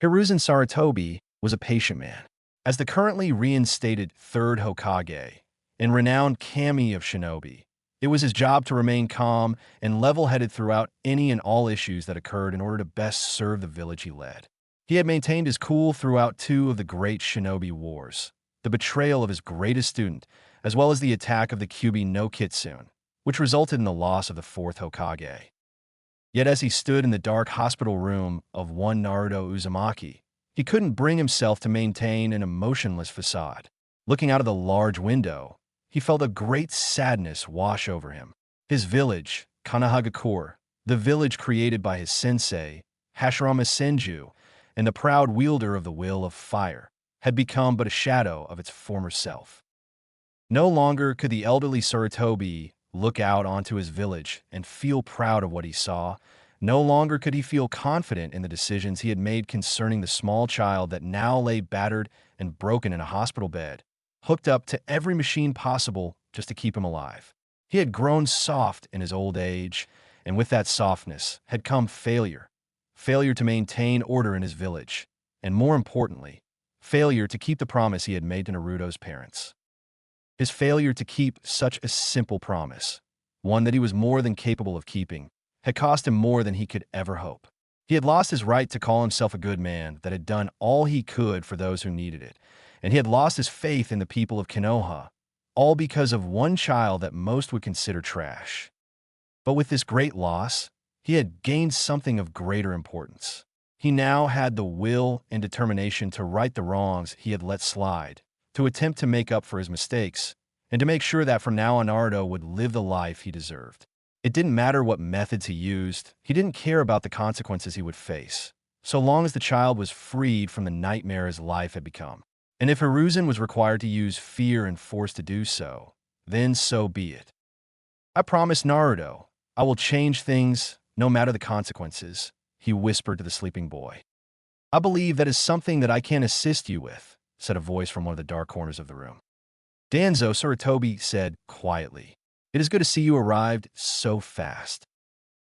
Hiruzen Sarutobi was a patient man. As the currently reinstated Third Hokage and renowned kami of shinobi, it was his job to remain calm and level-headed throughout any and all issues that occurred in order to best serve the village he led. He had maintained his cool throughout two of the great shinobi wars, the betrayal of his greatest student, as well as the attack of the Kyuubi no Kitsune, which resulted in the loss of the fourth Hokage. Yet as he stood in the dark hospital room of one Naruto Uzumaki, he couldn't bring himself to maintain an emotionless facade. Looking out of the large window, he felt a great sadness wash over him. His village, Kanahagakure, the village created by his sensei, Hashirama Senju, and the proud wielder of the Will of Fire, had become but a shadow of its former self. No longer could the elderly Sarutobi look out onto his village and feel proud of what he saw. No longer could he feel confident in the decisions he had made concerning the small child that now lay battered and broken in a hospital bed, hooked up to every machine possible just to keep him alive. He had grown soft in his old age, and with that softness had come failure. Failure to maintain order in his village, and more importantly, failure to keep the promise he had made to Naruto's parents. His failure to keep such a simple promise, one that he was more than capable of keeping, had cost him more than he could ever hope. He had lost his right to call himself a good man that had done all he could for those who needed it, and he had lost his faith in the people of Konoha, all because of one child that most would consider trash. But with this great loss, he had gained something of greater importance. He now had the will and determination to right the wrongs he had let slide, to attempt to make up for his mistakes, and to make sure that from now on Naruto would live the life he deserved. It didn't matter what methods he used, he didn't care about the consequences he would face, so long as the child was freed from the nightmare his life had become. And if Hiruzen was required to use fear and force to do so, then so be it. I promise Naruto, I will change things, no matter the consequences, he whispered to the sleeping boy. I believe that is something that I can assist you with, said a voice from one of the dark corners of the room. Danzo, Sarutobi said quietly. It is good to see you arrived so fast.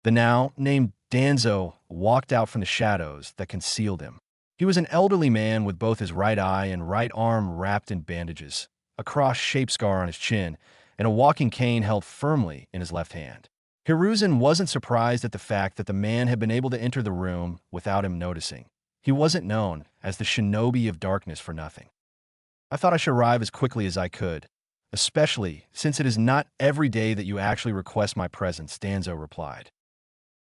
The now named Danzo walked out from the shadows that concealed him. He was an elderly man with both his right eye and right arm wrapped in bandages, a cross-shaped scar on his chin, and a walking cane held firmly in his left hand. Hiruzen wasn't surprised at the fact that the man had been able to enter the room without him noticing. He wasn't known as the Shinobi of Darkness for nothing. I thought I should arrive as quickly as I could, especially since it is not every day that you actually request my presence, Danzo replied.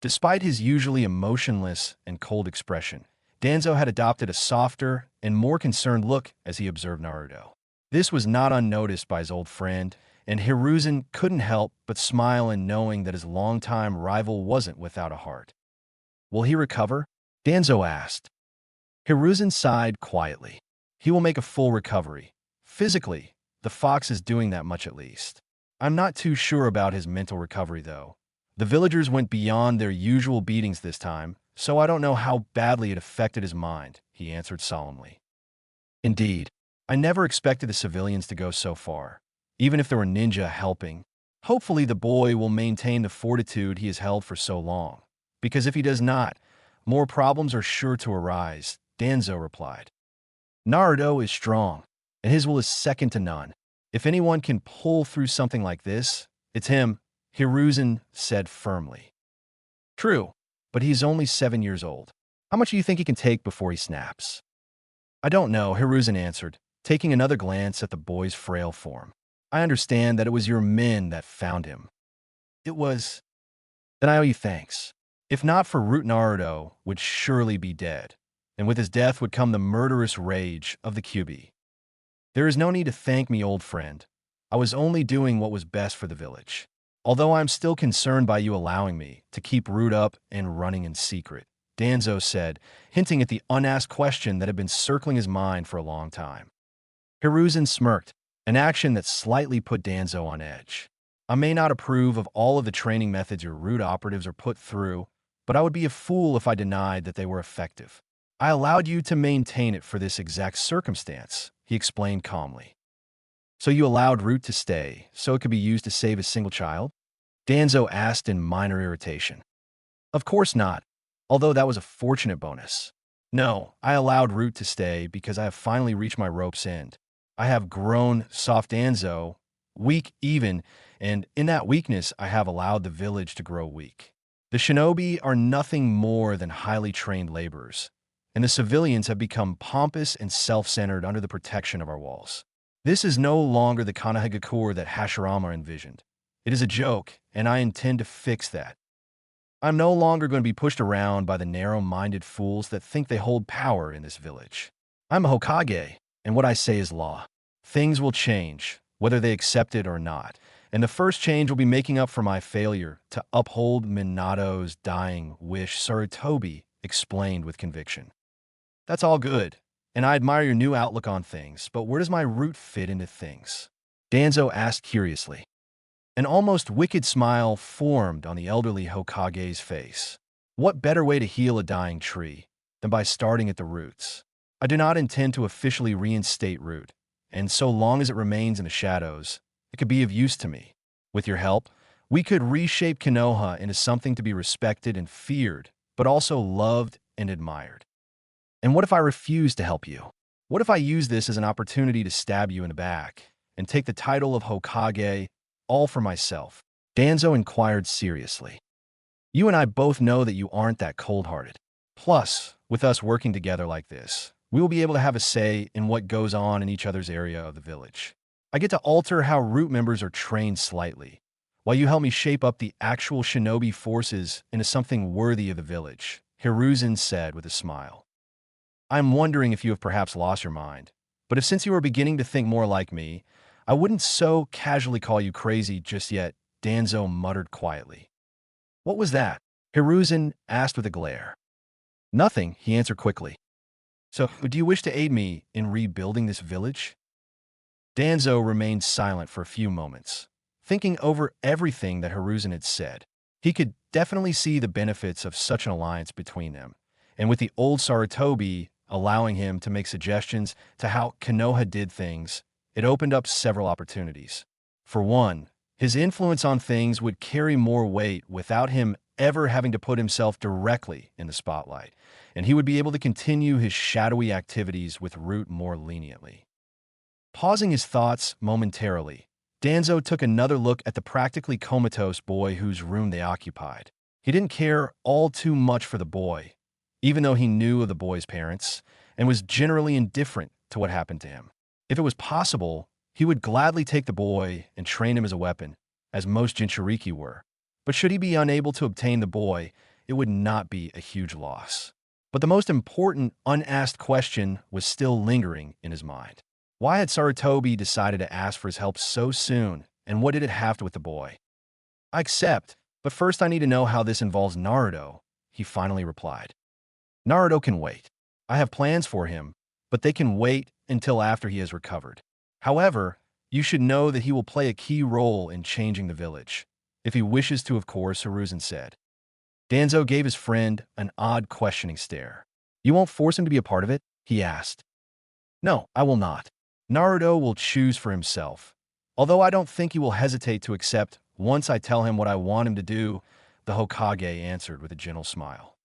Despite his usually emotionless and cold expression, Danzo had adopted a softer and more concerned look as he observed Naruto. This was not unnoticed by his old friend, and Hiruzen couldn't help but smile in knowing that his longtime rival wasn't without a heart. Will he recover? Danzo asked. Hiruzen sighed quietly. He will make a full recovery. Physically, the fox is doing that much at least. I'm not too sure about his mental recovery, though. The villagers went beyond their usual beatings this time, so I don't know how badly it affected his mind, he answered solemnly. Indeed, I never expected the civilians to go so far, even if there were ninja helping. Hopefully the boy will maintain the fortitude he has held for so long, because if he does not, more problems are sure to arise, Danzo replied. Naruto is strong, and his will is second to none. If anyone can pull through something like this, it's him, Hiruzen said firmly. True, but he's only 7 years old. How much do you think he can take before he snaps? I don't know, Hiruzen answered, taking another glance at the boy's frail form. I understand that it was your men that found him. It was. Then I owe you thanks. If not for Root, Naruto would surely be dead, and with his death would come the murderous rage of the Kyuubi. There is no need to thank me, old friend. I was only doing what was best for the village. Although I'm still concerned by you allowing me to keep Root up and running in secret, Danzo said, hinting at the unasked question that had been circling his mind for a long time. Hiruzen smirked, an action that slightly put Danzo on edge. I may not approve of all of the training methods your Root operatives are put through, but I would be a fool if I denied that they were effective. I allowed you to maintain it for this exact circumstance, he explained calmly. So you allowed Root to stay, so it could be used to save a single child? Danzo asked in minor irritation. Of course not, although that was a fortunate bonus. No, I allowed Root to stay because I have finally reached my rope's end. I have grown soft Danzo, weak even, and in that weakness, I have allowed the village to grow weak. The shinobi are nothing more than highly trained laborers, and the civilians have become pompous and self-centered under the protection of our walls. This is no longer the Kanahagakure that Hashirama envisioned. It is a joke, and I intend to fix that. I'm no longer going to be pushed around by the narrow-minded fools that think they hold power in this village. I'm a Hokage, and what I say is law. Things will change, whether they accept it or not, and the first change will be making up for my failure to uphold Minato's dying wish, Sarutobi explained with conviction. That's all good, and I admire your new outlook on things, but where does my root fit into things? Danzo asked curiously. An almost wicked smile formed on the elderly Hokage's face. What better way to heal a dying tree than by starting at the roots? I do not intend to officially reinstate Root, and so long as it remains in the shadows, it could be of use to me. With your help, we could reshape Konoha into something to be respected and feared, but also loved and admired. And what if I refuse to help you? What if I use this as an opportunity to stab you in the back and take the title of Hokage all for myself? Danzo inquired seriously. You and I both know that you aren't that cold-hearted. Plus, with us working together like this, we will be able to have a say in what goes on in each other's area of the village. I get to alter how Root members are trained slightly, while you help me shape up the actual shinobi forces into something worthy of the village, Hiruzen said with a smile. I'm wondering if you have perhaps lost your mind, but if since you are beginning to think more like me, I wouldn't so casually call you crazy just yet, Danzo muttered quietly. What was that? Hiruzen asked with a glare. Nothing, he answered quickly. So, do you wish to aid me in rebuilding this village? Danzo remained silent for a few moments, thinking over everything that Hiruzen had said. He could definitely see the benefits of such an alliance between them, and with the old Sarutobi allowing him to make suggestions to how Konoha did things, it opened up several opportunities. For one, his influence on things would carry more weight without him ever having to put himself directly in the spotlight, and he would be able to continue his shadowy activities with Root more leniently. Pausing his thoughts momentarily, Danzo took another look at the practically comatose boy whose room they occupied. He didn't care all too much for the boy, even though he knew of the boy's parents, and was generally indifferent to what happened to him. If it was possible, he would gladly take the boy and train him as a weapon, as most Jinchuriki were. But should he be unable to obtain the boy, it would not be a huge loss. But the most important, unasked question was still lingering in his mind. Why had Sarutobi decided to ask for his help so soon, and what did it have to do with the boy? I accept, but first I need to know how this involves Naruto, he finally replied. Naruto can wait. I have plans for him, but they can wait until after he has recovered. However, you should know that he will play a key role in changing the village. If he wishes to, of course, Hiruzen said. Danzo gave his friend an odd questioning stare. You won't force him to be a part of it? He asked. No, I will not. Naruto will choose for himself. Although I don't think he will hesitate to accept once I tell him what I want him to do, the Hokage answered with a gentle smile.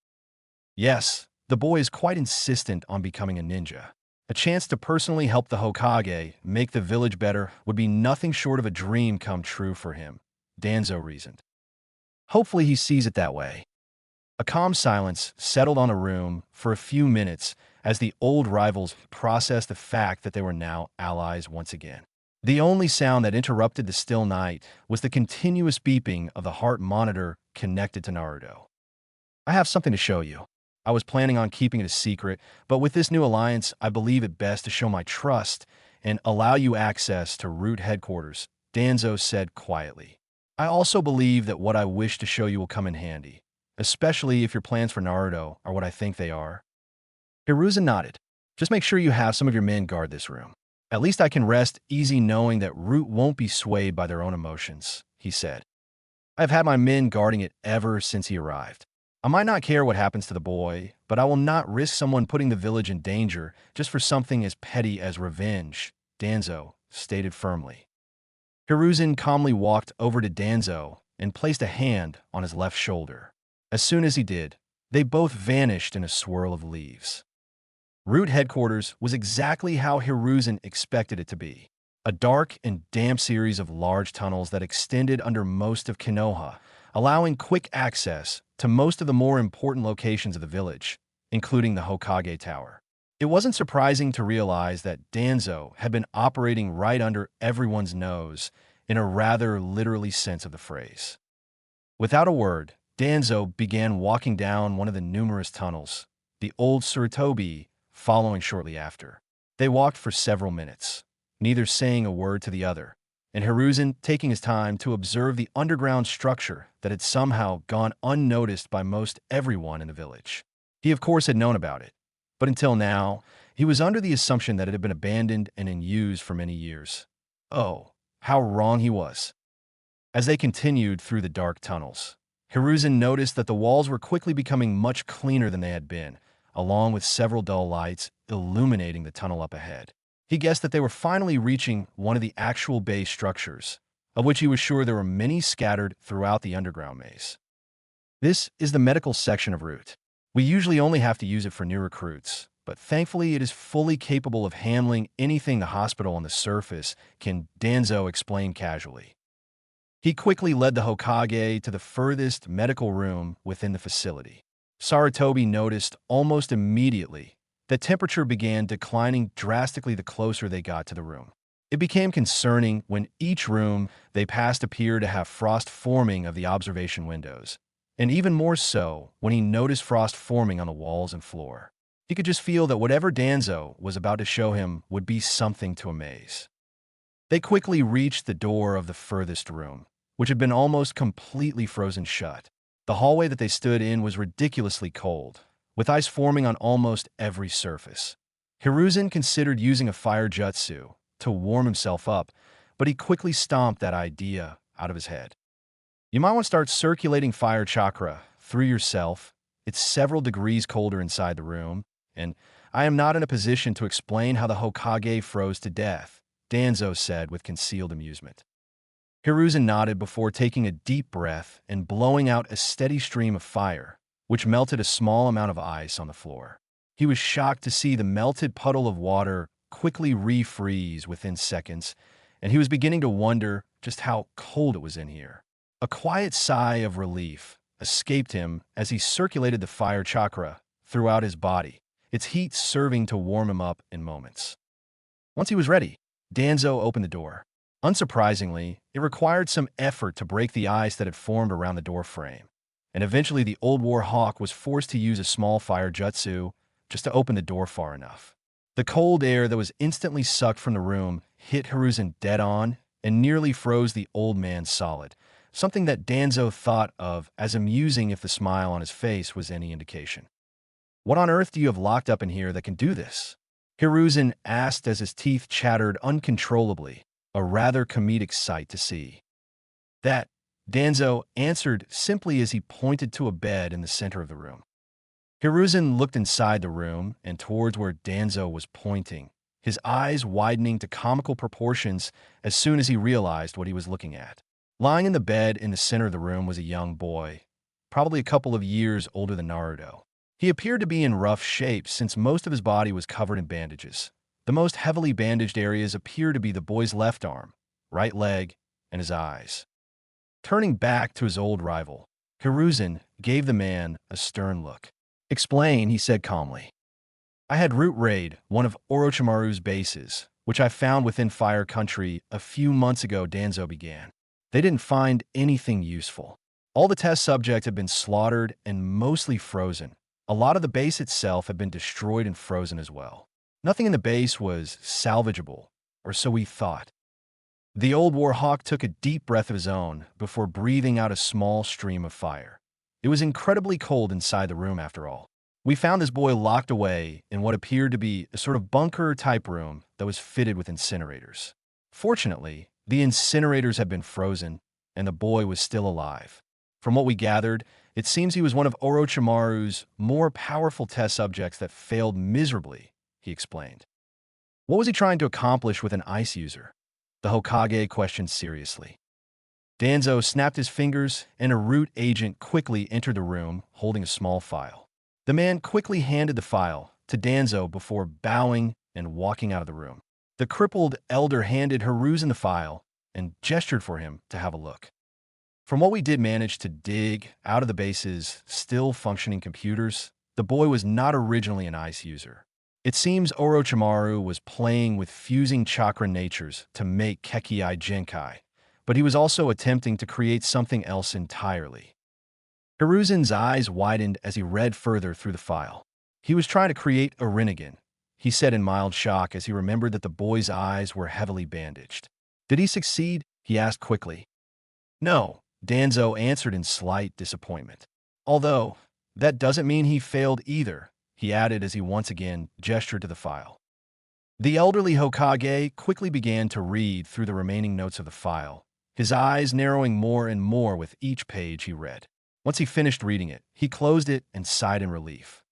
Yes, the boy is quite insistent on becoming a ninja. A chance to personally help the Hokage make the village better would be nothing short of a dream come true for him, Danzo reasoned. Hopefully he sees it that way. A calm silence settled on the room for a few minutes as the old rivals processed the fact that they were now allies once again. The only sound that interrupted the still night was the continuous beeping of the heart monitor connected to Naruto. I have something to show you. I was planning on keeping it a secret, but with this new alliance, I believe it best to show my trust and allow you access to Root headquarters, Danzo said quietly. I also believe that what I wish to show you will come in handy, especially if your plans for Naruto are what I think they are. Hiruzen nodded. Just make sure you have some of your men guard this room. At least I can rest easy knowing that Root won't be swayed by their own emotions, he said. I've had my men guarding it ever since he arrived. I might not care what happens to the boy, but I will not risk someone putting the village in danger just for something as petty as revenge, Danzo stated firmly. Hiruzen calmly walked over to Danzo and placed a hand on his left shoulder. As soon as he did, they both vanished in a swirl of leaves. Root headquarters was exactly how Hiruzen expected it to be. A dark and damp series of large tunnels that extended under most of Konoha, allowing quick access to most of the more important locations of the village, including the Hokage Tower. It wasn't surprising to realize that Danzo had been operating right under everyone's nose in a rather literally sense of the phrase. Without a word, Danzo began walking down one of the numerous tunnels, the old Suratobi following shortly after. They walked for several minutes, neither saying a word to the other, and Hiruzen taking his time to observe the underground structure that had somehow gone unnoticed by most everyone in the village. He of course had known about it, but until now, he was under the assumption that it had been abandoned and unused for many years. Oh, how wrong he was. As they continued through the dark tunnels, Hiruzen noticed that the walls were quickly becoming much cleaner than they had been, along with several dull lights illuminating the tunnel up ahead. He guessed that they were finally reaching one of the actual base structures, of which he was sure there were many scattered throughout the underground maze. This is the medical section of Root. We usually only have to use it for new recruits, but thankfully it is fully capable of handling anything the hospital on the surface can, Danzo explained casually. He quickly led the Hokage to the furthest medical room within the facility. Saratobi noticed almost immediately that temperature began declining drastically the closer they got to the room. It became concerning when each room they passed appeared to have frost forming of the observation windows, and even more so when he noticed frost forming on the walls and floor. He could just feel that whatever Danzo was about to show him would be something to amaze. They quickly reached the door of the furthest room, which had been almost completely frozen shut. The hallway that they stood in was ridiculously cold, with ice forming on almost every surface. Hiruzen considered using a fire jutsu to warm himself up, but he quickly stomped that idea out of his head. You might want to start circulating fire chakra through yourself. It's several degrees colder inside the room, and I am not in a position to explain how the Hokage froze to death, Danzo said with concealed amusement. Hiruzen nodded before taking a deep breath and blowing out a steady stream of fire, which melted a small amount of ice on the floor. He was shocked to see the melted puddle of water quickly refreeze within seconds, and he was beginning to wonder just how cold it was in here. A quiet sigh of relief escaped him as he circulated the fire chakra throughout his body, its heat serving to warm him up in moments. Once he was ready, Danzo opened the door. Unsurprisingly, it required some effort to break the ice that had formed around the door frame, and eventually the Old War Hawk was forced to use a small fire jutsu just to open the door far enough. The cold air that was instantly sucked from the room hit Hiruzen dead on and nearly froze the old man solid, something that Danzo thought of as amusing if the smile on his face was any indication. What on earth do you have locked up in here that can do this? Hiruzen asked as his teeth chattered uncontrollably, a rather comedic sight to see. That, Danzo answered simply as he pointed to a bed in the center of the room. Hiruzen looked inside the room and towards where Danzo was pointing, his eyes widening to comical proportions as soon as he realized what he was looking at. Lying in the bed in the center of the room was a young boy, probably a couple of years older than Naruto. He appeared to be in rough shape since most of his body was covered in bandages. The most heavily bandaged areas appear to be the boy's left arm, right leg, and his eyes. Turning back to his old rival, Hiruzen gave the man a stern look. Explain, he said calmly. I had root raid one of Orochimaru's bases, which I found within Fire Country a few months ago, Danzo began. They didn't find anything useful. All the test subjects had been slaughtered and mostly frozen. A lot of the base itself had been destroyed and frozen as well. Nothing in the base was salvageable, or so we thought. The Old War Hawk took a deep breath of his own before breathing out a small stream of fire. It was incredibly cold inside the room after all. We found this boy locked away in what appeared to be a sort of bunker-type room that was fitted with incinerators. Fortunately, the incinerators had been frozen, and the boy was still alive. From what we gathered, it seems he was one of Orochimaru's more powerful test subjects that failed miserably, he explained. What was he trying to accomplish with an ice user? The Hokage questioned seriously. Danzo snapped his fingers, and a root agent quickly entered the room holding a small file. The man quickly handed the file to Danzo before bowing and walking out of the room. The crippled elder handed Hiruzen the file and gestured for him to have a look. From what we did manage to dig out of the base's still functioning computers, the boy was not originally an ice user. It seems Orochimaru was playing with fusing chakra natures to make Kekkei Genkai, but he was also attempting to create something else entirely. Hiruzen's eyes widened as he read further through the file. He was trying to create a Rinnegan, he said in mild shock as he remembered that the boy's eyes were heavily bandaged. Did he succeed? He asked quickly. No, Danzo answered in slight disappointment. Although, that doesn't mean he failed either, he added as he once again gestured to the file. The elderly Hokage quickly began to read through the remaining notes of the file, his eyes narrowing more and more with each page he read. Once he finished reading it, he closed it and sighed in relief.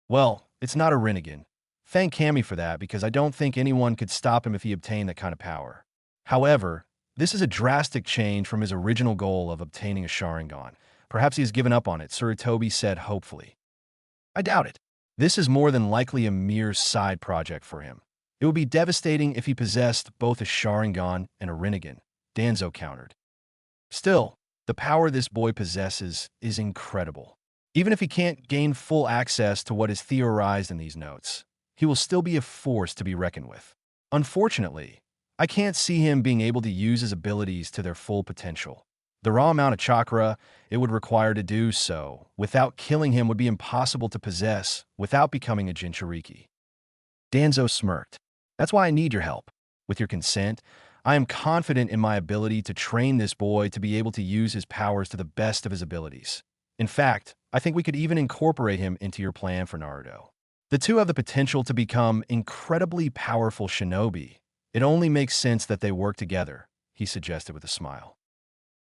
Well, it's not a Rinnegan. Thank Kami for that, because I don't think anyone could stop him if he obtained that kind of power. However, this is a drastic change from his original goal of obtaining a Sharingan. Perhaps he has given up on it, Sarutobi said hopefully. I doubt it. This is more than likely a mere side project for him. It would be devastating if he possessed both a Sharingan and a Rinnegan, Danzo countered. Still, the power this boy possesses is incredible. Even if he can't gain full access to what is theorized in these notes, he will still be a force to be reckoned with. Unfortunately, I can't see him being able to use his abilities to their full potential. The raw amount of chakra it would require to do so without killing him would be impossible to possess without becoming a Jinchuriki. Danzo smirked. That's why I need your help. With your consent, I am confident in my ability to train this boy to be able to use his powers to the best of his abilities. In fact, I think we could even incorporate him into your plan for Naruto. The two have the potential to become incredibly powerful shinobi. It only makes sense that they work together, he suggested with a smile.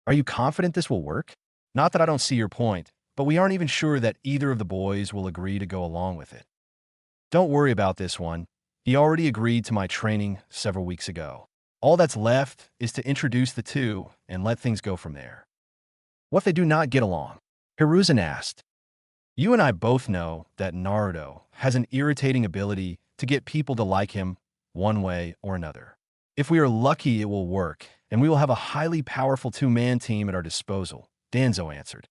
Are you confident this will work? Not that I don't see your point, but we aren't even sure that either of the boys will agree to go along with it. Don't worry about this one. He already agreed to my training several weeks ago. All that's left is to introduce the two and let things go from there. What if they do not get along? Hiruzen asked. You and I both know that Naruto has an irritating ability to get people to like him one way or another. If we are lucky, it will work, and we will have a highly powerful two-man team at our disposal, Danzo answered.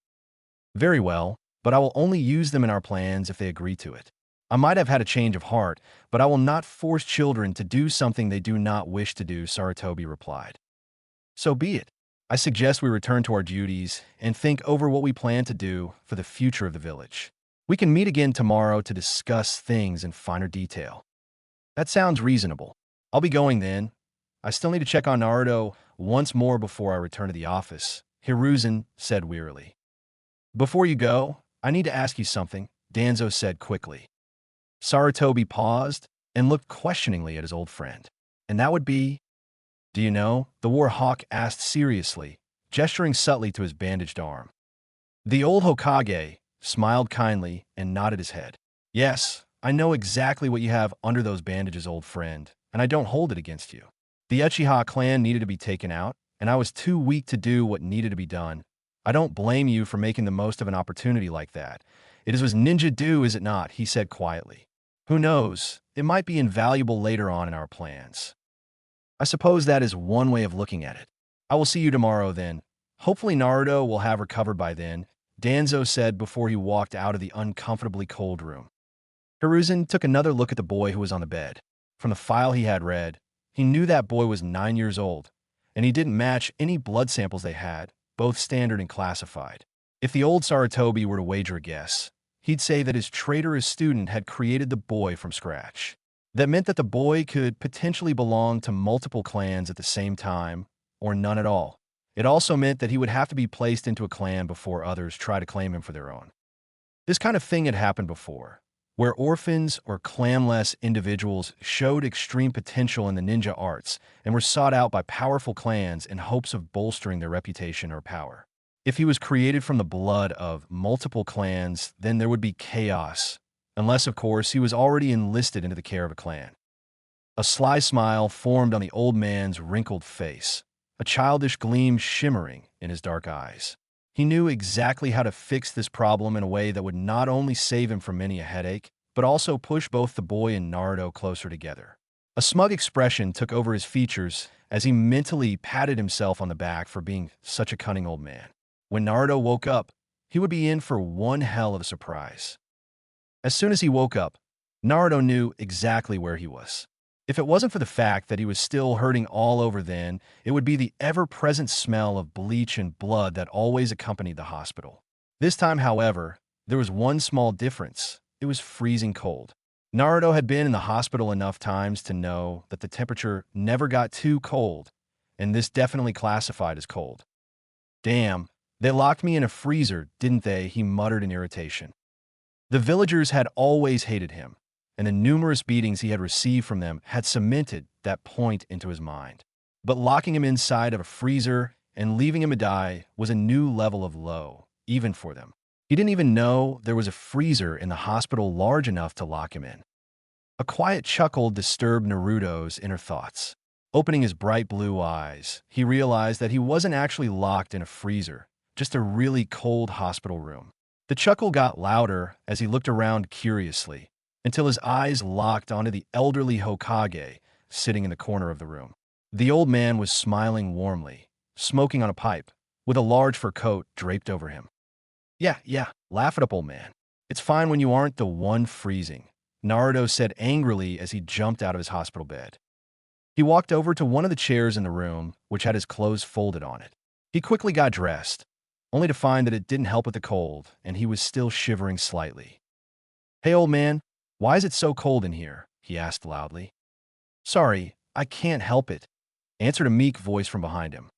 Very well, but I will only use them in our plans if they agree to it. I might have had a change of heart, but I will not force children to do something they do not wish to do, Sarutobi replied. So be it. I suggest we return to our duties and think over what we plan to do for the future of the village. We can meet again tomorrow to discuss things in finer detail. That sounds reasonable. I'll be going then. I still need to check on Naruto once more before I return to the office, Hiruzen said wearily. Before you go, I need to ask you something, Danzo said quickly. Sarutobi paused and looked questioningly at his old friend. And that would be? Do you know? The War Hawk asked seriously, gesturing subtly to his bandaged arm. The old Hokage smiled kindly and nodded his head. Yes, I know exactly what you have under those bandages, old friend, and I don't hold it against you. The Uchiha clan needed to be taken out, and I was too weak to do what needed to be done. I don't blame you for making the most of an opportunity like that. It is what ninja do, is it not? He said quietly. Who knows? It might be invaluable later on in our plans. I suppose that is one way of looking at it. I will see you tomorrow then. Hopefully Naruto will have recovered by then, Danzo said before he walked out of the uncomfortably cold room. Hiruzen took another look at the boy who was on the bed. From the file he had read, he knew that boy was 9 years old, and he didn't match any blood samples they had, both standard and classified. If the old Sarutobi were to wager a guess, he'd say that his traitorous student had created the boy from scratch. That meant that the boy could potentially belong to multiple clans at the same time, or none at all. It also meant that he would have to be placed into a clan before others try to claim him for their own. This kind of thing had happened before, where orphans or clanless individuals showed extreme potential in the ninja arts and were sought out by powerful clans in hopes of bolstering their reputation or power. If he was created from the blood of multiple clans, then there would be chaos, unless, of course, he was already enlisted into the care of a clan. A sly smile formed on the old man's wrinkled face, a childish gleam shimmering in his dark eyes. He knew exactly how to fix this problem in a way that would not only save him from many a headache, but also push both the boy and Naruto closer together. A smug expression took over his features as he mentally patted himself on the back for being such a cunning old man. When Naruto woke up, he would be in for one hell of a surprise. As soon as he woke up, Naruto knew exactly where he was. If it wasn't for the fact that he was still hurting all over then, it would be the ever-present smell of bleach and blood that always accompanied the hospital. This time, however, there was one small difference. It was freezing cold. Naruto had been in the hospital enough times to know that the temperature never got too cold, and this definitely classified as cold. Damn, they locked me in a freezer, didn't they? He muttered in irritation. The villagers had always hated him, and the numerous beatings he had received from them had cemented that point into his mind. But locking him inside of a freezer and leaving him to die was a new level of low, even for them. He didn't even know there was a freezer in the hospital large enough to lock him in. A quiet chuckle disturbed Naruto's inner thoughts. Opening his bright blue eyes, he realized that he wasn't actually locked in a freezer, just a really cold hospital room. The chuckle got louder as he looked around curiously, until his eyes locked onto the elderly Hokage sitting in the corner of the room. The old man was smiling warmly, smoking on a pipe, with a large fur coat draped over him. Yeah, laugh it up, old man. It's fine when you aren't the one freezing, Naruto said angrily as he jumped out of his hospital bed. He walked over to one of the chairs in the room, which had his clothes folded on it. He quickly got dressed, only to find that it didn't help with the cold, and he was still shivering slightly. Hey, old man, why is it so cold in here? He asked loudly. Sorry, I can't help it, answered a meek voice from behind him.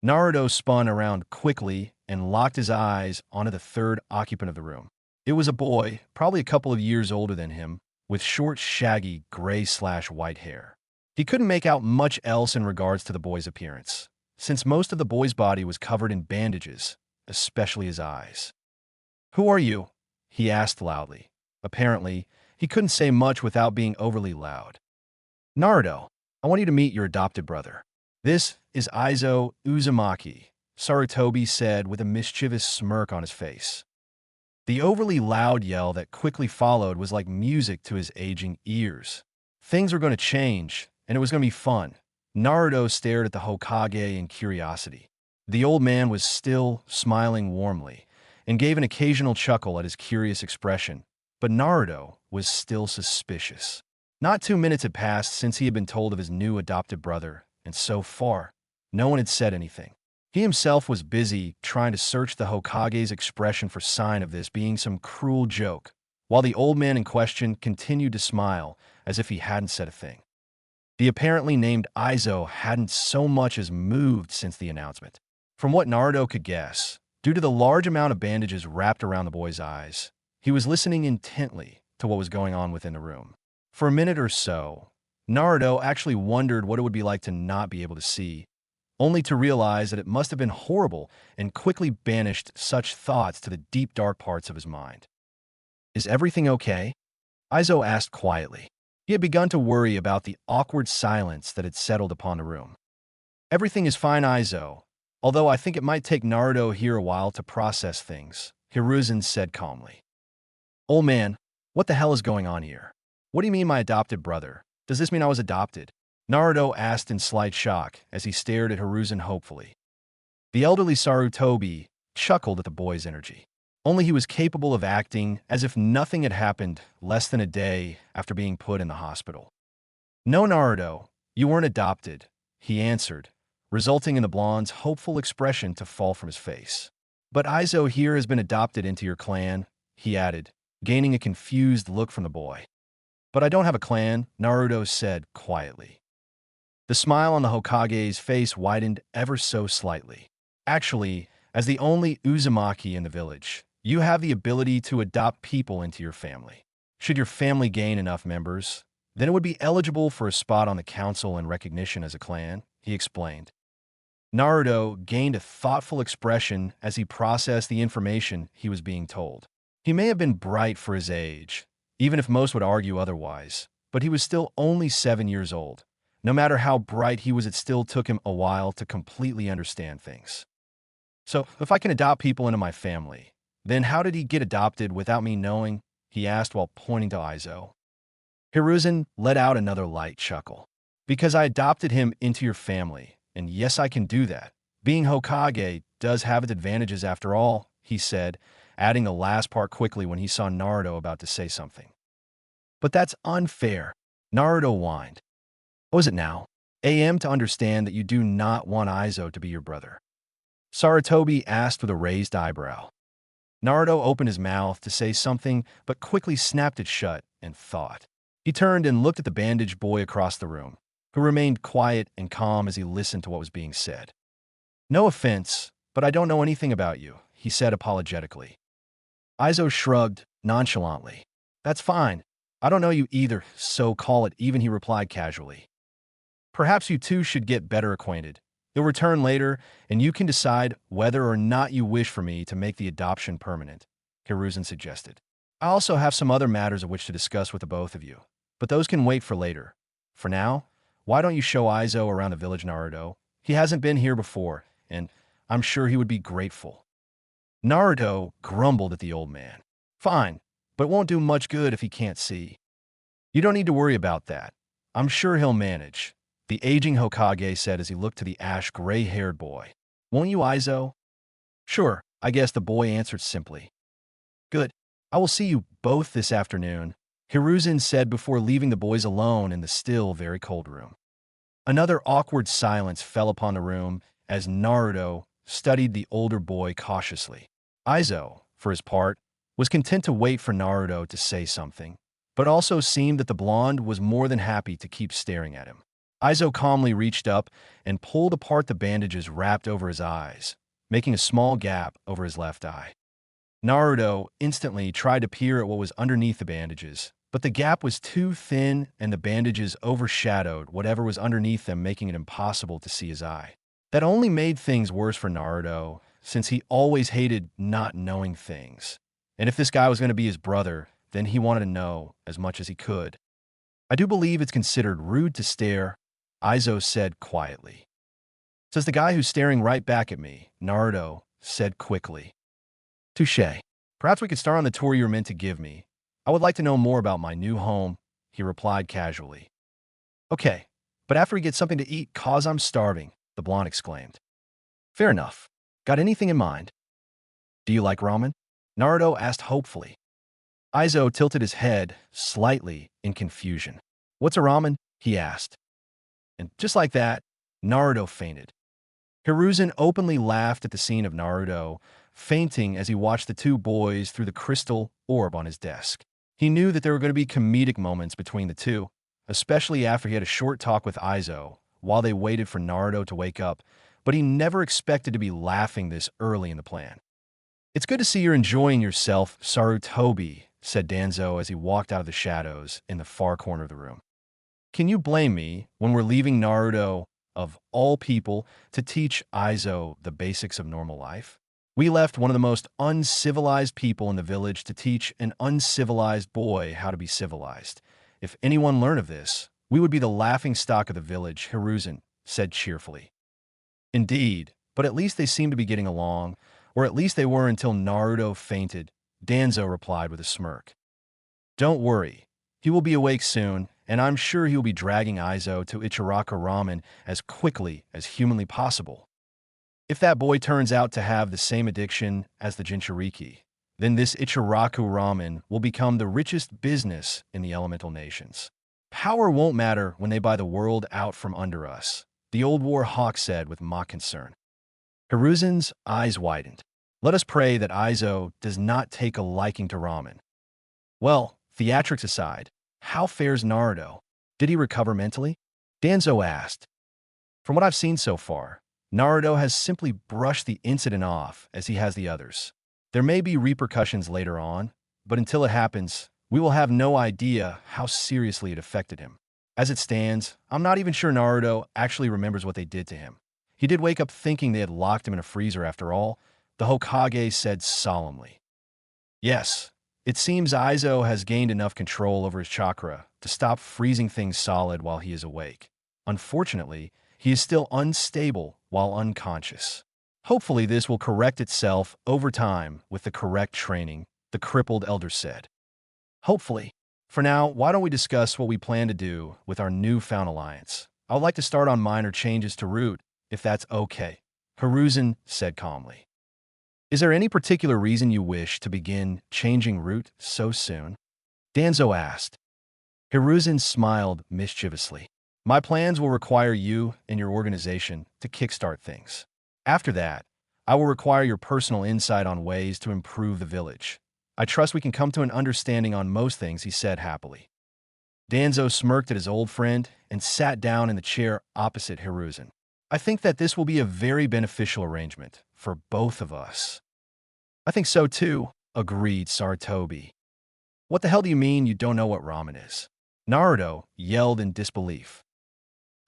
Naruto spun around quickly and locked his eyes onto the third occupant of the room. It was a boy, probably a couple of years older than him, with short, shaggy, gray/white hair. He couldn't make out much else in regards to the boy's appearance, since most of the boy's body was covered in bandages, especially his eyes. Who are you? He asked loudly. Apparently, he couldn't say much without being overly loud. Naruto, I want you to meet your adopted brother. This is Aizo Uzumaki, Sarutobi said with a mischievous smirk on his face. The overly loud yell that quickly followed was like music to his aging ears. Things were going to change, and it was going to be fun. Naruto stared at the Hokage in curiosity. The old man was still smiling warmly and gave an occasional chuckle at his curious expression, but Naruto was still suspicious. Not 2 minutes had passed since he had been told of his new adopted brother, and so far, no one had said anything. He himself was busy trying to search the Hokage's expression for sign of this being some cruel joke, while the old man in question continued to smile as if he hadn't said a thing. The apparently named Aizo hadn't so much as moved since the announcement. From what Naruto could guess, due to the large amount of bandages wrapped around the boy's eyes, he was listening intently to what was going on within the room. For a minute or so, Naruto actually wondered what it would be like to not be able to see, only to realize that it must have been horrible and quickly banished such thoughts to the deep dark parts of his mind. Is everything okay? Aizo asked quietly. He had begun to worry about the awkward silence that had settled upon the room. Everything is fine, Aizo, although I think it might take Naruto here a while to process things, Hiruzen said calmly. Old man, what the hell is going on here? What do you mean my adopted brother? Does this mean I was adopted? Naruto asked in slight shock as he stared at Hiruzen hopefully. The elderly Sarutobi chuckled at the boy's energy. Only he was capable of acting as if nothing had happened less than a day after being put in the hospital. No, Naruto, you weren't adopted, he answered, resulting in the blonde's hopeful expression to fall from his face. But Aizo here has been adopted into your clan, he added, gaining a confused look from the boy. But I don't have a clan, Naruto said quietly. The smile on the Hokage's face widened ever so slightly. Actually, as the only Uzumaki in the village, you have the ability to adopt people into your family. Should your family gain enough members, then it would be eligible for a spot on the council and recognition as a clan, he explained. Naruto gained a thoughtful expression as he processed the information he was being told. He may have been bright for his age, even if most would argue otherwise, but he was still only 7 years old. No matter how bright he was, it still took him a while to completely understand things. So, if I can adopt people into my family, then how did he get adopted without me knowing? he asked while pointing to Aizo. Hiruzen let out another light chuckle. Because I adopted him into your family, and yes, I can do that. Being Hokage does have its advantages after all, he said, adding the last part quickly when he saw Naruto about to say something. But that's unfair, Naruto whined. What is it now? AM to understand that you do not want Aizo to be your brother. Sarutobi asked with a raised eyebrow. Naruto opened his mouth to say something, but quickly snapped it shut and thought. He turned and looked at the bandaged boy across the room, who remained quiet and calm as he listened to what was being said. No offense, but I don't know anything about you, he said apologetically. Aizo shrugged nonchalantly. That's fine. I don't know you either, so call it even, he replied casually. Perhaps you two should get better acquainted. You'll return later, and you can decide whether or not you wish for me to make the adoption permanent, Hiruzen suggested. I also have some other matters of which to discuss with the both of you, but those can wait for later. For now, why don't you show Aizo around the village, Naruto? He hasn't been here before, and I'm sure he would be grateful. Naruto grumbled at the old man. Fine, but it won't do much good if he can't see. You don't need to worry about that. I'm sure he'll manage, the aging Hokage said as he looked to the ash-gray-haired boy. Won't you, Aizo? Sure, I guess, the boy answered simply. Good. I will see you both this afternoon, Hiruzen said before leaving the boys alone in the still very cold room. Another awkward silence fell upon the room as Naruto studied the older boy cautiously. Aizo, for his part, was content to wait for Naruto to say something, but also seemed that the blonde was more than happy to keep staring at him. Aizo calmly reached up and pulled apart the bandages wrapped over his eyes, making a small gap over his left eye. Naruto instantly tried to peer at what was underneath the bandages, but the gap was too thin and the bandages overshadowed whatever was underneath them, making it impossible to see his eye. That only made things worse for Naruto, since he always hated not knowing things. And if this guy was going to be his brother, then he wanted to know as much as he could. I do believe it's considered rude to stare, Aizo said quietly. Says the guy who's staring right back at me, Naruto said quickly. Touché. Perhaps we could start on the tour you were meant to give me. I would like to know more about my new home, he replied casually. Okay, but after we get something to eat, cause I'm starving, the blonde exclaimed. Fair enough. Got anything in mind? Do you like ramen? Naruto asked hopefully. Aizo tilted his head slightly in confusion. What's a ramen? He asked. And just like that, Naruto fainted. Hiruzen openly laughed at the scene of Naruto fainting as he watched the two boys through the crystal orb on his desk. He knew that there were going to be comedic moments between the two, especially after he had a short talk with Aizo while they waited for Naruto to wake up, but he never expected to be laughing this early in the plan. It's good to see you're enjoying yourself, Sarutobi, said Danzo as he walked out of the shadows in the far corner of the room. Can you blame me when we're leaving Naruto, of all people, to teach Aizo the basics of normal life? We left one of the most uncivilized people in the village to teach an uncivilized boy how to be civilized. If anyone learned of this, we would be the laughingstock of the village, Hiruzen said cheerfully. Indeed, but at least they seem to be getting along, or at least they were until Naruto fainted, Danzo replied with a smirk. Don't worry, he will be awake soon, and I'm sure he will be dragging Aizo to Ichiraku Ramen as quickly as humanly possible. If that boy turns out to have the same addiction as the Jinchuriki, then this Ichiraku Ramen will become the richest business in the elemental nations. Power won't matter when they buy the world out from under us, the old war hawk said with mock concern. Hiruzen's eyes widened. Let us pray that Aizo does not take a liking to ramen. Well, theatrics aside, how fares Naruto? Did he recover mentally? Danzo asked. From what I've seen so far, Naruto has simply brushed the incident off as he has the others. There may be repercussions later on, but until it happens, we will have no idea how seriously it affected him. As it stands, I'm not even sure Naruto actually remembers what they did to him. He did wake up thinking they had locked him in a freezer after all, the Hokage said solemnly. Yes, it seems Aizo has gained enough control over his chakra to stop freezing things solid while he is awake. Unfortunately, he is still unstable while unconscious. Hopefully this will correct itself over time with the correct training, the crippled elder said. Hopefully. For now, why don't we discuss what we plan to do with our newfound alliance? I would like to start on minor changes to route, if that's okay. Hiruzen said calmly. Is there any particular reason you wish to begin changing route so soon? Danzo asked. Hiruzen smiled mischievously. My plans will require you and your organization to kickstart things. After that, I will require your personal insight on ways to improve the village. I trust we can come to an understanding on most things, he said happily. Danzo smirked at his old friend and sat down in the chair opposite Hiruzen. I think that this will be a very beneficial arrangement for both of us. I think so too, agreed Saratobi. What the hell do you mean you don't know what ramen is? Naruto yelled in disbelief.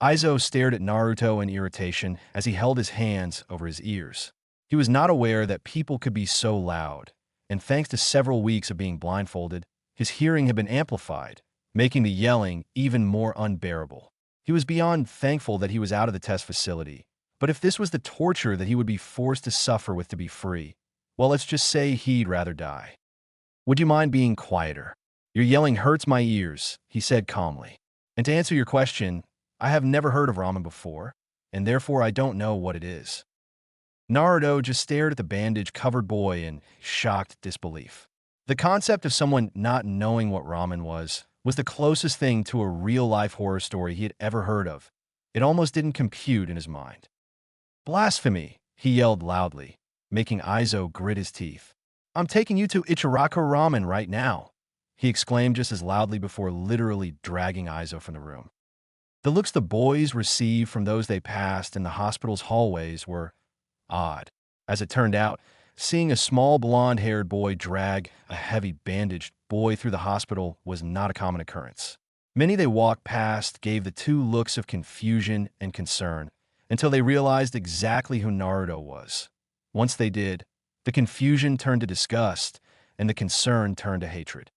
Aizo stared at Naruto in irritation as he held his hands over his ears. He was not aware that people could be so loud, and thanks to several weeks of being blindfolded, his hearing had been amplified, making the yelling even more unbearable. He was beyond thankful that he was out of the test facility, but if this was the torture that he would be forced to suffer with to be free, well, let's just say he'd rather die. Would you mind being quieter? Your yelling hurts my ears, he said calmly. And to answer your question, I have never heard of ramen before, and therefore I don't know what it is. Naruto just stared at the bandage-covered boy in shocked disbelief. The concept of someone not knowing what ramen was the closest thing to a real-life horror story he had ever heard of. It almost didn't compute in his mind. Blasphemy, he yelled loudly, making Aizo grit his teeth. I'm taking you to Ichiraku Ramen right now, he exclaimed just as loudly before literally dragging Aizo from the room. The looks the boys received from those they passed in the hospital's hallways were odd. As it turned out, seeing a small blonde-haired boy drag a heavy bandaged boy through the hospital was not a common occurrence. Many they walked past gave the two looks of confusion and concern until they realized exactly who Naruto was. Once they did, the confusion turned to disgust and the concern turned to hatred.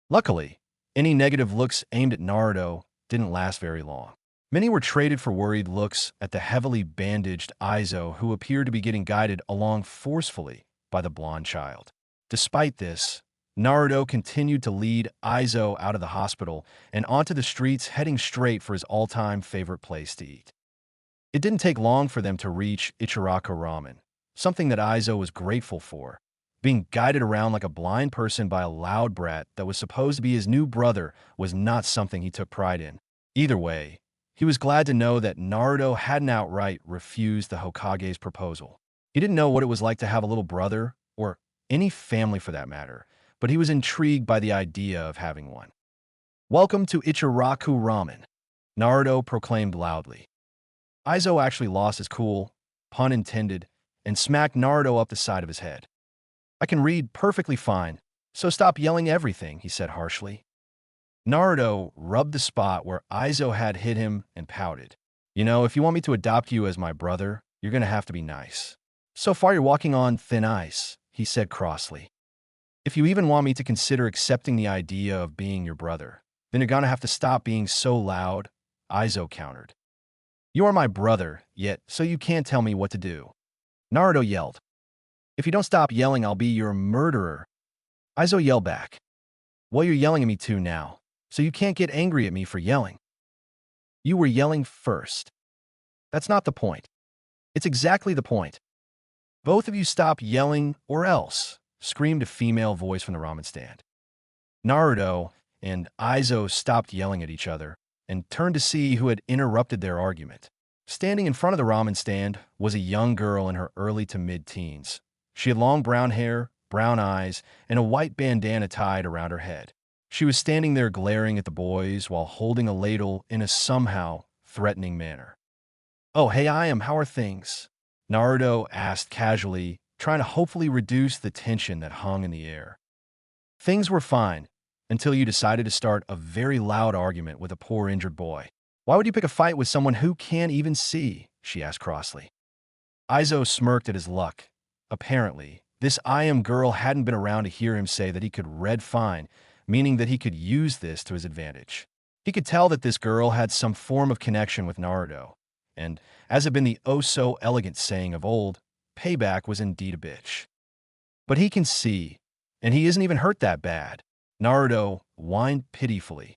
Luckily, any negative looks aimed at Naruto didn't last very long. Many were traded for worried looks at the heavily bandaged Aizo, who appeared to be getting guided along forcefully by the blonde child. Despite this, Naruto continued to lead Aizo out of the hospital and onto the streets, heading straight for his all-time favorite place to eat. It didn't take long for them to reach Ichiraku Ramen, something that Aizo was grateful for. Being guided around like a blind person by a loud brat that was supposed to be his new brother was not something he took pride in. Either way, he was glad to know that Naruto hadn't outright refused the Hokage's proposal. He didn't know what it was like to have a little brother, or any family for that matter, but he was intrigued by the idea of having one. Welcome to Ichiraku Ramen, Naruto proclaimed loudly. Aizo actually lost his cool, pun intended, and smacked Naruto up the side of his head. I can read perfectly fine, so stop yelling everything, he said harshly. Naruto rubbed the spot where Aizo had hit him and pouted. You know, if you want me to adopt you as my brother, you're gonna have to be nice. So far you're walking on thin ice, he said crossly. If you even want me to consider accepting the idea of being your brother, then you're gonna have to stop being so loud, Aizo countered. You are my brother, yet so you can't tell me what to do. Naruto yelled. If you don't stop yelling, I'll be your murderer. Aizo yelled back. Well, you're yelling at me too now, so you can't get angry at me for yelling. You were yelling first. That's not the point. It's exactly the point. Both of you stop yelling or else, screamed a female voice from the ramen stand. Naruto and Aizo stopped yelling at each other and turned to see who had interrupted their argument. Standing in front of the ramen stand was a young girl in her early to mid-teens. She had long brown hair, brown eyes, and a white bandana tied around her head. She was standing there glaring at the boys while holding a ladle in a somehow threatening manner. Oh, hey, how are things? Naruto asked casually, trying to hopefully reduce the tension that hung in the air. Things were fine, until you decided to start a very loud argument with a poor injured boy. Why would you pick a fight with someone who can't even see? She asked crossly. Aizo smirked at his luck. Apparently, this girl hadn't been around to hear him say that he could red fine, meaning that he could use this to his advantage. He could tell that this girl had some form of connection with Naruto, and, as had been the oh-so-elegant saying of old, payback was indeed a bitch. But he can see, and he isn't even hurt that bad. Naruto whined pitifully.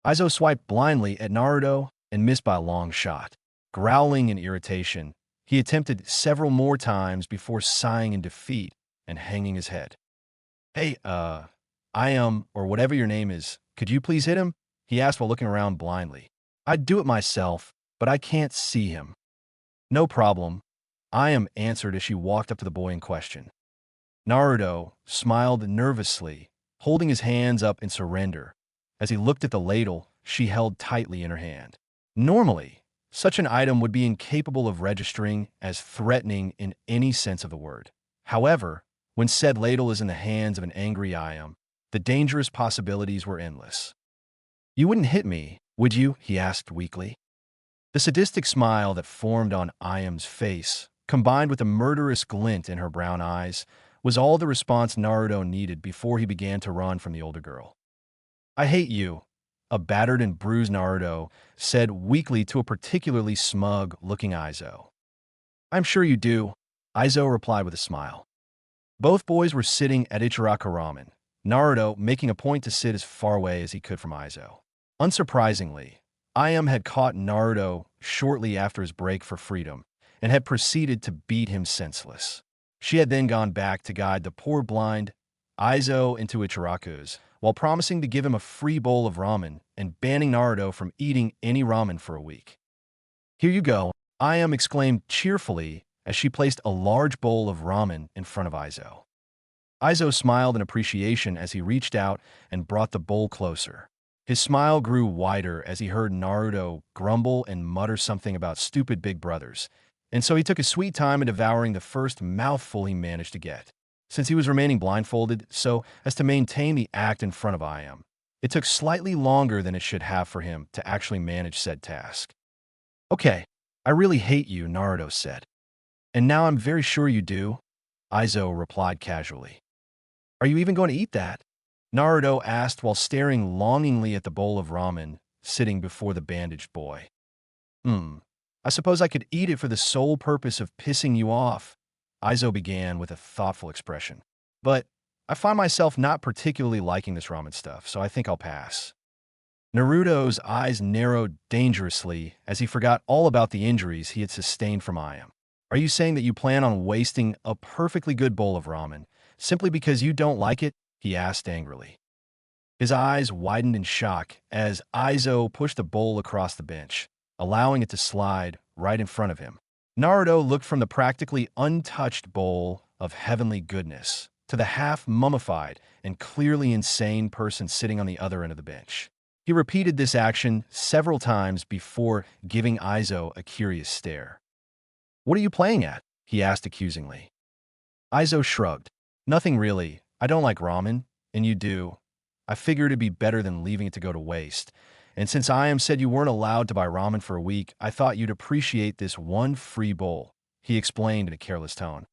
Aizo swiped blindly at Naruto and missed by a long shot. Growling in irritation, he attempted several more times before sighing in defeat and hanging his head. Hey, or whatever your name is, could you please hit him? He asked while looking around blindly. I'd do it myself, but I can't see him. No problem. Answered as she walked up to the boy in question. Naruto smiled nervously, holding his hands up in surrender, as he looked at the ladle she held tightly in her hand. Normally, such an item would be incapable of registering as threatening in any sense of the word. However, when said ladle is in the hands of an angry Iam, the dangerous possibilities were endless. You wouldn't hit me, would you? He asked weakly. The sadistic smile that formed on Iam's face, combined with a murderous glint in her brown eyes, was all the response Naruto needed before he began to run from the older girl. I hate you, a battered and bruised Naruto said weakly to a particularly smug-looking Aizo. I'm sure you do, Aizo replied with a smile. Both boys were sitting at Ichiraka Ramen, Naruto making a point to sit as far away as he could from Aizo. Unsurprisingly, Iam had caught Naruto shortly after his break for freedom and had proceeded to beat him senseless. She had then gone back to guide the poor blind Aizo into Ichiraku's, while promising to give him a free bowl of ramen and banning Naruto from eating any ramen for a week. Here you go, Iam exclaimed cheerfully as she placed a large bowl of ramen in front of Aizo. Aizo smiled in appreciation as he reached out and brought the bowl closer. His smile grew wider as he heard Naruto grumble and mutter something about stupid big brothers, and so he took his sweet time in devouring the first mouthful he managed to get. Since he was remaining blindfolded so as to maintain the act in front of Iam, it took slightly longer than it should have for him to actually manage said task. Okay, I really hate you, Naruto said. And now I'm very sure you do, Aizo replied casually. Are you even going to eat that? Naruto asked while staring longingly at the bowl of ramen sitting before the bandaged boy. I suppose I could eat it for the sole purpose of pissing you off, Aizo began with a thoughtful expression. But I find myself not particularly liking this ramen stuff, so I think I'll pass. Naruto's eyes narrowed dangerously as he forgot all about the injuries he had sustained from Iam. Are you saying that you plan on wasting a perfectly good bowl of ramen simply because you don't like it? He asked angrily. His eyes widened in shock as Aizo pushed the bowl across the bench, allowing it to slide right in front of him. Naruto looked from the practically untouched bowl of heavenly goodness to the half-mummified and clearly insane person sitting on the other end of the bench. He repeated this action several times before giving Aizo a curious stare. What are you playing at? He asked accusingly. Aizo shrugged. Nothing really. I don't like ramen, and you do. I figured it'd be better than leaving it to go to waste. And since Iam said you weren't allowed to buy ramen for a week, I thought you'd appreciate this one free bowl, he explained in a careless tone.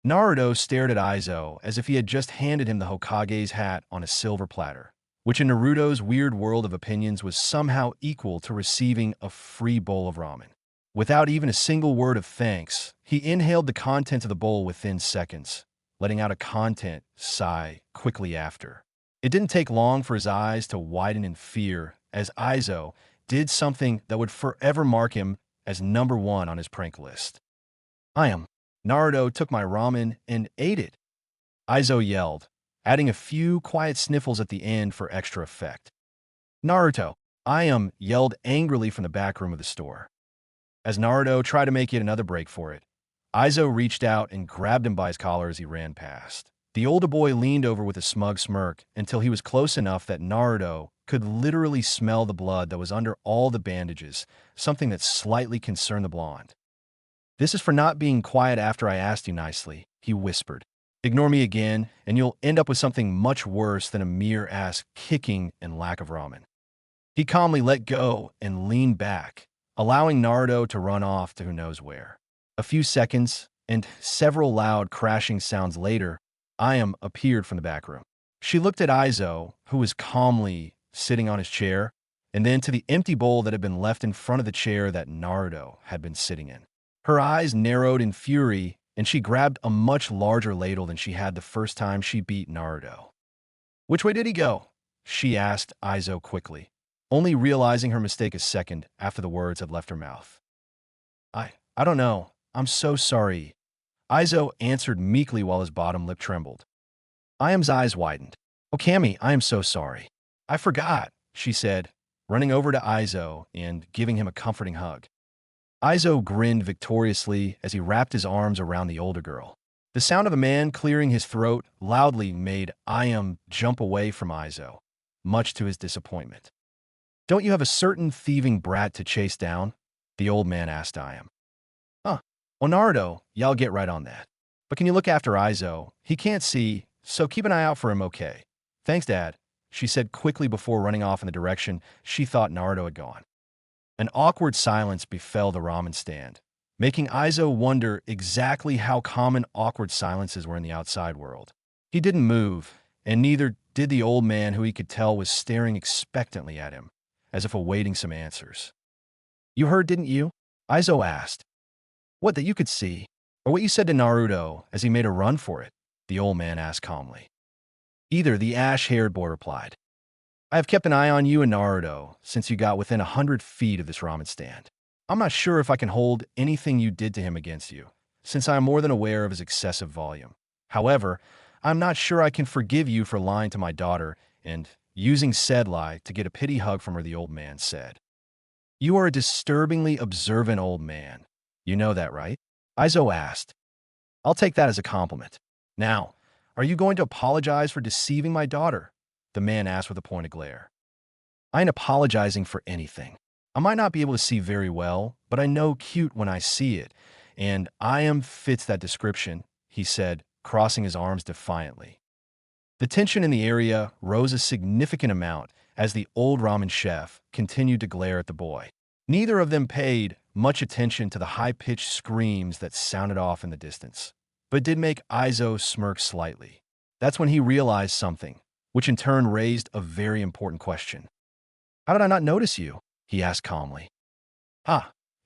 Naruto stared at Aizo as if he had just handed him the Hokage's hat on a silver platter, which in Naruto's weird world of opinions was somehow equal to receiving a free bowl of ramen. Without even a single word of thanks, he inhaled the contents of the bowl within seconds, letting out a content sigh quickly after. It didn't take long for his eyes to widen in fear as Aizo did something that would forever mark him as number one on his prank list. Naruto took my ramen and ate it, Aizo yelled, adding a few quiet sniffles at the end for extra effect. Naruto, yelled angrily from the back room of the store. As Naruto tried to make yet another break for it, Aizo reached out and grabbed him by his collar as he ran past. The older boy leaned over with a smug smirk until he was close enough that Naruto could literally smell the blood that was under all the bandages, something that slightly concerned the blonde. This is for not being quiet after I asked you nicely, he whispered. Ignore me again, and you'll end up with something much worse than a mere ass kicking and lack of ramen. He calmly let go and leaned back, allowing Naruto to run off to who knows where. A few seconds, and several loud crashing sounds later, Iam appeared from the back room. She looked at Aizo, who was calmly sitting on his chair, and then to the empty bowl that had been left in front of the chair that Naruto had been sitting in. Her eyes narrowed in fury, and she grabbed a much larger ladle than she had the first time she beat Naruto. Which way did he go? She asked Aizo quickly, only realizing her mistake a second after the words had left her mouth. I don't know. I'm so sorry. Aizo answered meekly while his bottom lip trembled. Iam's eyes widened. Oh, Cammy, I am so sorry. I forgot, she said, running over to Aizo and giving him a comforting hug. Aizo grinned victoriously as he wrapped his arms around the older girl. The sound of a man clearing his throat loudly made Iam jump away from Aizo, much to his disappointment. Don't you have a certain thieving brat to chase down? The old man asked Iam. Well, Naruto, y'all get right on that. But can you look after Aizo? He can't see, so keep an eye out for him, okay? Thanks, Dad, she said quickly before running off in the direction she thought Naruto had gone. An awkward silence befell the ramen stand, making Aizo wonder exactly how common awkward silences were in the outside world. He didn't move, and neither did the old man, who he could tell was staring expectantly at him, as if awaiting some answers. You heard, didn't you? Aizo asked. What, that you could see? Or what you said to Naruto as he made a run for it? The old man asked calmly. Either, the ash-haired boy replied. I have kept an eye on you and Naruto since you got within 100 feet of this ramen stand. I'm not sure if I can hold anything you did to him against you, since I am more than aware of his excessive volume. However, I'm not sure I can forgive you for lying to my daughter and using said lie to get a pity hug from her, the old man said. You are a disturbingly observant old man. You know that, right? Aizo asked. I'll take that as a compliment. Now, are you going to apologize for deceiving my daughter? The man asked with a pointed glare. I ain't apologizing for anything. I might not be able to see very well, but I know cute when I see it, and Iam fits that description, he said, crossing his arms defiantly. The tension in the area rose a significant amount as the old ramen chef continued to glare at the boy. Neither of them paid much attention to the high-pitched screams that sounded off in the distance, but did make Aizo smirk slightly. That's when he realized something, which in turn raised a very important question. How did I not notice you? He asked calmly.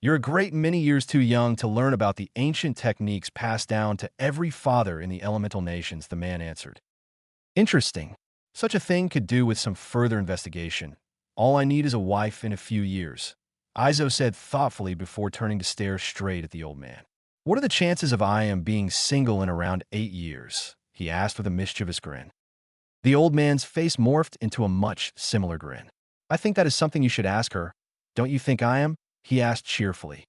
You're a great many years too young to learn about the ancient techniques passed down to every father in the elemental nations, the man answered. Interesting. Such a thing could do with some further investigation. All I need is a wife in a few years, Aizo said thoughtfully before turning to stare straight at the old man. What are the chances of Iam being single in around 8 years? He asked with a mischievous grin. The old man's face morphed into a much similar grin. I think that is something you should ask her. Don't you think I am? He asked cheerfully.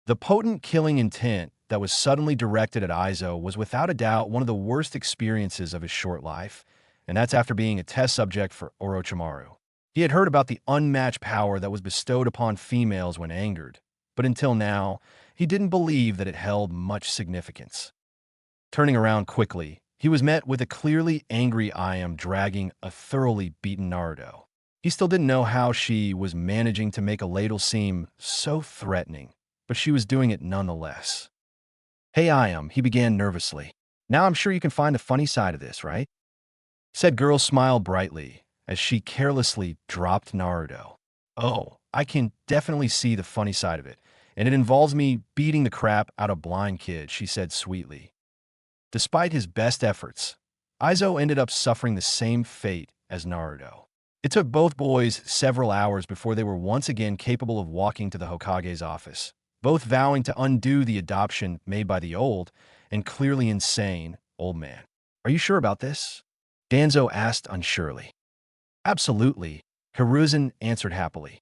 The potent killing intent that was suddenly directed at Aizo was without a doubt one of the worst experiences of his short life, and that's after being a test subject for Orochimaru. He had heard about the unmatched power that was bestowed upon females when angered, but until now, he didn't believe that it held much significance. Turning around quickly, he was met with a clearly angry Iam dragging a thoroughly beaten Naruto. He still didn't know how she was managing to make a ladle seem so threatening, but she was doing it nonetheless. Hey Iam, he began nervously. Now I'm sure you can find the funny side of this, right? Said girl smiled brightly as she carelessly dropped Naruto. Oh, I can definitely see the funny side of it, and it involves me beating the crap out of blind kid, she said sweetly. Despite his best efforts, Aizo ended up suffering the same fate as Naruto. It took both boys several hours before they were once again capable of walking to the Hokage's office, both vowing to undo the adoption made by the old and clearly insane old man. Are you sure about this? Danzo asked unsurely. Absolutely, Hiruzen answered happily.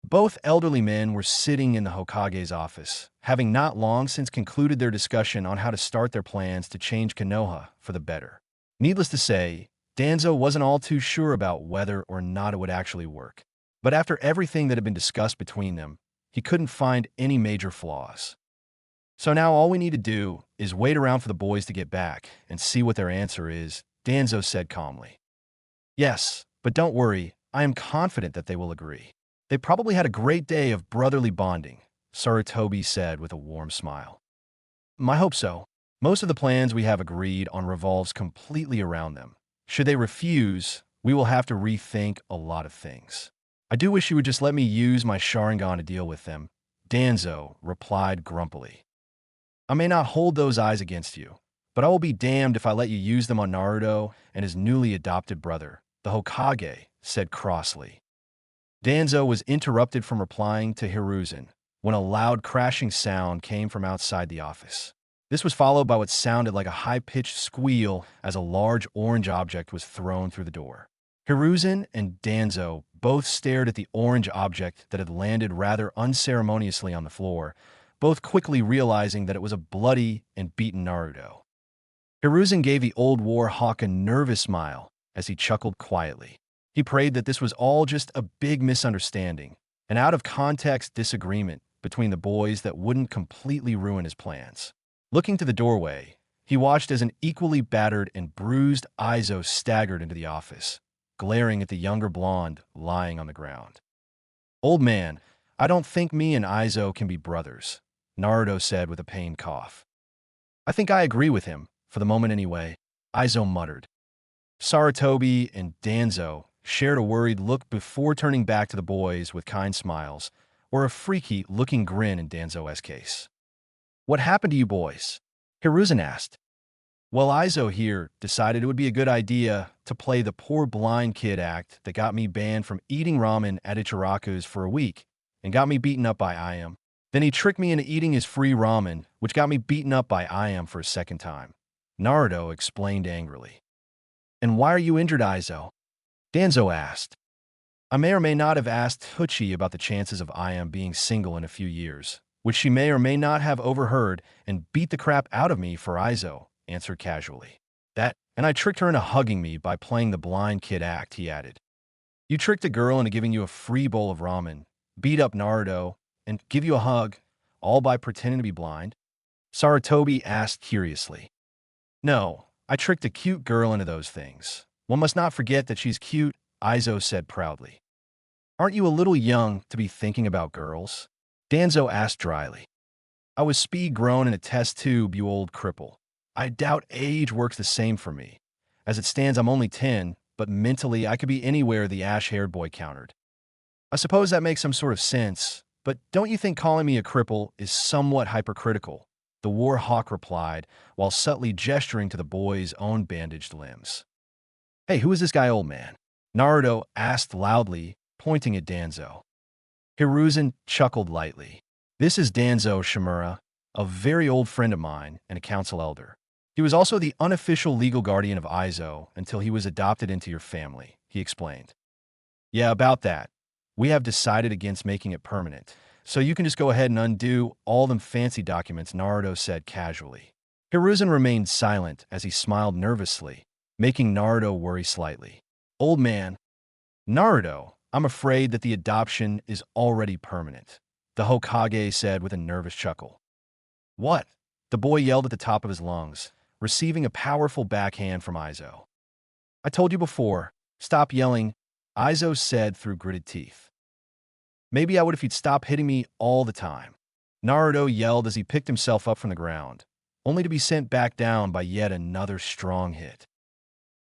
Both elderly men were sitting in the Hokage's office, having not long since concluded their discussion on how to start their plans to change Konoha for the better. Needless to say, Danzo wasn't all too sure about whether or not it would actually work. But after everything that had been discussed between them, he couldn't find any major flaws. So now all we need to do is wait around for the boys to get back and see what their answer is, Danzo said calmly. Yes, but don't worry, I am confident that they will agree. They probably had a great day of brotherly bonding, Sarutobi said with a warm smile. I hope so. Most of the plans we have agreed on revolves completely around them. Should they refuse, we will have to rethink a lot of things. I do wish you would just let me use my Sharingan to deal with them, Danzo replied grumpily. I may not hold those eyes against you, but I will be damned if I let you use them on Naruto and his newly adopted brother, the Hokage, said crossly. Danzo was interrupted from replying to Hiruzen when a loud crashing sound came from outside the office. This was followed by what sounded like a high-pitched squeal as a large orange object was thrown through the door. Hiruzen and Danzo both stared at the orange object that had landed rather unceremoniously on the floor, both quickly realizing that it was a bloody and beaten Naruto. Hiruzen gave the old war hawk a nervous smile as he chuckled quietly. He prayed that this was all just a big misunderstanding, an out-of-context disagreement between the boys that wouldn't completely ruin his plans. Looking to the doorway, he watched as an equally battered and bruised Aizo staggered into the office, glaring at the younger blonde lying on the ground. "Old man, I don't think me and Aizo can be brothers," Naruto said with a pained cough. "I think I agree with him, for the moment anyway," Aizo muttered. Sarutobi and Danzo shared a worried look before turning back to the boys with kind smiles, or a freaky-looking grin in Danzo's case. "What happened to you boys?" Hiruzen asked. "Well, Aizo here decided it would be a good idea to play the poor blind kid act that got me banned from eating ramen at Ichiraku's for a week and got me beaten up by Iam. Then he tricked me into eating his free ramen, which got me beaten up by Iam for a second time," Naruto explained angrily. "And why are you injured, Aizo?" Danzo asked. "I may or may not have asked Huchi about the chances of Iam being single in a few years, which she may or may not have overheard and beat the crap out of me for Aizo," answered casually. And I tricked her into hugging me by playing the blind kid act," he added. "You tricked a girl into giving you a free bowl of ramen, beat up Naruto, and give you a hug, all by pretending to be blind?" Sarutobi asked curiously. "No, I tricked a cute girl into those things. One must not forget that she's cute," Aizo said proudly. "Aren't you a little young to be thinking about girls?" Danzo asked dryly. "I was speed-grown in a test tube, you old cripple. I doubt age works the same for me. As it stands, I'm only 10, but mentally I could be anywhere," the ash-haired boy countered. "I suppose that makes some sort of sense, but don't you think calling me a cripple is somewhat hypercritical?" the war hawk replied, while subtly gesturing to the boy's own bandaged limbs. "Hey, who is this guy, old man?" Naruto asked loudly, pointing at Danzo. Hiruzen chuckled lightly. "This is Danzo Shimura, a very old friend of mine and a council elder. He was also the unofficial legal guardian of Aizo until he was adopted into your family," he explained. "Yeah, about that. We have decided against making it permanent, so you can just go ahead and undo all them fancy documents," Naruto said casually. Hiruzen remained silent as he smiled nervously, making Naruto worry slightly. "Old man." "Naruto, I'm afraid that the adoption is already permanent," the Hokage said with a nervous chuckle. "What?" the boy yelled at the top of his lungs, receiving a powerful backhand from Aizo. "I told you before, stop yelling," Aizo said through gritted teeth. "Maybe I would if you'd stop hitting me all the time," Naruto yelled as he picked himself up from the ground, only to be sent back down by yet another strong hit.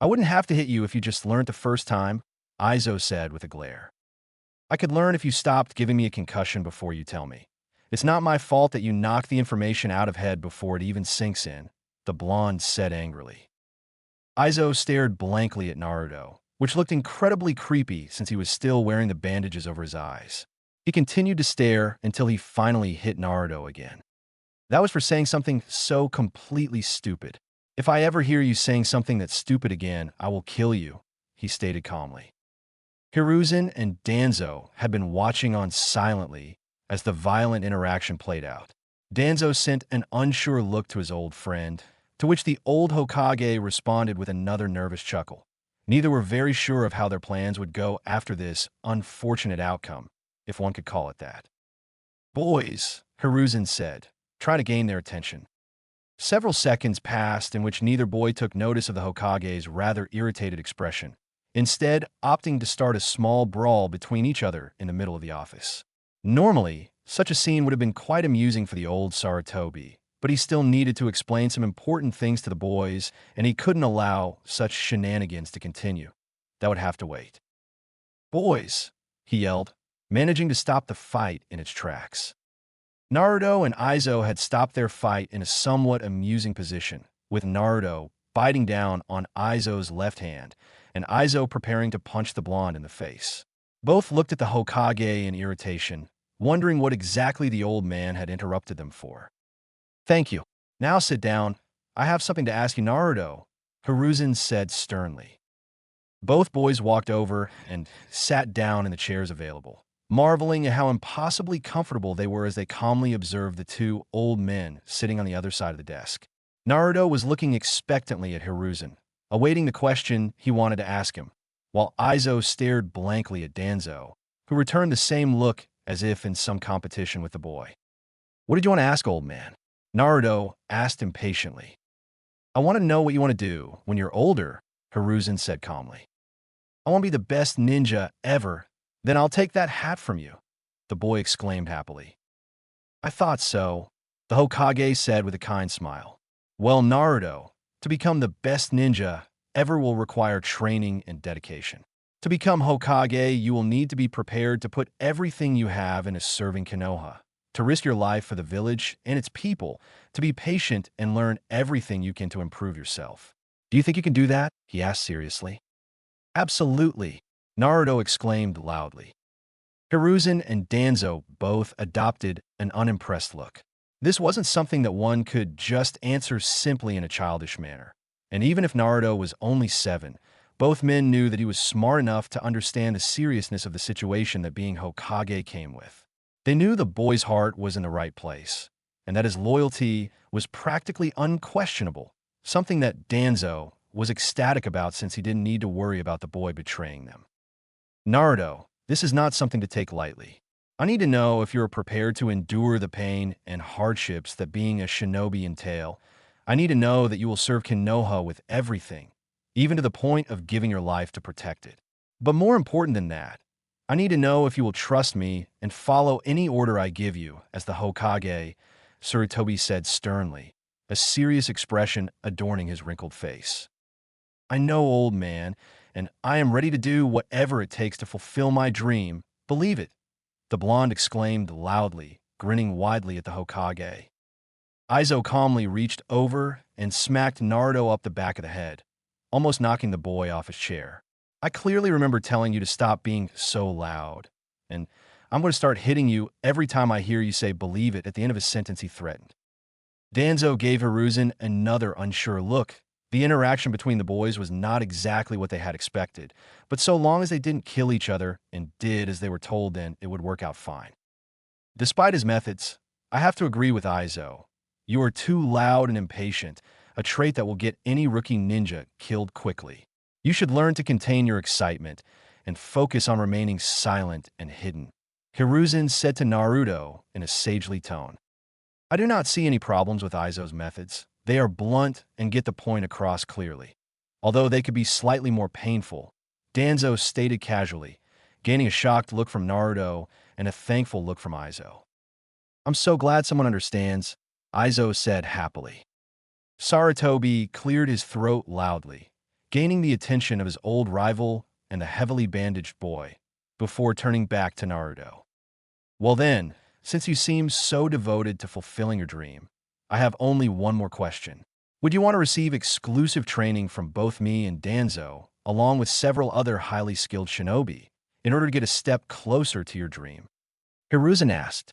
"I wouldn't have to hit you if you just learned the first time," Aizo said with a glare. "I could learn if you stopped giving me a concussion before you tell me. It's not my fault that you knock the information out of head before it even sinks in," the blonde said angrily. Aizo stared blankly at Naruto, which looked incredibly creepy since he was still wearing the bandages over his eyes. He continued to stare until he finally hit Naruto again. "That was for saying something so completely stupid. If I ever hear you saying something that's stupid again, I will kill you," he stated calmly. Hiruzen and Danzo had been watching on silently as the violent interaction played out. Danzo sent an unsure look to his old friend, to which the old Hokage responded with another nervous chuckle. Neither were very sure of how their plans would go after this unfortunate outcome, if one could call it that. "Boys," Hiruzen said, trying to gain their attention. Several seconds passed in which neither boy took notice of the Hokage's rather irritated expression, instead opting to start a small brawl between each other in the middle of the office. Normally, such a scene would have been quite amusing for the old Sarutobi, but he still needed to explain some important things to the boys, and he couldn't allow such shenanigans to continue. That would have to wait. "Boys," he yelled, managing to stop the fight in its tracks. Naruto and Aizo had stopped their fight in a somewhat amusing position, with Naruto biting down on Aizo's left hand and Aizo preparing to punch the blonde in the face. Both looked at the Hokage in irritation, wondering what exactly the old man had interrupted them for. "Thank you. Now sit down. I have something to ask you, Naruto," Hiruzen said sternly. Both boys walked over and sat down in the chairs available, marveling at how impossibly comfortable they were as they calmly observed the two old men sitting on the other side of the desk. Naruto was looking expectantly at Hiruzen, awaiting the question he wanted to ask him, while Aizo stared blankly at Danzo, who returned the same look as if in some competition with the boy. "What did you want to ask, old man?" Naruto asked impatiently. "I want to know what you want to do when you're older," Hiruzen said calmly. "I want to be the best ninja ever. Then I'll take that hat from you," the boy exclaimed happily. "I thought so," the Hokage said with a kind smile. "Well, Naruto, to become the best ninja ever will require training and dedication. To become Hokage, you will need to be prepared to put everything you have into serving Konoha, to risk your life for the village and its people, to be patient and learn everything you can to improve yourself. Do you think you can do that?" he asked seriously. "Absolutely," Naruto exclaimed loudly. Hiruzen and Danzo both adopted an unimpressed look. This wasn't something that one could just answer simply in a childish manner. And even if Naruto was only 7, both men knew that he was smart enough to understand the seriousness of the situation that being Hokage came with. They knew the boy's heart was in the right place, and that his loyalty was practically unquestionable, something that Danzo was ecstatic about since he didn't need to worry about the boy betraying them. "Naruto, this is not something to take lightly. I need to know if you're prepared to endure the pain and hardships that being a shinobi entail. I need to know that you will serve Konoha with everything, even to the point of giving your life to protect it. But more important than that, I need to know if you will trust me and follow any order I give you as the Hokage," Sarutobi said sternly, a serious expression adorning his wrinkled face. "I know, old man, and I am ready to do whatever it takes to fulfill my dream. Believe it," the blonde exclaimed loudly, grinning widely at the Hokage. Aizo calmly reached over and smacked Naruto up the back of the head, almost knocking the boy off his chair. "I clearly remember telling you to stop being so loud, and I'm going to start hitting you every time I hear you say 'believe it' at the end of a sentence," he threatened. Danzo gave Hiruzen another unsure look. The interaction between the boys was not exactly what they had expected, but so long as they didn't kill each other and did as they were told, then it would work out fine. Despite his methods, I have to agree with Aizo. You are too loud and impatient, a trait that will get any rookie ninja killed quickly. You should learn to contain your excitement and focus on remaining silent and hidden," Hiruzen said to Naruto in a sagely tone. "I do not see any problems with Aizo's methods. They are blunt and get the point across clearly, although they could be slightly more painful," Danzo stated casually, gaining a shocked look from Naruto and a thankful look from Aizo. "I'm so glad someone understands," Aizo said happily. Sarutobi cleared his throat loudly, gaining the attention of his old rival and the heavily bandaged boy, before turning back to Naruto. "Well then, since you seem so devoted to fulfilling your dream, I have only one more question. Would you want to receive exclusive training from both me and Danzo, along with several other highly skilled shinobi, in order to get a step closer to your dream?" Hiruzen asked.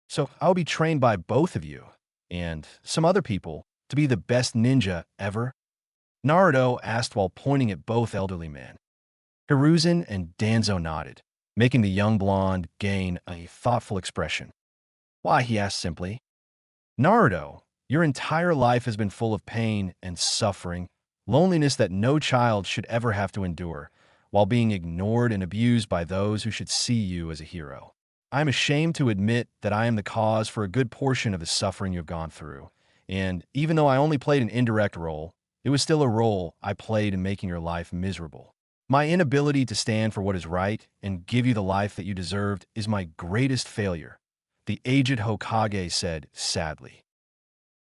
"So I'll be trained by both of you, and some other people, to be the best ninja ever?" Naruto asked while pointing at both elderly men. Hiruzen and Danzo nodded, making the young blonde gain a thoughtful expression. "Why?" he asked simply. "Naruto, your entire life has been full of pain and suffering, loneliness that no child should ever have to endure, while being ignored and abused by those who should see you as a hero. I am ashamed to admit that I am the cause for a good portion of the suffering you have gone through, and even though I only played an indirect role, it was still a role I played in making your life miserable. My inability to stand for what is right and give you the life that you deserved is my greatest failure," the aged Hokage said sadly.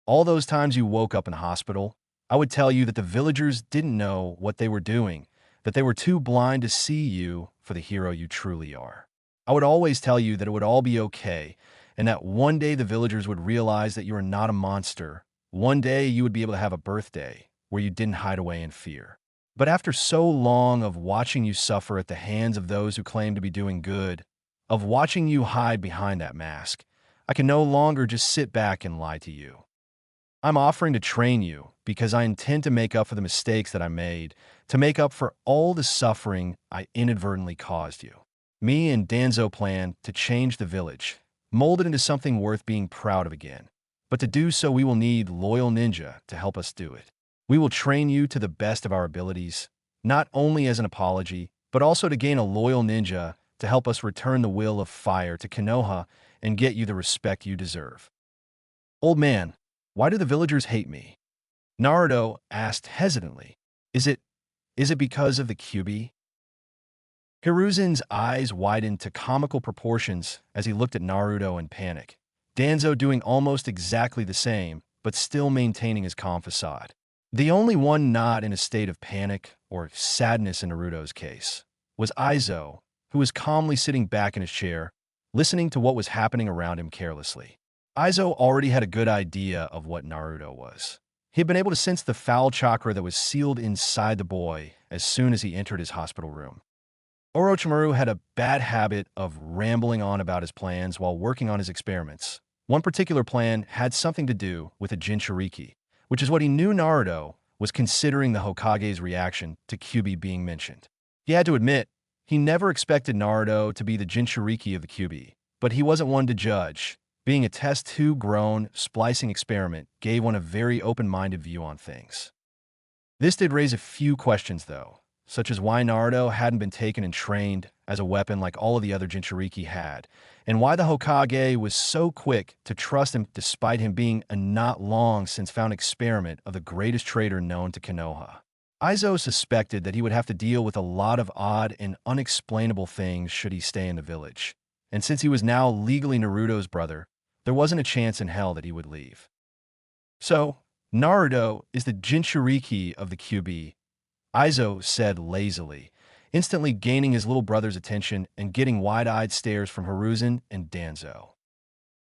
"All those times you woke up in hospital, I would tell you that the villagers didn't know what they were doing, that they were too blind to see you for the hero you truly are. I would always tell you that it would all be okay, and that one day the villagers would realize that you are not a monster, One day you would be able to have a birthday where you didn't hide away in fear. But after so long of watching you suffer at the hands of those who claim to be doing good, of watching you hide behind that mask, I can no longer just sit back and lie to you. I'm offering to train you because I intend to make up for the mistakes that I made, to make up for all the suffering I inadvertently caused you. Me and Danzo plan to change the village, mold it into something worth being proud of again. But to do so, we will need loyal ninja to help us do it. We will train you to the best of our abilities, not only as an apology, but also to gain a loyal ninja to help us return the will of fire to Konoha and get you the respect you deserve. Old man, why do the villagers hate me? Naruto asked hesitantly. Is it because of the QB? Hiruzen's eyes widened to comical proportions as he looked at Naruto in panic. Danzo doing almost exactly the same, but still maintaining his calm facade. The only one not in a state of panic or sadness in Naruto's case was Aizo, who was calmly sitting back in his chair, listening to what was happening around him carelessly. Aizo already had a good idea of what Naruto was. He had been able to sense the foul chakra that was sealed inside the boy as soon as he entered his hospital room. Orochimaru had a bad habit of rambling on about his plans while working on his experiments. One particular plan had something to do with a Jinchuriki, which is what he knew Naruto was considering the Hokage's reaction to Kyuubi being mentioned. He had to admit, he never expected Naruto to be the Jinchuriki of the Kyuubi, but he wasn't one to judge. Being a test-tube-grown splicing experiment gave one a very open-minded view on things. This did raise a few questions, though, such as why Naruto hadn't been taken and trained as a weapon like all of the other Jinchuriki had, and why the Hokage was so quick to trust him despite him being a not long since found experiment of the greatest traitor known to Konoha. Aizo suspected that he would have to deal with a lot of odd and unexplainable things should he stay in the village, and since he was now legally Naruto's brother, there wasn't a chance in hell that he would leave. So, Naruto is the Jinchuriki of the Kyuubi, Aizo said lazily, instantly gaining his little brother's attention and getting wide-eyed stares from Hiruzen and Danzo.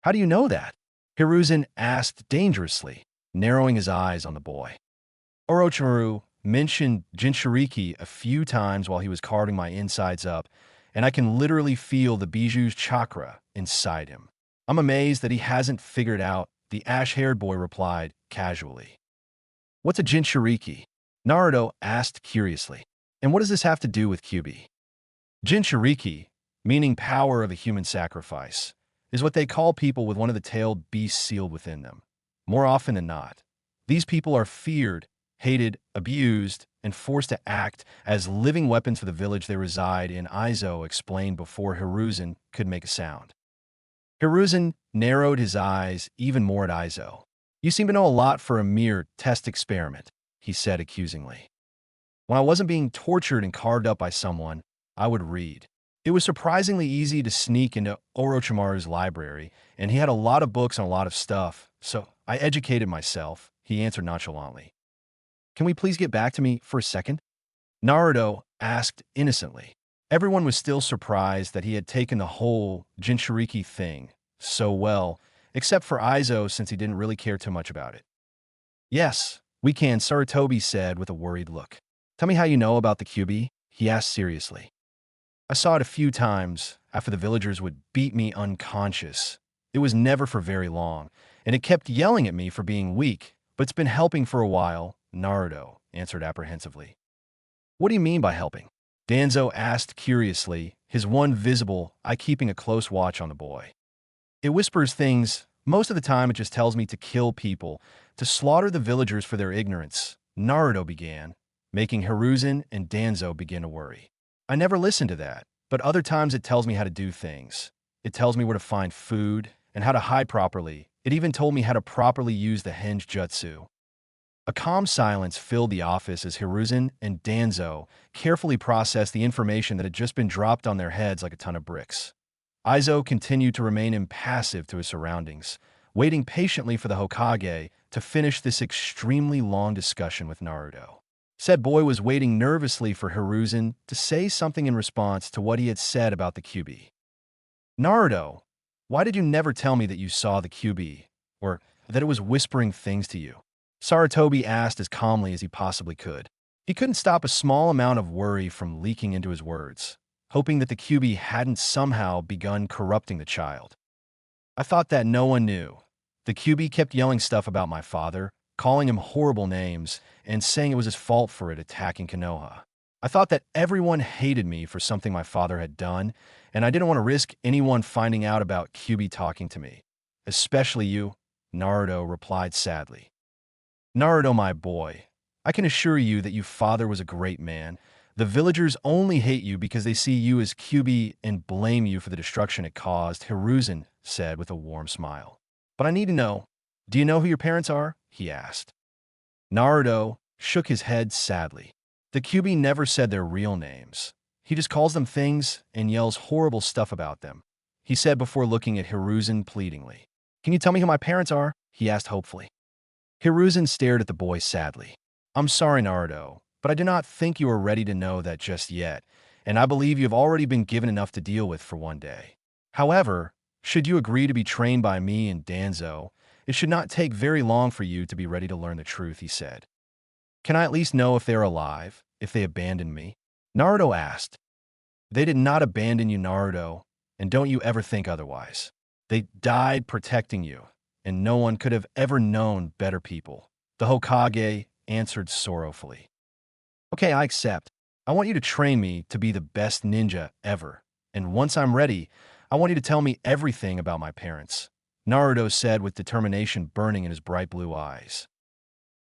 How do you know that? Hiruzen asked dangerously, narrowing his eyes on the boy. Orochimaru mentioned Jinchuriki a few times while he was carving my insides up, and I can literally feel the Bijuu's chakra inside him. I'm amazed that he hasn't figured out, the ash-haired boy replied casually. What's a Jinchuriki? Naruto asked curiously. And what does this have to do with Kyuubi? Jinchuriki, meaning power of a human sacrifice, is what they call people with one of the tailed beasts sealed within them. More often than not, these people are feared, hated, abused, and forced to act as living weapons for the village they reside in, Aizo explained before Hiruzen could make a sound. Hiruzen narrowed his eyes even more at Aizo. You seem to know a lot for a mere test experiment, he said accusingly. When I wasn't being tortured and carved up by someone, I would read. It was surprisingly easy to sneak into Orochimaru's library, and he had a lot of books and a lot of stuff, so I educated myself, he answered nonchalantly. Can we please get back to me for a second? Naruto asked innocently. Everyone was still surprised that he had taken the whole Jinchuriki thing so well, except for Aizo since he didn't really care too much about it. Yes, we can, Sarutobi said with a worried look. Tell me how you know about the Kyuubi, he asked seriously. I saw it a few times after the villagers would beat me unconscious. It was never for very long, and it kept yelling at me for being weak, but it's been helping for a while, Naruto answered apprehensively. What do you mean by helping? Danzo asked curiously, his one visible eye keeping a close watch on the boy. It whispers things. Most of the time it just tells me to kill people, to slaughter the villagers for their ignorance, Naruto began, making Hiruzen and Danzo begin to worry. I never listen to that, but other times it tells me how to do things. It tells me where to find food and how to hide properly. It even told me how to properly use the henge jutsu. A calm silence filled the office as Hiruzen and Danzo carefully processed the information that had just been dropped on their heads like a ton of bricks. Aizo continued to remain impassive to his surroundings, waiting patiently for the Hokage to finish this extremely long discussion with Naruto. Said boy was waiting nervously for Hiruzen to say something in response to what he had said about the Kyuubi. Naruto, why did you never tell me that you saw the Kyuubi? Or that it was whispering things to you? Saratobi asked as calmly as he possibly could. He couldn't stop a small amount of worry from leaking into his words, hoping that the QB hadn't somehow begun corrupting the child. I thought that no one knew. The QB kept yelling stuff about my father, calling him horrible names, and saying it was his fault for it attacking Konoha. I thought that everyone hated me for something my father had done, and I didn't want to risk anyone finding out about QB talking to me. Especially you, Naruto replied sadly. Naruto, my boy, I can assure you that your father was a great man. The villagers only hate you because they see you as QB and blame you for the destruction it caused, Hiruzen said with a warm smile. But I need to know, do you know who your parents are? He asked. Naruto shook his head sadly. The QB never said their real names. He just calls them things and yells horrible stuff about them, he said before looking at Hiruzen pleadingly. Can you tell me who my parents are? He asked hopefully. Hiruzen stared at the boy sadly. I'm sorry, Naruto, but I do not think you are ready to know that just yet, and I believe you have already been given enough to deal with for one day. However, should you agree to be trained by me and Danzo, it should not take very long for you to be ready to learn the truth, he said. Can I at least know if they are alive, if they abandoned me? Naruto asked. They did not abandon you, Naruto, and don't you ever think otherwise. They died protecting you, and no one could have ever known better people. The Hokage answered sorrowfully. Okay, I accept. I want you to train me to be the best ninja ever, and once I'm ready, I want you to tell me everything about my parents, Naruto said with determination burning in his bright blue eyes.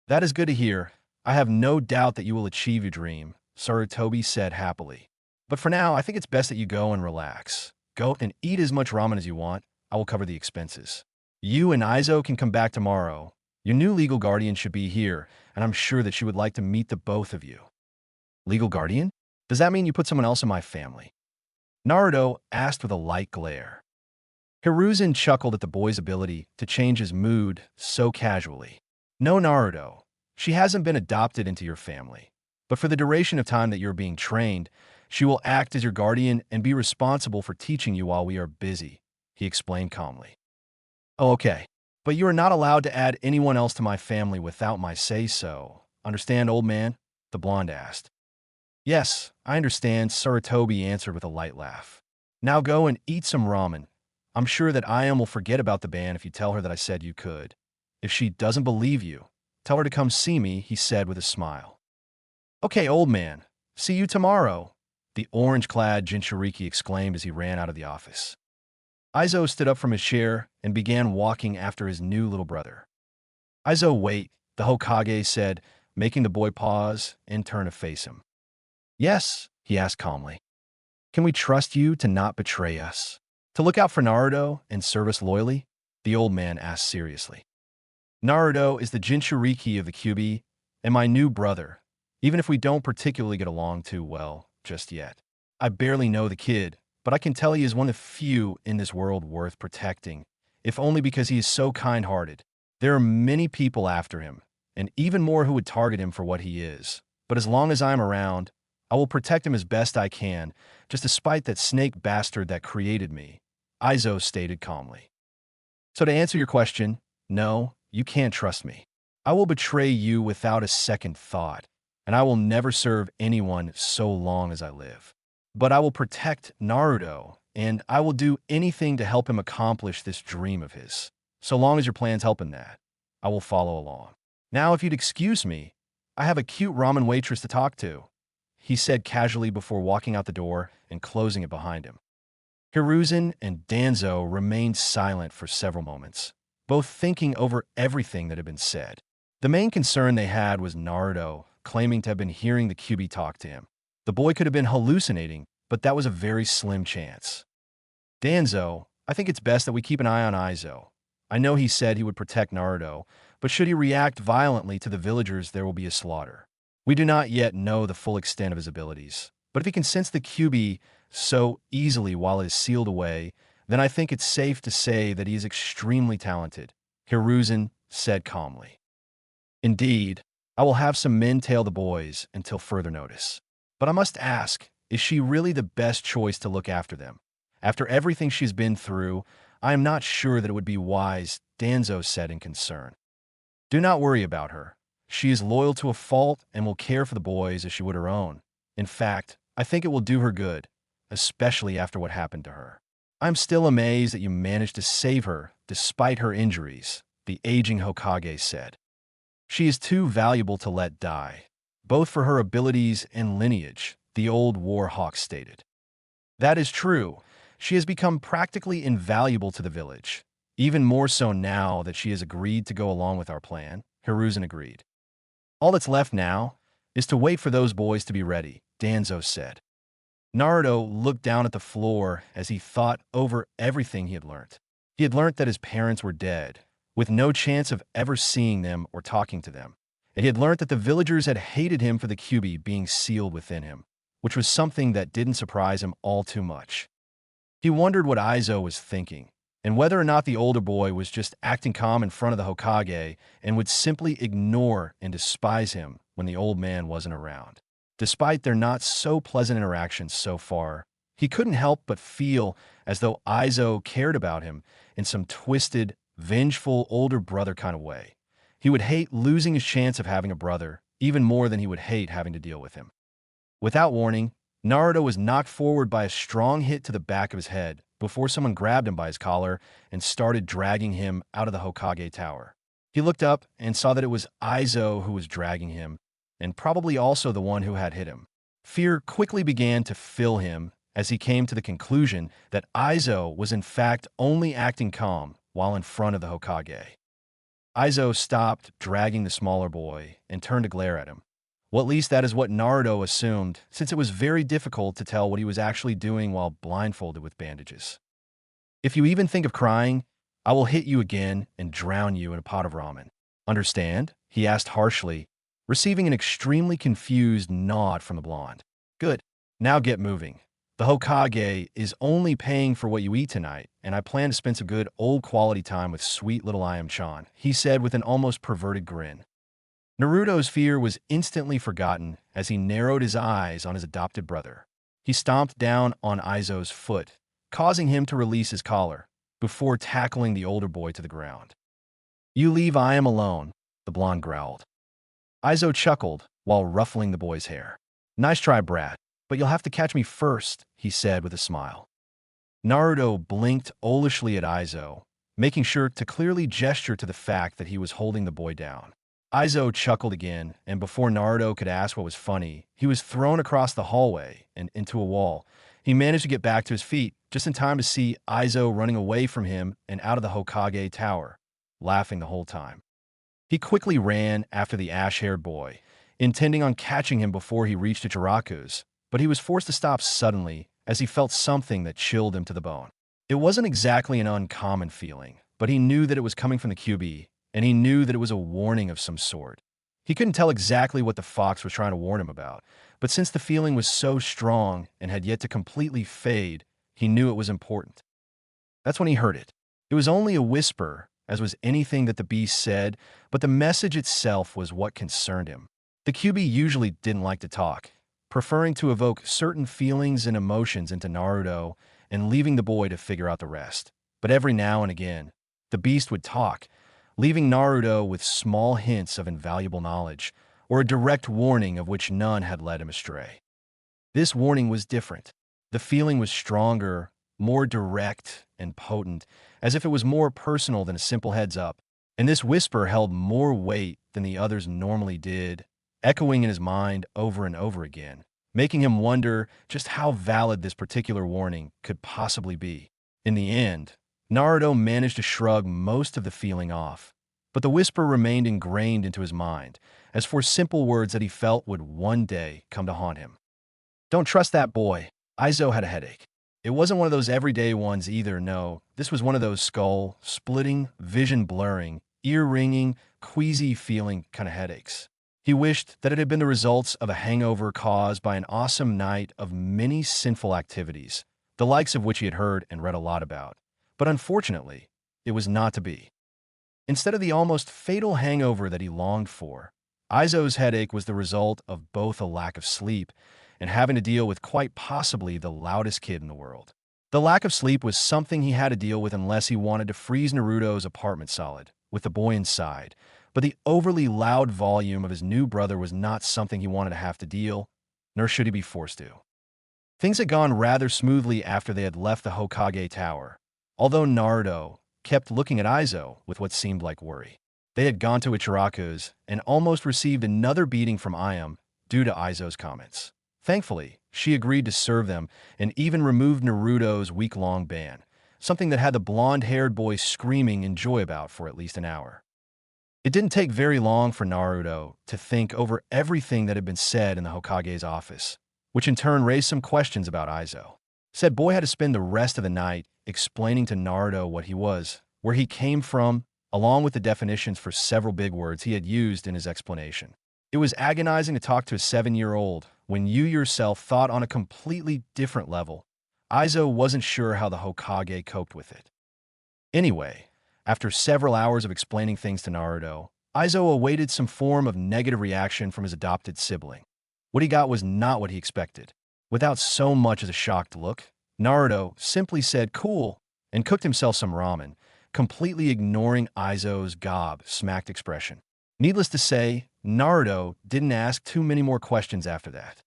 That is good to hear. I have no doubt that you will achieve your dream, Saratobi said happily. But for now, I think it's best that you go and relax. Go and eat as much ramen as you want. I will cover the expenses. You and Aizo can come back tomorrow. Your new legal guardian should be here, and I'm sure that she would like to meet the both of you. Legal guardian? Does that mean you put someone else in my family? Naruto asked with a light glare. Hiruzen chuckled at the boy's ability to change his mood so casually. No, Naruto. She hasn't been adopted into your family. But for the duration of time that you're being trained, she will act as your guardian and be responsible for teaching you while we are busy, he explained calmly. Oh, okay. But you are not allowed to add anyone else to my family without my say-so. Understand, old man? The blonde asked. Yes, I understand, Saratobi answered with a light laugh. Now go and eat some ramen. I'm sure that Ayam will forget about the ban if you tell her that I said you could. If she doesn't believe you, tell her to come see me, he said with a smile. Okay, old man. See you tomorrow, the orange-clad Jinchuriki exclaimed as he ran out of the office. Aizo stood up from his chair and began walking after his new little brother. Aizo, wait, the Hokage said, making the boy pause and turn to face him. Yes, he asked calmly. Can we trust you to not betray us? To look out for Naruto and serve us loyally? The old man asked seriously. Naruto is the Jinchuriki of the QB and my new brother, even if we don't particularly get along too well just yet. I barely know the kid, but I can tell he is one of the few in this world worth protecting, if only because he is so kind-hearted. There are many people after him, and even more who would target him for what he is. But as long as I'm around, I will protect him as best I can, just despite that snake bastard that created me, Aizo stated calmly. So to answer your question, no, you can't trust me. I will betray you without a second thought, and I will never serve anyone so long as I live. But I will protect Naruto, and I will do anything to help him accomplish this dream of his. So long as your plans help in that, I will follow along. Now, if you'd excuse me, I have a cute ramen waitress to talk to, he said casually before walking out the door and closing it behind him. Hiruzen and Danzo remained silent for several moments, both thinking over everything that had been said. The main concern they had was Naruto claiming to have been hearing the QB talk to him. The boy could have been hallucinating, but that was a very slim chance. Danzo, I think it's best that we keep an eye on Aizo. I know he said he would protect Naruto, but should he react violently to the villagers, there will be a slaughter. We do not yet know the full extent of his abilities, but if he can sense the QB so easily while it is sealed away, then I think it's safe to say that he is extremely talented, Hiruzen said calmly. Indeed, I will have some men tail the boys until further notice. But I must ask, is she really the best choice to look after them? After everything she's been through, I am not sure that it would be wise Danzo said in concern. Do not worry about her. She is loyal to a fault and will care for the boys as she would her own. In fact, I think it will do her good, especially after what happened to her. I'm still amazed that you managed to save her despite her injuries, the aging Hokage said. She is too valuable to let die, both for her abilities and lineage, the old war hawk stated. That is true. She has become practically invaluable to the village, even more so now that she has agreed to go along with our plan, Hiruzen agreed. All that's left now is to wait for those boys to be ready, Danzo said. Naruto looked down at the floor as he thought over everything he had learned. He had learned that his parents were dead, with no chance of ever seeing them or talking to them. And he had learned that the villagers had hated him for the Kyuubi being sealed within him, which was something that didn't surprise him all too much. He wondered what Aizo was thinking, and whether or not the older boy was just acting calm in front of the Hokage and would simply ignore and despise him when the old man wasn't around. Despite their not so pleasant interactions so far, he couldn't help but feel as though Aizo cared about him in some twisted, vengeful older brother kind of way. He would hate losing his chance of having a brother even more than he would hate having to deal with him. Without warning, Naruto was knocked forward by a strong hit to the back of his head before someone grabbed him by his collar and started dragging him out of the Hokage tower. He looked up and saw that it was Aizo who was dragging him, and probably also the one who had hit him. Fear quickly began to fill him as he came to the conclusion that Aizo was in fact only acting calm while in front of the Hokage. Aizo stopped dragging the smaller boy and turned to glare at him. Well, at least that is what Naruto assumed, since it was very difficult to tell what he was actually doing while blindfolded with bandages. If you even think of crying, I will hit you again and drown you in a pot of ramen. Understand? He asked harshly, receiving an extremely confused nod from the blonde. Good. Now get moving. The Hokage is only paying for what you eat tonight, and I plan to spend some good old quality time with sweet little Ayam-chan, he said with an almost perverted grin. Naruto's fear was instantly forgotten as he narrowed his eyes on his adopted brother. He stomped down on Aizo's foot, causing him to release his collar, before tackling the older boy to the ground. You leave Ayam alone, the blonde growled. Aizo chuckled while ruffling the boy's hair. Nice try, brat, but you'll have to catch me first, he said with a smile. Naruto blinked owlishly at Aizo, making sure to clearly gesture to the fact that he was holding the boy down. Aizo chuckled again, and before Naruto could ask what was funny, he was thrown across the hallway and into a wall. He managed to get back to his feet just in time to see Aizo running away from him and out of the Hokage tower, laughing the whole time. He quickly ran after the ash-haired boy, intending on catching him before he reached Ichiraku's, but he was forced to stop suddenly as he felt something that chilled him to the bone. It wasn't exactly an uncommon feeling, but he knew that it was coming from the Kyuubi, and he knew that it was a warning of some sort. He couldn't tell exactly what the fox was trying to warn him about, but since the feeling was so strong and had yet to completely fade, he knew it was important. That's when he heard it. It was only a whisper, as was anything that the beast said, but the message itself was what concerned him. The Kyuubi usually didn't like to talk, preferring to evoke certain feelings and emotions into Naruto and leaving the boy to figure out the rest. But every now and again, the beast would talk, leaving Naruto with small hints of invaluable knowledge, or a direct warning of which none had led him astray. This warning was different. The feeling was stronger, more direct and potent, as if it was more personal than a simple heads-up, and this whisper held more weight than the others normally did, echoing in his mind over and over again, making him wonder just how valid this particular warning could possibly be. In the end, Naruto managed to shrug most of the feeling off, but the whisper remained ingrained into his mind, as for simple words that he felt would one day come to haunt him. Don't trust that boy. Aizo had a headache. It wasn't one of those everyday ones either, no. This was one of those skull-splitting, vision-blurring, ear-ringing, queasy-feeling kind of headaches. He wished that it had been the results of a hangover caused by an awesome night of many sinful activities, the likes of which he had heard and read a lot about. But unfortunately, it was not to be. Instead of the almost fatal hangover that he longed for, Aizo's headache was the result of both a lack of sleep and having to deal with quite possibly the loudest kid in the world. The lack of sleep was something he had to deal with unless he wanted to freeze Naruto's apartment solid, with the boy inside. But the overly loud volume of his new brother was not something he wanted to have to deal, nor should he be forced to. Things had gone rather smoothly after they had left the Hokage Tower, although Naruto kept looking at Aizo with what seemed like worry. They had gone to Ichiraku's and almost received another beating from Ayam due to Aizo's comments. Thankfully, she agreed to serve them and even removed Naruto's week-long ban, something that had the blonde-haired boy screaming in joy about for at least an hour. It didn't take very long for Naruto to think over everything that had been said in the Hokage's office, which in turn raised some questions about Aizo. Said boy had to spend the rest of the night explaining to Naruto what he was, where he came from, along with the definitions for several big words he had used in his explanation. It was agonizing to talk to a 7-year-old when you yourself thought on a completely different level. Aizo wasn't sure how the Hokage coped with it. Anyway, after several hours of explaining things to Naruto, Aizo awaited some form of negative reaction from his adopted sibling. What he got was not what he expected. Without so much as a shocked look, Naruto simply said cool and cooked himself some ramen, completely ignoring Aizo's gob-smacked expression. Needless to say, Naruto didn't ask too many more questions after that.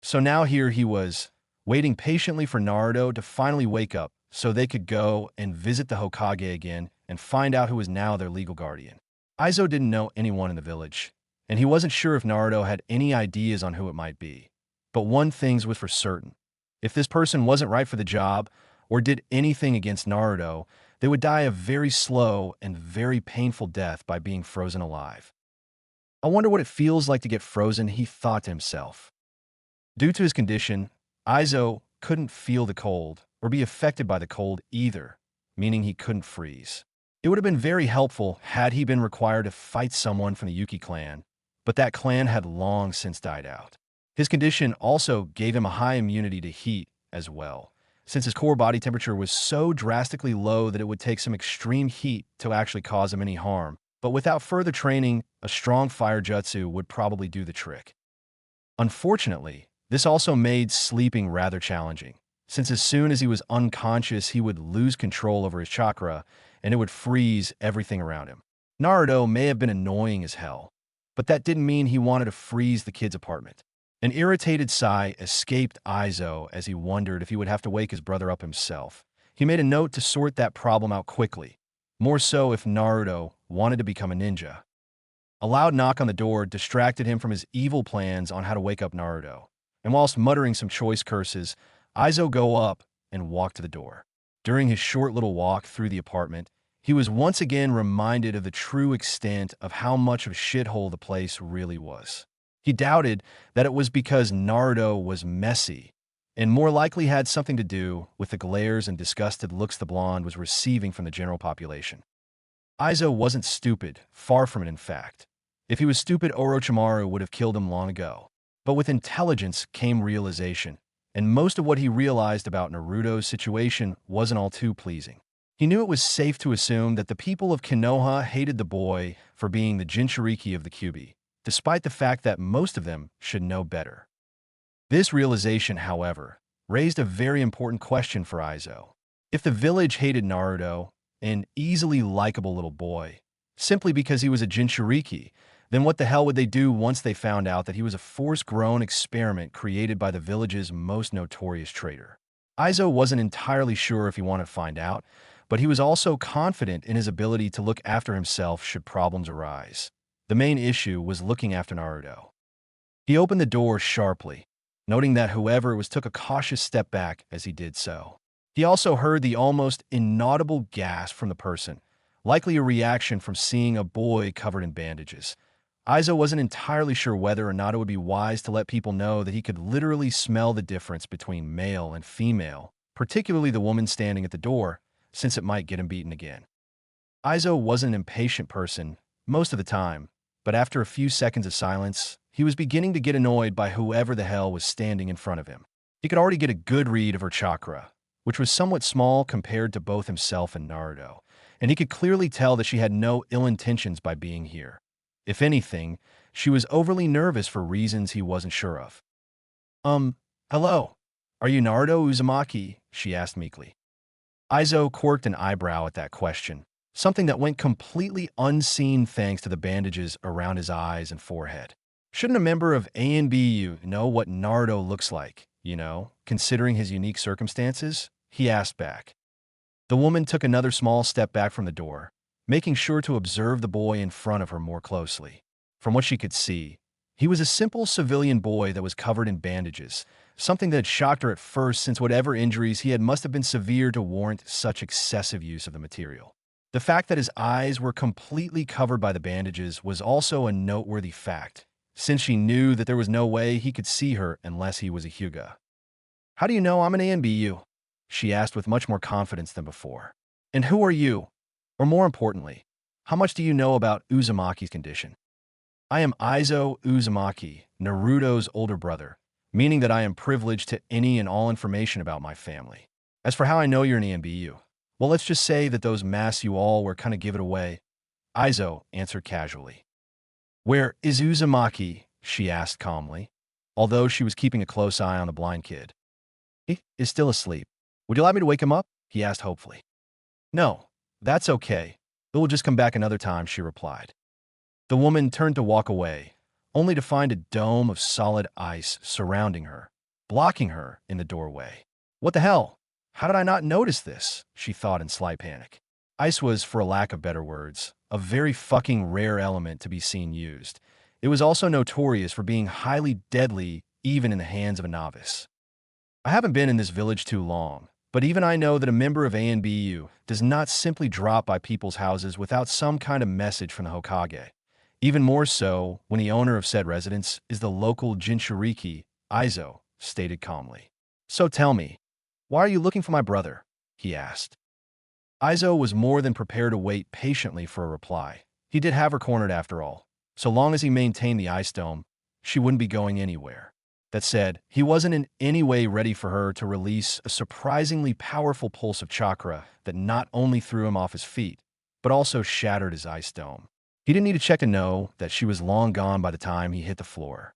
So now here he was, waiting patiently for Naruto to finally wake up so they could go and visit the Hokage again and find out who was now their legal guardian. Aizo didn't know anyone in the village, and he wasn't sure if Naruto had any ideas on who it might be. But one thing was for certain. If this person wasn't right for the job or did anything against Naruto, they would die a very slow and very painful death by being frozen alive. I wonder what it feels like to get frozen, he thought to himself. Due to his condition, Aizo couldn't feel the cold or be affected by the cold either, meaning he couldn't freeze. It would have been very helpful had he been required to fight someone from the Yuki clan, but that clan had long since died out. His condition also gave him a high immunity to heat as well, since his core body temperature was so drastically low that it would take some extreme heat to actually cause him any harm. But without further training, a strong fire jutsu would probably do the trick. Unfortunately, this also made sleeping rather challenging, since as soon as he was unconscious, he would lose control over his chakra, and it would freeze everything around him. Naruto may have been annoying as hell, but that didn't mean he wanted to freeze the kid's apartment. An irritated sigh escaped Aizo as he wondered if he would have to wake his brother up himself. He made a note to sort that problem out quickly, more so if Naruto wanted to become a ninja. A loud knock on the door distracted him from his evil plans on how to wake up Naruto, and whilst muttering some choice curses, Aizo go up and walked to the door. During his short little walk through the apartment, he was once again reminded of the true extent of how much of a shithole the place really was. He doubted that it was because Naruto was messy, and more likely had something to do with the glares and disgusted looks the blonde was receiving from the general population. Aizo wasn't stupid, far from it in fact. If he was stupid, Orochimaru would have killed him long ago. But with intelligence came realization, and most of what he realized about Naruto's situation wasn't all too pleasing. He knew it was safe to assume that the people of Konoha hated the boy for being the Jinchuriki of the Kyuubi, despite the fact that most of them should know better. This realization, however, raised a very important question for Aizo. If the village hated Naruto, an easily likable little boy, simply because he was a Jinchuriki, then what the hell would they do once they found out that he was a force-grown experiment created by the village's most notorious traitor? Aizo wasn't entirely sure if he wanted to find out, but he was also confident in his ability to look after himself should problems arise. The main issue was looking after Naruto. He opened the door sharply, noting that whoever it was took a cautious step back as he did so. He also heard the almost inaudible gasp from the person, likely a reaction from seeing a boy covered in bandages. Aizo wasn't entirely sure whether or not it would be wise to let people know that he could literally smell the difference between male and female, particularly the woman standing at the door, since it might get him beaten again. Aizo wasn't an impatient person most of the time, but after a few seconds of silence, he was beginning to get annoyed by whoever the hell was standing in front of him. He could already get a good read of her chakra, which was somewhat small compared to both himself and Naruto, and he could clearly tell that she had no ill intentions by being here. If anything, she was overly nervous for reasons he wasn't sure of. Hello. Are you Naruto Uzumaki? she asked meekly. Aizo quirked an eyebrow at that question, something that went completely unseen thanks to the bandages around his eyes and forehead. Shouldn't a member of ANBU know what Naruto looks like, considering his unique circumstances? He asked back. The woman took another small step back from the door, making sure to observe the boy in front of her more closely. From what she could see, he was a simple civilian boy that was covered in bandages, something that had shocked her at first since whatever injuries he had must have been severe to warrant such excessive use of the material. The fact that his eyes were completely covered by the bandages was also a noteworthy fact, since she knew that there was no way he could see her unless he was a Hyuga. "How do you know I'm an ANBU?" she asked with much more confidence than before. "And who are you? Or more importantly, how much do you know about Uzumaki's condition?" "I am Aizo Uzumaki, Naruto's older brother, meaning that I am privileged to any and all information about my family. As for how I know you're an ANBU, well, let's just say that those masks you all wear kind of give it away," Aizo answered casually. "Where is Uzumaki?" she asked calmly, although she was keeping a close eye on the blind kid. "He is still asleep. Would you like me to wake him up?" he asked hopefully. "No, that's okay. It will just come back another time," she replied. The woman turned to walk away, only to find a dome of solid ice surrounding her, blocking her in the doorway. "What the hell? How did I not notice this?" she thought in slight panic. Ice was, for a lack of better words, a very fucking rare element to be seen used. It was also notorious for being highly deadly even in the hands of a novice. "I haven't been in this village too long, but even I know that a member of ANBU does not simply drop by people's houses without some kind of message from the Hokage. Even more so when the owner of said residence is the local Jinchuriki," Aizo stated calmly. "So tell me, why are you looking for my brother?" he asked. Aizo was more than prepared to wait patiently for a reply. He did have her cornered after all. So long as he maintained the ice dome, she wouldn't be going anywhere. That said, he wasn't in any way ready for her to release a surprisingly powerful pulse of chakra that not only threw him off his feet, but also shattered his ice dome. He didn't need to check to know that she was long gone by the time he hit the floor.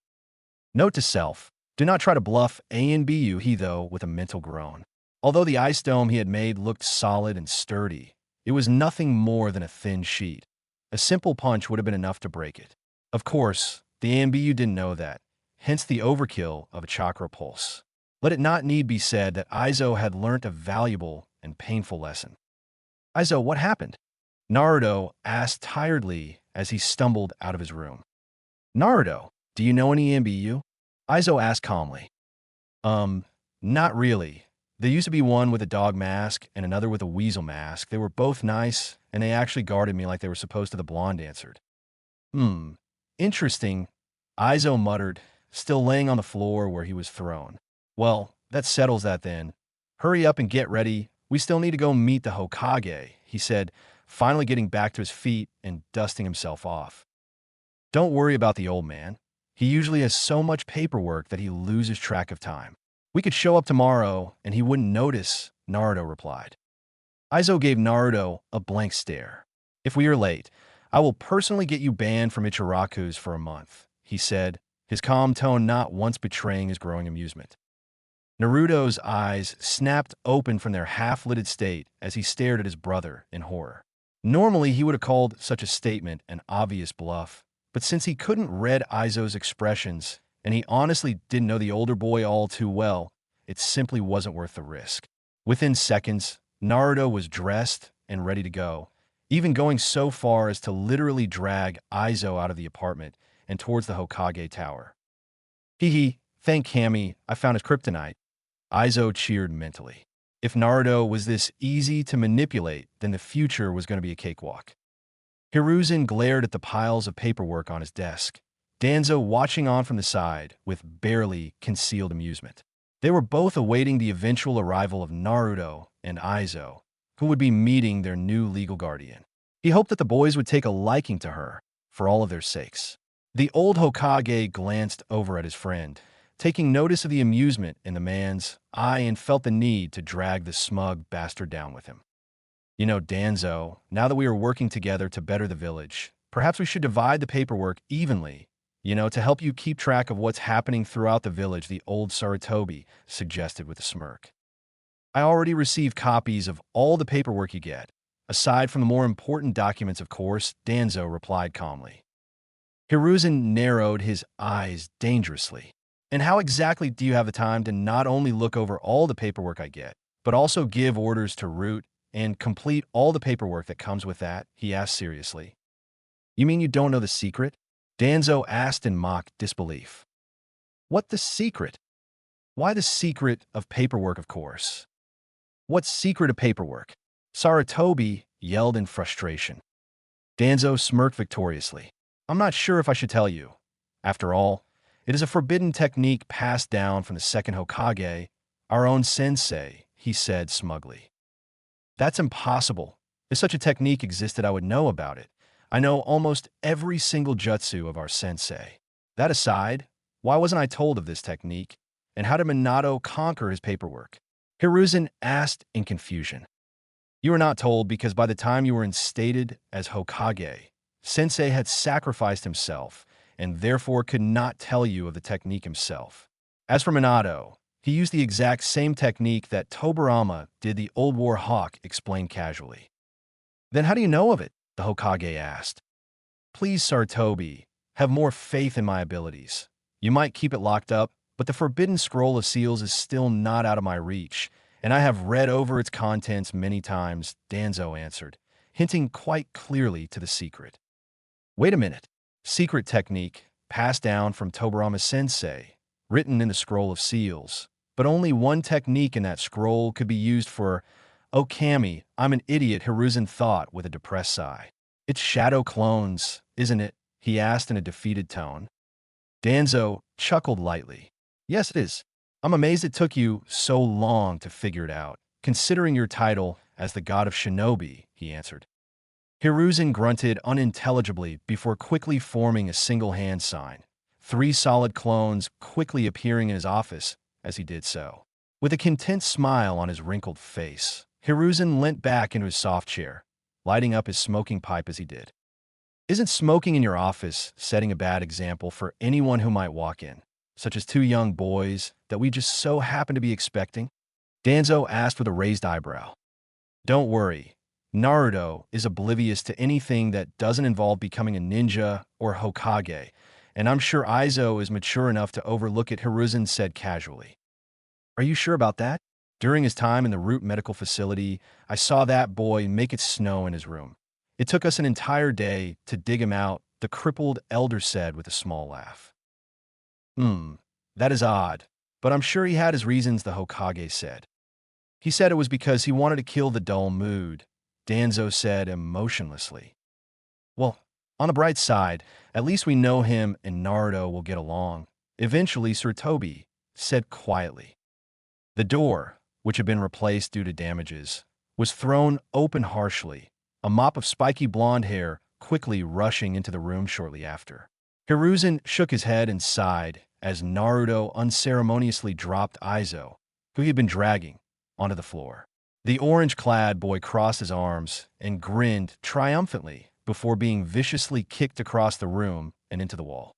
Note to self, do not try to bluff ANBU, he though, with a mental groan. Although the ice dome he had made looked solid and sturdy, it was nothing more than a thin sheet. A simple punch would have been enough to break it. Of course, the ANBU didn't know that, hence the overkill of a chakra pulse. Let it not need be said that Aizo had learnt a valuable and painful lesson. "Aizo, what happened?" Naruto asked tiredly as he stumbled out of his room. "Naruto, do you know any ANBU?" Aizo asked calmly. Not really. There used to be one with a dog mask and another with a weasel mask. They were both nice, and they actually guarded me like they were supposed to," the blonde answered. Interesting," Aizo muttered, still laying on the floor where he was thrown. "Well, that settles that then. Hurry up and get ready. We still need to go meet the Hokage," he said, finally getting back to his feet and dusting himself off. "Don't worry about the old man. He usually has so much paperwork that he loses track of time. We could show up tomorrow and he wouldn't notice," Naruto replied. Aizo gave Naruto a blank stare. "If we are late, I will personally get you banned from Ichiraku's for a month," he said, his calm tone not once betraying his growing amusement. Naruto's eyes snapped open from their half-lidded state as he stared at his brother in horror. Normally, he would have called such a statement an obvious bluff, but since he couldn't read Aizo's expressions, and he honestly didn't know the older boy all too well, it simply wasn't worth the risk. Within seconds, Naruto was dressed and ready to go, even going so far as to literally drag Aizo out of the apartment and towards the Hokage tower. "Hee, thank Kami, I found his kryptonite," Aizo cheered mentally. If Naruto was this easy to manipulate, then the future was going to be a cakewalk. Hiruzen glared at the piles of paperwork on his desk, Danzo watching on from the side with barely concealed amusement. They were both awaiting the eventual arrival of Naruto and Aizo, who would be meeting their new legal guardian. He hoped that the boys would take a liking to her, for all of their sakes. The old Hokage glanced over at his friend, taking notice of the amusement in the man's eye, and felt the need to drag the smug bastard down with him. "You know, Danzo, now that we are working together to better the village, perhaps we should divide the paperwork evenly, to help you keep track of what's happening throughout the village," the old Sarutobi suggested with a smirk. I already received copies of all the paperwork you get. Aside from the more important documents, of course, Danzo replied calmly. Hiruzen narrowed his eyes dangerously. And how exactly do you have the time to not only look over all the paperwork I get, but also give orders to Root and complete all the paperwork that comes with that? He asked seriously. You mean you don't know the secret? Danzo asked in mock disbelief. What the secret? Why the secret of paperwork, of course? What secret of paperwork? Saratobi yelled in frustration. Danzo smirked victoriously. I'm not sure if I should tell you. After all, it is a forbidden technique passed down from the second Hokage, our own sensei, he said smugly. That's impossible. If such a technique existed, I would know about it. I know almost every single jutsu of our sensei. That aside, why wasn't I told of this technique? And how did Minato conquer his paperwork? Hiruzen asked in confusion. You were not told because by the time you were instated as Hokage, Sensei had sacrificed himself and therefore could not tell you of the technique himself. As for Minato, he used the exact same technique that Tobirama did, the Old War Hawk explained casually. Then how do you know of it? The Hokage asked. Please, Sartobi, have more faith in my abilities. You might keep it locked up, but the Forbidden Scroll of Seals is still not out of my reach, and I have read over its contents many times, Danzo answered, hinting quite clearly to the secret. Wait a minute. Secret technique, passed down from Tobirama Sensei, written in the Scroll of Seals. But only one technique in that scroll could be used for... Oh, Kami, I'm an idiot, Hiruzen thought with a depressed sigh. It's shadow clones, isn't it? He asked in a defeated tone. Danzo chuckled lightly. Yes, it is. I'm amazed it took you so long to figure it out, considering your title as the god of shinobi, he answered. Hiruzen grunted unintelligibly before quickly forming a single hand sign, 3 solid clones quickly appearing in his office as he did so. With a content smile on his wrinkled face, Hiruzen leant back into his soft chair, lighting up his smoking pipe as he did. Isn't smoking in your office setting a bad example for anyone who might walk in, such as 2 young boys that we just so happen to be expecting? Danzo asked with a raised eyebrow. Don't worry, Naruto is oblivious to anything that doesn't involve becoming a ninja or Hokage, and I'm sure Aizo is mature enough to overlook it, Hiruzen said casually. Are you sure about that? During his time in the Root Medical Facility, I saw that boy make it snow in his room. It took us an entire day to dig him out, the crippled elder said with a small laugh. That is odd, but I'm sure he had his reasons, the Hokage said. He said it was because he wanted to kill the dull mood, Danzo said emotionlessly. Well, on the bright side, at least we know him and Naruto will get along. Eventually, Sartobi said quietly. The door, which had been replaced due to damages, was thrown open harshly, a mop of spiky blonde hair quickly rushing into the room shortly after. Hiruzen shook his head and sighed as Naruto unceremoniously dropped Aizo, who he had been dragging, onto the floor. The orange-clad boy crossed his arms and grinned triumphantly before being viciously kicked across the room and into the wall.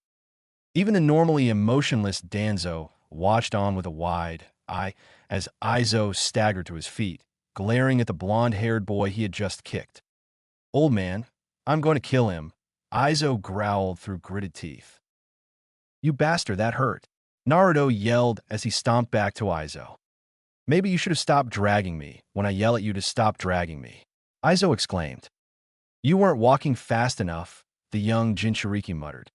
Even the normally emotionless Danzo watched on with a wide eye as Aizo staggered to his feet, glaring at the blonde-haired boy he had just kicked. Old man, I'm going to kill him, Aizo growled through gritted teeth. You bastard, that hurt, Naruto yelled as he stomped back to Aizo. Maybe you should have stopped dragging me when I yell at you to stop dragging me, Aizo exclaimed. You weren't walking fast enough, the young Jinchuriki muttered.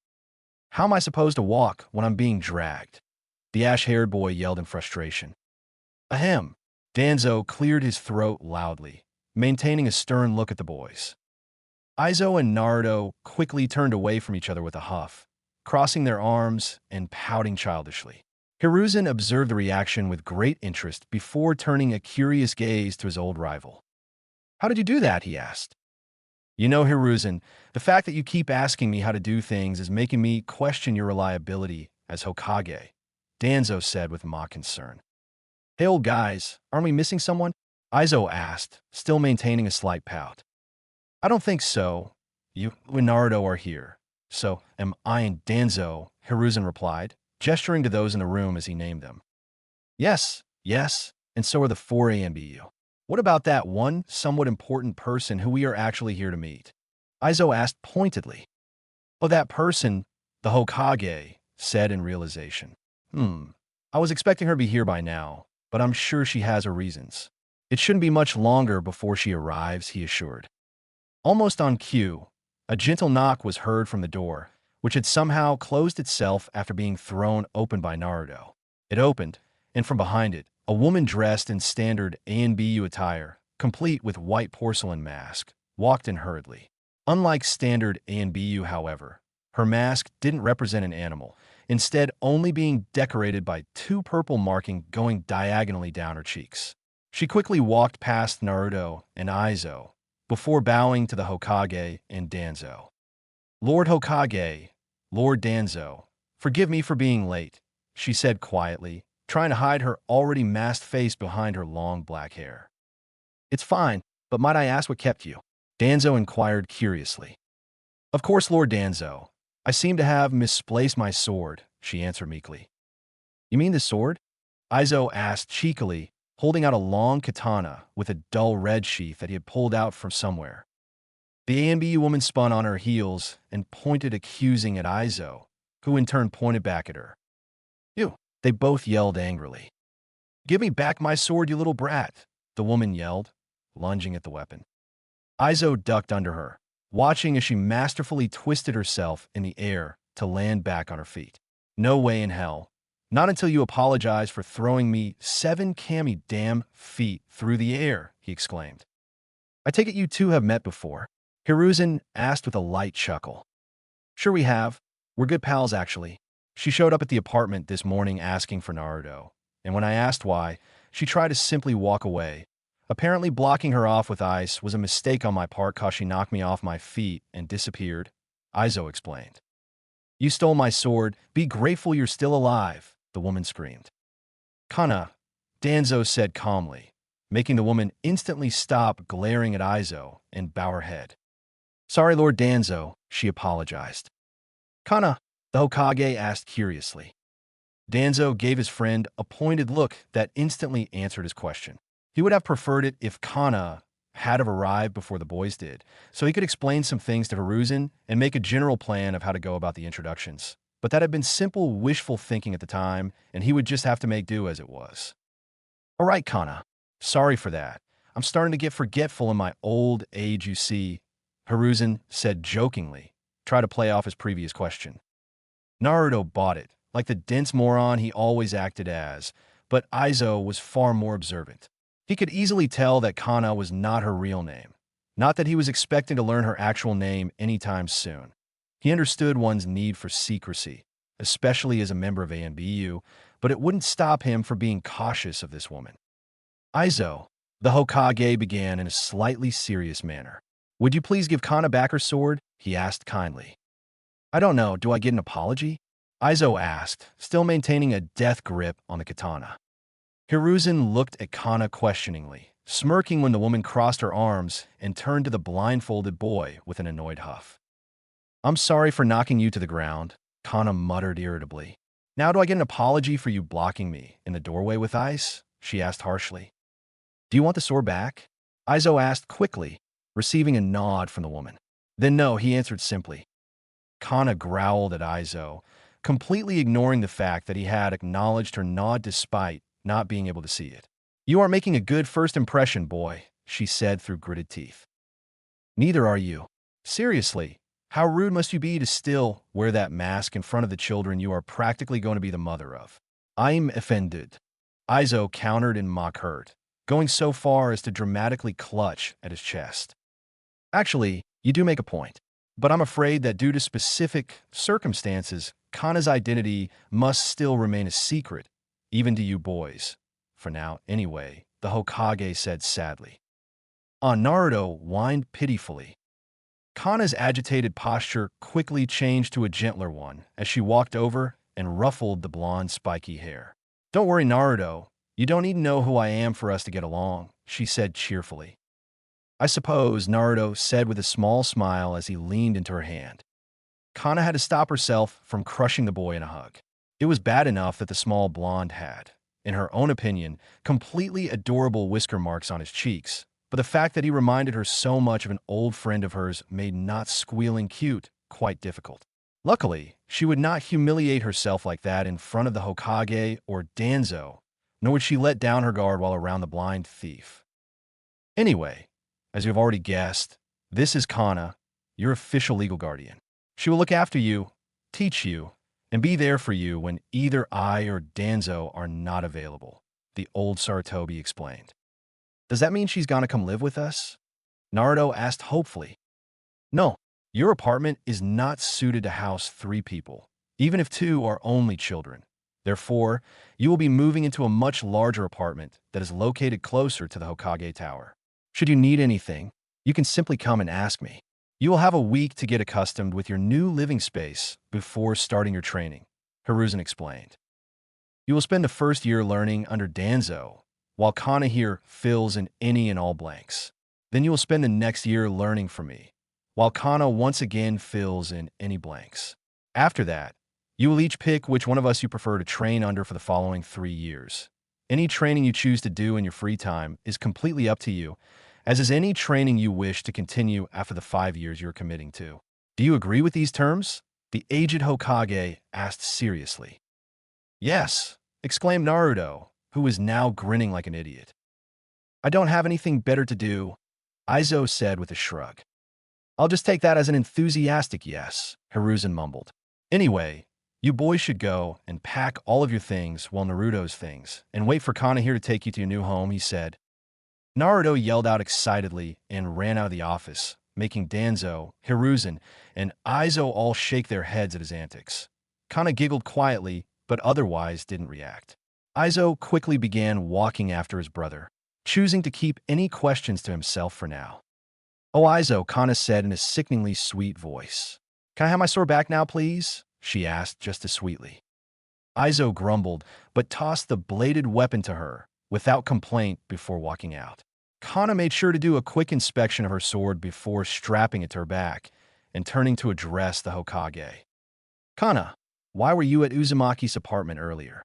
How am I supposed to walk when I'm being dragged? The ash-haired boy yelled in frustration. Ahem. Danzo cleared his throat loudly, maintaining a stern look at the boys. Aizo and Naruto quickly turned away from each other with a huff, crossing their arms and pouting childishly. Hiruzen observed the reaction with great interest before turning a curious gaze to his old rival. How did you do that? He asked. You know, Hiruzen, the fact that you keep asking me how to do things is making me question your reliability as Hokage, Danzo said with mock concern. Hey, old guys, aren't we missing someone? Aizo asked, still maintaining a slight pout. I don't think so. You and Naruto are here. So am I and Danzo, Hiruzen replied, gesturing to those in the room as he named them. Yes, and so are the 4 ANBU. What about that one somewhat important person who we are actually here to meet? Aizo asked pointedly. Oh, that person, the Hokage, said in realization. I was expecting her to be here by now, but I'm sure she has her reasons. It shouldn't be much longer before she arrives, he assured. Almost on cue, a gentle knock was heard from the door, which had somehow closed itself after being thrown open by Naruto. It opened, and from behind it, a woman dressed in standard ANBU attire, complete with white porcelain mask, walked in hurriedly. Unlike standard ANBU, however, her mask didn't represent an animal, instead only being decorated by 2 purple markings going diagonally down her cheeks. She quickly walked past Naruto and Aizo, before bowing to the Hokage and Danzo. Lord Hokage, Lord Danzo, forgive me for being late, she said quietly, trying to hide her already masked face behind her long black hair. It's fine, but might I ask what kept you? Danzo inquired curiously. Of course, Lord Danzo. I seem to have misplaced my sword, she answered meekly. You mean the sword? Aizo asked cheekily, holding out a long katana with a dull red sheath that he had pulled out from somewhere. The ANBU woman spun on her heels and pointed accusing at Aizo, who in turn pointed back at her. You! They both yelled angrily. Give me back my sword, you little brat, the woman yelled, lunging at the weapon. Aizo ducked under her, watching as she masterfully twisted herself in the air to land back on her feet. No way in hell. Not until you apologize for throwing me 7 kami damn feet through the air, he exclaimed. I take it you two have met before? Hiruzen asked with a light chuckle. Sure we have. We're good pals, actually. She showed up at the apartment this morning asking for Naruto, and when I asked why, she tried to simply walk away. Apparently blocking her off with ice was a mistake on my part cause she knocked me off my feet and disappeared, Aizo explained. You stole my sword. Be grateful you're still alive, the woman screamed. Kana, Danzo said calmly, making the woman instantly stop glaring at Aizo and bow her head. Sorry, Lord Danzo, she apologized. Kana, the Hokage asked curiously. Danzo gave his friend a pointed look that instantly answered his question. He would have preferred it if Kana had have arrived before the boys did, so he could explain some things to Hiruzen and make a general plan of how to go about the introductions. But that had been simple, wishful thinking at the time, and he would just have to make do as it was. All right, Kana. Sorry for that. I'm starting to get forgetful in my old age, you see, Hiruzen said jokingly, try to play off his previous question. Naruto bought it, like the dense moron he always acted as, but Aizo was far more observant. He could easily tell that Kana was not her real name, not that he was expecting to learn her actual name anytime soon. He understood one's need for secrecy, especially as a member of ANBU, but it wouldn't stop him from being cautious of this woman. Aizo, the Hokage began in a slightly serious manner. Would you please give Kana back her sword? He asked kindly. I don't know, do I get an apology? Aizo asked, still maintaining a death grip on the katana. Hiruzen looked at Kana questioningly, smirking when the woman crossed her arms and turned to the blindfolded boy with an annoyed huff. I'm sorry for knocking you to the ground, Kana muttered irritably. Now do I get an apology for you blocking me in the doorway with ice? She asked harshly. Do you want the sword back? Aizo asked quickly, receiving a nod from the woman. Then no, he answered simply. Kana growled at Aizo, completely ignoring the fact that he had acknowledged her nod despite not being able to see it. You are making a good first impression, boy, she said through gritted teeth. Neither are you. Seriously, how rude must you be to still wear that mask in front of the children you are practically going to be the mother of? I'm offended. Aizo countered in mock hurt, going so far as to dramatically clutch at his chest. Actually, you do make a point, but I'm afraid that due to specific circumstances, Kana's identity must still remain a secret, even to you boys. For now, anyway, the Hokage said sadly. Naruto whined pitifully. Kana's agitated posture quickly changed to a gentler one as she walked over and ruffled the blonde spiky hair. Don't worry, Naruto. You don't need to know who I am for us to get along, she said cheerfully. I suppose, Naruto said with a small smile as he leaned into her hand. Kana had to stop herself from crushing the boy in a hug. It was bad enough that the small blonde had, in her own opinion, completely adorable whisker marks on his cheeks, but the fact that he reminded her so much of an old friend of hers made not squealing cute quite difficult. Luckily, she would not humiliate herself like that in front of the Hokage or Danzo, nor would she let down her guard while around the blind thief. Anyway, as you have already guessed, this is Kana, your official legal guardian. She will look after you, teach you, and be there for you when either I or Danzo are not available, the old Saratobi explained. Does that mean she's gonna come live with us? Naruto asked hopefully. No, your apartment is not suited to house 3 people, even if 2 are only children. Therefore, you will be moving into a much larger apartment that is located closer to the Hokage Tower. Should you need anything, you can simply come and ask me. You will have a week to get accustomed with your new living space before starting your training, Hiruzen explained. You will spend the first year learning under Danzo, while Kana here fills in any and all blanks. Then you will spend the next year learning from me, while Kana once again fills in any blanks. After that, you will each pick which one of us you prefer to train under for the following 3 years. Any training you choose to do in your free time is completely up to you, as is any training you wish to continue after the 5 years you're committing to. Do you agree with these terms? The aged Hokage asked seriously. Yes, exclaimed Naruto, who was now grinning like an idiot. I don't have anything better to do, Aizo said with a shrug. I'll just take that as an enthusiastic yes, Hiruzen mumbled. Anyway, you boys should go and pack all of your things, well, Naruto's things, and wait for Kana here to take you to your new home, he said. Naruto yelled out excitedly and ran out of the office, making Danzo, Hiruzen, and Aizo all shake their heads at his antics. Kana giggled quietly, but otherwise didn't react. Aizo quickly began walking after his brother, choosing to keep any questions to himself for now. Oh, Aizo, Kana said in a sickeningly sweet voice. Can I have my sword back now, please? She asked just as sweetly. Aizo grumbled, but tossed the bladed weapon to her, without complaint, before walking out. Kana made sure to do a quick inspection of her sword before strapping it to her back and turning to address the Hokage. Kana, why were you at Uzumaki's apartment earlier?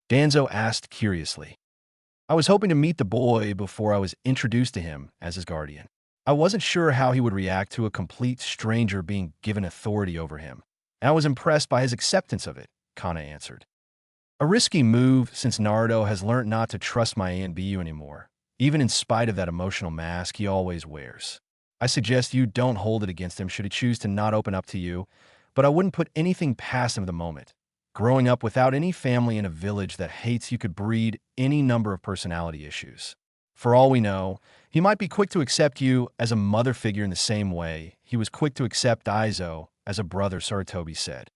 Danzo asked curiously. I was hoping to meet the boy before I was introduced to him as his guardian. I wasn't sure how he would react to a complete stranger being given authority over him, and I was impressed by his acceptance of it, Kana answered. A risky move since Naruto has learned not to trust my Aunt Bu anymore, even in spite of that emotional mask he always wears. I suggest you don't hold it against him should he choose to not open up to you, but I wouldn't put anything past him at the moment. Growing up without any family in a village that hates you could breed any number of personality issues. For all we know, he might be quick to accept you as a mother figure in the same way he was quick to accept Aizo as a brother, Saratobi said.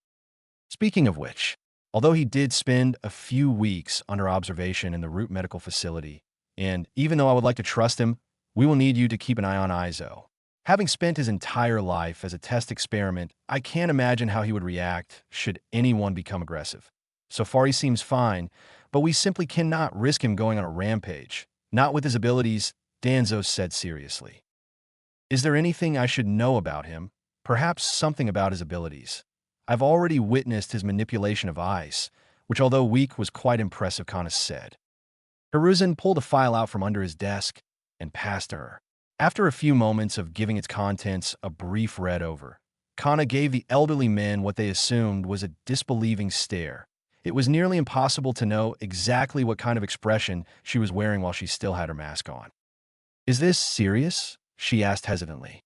Speaking of which, although he did spend a few weeks under observation in the Root Medical Facility, and even though I would like to trust him, we will need you to keep an eye on Aizo. Having spent his entire life as a test experiment, I can't imagine how he would react should anyone become aggressive. So far he seems fine, but we simply cannot risk him going on a rampage. Not with his abilities, Danzo said seriously. Is there anything I should know about him? Perhaps something about his abilities. I've already witnessed his manipulation of ice, which although weak was quite impressive, Kana said. Hiruzen pulled a file out from under his desk and passed to her. After a few moments of giving its contents a brief read over, Kana gave the elderly men what they assumed was a disbelieving stare. It was nearly impossible to know exactly what kind of expression she was wearing while she still had her mask on. Is this serious? She asked hesitantly.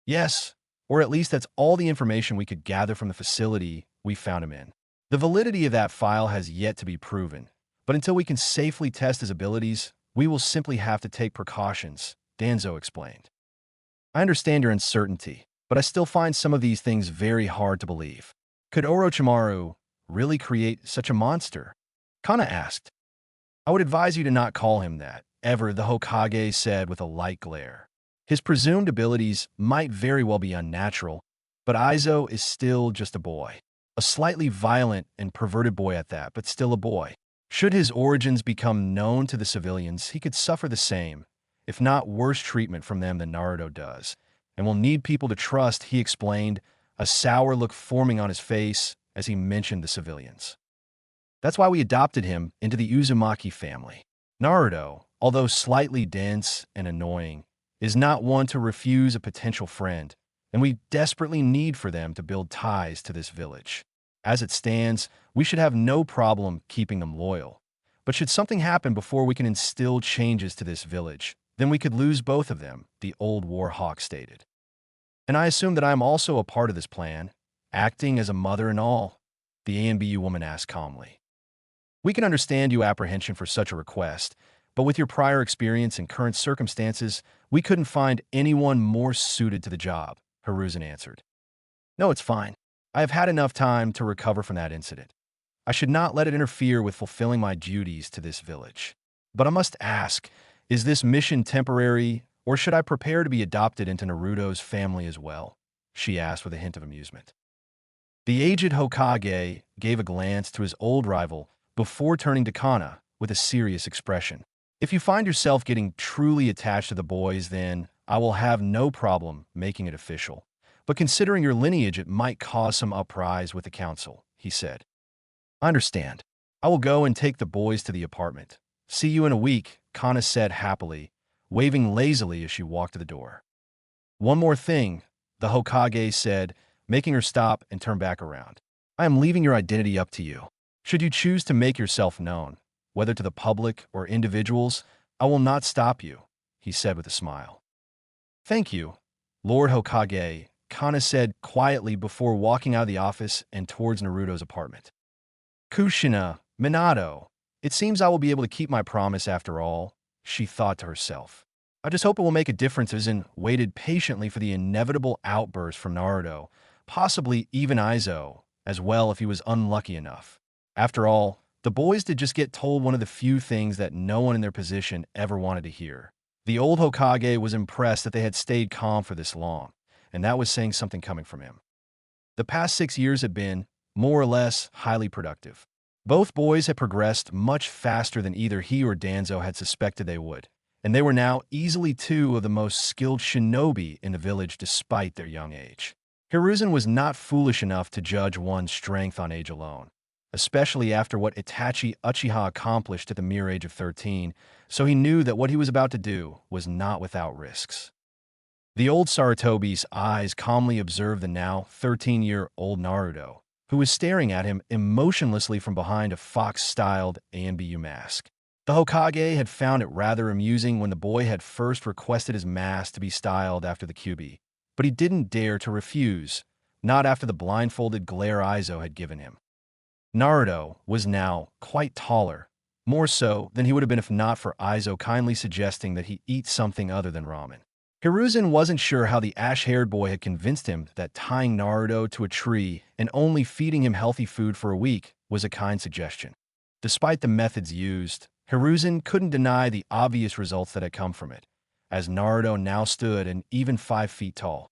Yes, or at least that's all the information we could gather from the facility we found him in. The validity of that file has yet to be proven, but until we can safely test his abilities, we will simply have to take precautions, Danzo explained. I understand your uncertainty, but I still find some of these things very hard to believe. Could Orochimaru really create such a monster? Kana asked. I would advise you to not call him that, ever, the Hokage said with a light glare. His presumed abilities might very well be unnatural, but Aizo is still just a boy. A slightly violent and perverted boy at that, but still a boy. Should his origins become known to the civilians, he could suffer the same, if not worse treatment from them than Naruto does, and will need people to trust, he explained, a sour look forming on his face as he mentioned the civilians. That's why we adopted him into the Uzumaki family. Naruto, although slightly dense and annoying, is not one to refuse a potential friend, and we desperately need for them to build ties to this village. As it stands, we should have no problem keeping them loyal. But should something happen before we can instill changes to this village, then we could lose both of them, the old war hawk stated. And I assume that I am also a part of this plan, acting as a mother and all, the ANBU woman asked calmly. We can understand your apprehension for such a request, but with your prior experience and current circumstances, we couldn't find anyone more suited to the job, Hiruzen answered. No, it's fine. I have had enough time to recover from that incident. I should not let it interfere with fulfilling my duties to this village. But I must ask, is this mission temporary, or should I prepare to be adopted into Naruto's family as well? She asked with a hint of amusement. The aged Hokage gave a glance to his old rival before turning to Kana with a serious expression. If you find yourself getting truly attached to the boys, then I will have no problem making it official. But considering your lineage, it might cause some uprise with the council, he said. I understand. I will go and take the boys to the apartment. See you in a week, Kana said happily, waving lazily as she walked to the door. One more thing, the Hokage said, making her stop and turn back around. I am leaving your identity up to you. Should you choose to make yourself known, whether to the public or individuals, I will not stop you, he said with a smile. Thank you, Lord Hokage, Kana said quietly before walking out of the office and towards Naruto's apartment. Kushina, Minato, it seems I will be able to keep my promise after all, she thought to herself. I just hope it will make a difference as in waited patiently for the inevitable outburst from Naruto, possibly even Aizo, as well if he was unlucky enough. After all, the boys did just get told one of the few things that no one in their position ever wanted to hear. The old Hokage was impressed that they had stayed calm for this long, and that was saying something coming from him. The past 6 years had been, more or less, highly productive. Both boys had progressed much faster than either he or Danzo had suspected they would, and they were now easily two of the most skilled shinobi in the village despite their young age. Hiruzen was not foolish enough to judge one's strength on age alone, especially after what Itachi Uchiha accomplished at the mere age of 13, so he knew that what he was about to do was not without risks. The old Sarutobi's eyes calmly observed the now 13-year-old Naruto, who was staring at him emotionlessly from behind a fox-styled ANBU mask. The Hokage had found it rather amusing when the boy had first requested his mask to be styled after the Kyuubi, but he didn't dare to refuse, not after the blindfolded glare Aizo had given him. Naruto was now quite taller, more so than he would have been if not for Aizo kindly suggesting that he eat something other than ramen. Hiruzen wasn't sure how the ash-haired boy had convinced him that tying Naruto to a tree and only feeding him healthy food for a week was a kind suggestion. Despite the methods used, Hiruzen couldn't deny the obvious results that had come from it, as Naruto now stood an even 5 feet tall.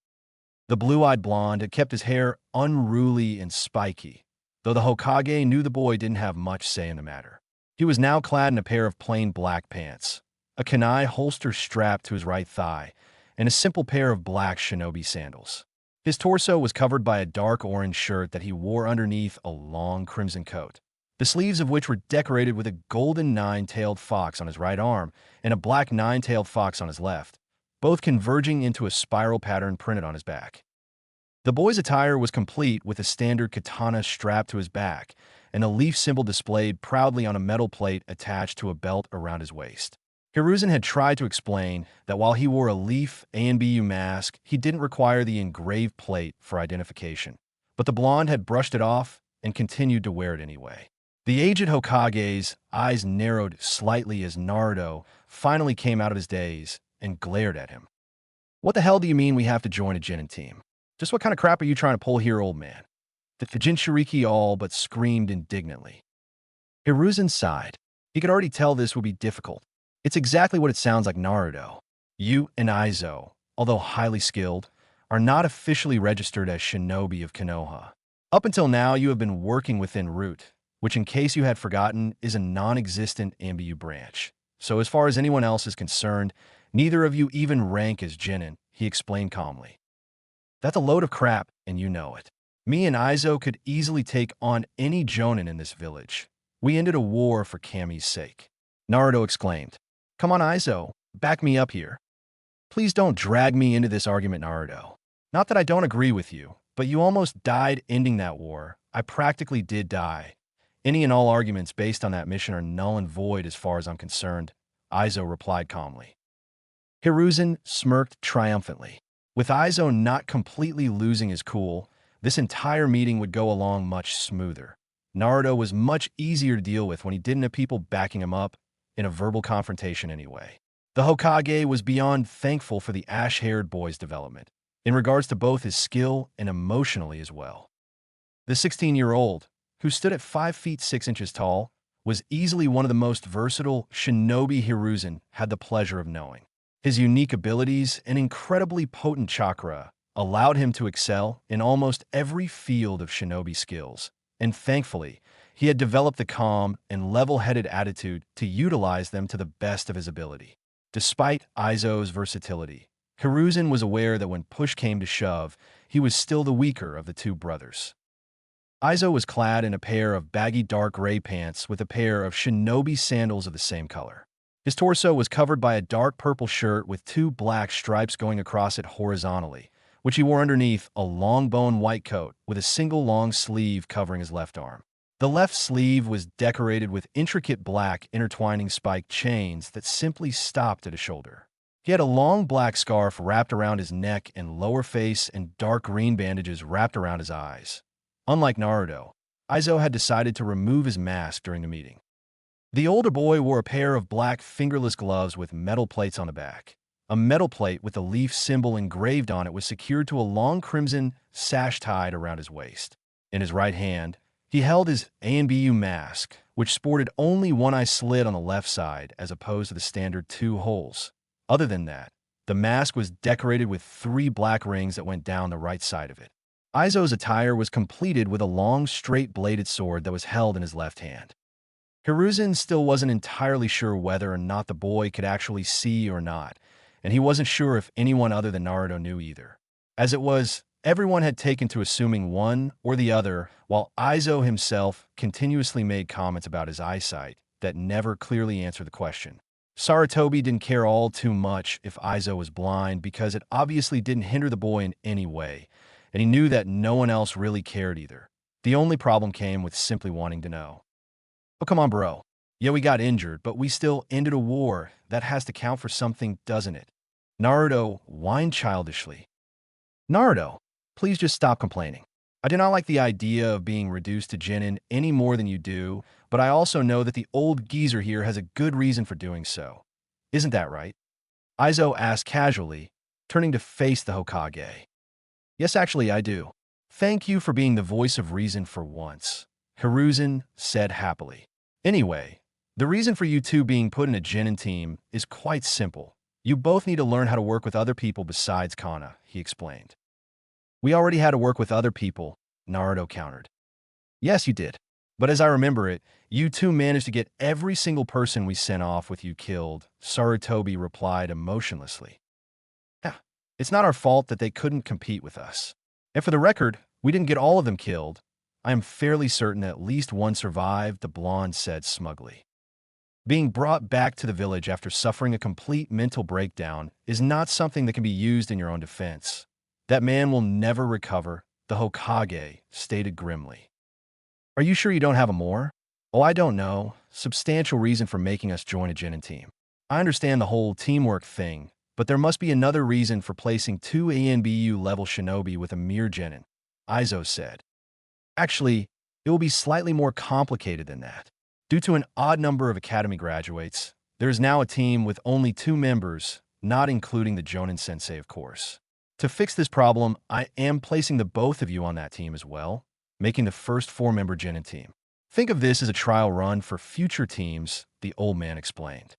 The blue-eyed blonde had kept his hair unruly and spiky, though the Hokage knew the boy didn't have much say in the matter. He was now clad in a pair of plain black pants, a kunai holster strapped to his right thigh, and a simple pair of black shinobi sandals. His torso was covered by a dark orange shirt that he wore underneath a long crimson coat, the sleeves of which were decorated with a golden nine-tailed fox on his right arm and a black nine-tailed fox on his left, both converging into a spiral pattern printed on his back. The boy's attire was complete with a standard katana strapped to his back and a leaf symbol displayed proudly on a metal plate attached to a belt around his waist. Hiruzen had tried to explain that while he wore a leaf ANBU mask, he didn't require the engraved plate for identification, but the blonde had brushed it off and continued to wear it anyway. The aged Hokage's eyes narrowed slightly as Naruto finally came out of his daze and glared at him. What the hell do you mean we have to join a Genin team? Just what kind of crap are you trying to pull here, old man? The Jinchuriki all but screamed indignantly. Hiruzen sighed. He could already tell this would be difficult. It's exactly what it sounds like, Naruto. You and Aizo, although highly skilled, are not officially registered as shinobi of Konoha. Up until now, you have been working within Root, which in case you had forgotten is a non-existent ANBU branch. So as far as anyone else is concerned, neither of you even rank as Genin, he explained calmly. That's a load of crap, and you know it. Me and Aizo could easily take on any Jonin in this village. We ended a war for Kami's sake. Naruto exclaimed. Come on, Aizo, back me up here. Please don't drag me into this argument, Naruto. Not that I don't agree with you, but you almost died ending that war. I practically did die. Any and all arguments based on that mission are null and void as far as I'm concerned, Aizo replied calmly. Hiruzen smirked triumphantly. With Aizo not completely losing his cool, this entire meeting would go along much smoother. Naruto was much easier to deal with when he didn't have people backing him up in a verbal confrontation anyway. The Hokage was beyond thankful for the ash-haired boy's development, in regards to both his skill and emotionally as well. The 16-year-old, who stood at 5 feet 6 inches tall, was easily one of the most versatile shinobi Hiruzen had the pleasure of knowing. His unique abilities and incredibly potent chakra allowed him to excel in almost every field of shinobi skills, and thankfully, he had developed the calm and level-headed attitude to utilize them to the best of his ability. Despite Aizo's versatility, Hiruzen was aware that when push came to shove, he was still the weaker of the two brothers. Aizo was clad in a pair of baggy dark gray pants with a pair of shinobi sandals of the same color. His torso was covered by a dark purple shirt with 2 black stripes going across it horizontally, which he wore underneath a long-bone white coat with a single long sleeve covering his left arm. The left sleeve was decorated with intricate black intertwining spiked chains that simply stopped at a shoulder. He had a long black scarf wrapped around his neck and lower face and dark green bandages wrapped around his eyes. Unlike Naruto, Aizo had decided to remove his mask during the meeting. The older boy wore a pair of black fingerless gloves with metal plates on the back. A metal plate with a leaf symbol engraved on it was secured to a long crimson sash tied around his waist. In his right hand, he held his ANBU mask, which sported only one eye slit on the left side as opposed to the standard 2 holes. Other than that, the mask was decorated with 3 black rings that went down the right side of it. Aizo's attire was completed with a long, straight-bladed sword that was held in his left hand. Hiruzen still wasn't entirely sure whether or not the boy could actually see or not, and he wasn't sure if anyone other than Naruto knew either. As it was, everyone had taken to assuming one or the other, while Aizo himself continuously made comments about his eyesight that never clearly answered the question. Sarutobi didn't care all too much if Aizo was blind because it obviously didn't hinder the boy in any way, and he knew that no one else really cared either. The only problem came with simply wanting to know. Oh, come on, bro. Yeah, we got injured, but we still ended a war. That has to count for something, doesn't it? Naruto whined childishly. Naruto, please just stop complaining. I do not like the idea of being reduced to genin any more than you do, but I also know that the old geezer here has a good reason for doing so. Isn't that right? Aizo asked casually, turning to face the Hokage. Yes, actually, I do. Thank you for being the voice of reason for once, Hiruzen said happily. Anyway, the reason for you two being put in a genin team is quite simple. You both need to learn how to work with other people besides Kana, he explained. We already had to work with other people, Naruto countered. Yes, you did. But as I remember it, you two managed to get every single person we sent off with you killed, Sarutobi replied emotionlessly. Yeah, it's not our fault that they couldn't compete with us. And for the record, we didn't get all of them killed. I am fairly certain at least one survived, the blonde said smugly. Being brought back to the village after suffering a complete mental breakdown is not something that can be used in your own defense. That man will never recover, the Hokage stated grimly. Are you sure you don't have a more? Oh, I don't know. Substantial reason for making us join a genin team. I understand the whole teamwork thing, but there must be another reason for placing 2 ANBU-level shinobi with a mere genin, Aizo said. Actually, it will be slightly more complicated than that. Due to an odd number of academy graduates, there is now a team with only 2 members, not including the Jonin sensei, of course. To fix this problem, I am placing the both of you on that team as well, making the first 4-member genin team. Think of this as a trial run for future teams, the old man explained.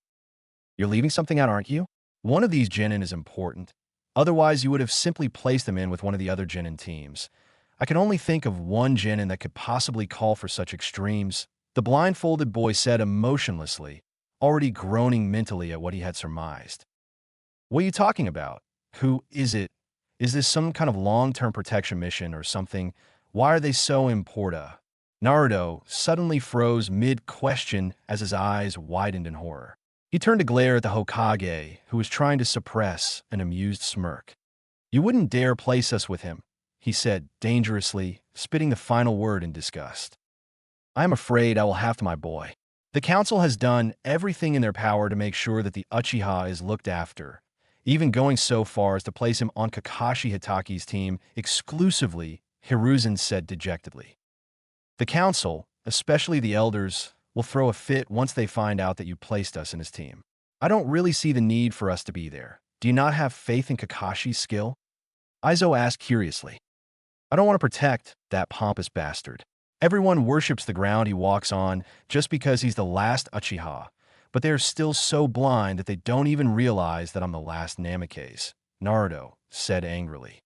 You're leaving something out, aren't you? One of these genin is important. Otherwise, you would have simply placed them in with one of the other genin teams. I can only think of one genin that could possibly call for such extremes, the blindfolded boy said emotionlessly, already groaning mentally at what he had surmised. What are you talking about? Who is it? Is this some kind of long-term protection mission or something? Why are they so important? Naruto suddenly froze mid-question as his eyes widened in horror. He turned to glare at the Hokage, who was trying to suppress an amused smirk. "You wouldn't dare place us with him," he said dangerously, spitting the final word in disgust. "I am afraid I will have to, my boy. The council has done everything in their power to make sure that the Uchiha is looked after, even going so far as to place him on Kakashi Hitaki's team exclusively," Hiruzen said dejectedly. "The council, especially the elders, will throw a fit once they find out that you placed us in his team. I don't really see the need for us to be there. Do you not have faith in Kakashi's skill?" Aizo asked curiously. "I don't want to protect that pompous bastard. Everyone worships the ground he walks on just because he's the last Uchiha, but they are still so blind that they don't even realize that I'm the last Namikaze," Naruto said angrily.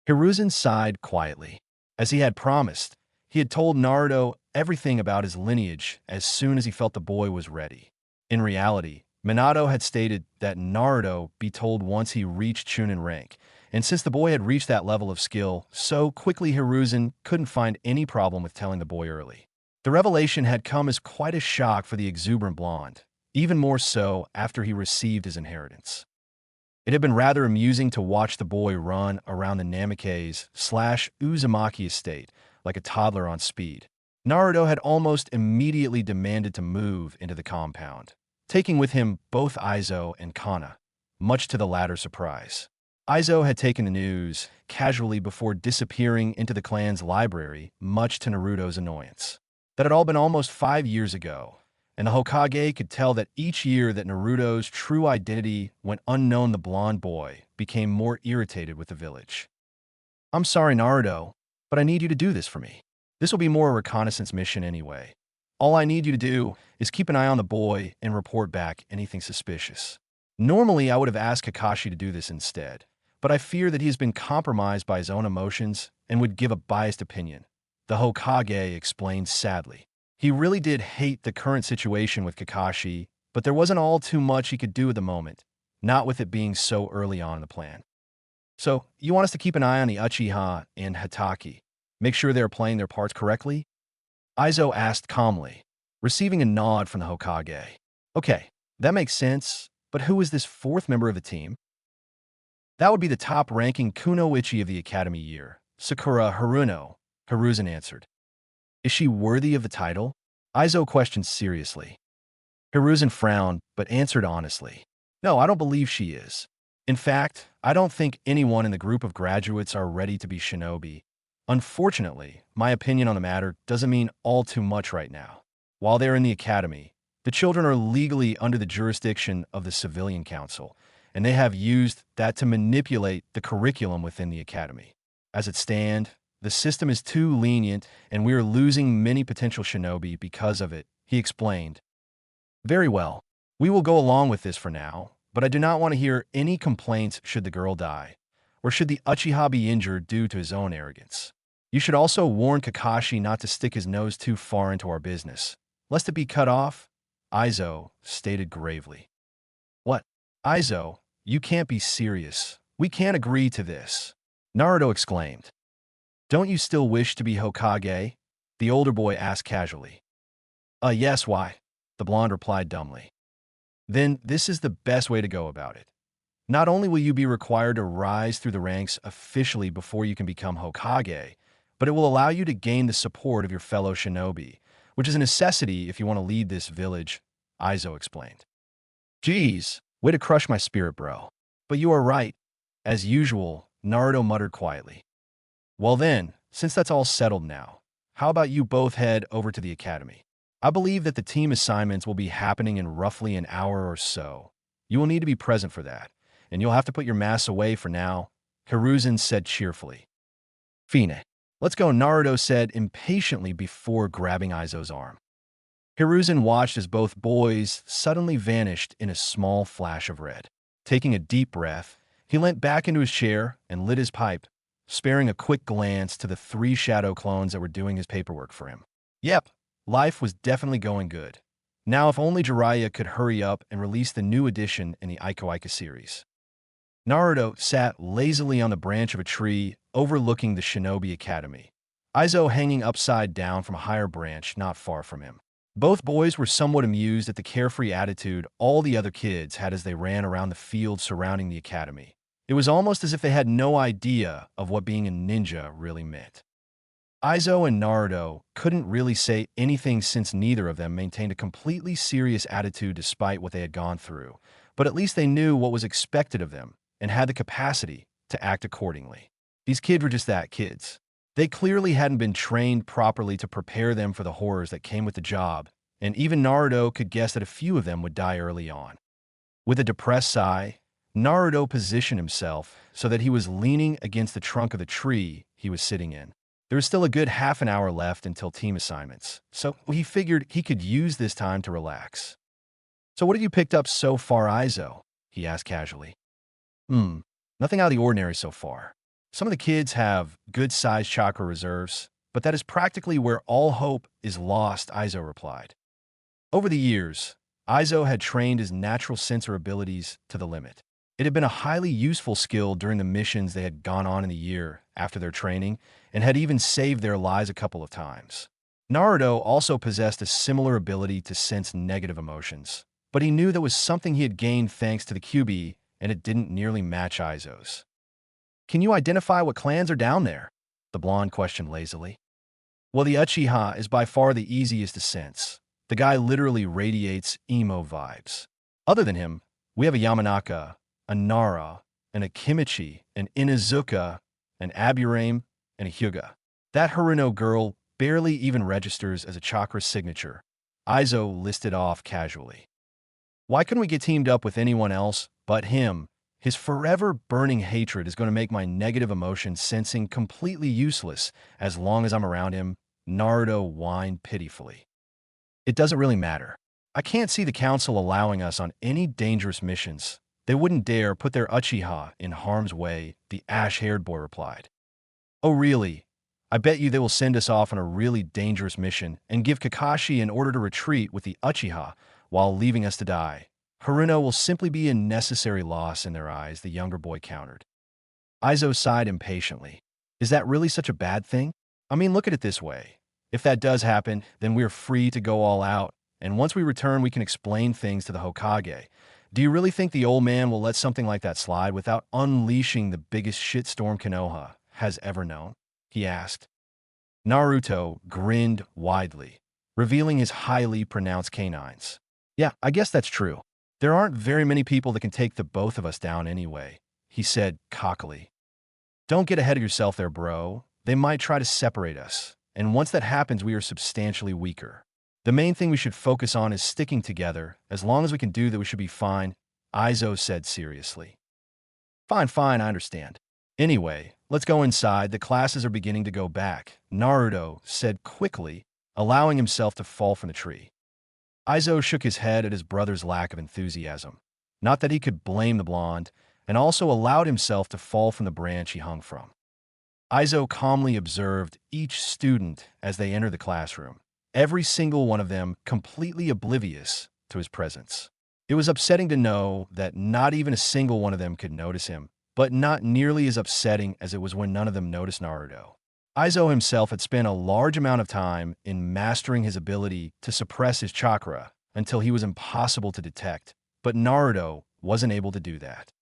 Hiruzen sighed quietly. As he had promised, he had told Naruto everything about his lineage as soon as he felt the boy was ready. In reality, Minato had stated that Naruto be told once he reached Chunin rank, and since the boy had reached that level of skill so quickly, Hiruzen couldn't find any problem with telling the boy early. The revelation had come as quite a shock for the exuberant blonde, even more so after he received his inheritance. It had been rather amusing to watch the boy run around the Namikaze/Uzumaki estate like a toddler on speed. Naruto had almost immediately demanded to move into the compound, taking with him both Aizo and Kana, much to the latter's surprise. Aizo had taken the news casually before disappearing into the clan's library, much to Naruto's annoyance. That had all been almost 5 years ago, and the Hokage could tell that each year that Naruto's true identity went unknown, the blonde boy became more irritated with the village. "I'm sorry, Naruto, but I need you to do this for me. This will be more a reconnaissance mission anyway. All I need you to do is keep an eye on the boy and report back anything suspicious." Normally, I would have asked Kakashi to do this instead, but I fear that he has been compromised by his own emotions and would give a biased opinion, the Hokage explained sadly. He really did hate the current situation with Kakashi, but there wasn't all too much he could do at the moment, not with it being so early on in the plan. "So, you want us to keep an eye on the Uchiha and Hitaki, make sure they are playing their parts correctly?" Aizo asked calmly, receiving a nod from the Hokage. "Okay, that makes sense, but who is this fourth member of the team?" "That would be the top-ranking Kunoichi of the academy year, Sakura Haruno," Hiruzen answered. "Is she worthy of the title?" Aizo questioned seriously. Hiruzen frowned, but answered honestly. "No, I don't believe she is. In fact, I don't think anyone in the group of graduates are ready to be shinobi. Unfortunately, my opinion on the matter doesn't mean all too much right now. While they're in the academy, the children are legally under the jurisdiction of the civilian council, and they have used that to manipulate the curriculum within the academy. As it stands, the system is too lenient, and we are losing many potential shinobi because of it," he explained. "Very well. We will go along with this for now, but I do not want to hear any complaints should the girl die, or should the Uchiha be injured due to his own arrogance. You should also warn Kakashi not to stick his nose too far into our business, lest it be cut off," Aizo stated gravely. "What? Aizo, you can't be serious. We can't agree to this," Naruto exclaimed. "Don't you still wish to be Hokage?" the older boy asked casually. Yes, why?" the blonde replied dumbly. "Then this is the best way to go about it. Not only will you be required to rise through the ranks officially before you can become Hokage, but it will allow you to gain the support of your fellow shinobi, which is a necessity if you want to lead this village," Aizo explained. "Geez, way to crush my spirit, bro. But you are right. As usual," Naruto muttered quietly. "Well then, since that's all settled now, how about you both head over to the academy? I believe that the team assignments will be happening in roughly an hour or so. You will need to be present for that, and you'll have to put your masks away for now," Hiruzen said cheerfully. "Fine. Let's go," Naruto said impatiently before grabbing Aizo's arm. Hiruzen watched as both boys suddenly vanished in a small flash of red. Taking a deep breath, he leant back into his chair and lit his pipe, sparing a quick glance to the 3 shadow clones that were doing his paperwork for him. Yep, life was definitely going good. Now if only Jiraiya could hurry up and release the new edition in the Aiko Aika series. Naruto sat lazily on the branch of a tree overlooking the Shinobi Academy, Aizo hanging upside down from a higher branch not far from him. Both boys were somewhat amused at the carefree attitude all the other kids had as they ran around the field surrounding the academy. It was almost as if they had no idea of what being a ninja really meant. Aizo and Naruto couldn't really say anything since neither of them maintained a completely serious attitude despite what they had gone through, but at least they knew what was expected of them and had the capacity to act accordingly. These kids were just that, kids. They clearly hadn't been trained properly to prepare them for the horrors that came with the job, and even Naruto could guess that a few of them would die early on. With a depressed sigh, Naruto positioned himself so that he was leaning against the trunk of the tree he was sitting in. There was still a good half an hour left until team assignments, so he figured he could use this time to relax. "So what have you picked up so far, Aizo?" he asked casually. Nothing out of the ordinary so far. Some of the kids have good-sized chakra reserves, but that is practically where all hope is lost," Aizo replied. Over the years, Aizo had trained his natural sensor abilities to the limit. It had been a highly useful skill during the missions they had gone on in the year after their training, and had even saved their lives a couple of times. Naruto also possessed a similar ability to sense negative emotions, but he knew that was something he had gained thanks to the QB, and it didn't nearly match Aizo's. "Can you identify what clans are down there?" the blonde questioned lazily. "Well, the Uchiha is by far the easiest to sense. The guy literally radiates emo vibes. Other than him, we have a Yamanaka, a Nara, and a Kimichi, an Inuzuka, an Aburame, and a Hyuga. That Haruno girl barely even registers as a chakra signature," Aizo listed off casually. "Why couldn't we get teamed up with anyone else but him? His forever burning hatred is going to make my negative emotion sensing completely useless as long as I'm around him," Naruto whined pitifully. "It doesn't really matter. I can't see the council allowing us on any dangerous missions. They wouldn't dare put their Uchiha in harm's way," the ash-haired boy replied. "Oh really? I bet you they will send us off on a really dangerous mission and give Kakashi an order to retreat with the Uchiha while leaving us to die. Haruno will simply be a necessary loss in their eyes," the younger boy countered. Aizo sighed impatiently. "Is that really such a bad thing? I mean, look at it this way. If that does happen, then we're free to go all out, and once we return we can explain things to the Hokage. Do you really think the old man will let something like that slide without unleashing the biggest shitstorm Konoha has ever known?" he asked. Naruto grinned widely, revealing his highly pronounced canines. "Yeah, I guess that's true. There aren't very many people that can take the both of us down anyway," he said cockily. "Don't get ahead of yourself there, bro. They might try to separate us, and once that happens we are substantially weaker. The main thing we should focus on is sticking together. As long as we can do that, we should be fine," Aizo said seriously. Fine, I understand. Anyway, let's go inside. The classes are beginning to go back," Naruto said quickly, allowing himself to fall from the tree. Aizo shook his head at his brother's lack of enthusiasm. Not that he could blame the blonde, and also allowed himself to fall from the branch he hung from. Aizo calmly observed each student as they entered the classroom, every single one of them completely oblivious to his presence. It was upsetting to know that not even a single one of them could notice him, but not nearly as upsetting as it was when none of them noticed Naruto. Aizo himself had spent a large amount of time in mastering his ability to suppress his chakra until he was impossible to detect, but Naruto wasn't able to do that.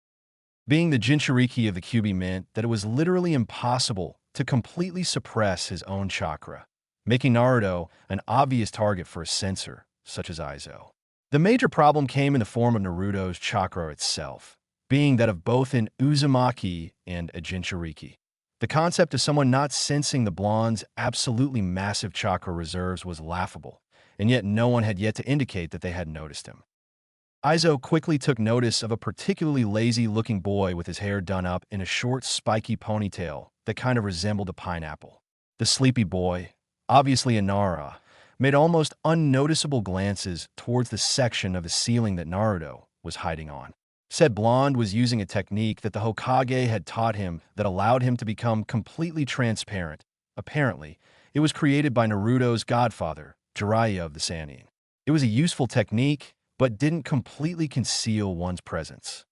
Being the Jinchuriki of the Kyuubi meant that it was literally impossible to completely suppress his own chakra, making Naruto an obvious target for a censor such as Aizo. The major problem came in the form of Naruto's chakra itself, being that of both an Uzumaki and a Jinchuriki. The concept of someone not sensing the blonde's absolutely massive chakra reserves was laughable, and yet no one had yet to indicate that they had noticed him. Aizo quickly took notice of a particularly lazy-looking boy with his hair done up in a short, spiky ponytail that kind of resembled a pineapple. The sleepy boy, obviously a Nara, made almost unnoticeable glances towards the section of the ceiling that Naruto was hiding on. Said blonde was using a technique that the Hokage had taught him that allowed him to become completely transparent. Apparently, it was created by Naruto's godfather, Jiraiya of the Sannin. It was a useful technique, but didn't completely conceal one's presence.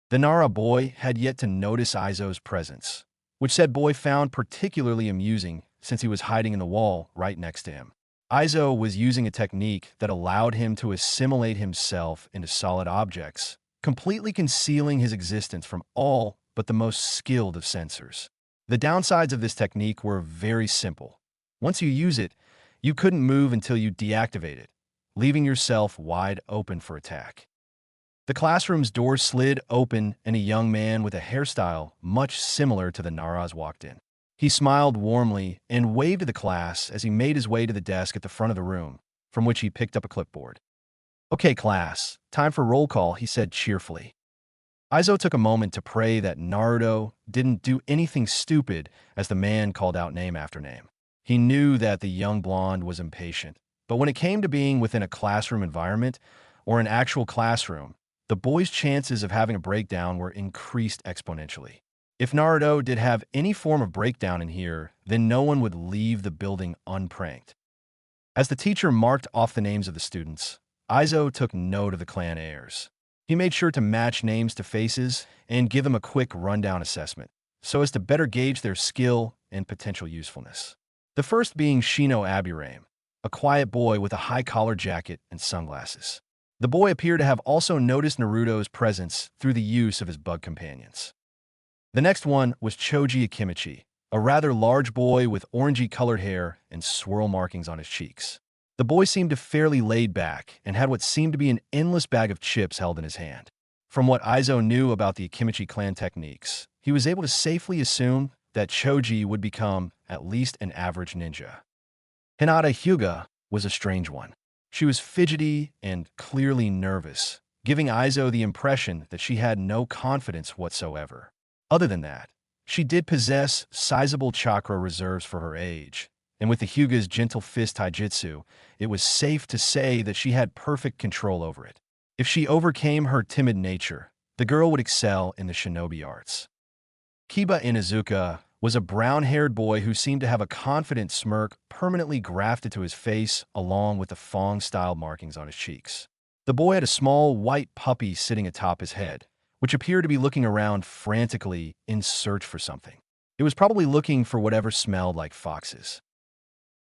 The Nara boy had yet to notice Aizo's presence, which said boy found particularly amusing since he was hiding in the wall right next to him. Aizo was using a technique that allowed him to assimilate himself into solid objects, completely concealing his existence from all but the most skilled of sensors. The downsides of this technique were very simple. Once you use it, you couldn't move until you deactivate it, leaving yourself wide open for attack. The classroom's door slid open and a young man with a hairstyle much similar to the Naraz walked in. He smiled warmly and waved to the class as he made his way to the desk at the front of the room, from which he picked up a clipboard. "Okay, class, time for roll call," he said cheerfully. Aizo took a moment to pray that Naruto didn't do anything stupid as the man called out name after name. He knew that the young blonde was impatient, but when it came to being within a classroom environment or an actual classroom, the boy's chances of having a breakdown were increased exponentially. If Naruto did have any form of breakdown in here, then no one would leave the building unpranked. As the teacher marked off the names of the students, Aizo took note of the clan heirs. He made sure to match names to faces and give them a quick rundown assessment, so as to better gauge their skill and potential usefulness. The first being Shino Aburame, a quiet boy with a high-collar jacket and sunglasses. The boy appeared to have also noticed Naruto's presence through the use of his bug companions. The next one was Choji Akimichi, a rather large boy with orangey-colored hair and swirl markings on his cheeks. The boy seemed fairly laid back and had what seemed to be an endless bag of chips held in his hand. From what Aizo knew about the Akimichi clan techniques, he was able to safely assume that Choji would become at least an average ninja. Hinata Hyuga was a strange one. She was fidgety and clearly nervous, giving Aizo the impression that she had no confidence whatsoever. Other than that, she did possess sizable chakra reserves for her age, and with the Hyuga's gentle fist taijutsu, it was safe to say that she had perfect control over it. If she overcame her timid nature, the girl would excel in the shinobi arts. Kiba Inuzuka was a brown-haired boy who seemed to have a confident smirk permanently grafted to his face along with the Fong-style markings on his cheeks. The boy had a small white puppy sitting atop his head, which appeared to be looking around frantically in search for something. It was probably looking for whatever smelled like foxes.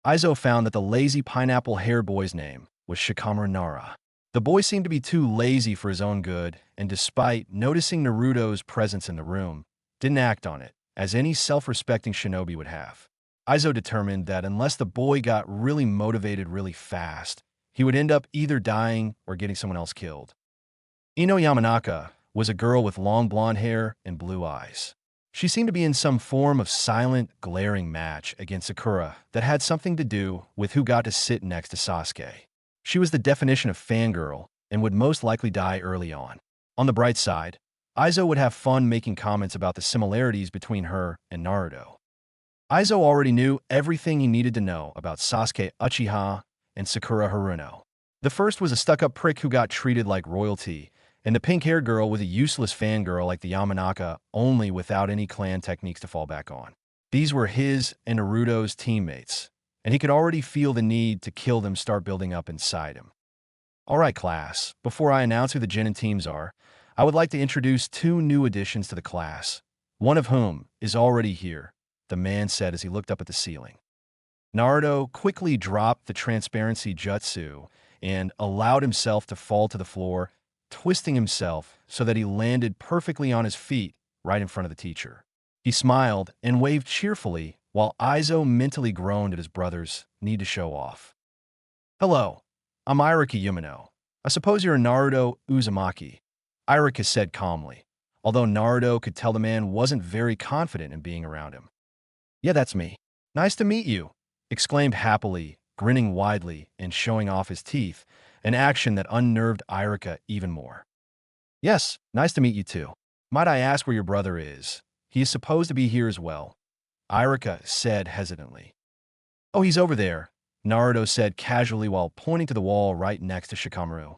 Aizo found that the lazy pineapple-haired boy's name was Shikamaru Nara. The boy seemed to be too lazy for his own good, and despite noticing Naruto's presence in the room, didn't act on it, as any self-respecting shinobi would have. Aizo determined that unless the boy got really motivated really fast, he would end up either dying or getting someone else killed. Ino Yamanaka was a girl with long blonde hair and blue eyes. She seemed to be in some form of silent, glaring match against Sakura that had something to do with who got to sit next to Sasuke. She was the definition of fangirl and would most likely die early on. On the bright side, Aizo would have fun making comments about the similarities between her and Naruto. Aizo already knew everything he needed to know about Sasuke Uchiha and Sakura Haruno. The first was a stuck-up prick who got treated like royalty, and the pink-haired girl was a useless fangirl like the Yamanaka, only without any clan techniques to fall back on. These were his and Naruto's teammates, and he could already feel the need to kill them start building up inside him. All right, class, before I announce who the Genin teams are, I would like to introduce two new additions to the class, one of whom is already here, the man said as he looked up at the ceiling. Naruto quickly dropped the transparency jutsu and allowed himself to fall to the floor, twisting himself so that he landed perfectly on his feet right in front of the teacher. He smiled and waved cheerfully while Aizo mentally groaned at his brother's need to show off. "Hello, I'm Irika Yumino. I suppose you're Naruto Uzumaki," Irika said calmly, although Naruto could tell the man wasn't very confident in being around him. "Yeah, that's me. Nice to meet you," exclaimed happily, grinning widely and showing off his teeth, an action that unnerved Irika even more. "Yes, nice to meet you too. Might I ask where your brother is? He is supposed to be here as well," Irika said hesitantly. "Oh, he's over there," Naruto said casually while pointing to the wall right next to Shikamaru.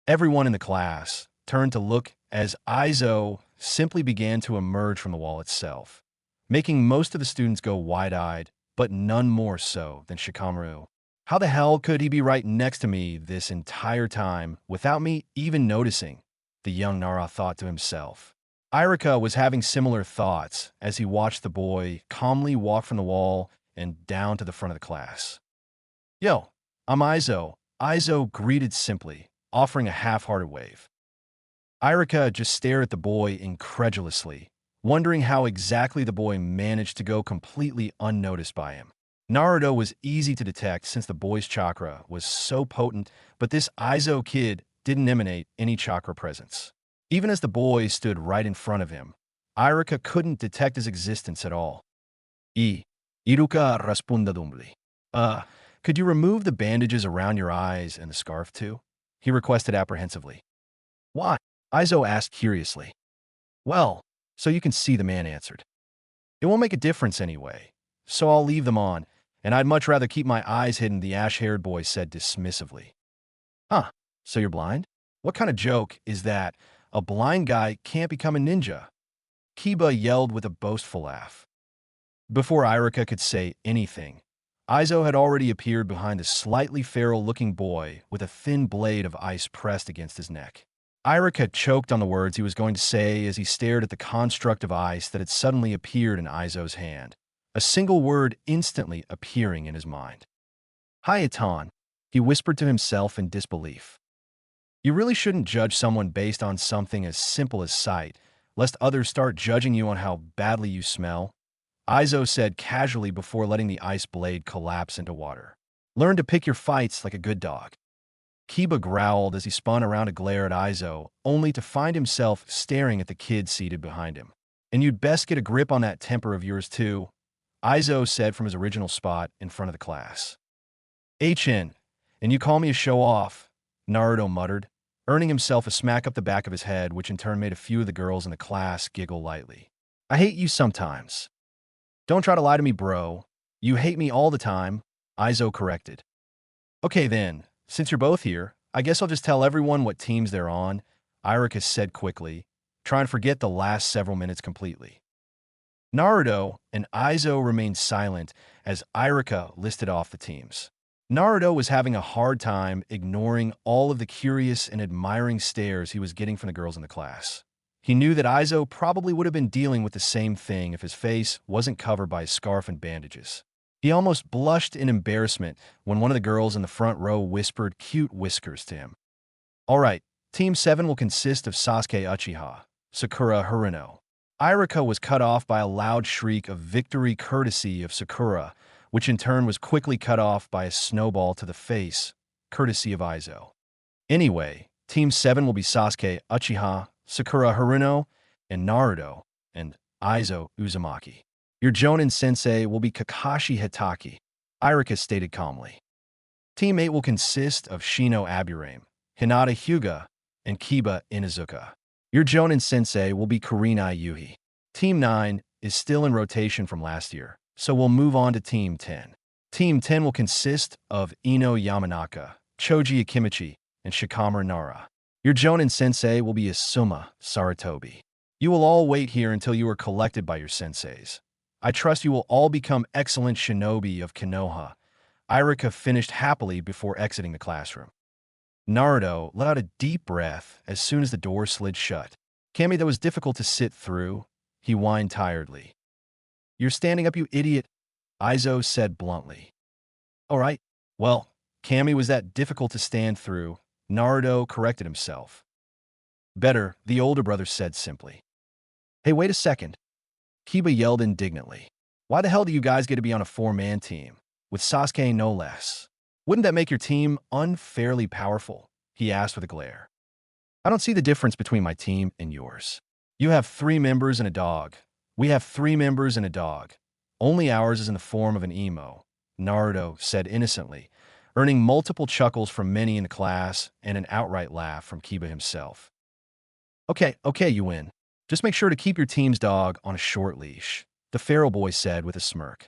Everyone in the class turned to look as Aizo simply began to emerge from the wall itself, making most of the students go wide-eyed, but none more so than Shikamaru. How the hell could he be right next to me this entire time without me even noticing? The young Nara thought to himself. Irika was having similar thoughts as he watched the boy calmly walk from the wall and down to the front of the class. Yo, I'm Izo. Izo greeted simply, offering a half-hearted wave. Irika just stared at the boy incredulously, wondering how exactly the boy managed to go completely unnoticed by him. Naruto was easy to detect since the boy's chakra was so potent, but this Izo kid didn't emanate any chakra presence. Even as the boy stood right in front of him, Irika couldn't detect his existence at all. Iruka respondadumli. Could you remove the bandages around your eyes and the scarf too? He requested apprehensively. Why? Izo asked curiously. Well, so you can see, the man answered. It won't make a difference anyway, so I'll leave them on, and I'd much rather keep my eyes hidden, the ash-haired boy said dismissively. Huh, so you're blind? What kind of joke is that? A blind guy can't become a ninja. Kiba yelled with a boastful laugh. Before Irika could say anything, Izo had already appeared behind the slightly feral-looking boy with a thin blade of ice pressed against his neck. Irika choked on the words he was going to say as he stared at the construct of ice that had suddenly appeared in Izo's hand, a single word instantly appearing in his mind. Hayatan, he whispered to himself in disbelief. You really shouldn't judge someone based on something as simple as sight, lest others start judging you on how badly you smell, Izo said casually before letting the ice blade collapse into water. Learn to pick your fights like a good dog. Kiba growled as he spun around to glare at Izo, only to find himself staring at the kid seated behind him. And you'd best get a grip on that temper of yours too, Izo said from his original spot in front of the class. HN, and you call me a show-off, Naruto muttered, earning himself a smack up the back of his head, which in turn made a few of the girls in the class giggle lightly. I hate you sometimes. Don't try to lie to me, bro. You hate me all the time, Izo corrected. Okay then, since you're both here, I guess I'll just tell everyone what teams they're on, Irika said quickly, trying to forget the last several minutes completely. Naruto and Izo remained silent as Irika listed off the teams. Naruto was having a hard time ignoring all of the curious and admiring stares he was getting from the girls in the class. He knew that Izo probably would have been dealing with the same thing if his face wasn't covered by a scarf and bandages. He almost blushed in embarrassment when one of the girls in the front row whispered cute whiskers to him. All right, Team 7 will consist of Sasuke Uchiha, Sakura Haruno. Irika was cut off by a loud shriek of victory courtesy of Sakura, which in turn was quickly cut off by a snowball to the face, courtesy of Izo. Anyway, Team 7 will be Sasuke Uchiha, Sakura Haruno, and Naruto, and Izo Uzumaki. Your Jonin sensei will be Kakashi Hitaki, Irika stated calmly. Team 8 will consist of Shino Aburame, Hinata Hyuga, and Kiba Inuzuka. Your Jonin sensei will be Kurenai Yuhi. Team 9 is still in rotation from last year, so we'll move on to Team 10. Team 10 will consist of Ino Yamanaka, Choji Akimichi, and Shikamaru Nara. Your Jonin sensei will be Asuma Saratobi. You will all wait here until you are collected by your senseis. I trust you will all become excellent shinobi of Konoha. Irika finished happily before exiting the classroom. Naruto let out a deep breath as soon as the door slid shut. Kami, that was difficult to sit through, he whined tiredly. You're standing up, you idiot, Izo said bluntly. All right, well, Kami, was that difficult to stand through? Naruto corrected himself. Better, the older brother said simply. Hey, wait a second. Kiba yelled indignantly. Why the hell do you guys get to be on a four-man team, with Sasuke no less? Wouldn't that make your team unfairly powerful? He asked with a glare. I don't see the difference between my team and yours. You have 3 members and a dog. We have 3 members and a dog. Only ours is in the form of an emo, Naruto said innocently, earning multiple chuckles from many in the class and an outright laugh from Kiba himself. Okay, you win. Just make sure to keep your team's dog on a short leash, the feral boy said with a smirk.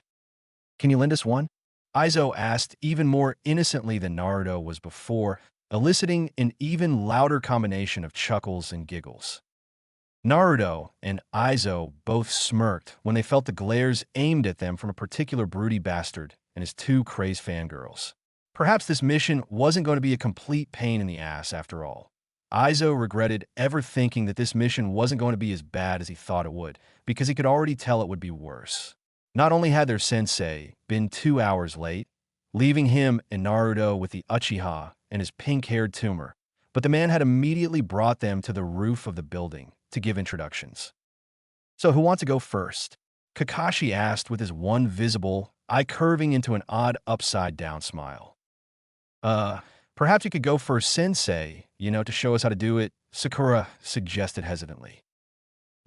Can you lend us one? Izo asked even more innocently than Naruto was before, eliciting an even louder combination of chuckles and giggles. Naruto and Izo both smirked when they felt the glares aimed at them from a particular broody bastard and his 2 crazed fangirls. Perhaps this mission wasn't going to be a complete pain in the ass after all. Izo regretted ever thinking that this mission wasn't going to be as bad as he thought it would, because he could already tell it would be worse. Not only had their sensei been 2 hours late, leaving him and Naruto with the Uchiha and his pink-haired tumor, but the man had immediately brought them to the roof of the building to give introductions. "So who wants to go first?" Kakashi asked with his one visible eye curving into an odd upside-down smile. Uh, Perhaps you could go first, sensei, to show us how to do it," Sakura suggested hesitantly.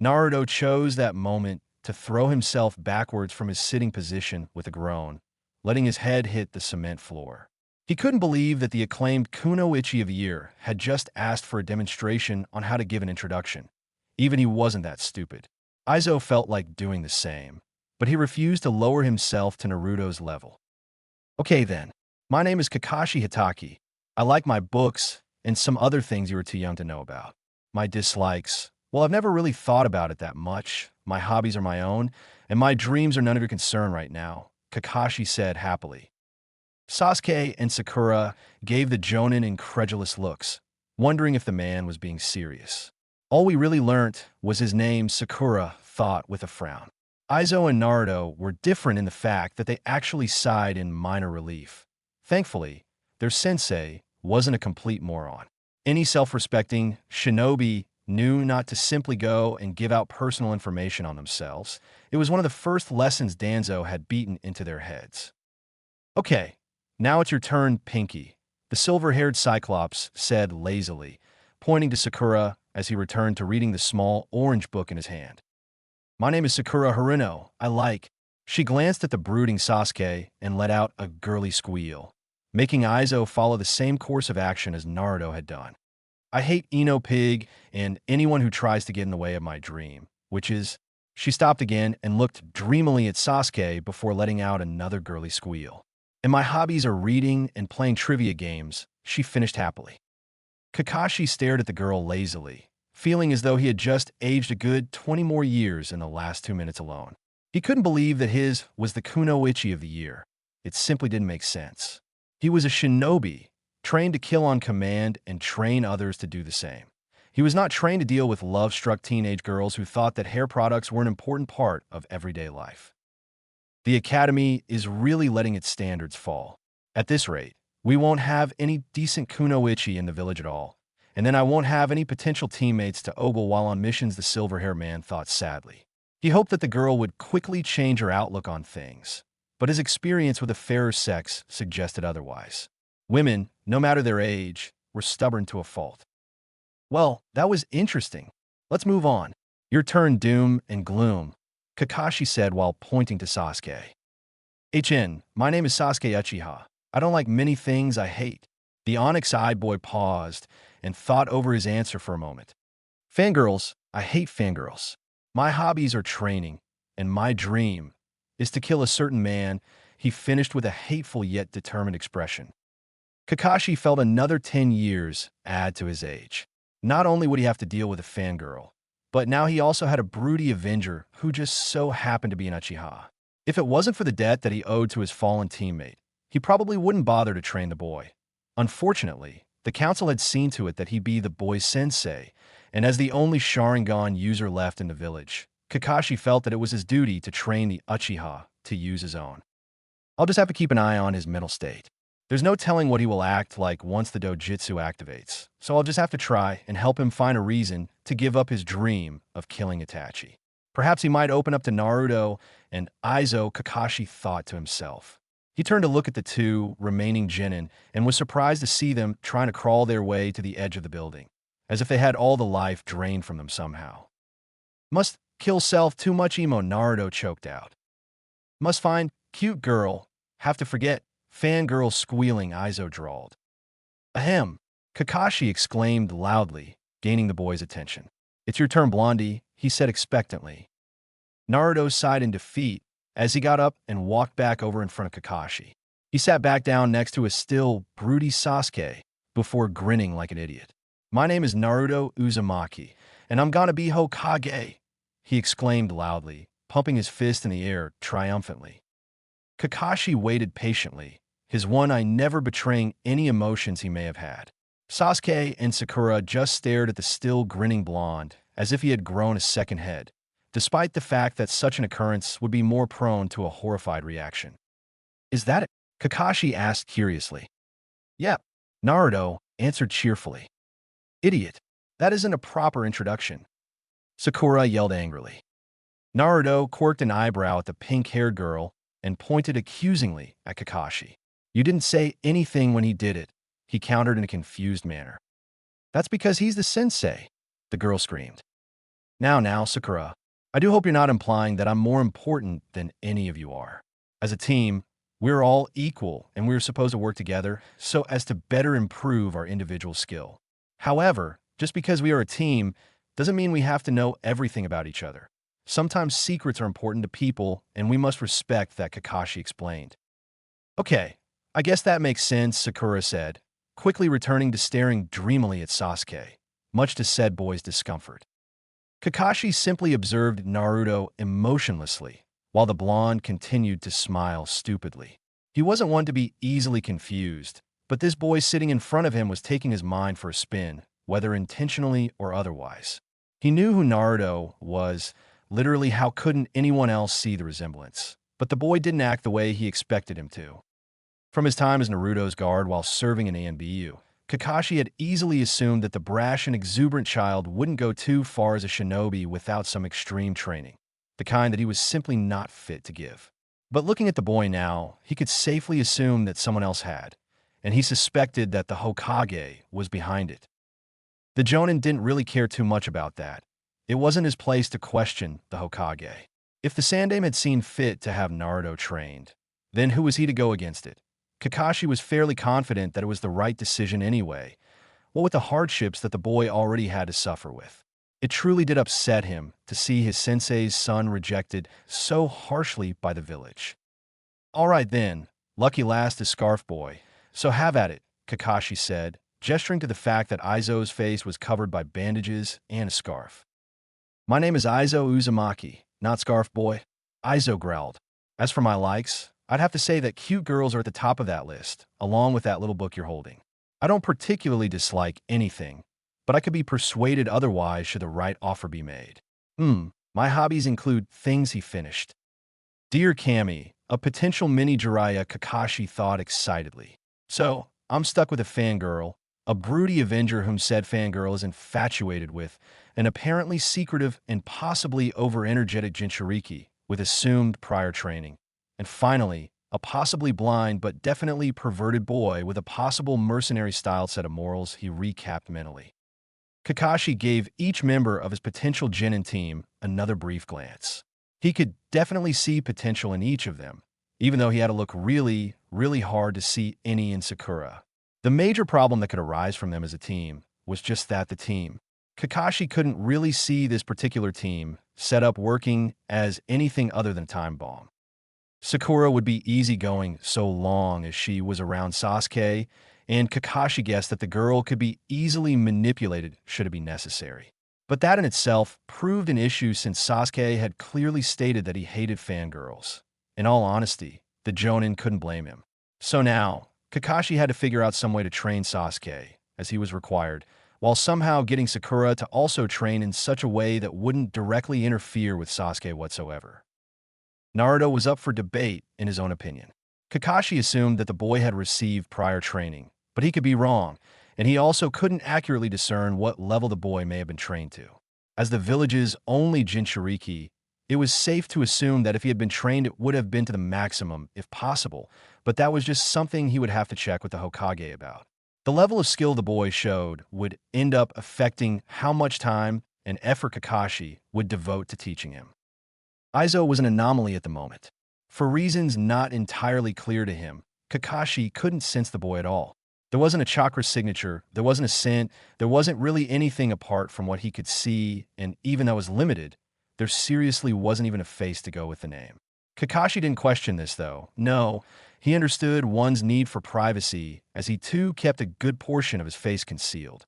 Naruto chose that moment to throw himself backwards from his sitting position with a groan, letting his head hit the cement floor. He couldn't believe that the acclaimed Kunoichi of the Year had just asked for a demonstration on how to give an introduction. Even he wasn't that stupid. Aizo felt like doing the same, but he refused to lower himself to Naruto's level. "Okay then, my name is Kakashi Hitaki. I like my books and some other things you were too young to know about. My dislikes, well, I've never really thought about it that much. My hobbies are my own, and my dreams are none of your concern right now," Kakashi said happily. Sasuke and Sakura gave the Jonin incredulous looks, wondering if the man was being serious. All we really learnt was his name, Sakura thought with a frown. Aizo and Naruto were different in the fact that they actually sighed in minor relief. Thankfully, their sensei wasn't a complete moron. Any self-respecting shinobi knew not to simply go and give out personal information on themselves. It was one of the first lessons Danzo had beaten into their heads. "Okay, now it's your turn, Pinky," the silver-haired Cyclops said lazily, pointing to Sakura as he returned to reading the small orange book in his hand. "My name is Sakura Haruno. I like—" She glanced at the brooding Sasuke and let out a girly squeal, making Aizo follow the same course of action as Naruto had done. "I hate Ino Pig and anyone who tries to get in the way of my dream, which is—" She stopped again and looked dreamily at Sasuke before letting out another girly squeal. "And my hobbies are reading and playing trivia games," she finished happily. Kakashi stared at the girl lazily, feeling as though he had just aged a good 20 more years in the last 2 minutes alone. He couldn't believe that his was the Kunoichi of the Year. It simply didn't make sense. He was a shinobi, trained to kill on command and train others to do the same. He was not trained to deal with love-struck teenage girls who thought that hair products were an important part of everyday life. The academy is really letting its standards fall. At this rate, we won't have any decent kunoichi in the village at all, and then I won't have any potential teammates to ogle while on missions, the silver-haired man thought sadly. He hoped that the girl would quickly change her outlook on things, but his experience with the fairer sex suggested otherwise. Women, no matter their age, were stubborn to a fault. "Well, that was interesting. Let's move on. Your turn, Doom and Gloom," Kakashi said while pointing to Sasuke. My name is Sasuke Uchiha. I don't like many things I hate." The onyx-eyed boy paused and thought over his answer for a moment. "Fangirls, I hate fangirls. My hobbies are training, and my dream is to kill a certain man," he finished with a hateful yet determined expression. Kakashi felt another 10 years add to his age. Not only would he have to deal with a fangirl, but now he also had a broody avenger who just so happened to be an Uchiha. If it wasn't for the debt that he owed to his fallen teammate, he probably wouldn't bother to train the boy. Unfortunately, the council had seen to it that he be the boy's sensei, and as the only Sharingan user left in the village, Kakashi felt that it was his duty to train the Uchiha to use his own. "I'll just have to keep an eye on his mental state. There's no telling what he will act like once the dojutsu activates, so I'll just have to try and help him find a reason to give up his dream of killing Itachi. Perhaps he might open up to Naruto and Aizo," Kakashi thought to himself. He turned to look at the two remaining genin and was surprised to see them trying to crawl their way to the edge of the building, as if they had all the life drained from them somehow. "Must kill self too much emo," Naruto choked out. "Must find cute girl. Have to forget fangirl squealing," Aizo drawled. "Ahem," Kakashi exclaimed loudly, gaining the boy's attention. "It's your turn, Blondie," he said expectantly. Naruto sighed in defeat as he got up and walked back over in front of Kakashi. He sat back down next to a still broody Sasuke before grinning like an idiot. "My name is Naruto Uzumaki, and I'm gonna be Hokage," he exclaimed loudly, pumping his fist in the air triumphantly. Kakashi waited patiently, his one eye never betraying any emotions he may have had. Sasuke and Sakura just stared at the still grinning blonde as if he had grown a second head, despite the fact that such an occurrence would be more prone to a horrified reaction. Is that it? Kakashi asked curiously. Yep, Naruto answered cheerfully. Idiot, that isn't a proper introduction. Sakura yelled angrily. Naruto quirked an eyebrow at the pink-haired girl and pointed accusingly at Kakashi. You didn't say anything when he did it, he countered in a confused manner. That's because he's the sensei, the girl screamed. Now, Sakura, I do hope you're not implying that I'm more important than any of you are. As a team, we're all equal and we're supposed to work together so as to better improve our individual skill. However, just because we are a team doesn't mean we have to know everything about each other. Sometimes secrets are important to people, and we must respect that, Kakashi explained. Okay, I guess that makes sense, Sakura said, quickly returning to staring dreamily at Sasuke, much to said boy's discomfort. Kakashi simply observed Naruto emotionlessly, while the blonde continued to smile stupidly. He wasn't one to be easily confused, but this boy sitting in front of him was taking his mind for a spin, whether intentionally or otherwise. He knew who Naruto was. Literally, how couldn't anyone else see the resemblance? But the boy didn't act the way he expected him to. From his time as Naruto's guard while serving in ANBU, Kakashi had easily assumed that the brash and exuberant child wouldn't go too far as a shinobi without some extreme training, the kind that he was simply not fit to give. But looking at the boy now, he could safely assume that someone else had, and he suspected that the Hokage was behind it. The Jonin didn't really care too much about that. It wasn't his place to question the Hokage. If the Sandaime had seen fit to have Naruto trained, then who was he to go against it? Kakashi was fairly confident that it was the right decision anyway, what with the hardships that the boy already had to suffer with. It truly did upset him to see his sensei's son rejected so harshly by the village. All right then, lucky last is Scarf Boy, so have at it, Kakashi said, gesturing to the fact that Aizo's face was covered by bandages and a scarf. My name is Aizo Uzumaki, not Scarf Boy, Aizo growled. As for my likes, I'd have to say that cute girls are at the top of that list, along with that little book you're holding. I don't particularly dislike anything, but I could be persuaded otherwise should the right offer be made. My hobbies include things, he finished. Dear Kami, a potential mini Jiraiya, Kakashi thought excitedly. So, I'm stuck with a fangirl, a broody Avenger whom said fangirl is infatuated with, an apparently secretive and possibly over-energetic Jinchuriki with assumed prior training. And finally, a possibly blind but definitely perverted boy with a possible mercenary-style set of morals, he recapped mentally. Kakashi gave each member of his potential Genin team another brief glance. He could definitely see potential in each of them, even though he had to look really, really hard to see any in Sakura. The major problem that could arise from them as a team was just that, the team. Kakashi couldn't really see this particular team set up working as anything other than a time bomb. Sakura would be easygoing so long as she was around Sasuke, and Kakashi guessed that the girl could be easily manipulated should it be necessary. But that in itself proved an issue since Sasuke had clearly stated that he hated fangirls. In all honesty, the Jonin couldn't blame him. So now, Kakashi had to figure out some way to train Sasuke, as he was required, while somehow getting Sakura to also train in such a way that wouldn't directly interfere with Sasuke whatsoever. Naruto was up for debate in his own opinion. Kakashi assumed that the boy had received prior training, but he could be wrong, and he also couldn't accurately discern what level the boy may have been trained to. As the village's only Jinchuriki, it was safe to assume that if he had been trained it would have been to the maximum, if possible, but that was just something he would have to check with the Hokage about. The level of skill the boy showed would end up affecting how much time and effort Kakashi would devote to teaching him. Aizo was an anomaly at the moment. For reasons not entirely clear to him, Kakashi couldn't sense the boy at all. There wasn't a chakra signature, there wasn't a scent, there wasn't really anything apart from what he could see, and even though it was limited, there seriously wasn't even a face to go with the name. Kakashi didn't question this, though. No, he understood one's need for privacy, as he too kept a good portion of his face concealed.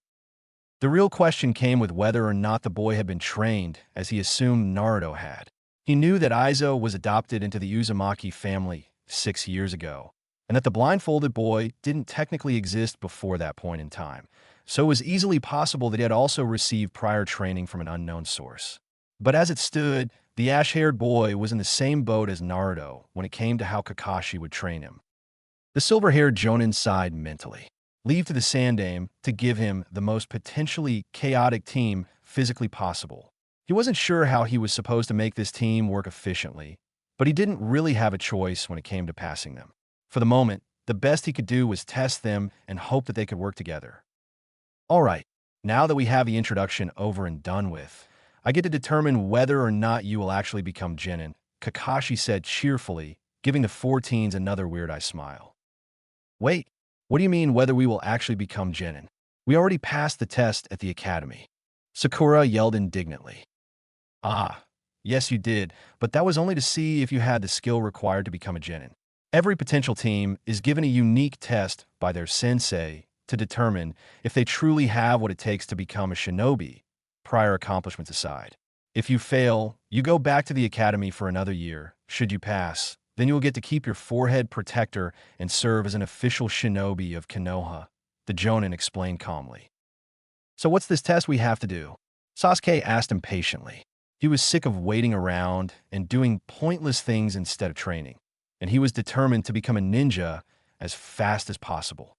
The real question came with whether or not the boy had been trained, as he assumed Naruto had. He knew that Aizo was adopted into the Uzumaki family 6 years ago, and that the blindfolded boy didn't technically exist before that point in time, so it was easily possible that he had also received prior training from an unknown source. But as it stood, the ash-haired boy was in the same boat as Naruto when it came to how Kakashi would train him. The silver-haired Jonin sighed mentally. Leave to the Sandaime to give him the most potentially chaotic team physically possible. He wasn't sure how he was supposed to make this team work efficiently, but he didn't really have a choice when it came to passing them. For the moment, the best he could do was test them and hope that they could work together. All right, now that we have the introduction over and done with, I get to determine whether or not you will actually become Genin, Kakashi said cheerfully, giving the 4 teens another weird-eye smile. Wait, what do you mean whether we will actually become Genin? We already passed the test at the academy. Sakura yelled indignantly. Ah, yes you did, but that was only to see if you had the skill required to become a Genin. Every potential team is given a unique test by their sensei to determine if they truly have what it takes to become a shinobi, prior accomplishments aside. If you fail, you go back to the academy for another year. Should you pass, then you will get to keep your forehead protector and serve as an official shinobi of Konoha, the Jonin explained calmly. So what's this test we have to do? Sasuke asked impatiently. He was sick of waiting around and doing pointless things instead of training, and he was determined to become a ninja as fast as possible.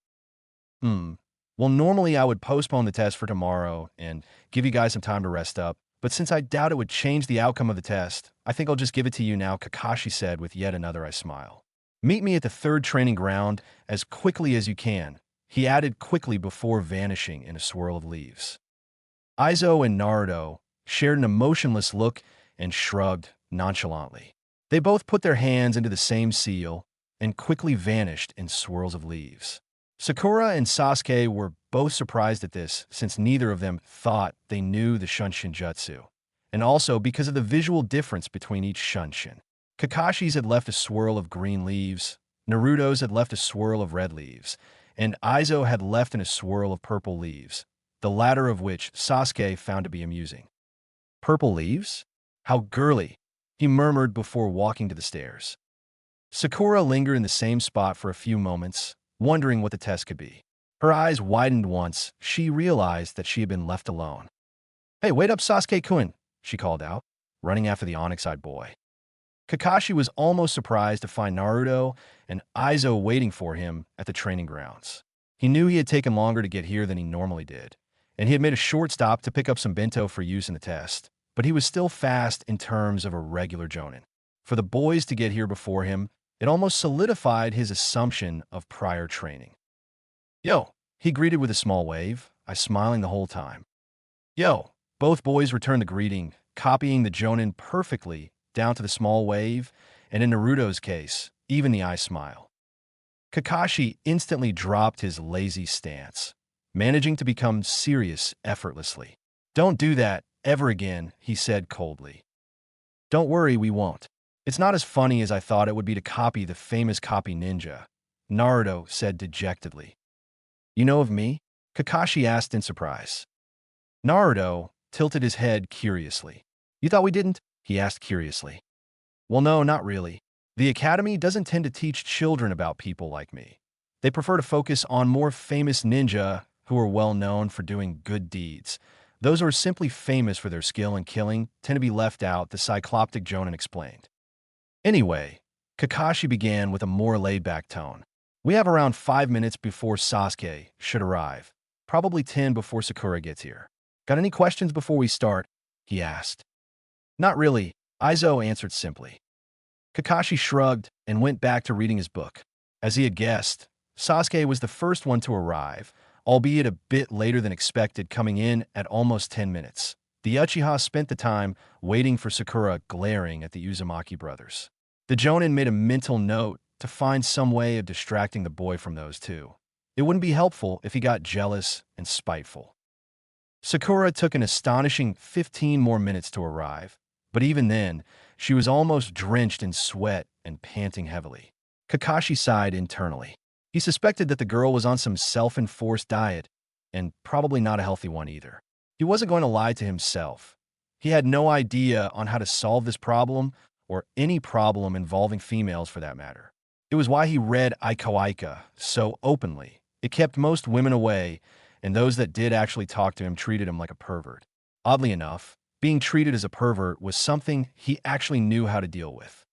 Well, normally I would postpone the test for tomorrow and give you guys some time to rest up, but since I doubt it would change the outcome of the test, I think I'll just give it to you now, Kakashi said with yet another smile. Meet me at the 3rd training ground as quickly as you can, he added quickly before vanishing in a swirl of leaves. Aizo and Naruto shared an emotionless look and shrugged nonchalantly. They both put their hands into the same seal and quickly vanished in swirls of leaves. Sakura and Sasuke were both surprised at this since neither of them thought they knew the Shunshin Jutsu, and also because of the visual difference between each Shunshin. Kakashi's had left a swirl of green leaves, Naruto's had left a swirl of red leaves, and Aizo had left in a swirl of purple leaves, the latter of which Sasuke found to be amusing. Purple leaves? How girly, he murmured before walking to the stairs. Sakura lingered in the same spot for a few moments, wondering what the test could be. Her eyes widened once she realized that she had been left alone. Hey, wait up, Sasuke-kun, she called out, running after the onyx-eyed boy. Kakashi was almost surprised to find Naruto and Aizo waiting for him at the training grounds. He knew he had taken longer to get here than he normally did, and he had made a short stop to pick up some bento for use in the test, but he was still fast in terms of a regular jonin. For the boys to get here before him, it almost solidified his assumption of prior training. Yo, he greeted with a small wave, I smiling the whole time. Yo, both boys returned the greeting, copying the jonin perfectly down to the small wave, and in Naruto's case, even the eye smile. Kakashi instantly dropped his lazy stance, managing to become serious effortlessly. Don't do that ever again, he said coldly. Don't worry, we won't. It's not as funny as I thought it would be to copy the famous copy ninja, Naruto said dejectedly. You know of me? Kakashi asked in surprise. Naruto tilted his head curiously. You thought we didn't? He asked curiously. Well, no, not really. The academy doesn't tend to teach children about people like me. They prefer to focus on more famous ninja who are well known for doing good deeds. Those who are simply famous for their skill in killing tend to be left out, the cycloptic jonin explained. Anyway, Kakashi began with a more laid-back tone. We have around 5 minutes before Sasuke should arrive, probably 10 before Sakura gets here. Got any questions before we start? He asked. Not really, Aizo answered simply. Kakashi shrugged and went back to reading his book. As he had guessed, Sasuke was the first one to arrive, albeit a bit later than expected, coming in at almost 10 minutes. The Uchiha spent the time waiting for Sakura, glaring at the Uzumaki brothers. The Jonin made a mental note to find some way of distracting the boy from those two. It wouldn't be helpful if he got jealous and spiteful. Sakura took an astonishing 15 more minutes to arrive, but even then, she was almost drenched in sweat and panting heavily. Kakashi sighed internally. He suspected that the girl was on some self-enforced diet, and probably not a healthy one either. He wasn't going to lie to himself. He had no idea on how to solve this problem, or any problem involving females for that matter. It was why he read Aika so openly. It kept most women away, and those that did actually talk to him treated him like a pervert. Oddly enough, Being treated as a pervert was something he actually knew how to deal with.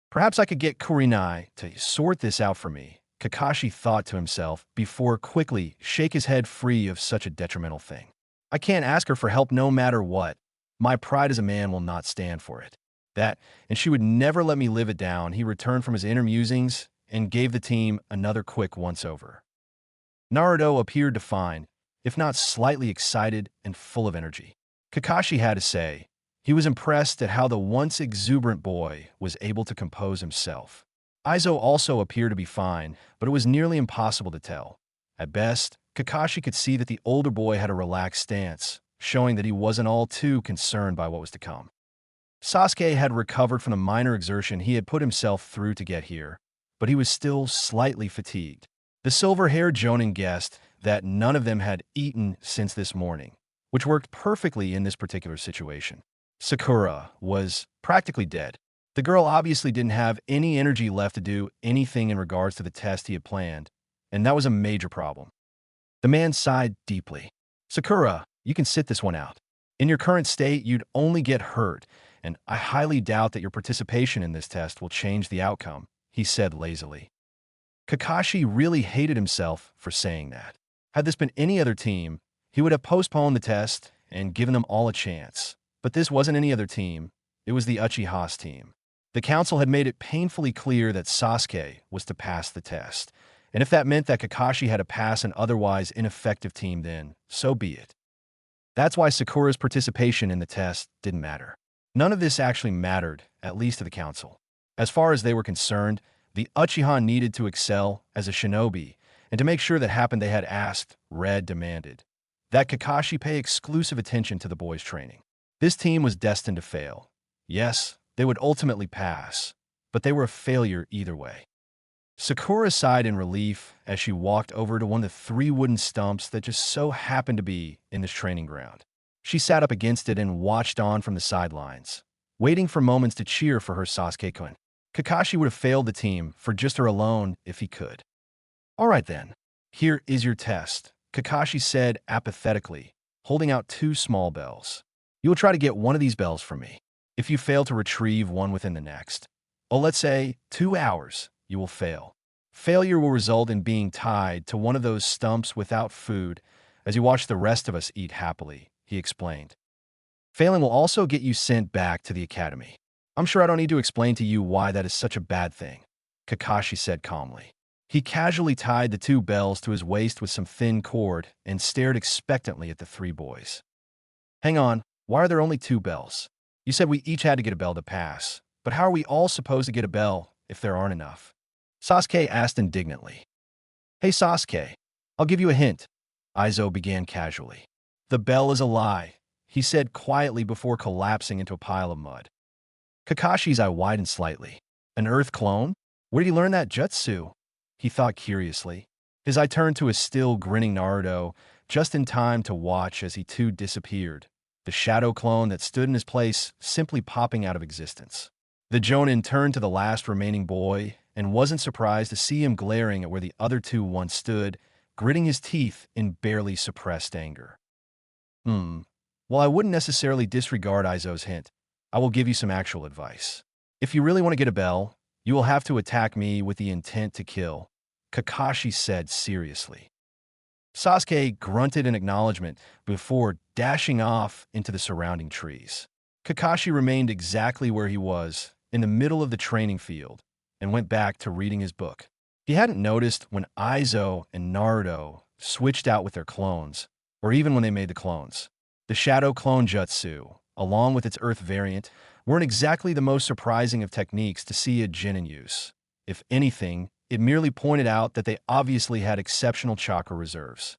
Perhaps I could get Kurenai to sort this out for me, Kakashi thought to himself before quickly shake his head free of such a detrimental thing. I can't ask her for help no matter what. My pride as a man will not stand for it. That, and she would never let me live it down. He returned from his inner musings and gave the team another quick once-over. Naruto appeared to find, if not slightly excited and full of energy. Kakashi had to say, he was impressed at how the once exuberant boy was able to compose himself. Aizo also appeared to be fine, but it was nearly impossible to tell. At best, Kakashi could see that the older boy had a relaxed stance, showing that he wasn't all too concerned by what was to come. Sasuke had recovered from the minor exertion he had put himself through to get here, but he was still slightly fatigued. The silver-haired Jonin guessed that none of them had eaten since this morning, which worked perfectly in this particular situation. Sakura was practically dead. The girl obviously didn't have any energy left to do anything in regards to the test he had planned, and that was a major problem. The man sighed deeply. Sakura, you can sit this one out. In your current state, you'd only get hurt, and I highly doubt that your participation in this test will change the outcome, he said lazily. Kakashi really hated himself for saying that. Had this been any other team, he would have postponed the test and given them all a chance. But this wasn't any other team, it was the Uchiha's team. The council had made it painfully clear that Sasuke was to pass the test, and if that meant that Kakashi had to pass an otherwise ineffective team, then so be it. That's why Sakura's participation in the test didn't matter. None of this actually mattered, at least to the council. As far as they were concerned, the Uchiha needed to excel as a shinobi, and to make sure that happened they had asked, demanded, that Kakashi pay exclusive attention to the boys' training. This team was destined to fail. Yes, they would ultimately pass, but they were a failure either way. Sakura sighed in relief as she walked over to one of the 3 wooden stumps that just so happened to be in this training ground. She sat up against it and watched on from the sidelines, waiting for moments to cheer for her Sasuke-kun. Kakashi would have failed the team for just her alone if he could. All right then, here is your test, Kakashi said apathetically, holding out 2 small bells. You will try to get one of these bells from me. If you fail to retrieve one within the next, let's say 2 hours, you will fail. Failure will result in being tied to one of those stumps without food as you watch the rest of us eat happily, he explained. Failing will also get you sent back to the academy. I'm sure I don't need to explain to you why that is such a bad thing, Kakashi said calmly. He casually tied the 2 bells to his waist with some thin cord and stared expectantly at the 3 boys. Hang on, why are there only 2 bells? You said we each had to get a bell to pass, but how are we all supposed to get a bell if there aren't enough? Sasuke asked indignantly. Hey Sasuke, I'll give you a hint, Aizo began casually. The bell is a lie, he said quietly before collapsing into a pile of mud. Kakashi's eye widened slightly. An earth clone? Where did he learn that jutsu? He thought curiously. His eye turned to a still grinning Naruto, just in time to watch as he too disappeared, the shadow clone that stood in his place simply popping out of existence. The Jonin turned to the last remaining boy and wasn't surprised to see him glaring at where the other 2 once stood, gritting his teeth in barely suppressed anger. While I wouldn't necessarily disregard Aizo's hint, I will give you some actual advice. If you really want to get a bell, you will have to attack me with the intent to kill, Kakashi said seriously. Sasuke grunted in acknowledgement before dashing off into the surrounding trees. Kakashi remained exactly where he was, in the middle of the training field, and went back to reading his book. He hadn't noticed when Aizo and Naruto switched out with their clones, or even when they made the clones. The Shadow Clone Jutsu, along with its Earth variant, weren't exactly the most surprising of techniques to see a Jin in use. If anything, it merely pointed out that they obviously had exceptional chakra reserves.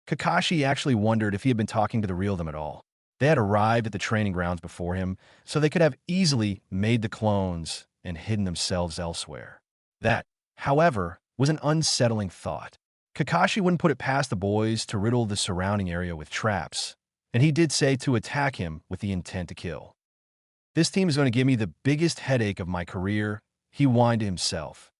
Kakashi actually wondered if he had been talking to the real them at all. They had arrived at the training grounds before him, so they could have easily made the clones and hidden themselves elsewhere. That, however, was an unsettling thought. Kakashi wouldn't put it past the boys to riddle the surrounding area with traps, and he did say to attack him with the intent to kill. This team is going to give me the biggest headache of my career, he whined to himself.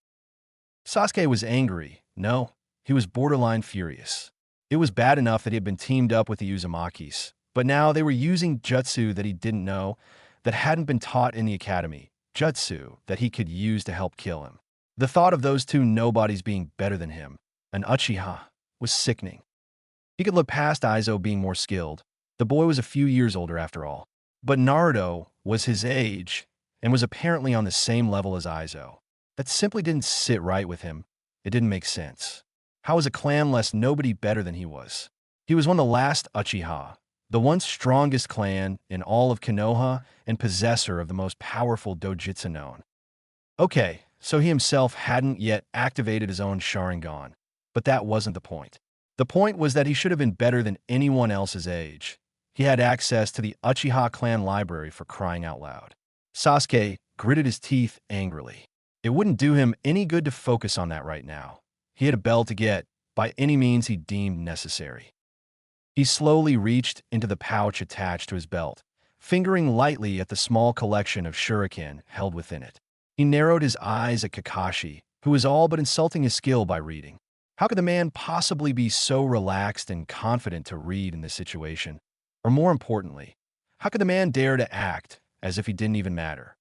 Sasuke was angry. No, he was borderline furious. It was bad enough that he had been teamed up with the Uzumakis, But now they were using jutsu that he didn't know, that hadn't been taught in the academy, jutsu that he could use to help kill him. The thought of those two nobodies being better than him, an Uchiha, was sickening. He could look past Aizo being more skilled. The boy was a few years older after all. But Naruto was his age and was apparently on the same level as Aizo. That simply didn't sit right with him. It didn't make sense. How was a clan less nobody better than he was? He was one of the last Uchiha, the once strongest clan in all of Konoha and possessor of the most powerful dojutsu known. Okay, so he himself hadn't yet activated his own Sharingan, but that wasn't the point. The point was that he should have been better than anyone else's age. He had access to the Uchiha clan library for crying out loud. Sasuke gritted his teeth angrily. It wouldn't do him any good to focus on that right now. He had a bell to get, by any means he deemed necessary. He slowly reached into the pouch attached to his belt, fingering lightly at the small collection of shuriken held within it. He narrowed his eyes at Kakashi, who was all but insulting his skill by reading. How could the man possibly be so relaxed and confident to read in this situation? Or more importantly, how could the man dare to act as if he didn't even matter?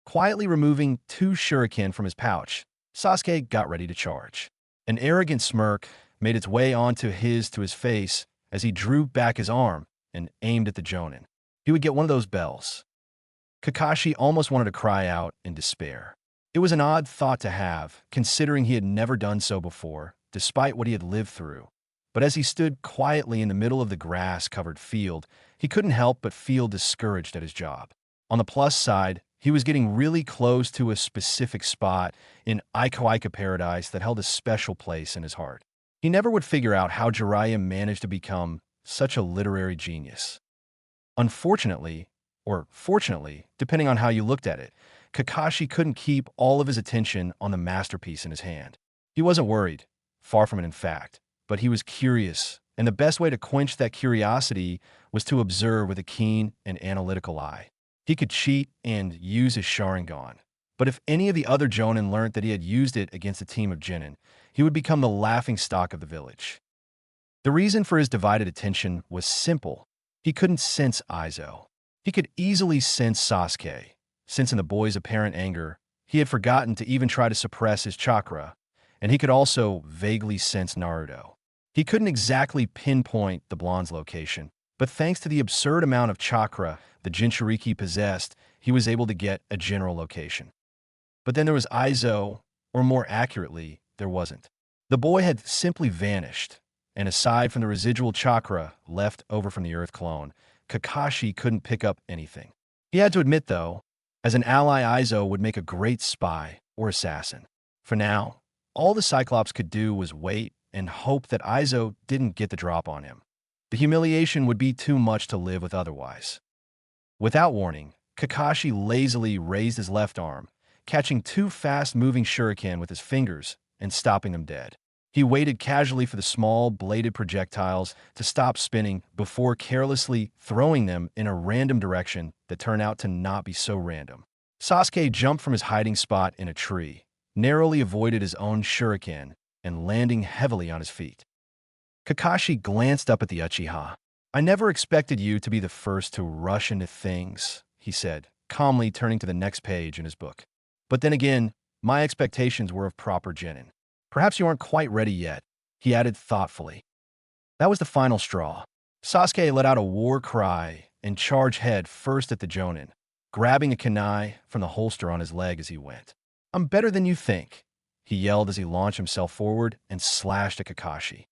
Quietly removing 2 shuriken from his pouch, Sasuke got ready to charge. An arrogant smirk made its way onto his face as he drew back his arm and aimed at the Jonin. He would get one of those bells. Kakashi almost wanted to cry out in despair. It was an odd thought to have, considering he had never done so before, despite what he had lived through. But as he stood quietly in the middle of the grass-covered field, he couldn't help but feel discouraged at his job. On the plus side, he was getting really close to a specific spot in Iko Paradise that held a special place in his heart. He never would figure out how Jiraiya managed to become such a literary genius. Unfortunately, or fortunately, depending on how you looked at it, Kakashi couldn't keep all of his attention on the masterpiece in his hand. He wasn't worried, far from it in fact, but he was curious, and the best way to quench that curiosity was to observe with a keen and analytical eye. He could cheat and use his Sharingan, but if any of the other Jonin learned that he had used it against a team of Genin, he would become the laughingstock of the village. The reason for his divided attention was simple. He couldn't sense Aizo. He could easily sense Sasuke, since in the boy's apparent anger, he had forgotten to even try to suppress his chakra, and he could also vaguely sense Naruto. He couldn't exactly pinpoint the blonde's location, but thanks to the absurd amount of chakra the Jinchuriki possessed, he was able to get a general location. But then there was Aizo, or more accurately, there wasn't. The boy had simply vanished, and aside from the residual chakra left over from the Earth clone, Kakashi couldn't pick up anything. He had to admit, though, as an ally, Aizo would make a great spy or assassin. For now, all the Cyclops could do was wait and hope that Aizo didn't get the drop on him. The humiliation would be too much to live with otherwise. Without warning, Kakashi lazily raised his left arm, catching 2 fast-moving shuriken with his fingers and stopping them dead. He waited casually for the small, bladed projectiles to stop spinning before carelessly throwing them in a random direction that turned out to not be so random. Sasuke jumped from his hiding spot in a tree, narrowly avoided his own shuriken, and landing heavily on his feet. Kakashi glanced up at the Uchiha. "I never expected you to be the first to rush into things," he said, calmly turning to the next page in his book. "But then again, my expectations were of proper genin. Perhaps you aren't quite ready yet," he added thoughtfully. That was the final straw. Sasuke let out a war cry and charged head first at the Jonin, grabbing a kunai from the holster on his leg as he went. "I'm better than you think," he yelled as he launched himself forward and slashed at Kakashi.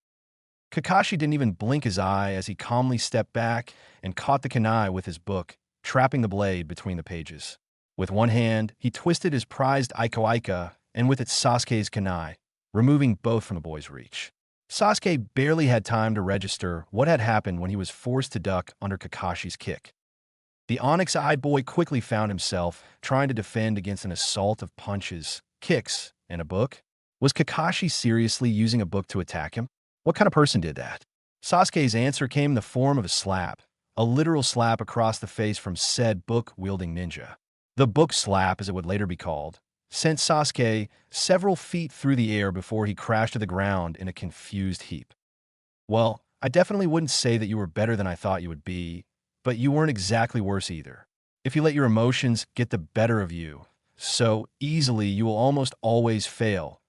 Kakashi didn't even blink his eye as he calmly stepped back and caught the kunai with his book, trapping the blade between the pages. With one hand, he twisted his prized Iko and with it Sasuke's kunai, removing both from the boy's reach. Sasuke barely had time to register what had happened when he was forced to duck under Kakashi's kick. The onyx-eyed boy quickly found himself trying to defend against an assault of punches, kicks, and a book. Was Kakashi seriously using a book to attack him? What kind of person did that? Sasuke's answer came in the form of a slap, a literal slap across the face from said book-wielding ninja. The book slap, as it would later be called, sent Sasuke several feet through the air before he crashed to the ground in a confused heap. Well, I definitely wouldn't say that you were better than I thought you would be, but you weren't exactly worse either. If you let your emotions get the better of you so easily, you will almost always fail,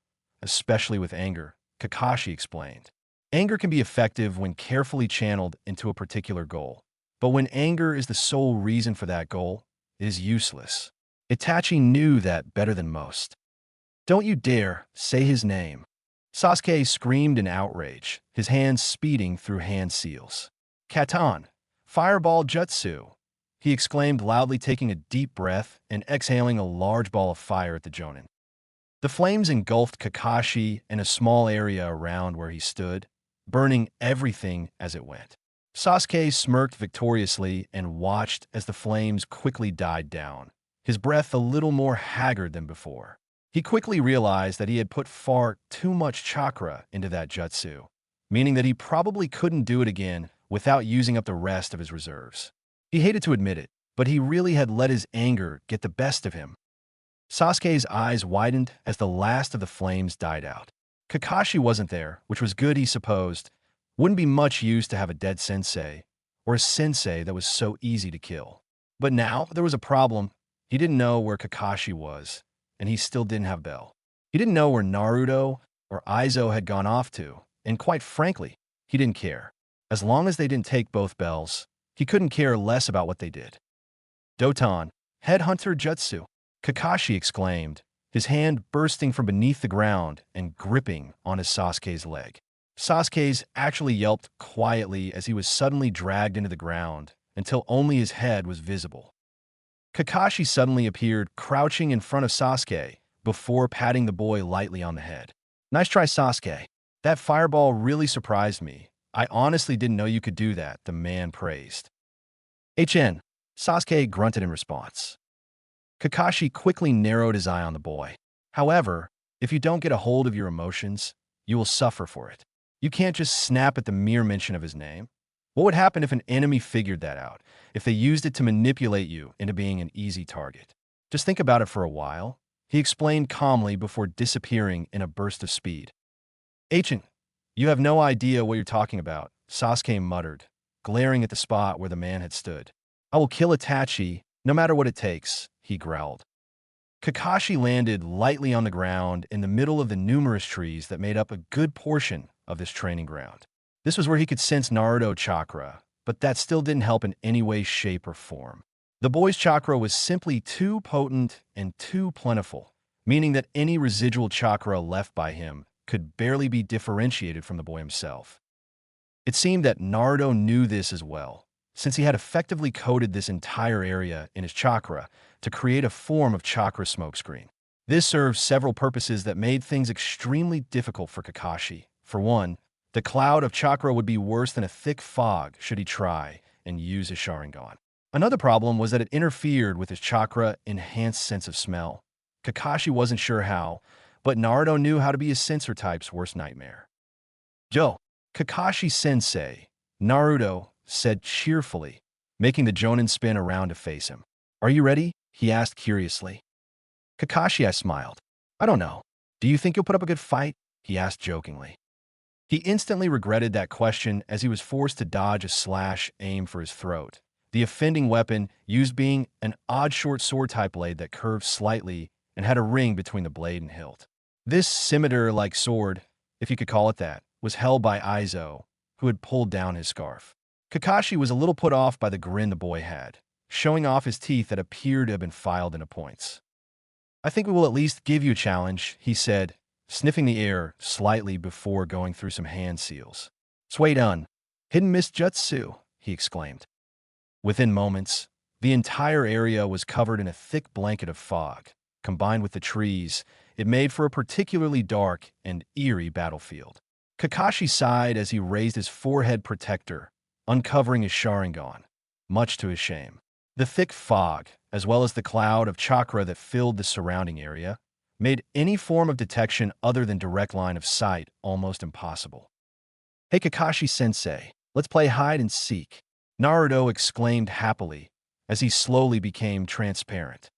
especially with anger, Kakashi explained. Anger can be effective when carefully channeled into a particular goal, but when anger is the sole reason for that goal, it is useless. Itachi knew that better than most. Don't you dare say his name. Sasuke screamed in outrage, his hands speeding through hand seals. Katan, fireball jutsu, he exclaimed loudly, taking a deep breath and exhaling a large ball of fire at the Jonin. The flames engulfed Kakashi and a small area around where he stood, burning everything as it went. Sasuke smirked victoriously and watched as the flames quickly died down, his breath a little more haggard than before. He quickly realized that he had put far too much chakra into that jutsu, meaning that he probably couldn't do it again without using up the rest of his reserves. He hated to admit it, but he really had let his anger get the best of him. Sasuke's eyes widened as the last of the flames died out. Kakashi wasn't there, which was good, he supposed. Wouldn't be much use to have a dead sensei, or a sensei that was so easy to kill. But now there was a problem. He didn't know where Kakashi was, and he still didn't have Bell. He didn't know where Naruto or Aizo had gone off to, and quite frankly, he didn't care. As long as they didn't take both bells, he couldn't care less about what they did. Doton, Headhunter Jutsu, Kakashi exclaimed, his hand bursting from beneath the ground and gripping onto Sasuke's leg. Sasuke's actually yelped quietly as he was suddenly dragged into the ground until only his head was visible. Kakashi suddenly appeared crouching in front of Sasuke before patting the boy lightly on the head. Nice try, Sasuke. That fireball really surprised me. I honestly didn't know you could do that, the man praised. HN, Sasuke grunted in response. Kakashi quickly narrowed his eye on the boy. However, if you don't get a hold of your emotions, you will suffer for it. You can't just snap at the mere mention of his name. What would happen if an enemy figured that out, if they used it to manipulate you into being an easy target? Just think about it for a while, he explained calmly before disappearing in a burst of speed. Agent, you have no idea what you're talking about, Sasuke muttered, glaring at the spot where the man had stood. I will kill Itachi, no matter what it takes, he growled. Kakashi landed lightly on the ground in the middle of the numerous trees that made up a good portion of this training ground. This was where he could sense Naruto chakra, but that still didn't help in any way, shape, or form. The boy's chakra was simply too potent and too plentiful, meaning that any residual chakra left by him could barely be differentiated from the boy himself. It seemed that Naruto knew this as well, since he had effectively coated this entire area in his chakra to create a form of chakra smokescreen. This served several purposes that made things extremely difficult for Kakashi. For one, the cloud of chakra would be worse than a thick fog should he try and use his Sharingan. Another problem was that it interfered with his chakra-enhanced sense of smell. Kakashi wasn't sure how, but Naruto knew how to be his sensor type's worst nightmare. Yo, Kakashi-sensei, Naruto said cheerfully, making the Jonin spin around to face him. Are you ready? He asked curiously. Kakashi, I smiled. I don't know. Do you think you'll put up a good fight? He asked jokingly. He instantly regretted that question as he was forced to dodge a slash aimed for his throat, the offending weapon used being an odd short sword-type blade that curved slightly and had a ring between the blade and hilt. This scimitar-like sword, if you could call it that, was held by Aizo, who had pulled down his scarf. Kakashi was a little put off by the grin the boy had, showing off his teeth that appeared to have been filed into points. I think we will at least give you a challenge, he said, sniffing the air slightly before going through some hand seals. Sway done. Hidden mist jutsu, he exclaimed. Within moments, the entire area was covered in a thick blanket of fog. Combined with the trees, it made for a particularly dark and eerie battlefield. Kakashi sighed as he raised his forehead protector, uncovering his Sharingan, much to his shame. The thick fog, as well as the cloud of chakra that filled the surrounding area, made any form of detection other than direct line of sight almost impossible. Hey Kakashi-sensei, let's play hide and seek, Naruto exclaimed happily as he slowly became transparent.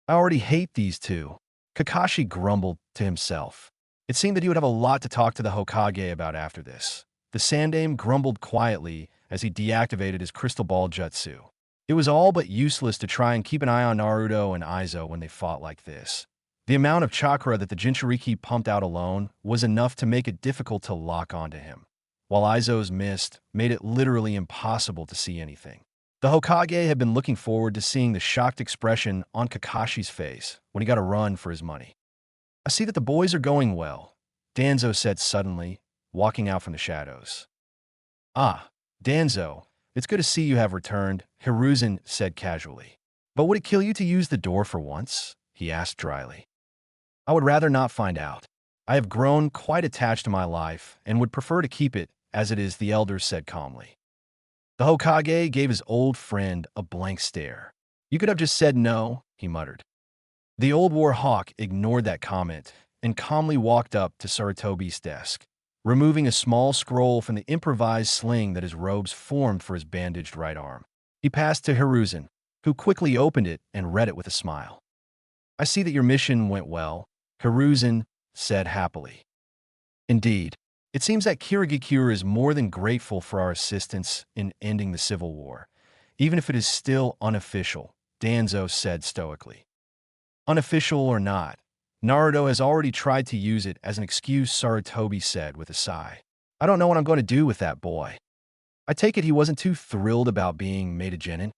I already hate these two, Kakashi grumbled to himself. It seemed that he would have a lot to talk to the Hokage about after this. The Sandaime grumbled quietly as he deactivated his crystal ball jutsu. It was all but useless to try and keep an eye on Naruto and Aizo when they fought like this. The amount of chakra that the Jinchuriki pumped out alone was enough to make it difficult to lock onto him, while Aizo's mist made it literally impossible to see anything. The Hokage had been looking forward to seeing the shocked expression on Kakashi's face when he got a run for his money. "I see that the boys are going well," Danzo said suddenly, walking out from the shadows. "Ah, Danzo, it's good to see you have returned," Hiruzen said casually. "But would it kill you to use the door for once?" he asked dryly. "I would rather not find out. I have grown quite attached to my life and would prefer to keep it as it is," the elder said calmly. The Hokage gave his old friend a blank stare. "You could have just said no," he muttered. The old war hawk ignored that comment and calmly walked up to Sarutobi's desk, removing a small scroll from the improvised sling that his robes formed for his bandaged right arm. He passed to Hiruzen, who quickly opened it and read it with a smile. "I see that your mission went well," Hiruzen said happily. "Indeed. It seems that Kirigikure is more than grateful for our assistance in ending the civil war, even if it is still unofficial," Danzo said stoically. "Unofficial or not, Naruto has already tried to use it as an excuse," Sarutobi said with a sigh. "I don't know what I'm going to do with that boy." "I take it he wasn't too thrilled about being made a genin?"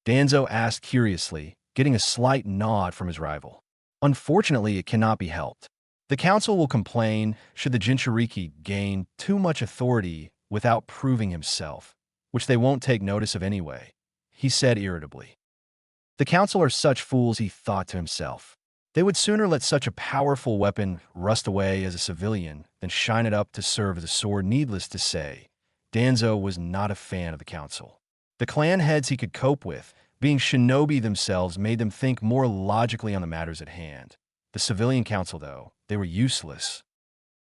Danzo asked curiously, getting a slight nod from his rival. "Unfortunately, it cannot be helped. The council will complain should the Jinchuriki gain too much authority without proving himself, which they won't take notice of anyway," he said irritably. The council are such fools, he thought to himself. They would sooner let such a powerful weapon rust away as a civilian than shine it up to serve as a sword. Needless to say, Danzo was not a fan of the council. The clan heads he could cope with, being shinobi themselves, made them think more logically on the matters at hand. The civilian council, though, they were useless.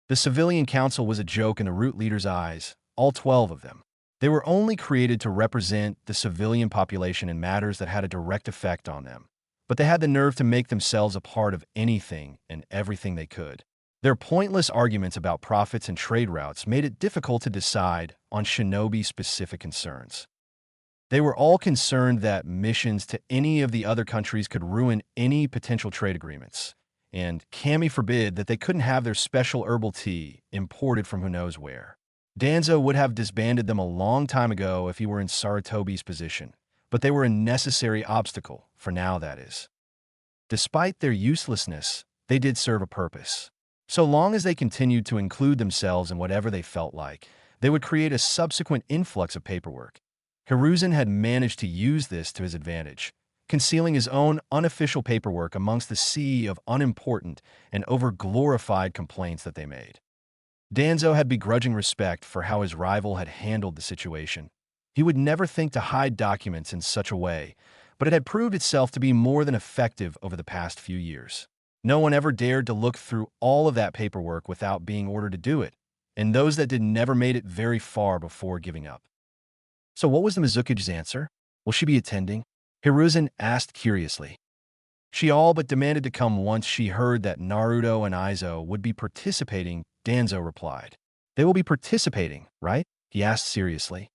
The civilian council was a joke in the root leader's eyes, all 12 of them. They were only created to represent the civilian population in matters that had a direct effect on them. But they had the nerve to make themselves a part of anything and everything they could. Their pointless arguments about profits and trade routes made it difficult to decide on shinobi-specific concerns. They were all concerned that missions to any of the other countries could ruin any potential trade agreements, and Kami forbid that they couldn't have their special herbal tea imported from who knows where. Danzo would have disbanded them a long time ago if he were in Sarutobi's position, but they were a necessary obstacle, for now that is. Despite their uselessness, they did serve a purpose. So long as they continued to include themselves in whatever they felt like, they would create a subsequent influx of paperwork. Hiruzen had managed to use this to his advantage, concealing his own unofficial paperwork amongst the sea of unimportant and over-glorified complaints that they made. Danzo had begrudging respect for how his rival had handled the situation. He would never think to hide documents in such a way, but it had proved itself to be more than effective over the past few years. No one ever dared to look through all of that paperwork without being ordered to do it, and those that did never made it very far before giving up. So what was the Mizuki's answer? Will she be attending? Hiruzen asked curiously. She all but demanded to come once she heard that Naruto and Aizo would be participating, Danzo replied. They will be participating, right? He asked seriously.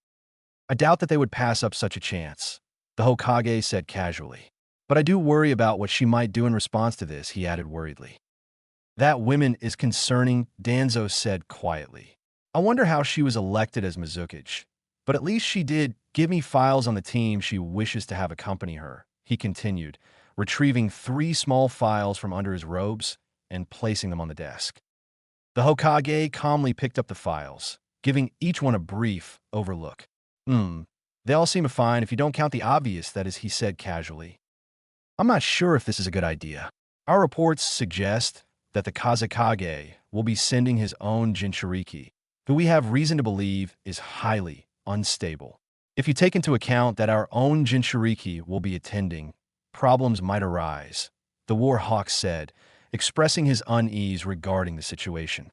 I doubt that they would pass up such a chance, the Hokage said casually. But I do worry about what she might do in response to this, he added worriedly. That woman is concerning, Danzo said quietly. I wonder how she was elected as Mizuki. But at least she did give me files on the team she wishes to have accompany her, he continued, retrieving 3 small files from under his robes and placing them on the desk. The Hokage calmly picked up the files, giving each one a brief overlook. They all seem fine if you don't count the obvious, that is, he said casually. I'm not sure if this is a good idea. Our reports suggest that the Kazekage will be sending his own Jinchuriki, who we have reason to believe is highly unstable. If you take into account that our own Jinchuriki will be attending, problems might arise, the War Hawk said, expressing his unease regarding the situation.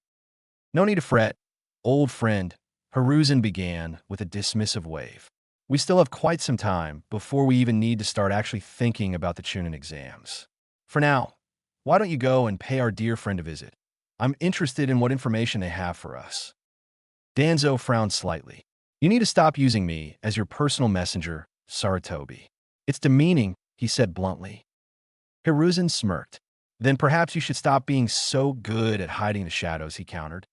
No need to fret, old friend, Hiruzen began with a dismissive wave. We still have quite some time before we even need to start actually thinking about the Chunin exams. For now, why don't you go and pay our dear friend a visit? I'm interested in what information they have for us. Danzo frowned slightly. You need to stop using me as your personal messenger, Sarutobi. It's demeaning, he said bluntly. Hiruzen smirked. Then perhaps you should stop being so good at hiding the shadows, he countered.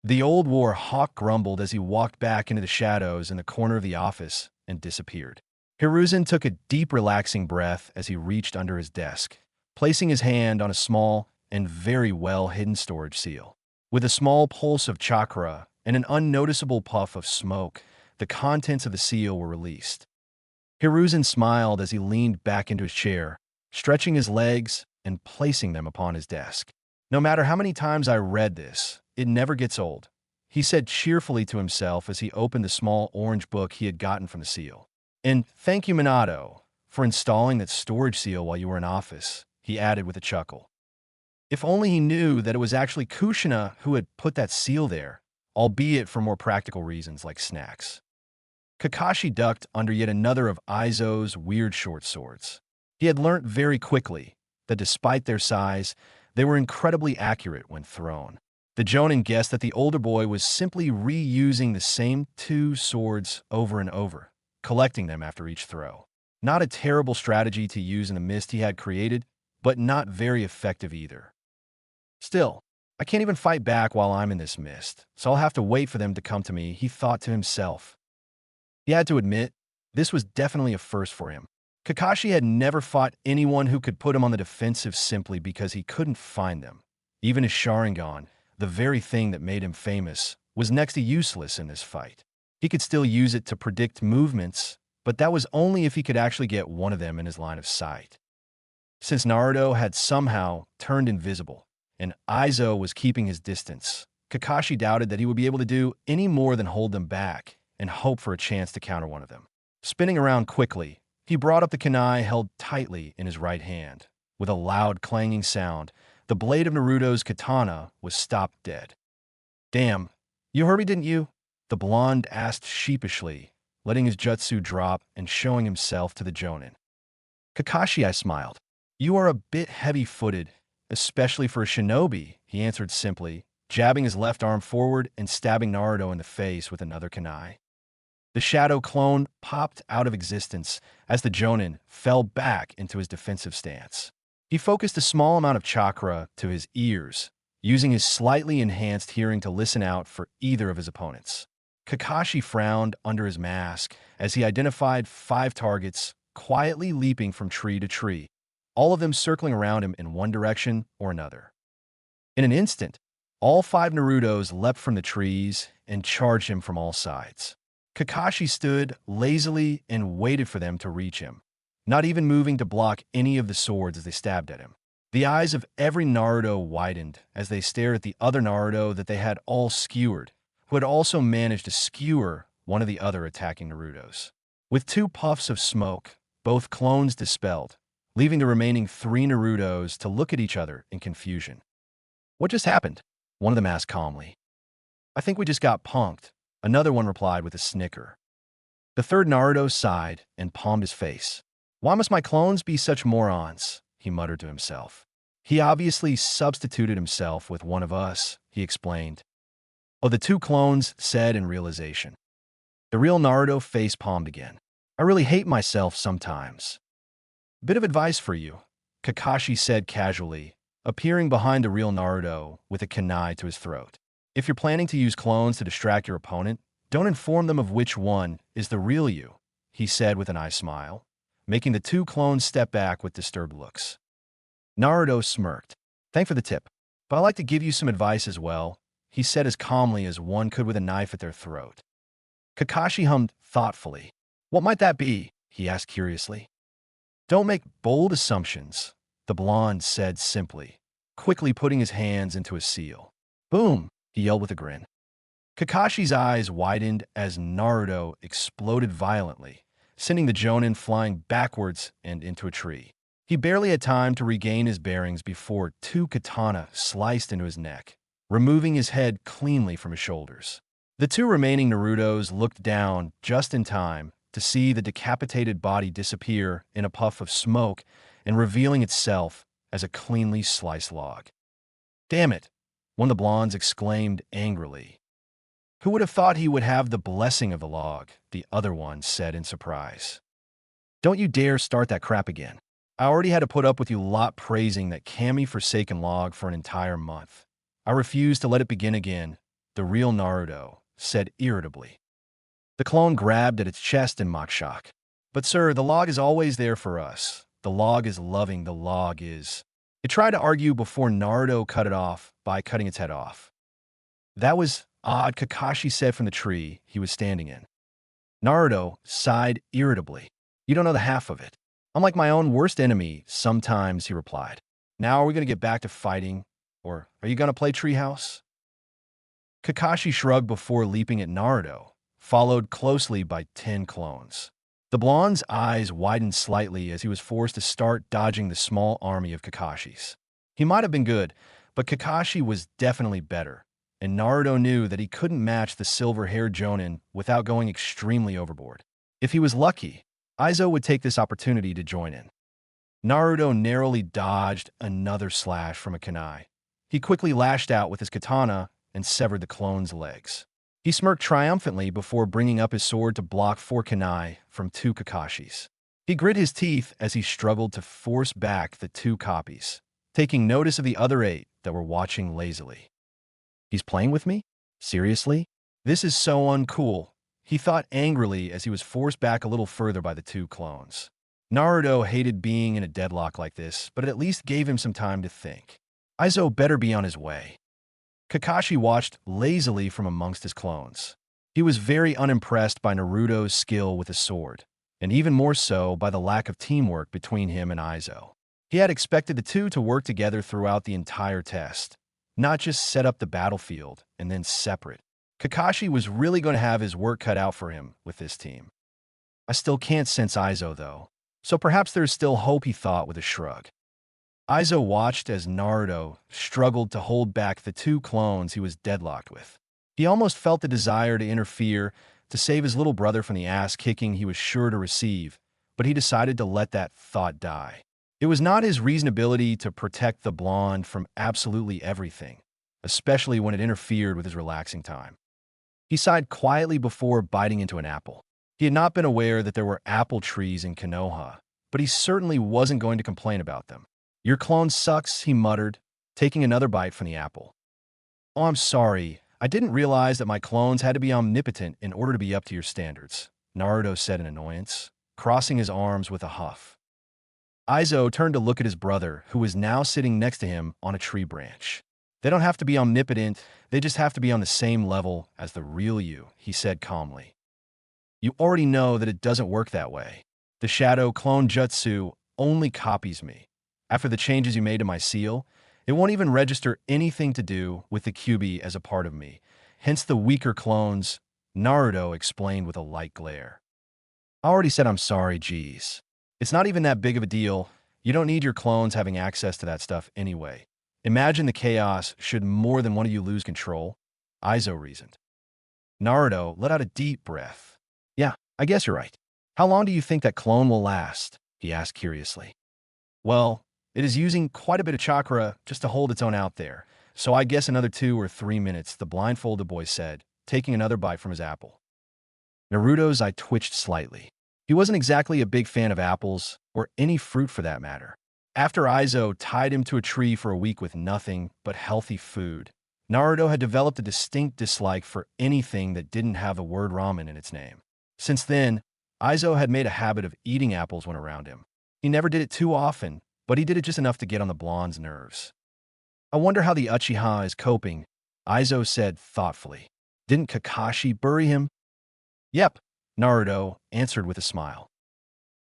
The old war hawk grumbled as he walked back into the shadows in the corner of the office and disappeared. Hiruzen took a deep, relaxing breath as he reached under his desk, placing his hand on a small and very well-hidden storage seal. With a small pulse of chakra and an unnoticeable puff of smoke, the contents of the seal were released. Hiruzen smiled as he leaned back into his chair, stretching his legs and placing them upon his desk. No matter how many times I read this, it never gets old, he said cheerfully to himself as he opened the small orange book he had gotten from the seal. And thank you, Minato, for installing that storage seal while you were in office, he added with a chuckle. If only he knew that it was actually Kushina who had put that seal there, albeit for more practical reasons like snacks. Kakashi ducked under yet another of Aizo's weird short swords. He had learnt very quickly that despite their size, they were incredibly accurate when thrown. The Jonin guessed that the older boy was simply reusing the same two swords over and over, collecting them after each throw. Not a terrible strategy to use in the mist he had created, but not very effective either. Still, I can't even fight back while I'm in this mist, so I'll have to wait for them to come to me, he thought to himself. He had to admit, this was definitely a first for him. Kakashi had never fought anyone who could put him on the defensive simply because he couldn't find them. Even his Sharingan, the very thing that made him famous, was next to useless in this fight. He could still use it to predict movements, but that was only if he could actually get one of them in his line of sight. Since Naruto had somehow turned invisible, and Aizo was keeping his distance, Kakashi doubted that he would be able to do any more than hold them back and hope for a chance to counter one of them. Spinning around quickly, he brought up the kunai held tightly in his right hand. With a loud clanging sound, the blade of Naruto's katana was stopped dead. Damn, you heard me, didn't you? The blonde asked sheepishly, letting his jutsu drop and showing himself to the Jonin. Kakashi, I smiled. You are a bit heavy-footed, especially for a shinobi, he answered simply, jabbing his left arm forward and stabbing Naruto in the face with another kunai. The shadow clone popped out of existence as the Jonin fell back into his defensive stance. He focused a small amount of chakra to his ears, using his slightly enhanced hearing to listen out for either of his opponents. Kakashi frowned under his mask as he identified 5 targets quietly leaping from tree to tree, all of them circling around him in one direction or another. In an instant, all 5 Narutos leapt from the trees and charged him from all sides. Kakashi stood lazily and waited for them to reach him, not even moving to block any of the swords as they stabbed at him. The eyes of every Naruto widened as they stared at the other Naruto that they had all skewered, who had also managed to skewer one of the other attacking Narutos. With 2 puffs of smoke, both clones dispelled, leaving the remaining 3 Narutos to look at each other in confusion. What just happened? One of them asked calmly. I think we just got punked, another one replied with a snicker. The third Naruto sighed and palmed his face. Why must my clones be such morons? He muttered to himself. He obviously substituted himself with one of us, he explained. Oh, the 2 clones said in realization. The real Naruto face-palmed again. I really hate myself sometimes. Bit of advice for you, Kakashi said casually, appearing behind the real Naruto with a kunai to his throat. If you're planning to use clones to distract your opponent, don't inform them of which one is the real you, he said with an eye smile, making the 2 clones step back with disturbed looks. Naruto smirked. Thanks for the tip, but I'd like to give you some advice as well, he said as calmly as one could with a knife at their throat. Kakashi hummed thoughtfully. What might that be? He asked curiously. Don't make bold assumptions, the blonde said simply, quickly putting his hands into a seal. Boom, he yelled with a grin. Kakashi's eyes widened as Naruto exploded violently, sending the Jonin flying backwards and into a tree. He barely had time to regain his bearings before 2 katana sliced into his neck, removing his head cleanly from his shoulders. The 2 remaining Narutos looked down just in time to see the decapitated body disappear in a puff of smoke and revealing itself as a cleanly sliced log. Damn it, one of the blondes exclaimed angrily. Who would have thought he would have the blessing of the log? The other one said in surprise. Don't you dare start that crap again. I already had to put up with you lot praising that Kami-forsaken log for an entire month. I refuse to let it begin again, the real Naruto said irritably. The clone grabbed at its chest in mock shock. But sir, the log is always there for us. The log is loving, the log is... It tried to argue before Naruto cut it off by cutting its head off. That was odd, Kakashi said from the tree he was standing in. Naruto sighed irritably. You don't know the half of it. I'm like my own worst enemy sometimes, he replied. Now are we going to get back to fighting? Or are you going to play Treehouse? Kakashi shrugged before leaping at Naruto, followed closely by 10 clones. The blonde's eyes widened slightly as he was forced to start dodging the small army of Kakashis. He might have been good, but Kakashi was definitely better, and Naruto knew that he couldn't match the silver-haired Jonin without going extremely overboard. If he was lucky, Aizo would take this opportunity to join in. Naruto narrowly dodged another slash from a kunai. He quickly lashed out with his katana and severed the clone's legs. He smirked triumphantly before bringing up his sword to block 4 kunai from 2 Kakashis. He grit his teeth as he struggled to force back the 2 copies, taking notice of the other 8 that were watching lazily. He's playing with me? Seriously? This is so uncool, he thought angrily as he was forced back a little further by the 2 clones. Naruto hated being in a deadlock like this, but it at least gave him some time to think. Aizo better be on his way. Kakashi watched lazily from amongst his clones. He was very unimpressed by Naruto's skill with his sword, and even more so by the lack of teamwork between him and Aizo. He had expected the two to work together throughout the entire test, not just set up the battlefield and then separate. Kakashi was really going to have his work cut out for him with this team. I still can't sense Aizo, though, so perhaps there's still hope, he thought with a shrug. Aizo watched as Naruto struggled to hold back the 2 clones he was deadlocked with. He almost felt the desire to interfere, to save his little brother from the ass-kicking he was sure to receive, but he decided to let that thought die. It was not his reasonability to protect the blonde from absolutely everything, especially when it interfered with his relaxing time. He sighed quietly before biting into an apple. He had not been aware that there were apple trees in Konoha, but he certainly wasn't going to complain about them. Your clone sucks, he muttered, taking another bite from the apple. Oh, I'm sorry. I didn't realize that my clones had to be omnipotent in order to be up to your standards, Naruto said in annoyance, crossing his arms with a huff. Aizo turned to look at his brother, who was now sitting next to him on a tree branch. They don't have to be omnipotent, they just have to be on the same level as the real you, he said calmly. You already know that it doesn't work that way. The shadow clone jutsu only copies me. After the changes you made to my seal, it won't even register anything to do with the Kyuubi as a part of me. Hence the weaker clones, Naruto explained with a light glare. I already said I'm sorry, geez. It's not even that big of a deal. You don't need your clones having access to that stuff anyway. Imagine the chaos should more than one of you lose control, Aizo reasoned. Naruto let out a deep breath. Yeah, I guess you're right. How long do you think that clone will last? He asked curiously. Well, it is using quite a bit of chakra just to hold its own out there, so I guess another 2 or 3 minutes, the blindfolded boy said, taking another bite from his apple. Naruto's eye twitched slightly. He wasn't exactly a big fan of apples, or any fruit for that matter. After Aizo tied him to a tree for a week with nothing but healthy food, Naruto had developed a distinct dislike for anything that didn't have the word ramen in its name. Since then, Aizo had made a habit of eating apples when around him. He never did it too often, but he did it just enough to get on the blonde's nerves. I wonder how the Uchiha is coping, Aizo said thoughtfully. Didn't Kakashi bury him? Yep, Naruto answered with a smile.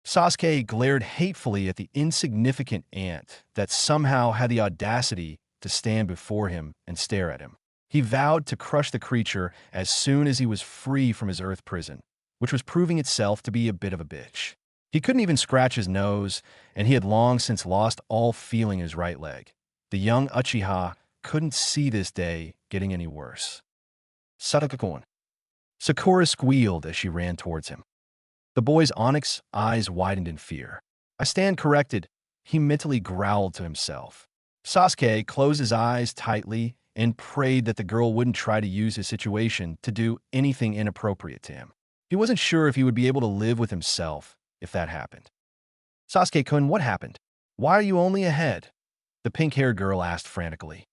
Sasuke glared hatefully at the insignificant ant that somehow had the audacity to stand before him and stare at him. He vowed to crush the creature as soon as he was free from his earth prison, which was proving itself to be a bit of a bitch. He couldn't even scratch his nose, and he had long since lost all feeling in his right leg. The young Uchiha couldn't see this day getting any worse. Sadaka-kun. Sakura squealed as she ran towards him. The boy's onyx eyes widened in fear. I stand corrected, he mentally growled to himself. Sasuke closed his eyes tightly and prayed that the girl wouldn't try to use his situation to do anything inappropriate to him. He wasn't sure if he would be able to live with himself if that happened. Sasuke-kun, what happened? Why are you only ahead? The pink-haired girl asked frantically.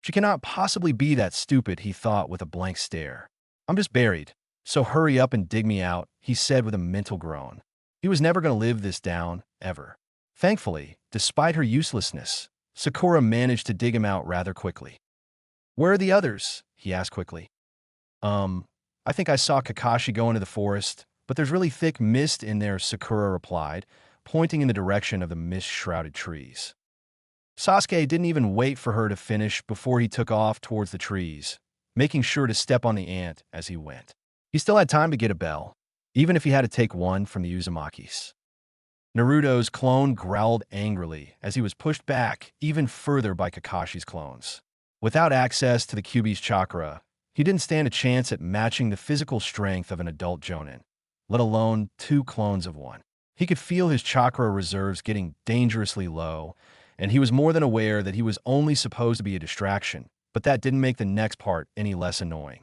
She cannot possibly be that stupid, he thought with a blank stare. I'm just buried, so hurry up and dig me out, he said with a mental groan. He was never going to live this down, ever. Thankfully, despite her uselessness, Sakura managed to dig him out rather quickly. Where are the others? He asked quickly. I think I saw Kakashi go into the forest, but there's really thick mist in there, Sakura replied, pointing in the direction of the mist-shrouded trees. Sasuke didn't even wait for her to finish before he took off towards the trees, making sure to step on the ant as he went. He still had time to get a bell, even if he had to take one from the Uzumakis. Naruto's clone growled angrily as he was pushed back even further by Kakashi's clones. Without access to the Kyuubi's chakra, he didn't stand a chance at matching the physical strength of an adult jonin, let alone 2 clones of one. He could feel his chakra reserves getting dangerously low, and he was more than aware that he was only supposed to be a distraction, but that didn't make the next part any less annoying.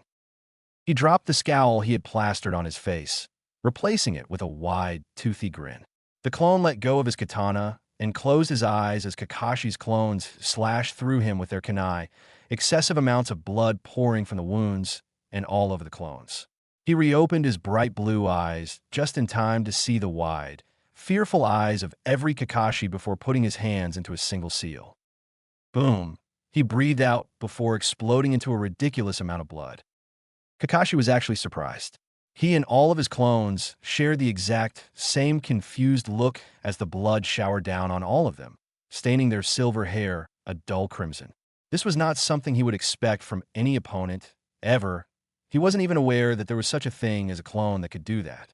He dropped the scowl he had plastered on his face, replacing it with a wide, toothy grin. The clone let go of his katana and closed his eyes as Kakashi's clones slashed through him with their kunai, excessive amounts of blood pouring from the wounds and all over the clones. He reopened his bright blue eyes just in time to see the wide, fearful eyes of every Kakashi before putting his hands into a single seal. Boom! He breathed out before exploding into a ridiculous amount of blood. Kakashi was actually surprised. He and all of his clones shared the exact same confused look as the blood showered down on all of them, staining their silver hair a dull crimson. This was not something he would expect from any opponent, ever. He wasn't even aware that there was such a thing as a clone that could do that.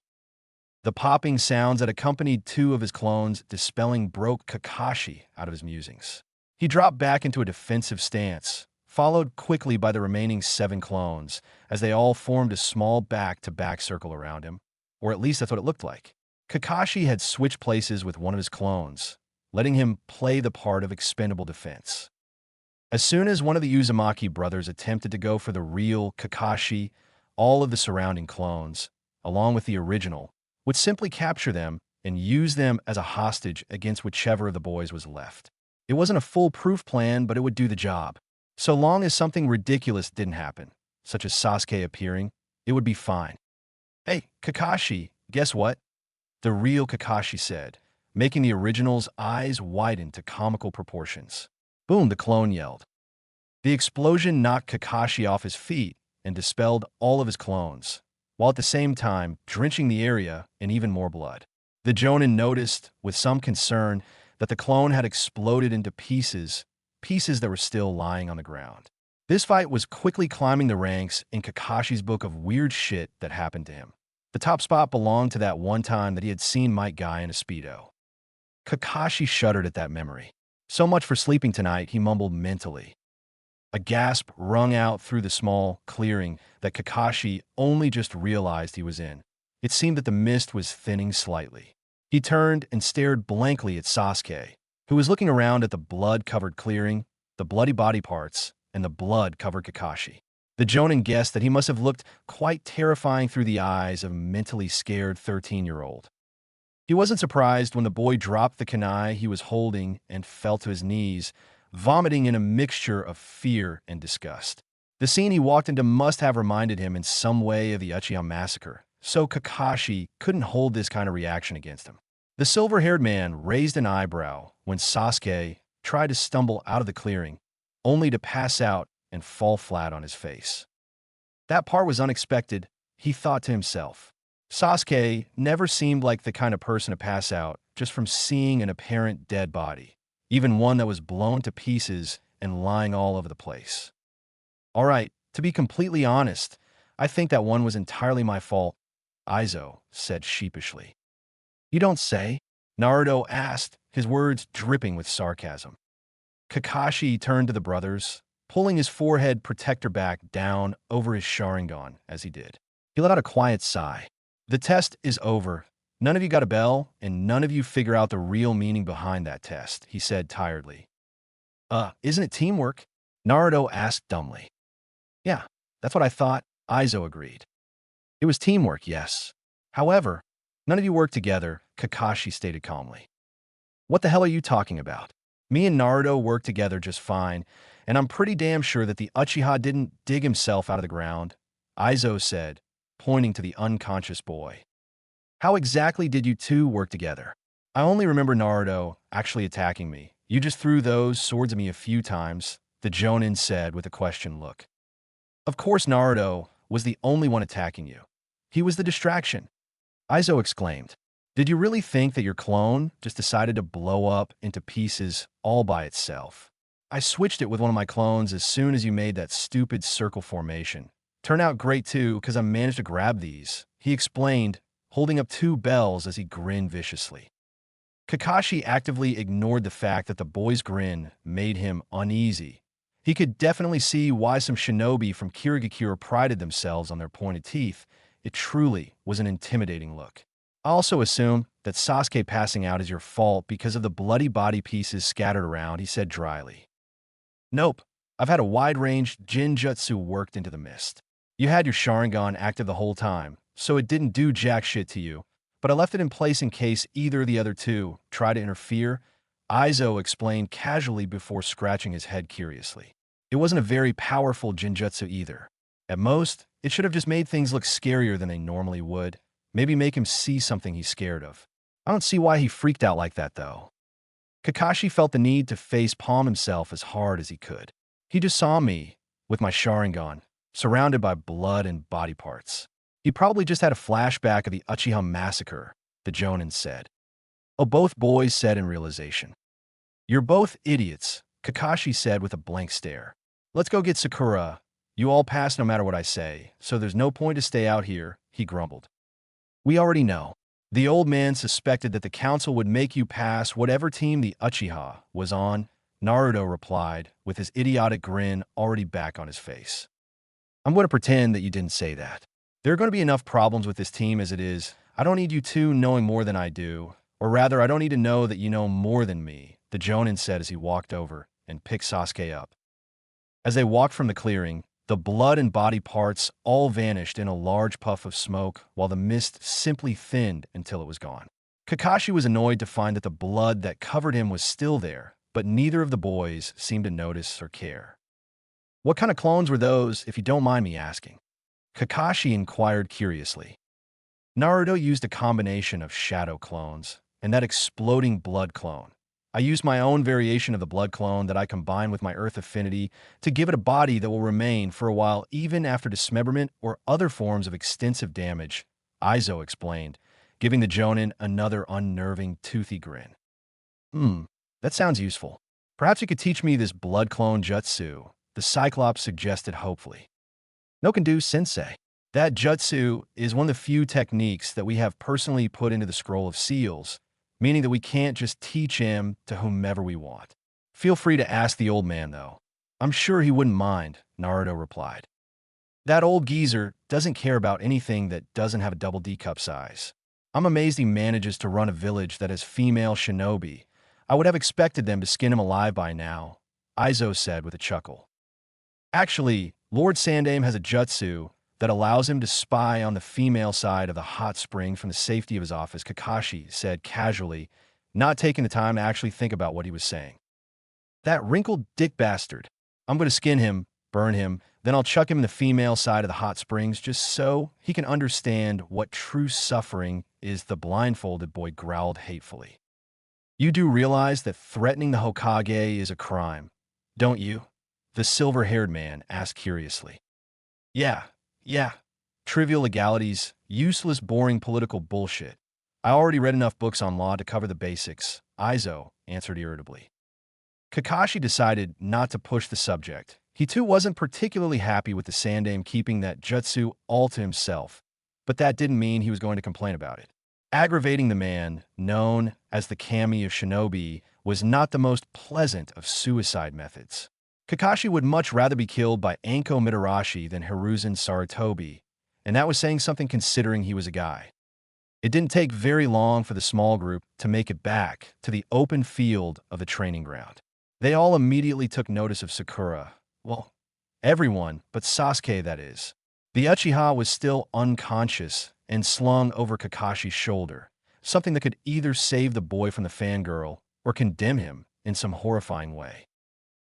The popping sounds that accompanied 2 of his clones dispelling broke Kakashi out of his musings. He dropped back into a defensive stance, followed quickly by the remaining 7 clones, as they all formed a small back-to-back circle around him, or at least that's what it looked like. Kakashi had switched places with one of his clones, letting him play the part of expendable defense. As soon as one of the Uzumaki brothers attempted to go for the real Kakashi, all of the surrounding clones, along with the original, would simply capture them and use them as a hostage against whichever of the boys was left. It wasn't a foolproof plan, but it would do the job. So long as something ridiculous didn't happen, such as Sasuke appearing, it would be fine. Hey, Kakashi, guess what? The real Kakashi said, making the original's eyes widen to comical proportions. Boom, the clone yelled. The explosion knocked Kakashi off his feet and dispelled all of his clones, while at the same time drenching the area in even more blood. The Jonin noticed, with some concern, that the clone had exploded into pieces that were still lying on the ground. This fight was quickly climbing the ranks in Kakashi's book of weird shit that happened to him. The top spot belonged to that one time that he had seen Might Guy in a Speedo. Kakashi shuddered at that memory. So much for sleeping tonight, he mumbled mentally. A gasp rung out through the small clearing that Kakashi only just realized he was in. It seemed that the mist was thinning slightly. He turned and stared blankly at Sasuke, who was looking around at the blood-covered clearing, the bloody body parts, and the blood-covered Kakashi. The Jonin guessed that he must have looked quite terrifying through the eyes of a mentally scared 13-year-old. He wasn't surprised when the boy dropped the kunai he was holding and fell to his knees, vomiting in a mixture of fear and disgust. The scene he walked into must have reminded him in some way of the Uchiha massacre, so Kakashi couldn't hold this kind of reaction against him. The silver-haired man raised an eyebrow when Sasuke tried to stumble out of the clearing, only to pass out and fall flat on his face. That part was unexpected, he thought to himself. Sasuke never seemed like the kind of person to pass out just from seeing an apparent dead body, even one that was blown to pieces and lying all over the place. All right, to be completely honest, I think that one was entirely my fault, Aizo said sheepishly. You don't say? Naruto asked, his words dripping with sarcasm. Kakashi turned to the brothers, pulling his forehead protector back down over his Sharingan as he did. He let out a quiet sigh. The test is over. None of you got a bell, and none of you figure out the real meaning behind that test, he said tiredly. Isn't it teamwork? Naruto asked dumbly. Yeah, that's what I thought, Aizo agreed. It was teamwork, yes. However, none of you worked together, Kakashi stated calmly. What the hell are you talking about? Me and Naruto worked together just fine, and I'm pretty damn sure that the Uchiha didn't dig himself out of the ground, Aizo said, pointing to the unconscious boy. How exactly did you two work together? I only remember Naruto actually attacking me. You just threw those swords at me a few times, the Jonin said with a question look. Of course Naruto was the only one attacking you. He was the distraction, Aizo exclaimed. Did you really think that your clone just decided to blow up into pieces all by itself? I switched it with one of my clones as soon as you made that stupid circle formation. Turned out great too, because I managed to grab these, he explained, holding up two bells as he grinned viciously. Kakashi actively ignored the fact that the boy's grin made him uneasy. He could definitely see why some shinobi from Kirigakure prided themselves on their pointed teeth. It truly was an intimidating look. I also assume that Sasuke passing out is your fault because of the bloody body pieces scattered around, he said dryly. Nope, I've had a wide-range Jinjutsu worked into the mist. You had your Sharingan active the whole time, so it didn't do jack shit to you, but I left it in place in case either of the other two tried to interfere, Aizo explained casually before scratching his head curiously. It wasn't a very powerful Jinjutsu either. At most, it should have just made things look scarier than they normally would. Maybe make him see something he's scared of. I don't see why he freaked out like that, though. Kakashi felt the need to face-palm himself as hard as he could. He just saw me, with my Sharingan, surrounded by blood and body parts. He probably just had a flashback of the Uchiha massacre, the Jonin said. Oh, both boys said in realization. You're both idiots, Kakashi said with a blank stare. Let's go get Sakura. You all pass no matter what I say, so there's no point to stay out here, he grumbled. We already know. The old man suspected that the council would make you pass whatever team the Uchiha was on, Naruto replied, with his idiotic grin already back on his face. I'm going to pretend that you didn't say that. There are going to be enough problems with this team as it is. I don't need you two knowing more than I do. Or rather, I don't need to know that you know more than me, the Jonin said as he walked over and picked Sasuke up. As they walked from the clearing, the blood and body parts all vanished in a large puff of smoke, while the mist simply thinned until it was gone. Kakashi was annoyed to find that the blood that covered him was still there, but neither of the boys seemed to notice or care. What kind of clones were those, if you don't mind me asking? Kakashi inquired curiously. Naruto used a combination of shadow clones and that exploding blood clone. I used my own variation of the blood clone that I combined with my earth affinity to give it a body that will remain for a while even after dismemberment or other forms of extensive damage, Aizo explained, giving the Jonin another unnerving, toothy grin. That sounds useful. Perhaps you could teach me this blood clone jutsu, the Cyclops suggested hopefully. No can do, sensei. That jutsu is one of the few techniques that we have personally put into the Scroll of Seals, meaning that we can't just teach him to whomever we want. Feel free to ask the old man, though. I'm sure he wouldn't mind, Naruto replied. That old geezer doesn't care about anything that doesn't have a double D cup size. I'm amazed he manages to run a village that has female shinobi. I would have expected them to skin him alive by now, Aizo said with a chuckle. Actually, Lord Sandaime has a jutsu that allows him to spy on the female side of the hot spring from the safety of his office, Kakashi said casually, not taking the time to actually think about what he was saying. That wrinkled dick bastard. I'm going to skin him, burn him, then I'll chuck him in the female side of the hot springs just so he can understand what true suffering is, the blindfolded boy growled hatefully. You do realize that threatening the Hokage is a crime, don't you? The silver-haired man asked curiously. Yeah. Trivial legalities, useless, boring political bullshit. I already read enough books on law to cover the basics, Aizo answered irritably. Kakashi decided not to push the subject. He too wasn't particularly happy with the Sandaime keeping that jutsu all to himself, but that didn't mean he was going to complain about it. Aggravating the man, known as the Kami of Shinobi, was not the most pleasant of suicide methods. Kakashi would much rather be killed by Anko Mitarashi than Hiruzen Sarutobi, and that was saying something considering he was a guy. It didn't take very long for the small group to make it back to the open field of the training ground. They all immediately took notice of Sakura, Well, everyone, but Sasuke, that is. The Uchiha was still unconscious and slung over Kakashi's shoulder, something that could either save the boy from the fangirl or condemn him in some horrifying way.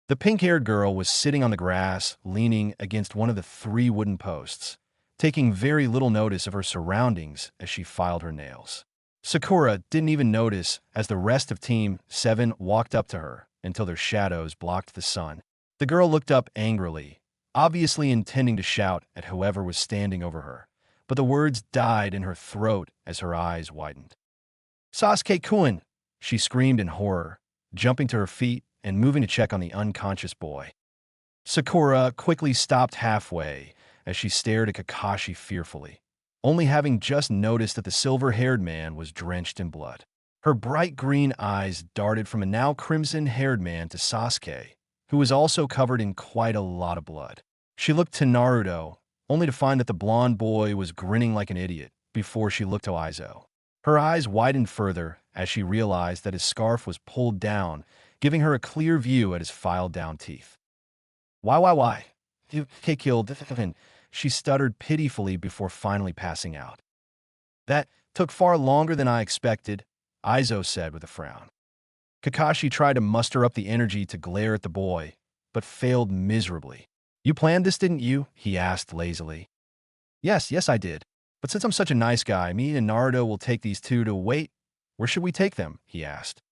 The pink-haired girl was sitting on the grass, leaning against one of the 3 wooden posts, taking very little notice of her surroundings as she filed her nails. Sakura didn't even notice as the rest of Team 7 walked up to her until their shadows blocked the sun. The girl looked up angrily, obviously intending to shout at whoever was standing over her, but the words died in her throat as her eyes widened. "Sasuke-kun!" she screamed in horror, jumping to her feet and moving to check on the unconscious boy. Sakura quickly stopped halfway as she stared at Kakashi fearfully, only having just noticed that the silver-haired man was drenched in blood. Her bright green eyes darted from a now crimson-haired man to Sasuke, who was also covered in quite a lot of blood. She looked to Naruto, only to find that the blonde boy was grinning like an idiot before she looked to Aizo. Her eyes widened further as she realized that his scarf was pulled down, giving her a clear view at his filed-down teeth. Why? You killed him," she stuttered pitifully before finally passing out. "That took far longer than I expected," Aizo said with a frown. Kakashi tried to muster up the energy to glare at the boy, but failed miserably. "You planned this, didn't you?" he asked lazily. Yes, I did. But since I'm such a nice guy, me and Naruto will take these 2 to wait. Where should we take them?" he asked.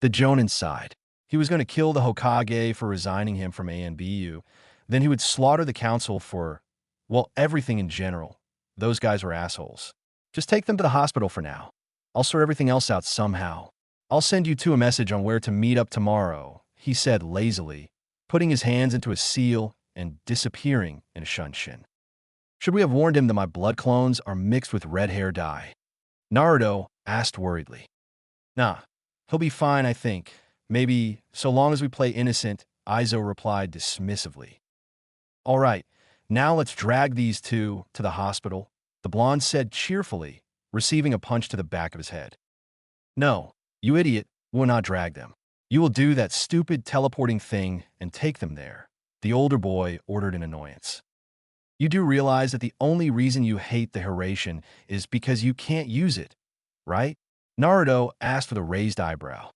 The Jonin sighed. He was going to kill the Hokage for resigning him from ANBU. Then he would slaughter the council for, well, everything in general. Those guys were assholes. "Just take them to the hospital for now. I'll sort everything else out somehow. I'll send you 2 a message on where to meet up tomorrow," he said lazily, putting his hands into a seal and disappearing in a shunshin. "Should we have warned him that my blood clones are mixed with red hair dye?" Naruto asked worriedly. "Nah, he'll be fine, I think. Maybe, so long as we play innocent," Aizo replied dismissively. "All right, now let's drag these 2 to the hospital," the blonde said cheerfully, receiving a punch to the back of his head. "No, you idiot, we will not drag them. You will do that stupid teleporting thing and take them there," the older boy ordered in annoyance. "You do realize that the only reason you hate the Hiraishin is because you can't use it, right?" Naruto asked with a raised eyebrow.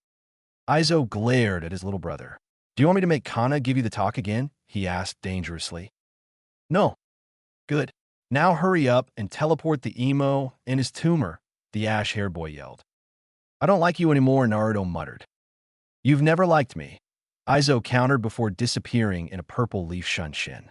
Aizo glared at his little brother. "Do you want me to make Kana give you the talk again?" he asked dangerously. "No." "Good. Now hurry up and teleport the emo and his tumor," the ash-haired boy yelled. "I don't like you anymore," Naruto muttered. "You've never liked me," Aizo countered before disappearing in a purple leaf shunshin.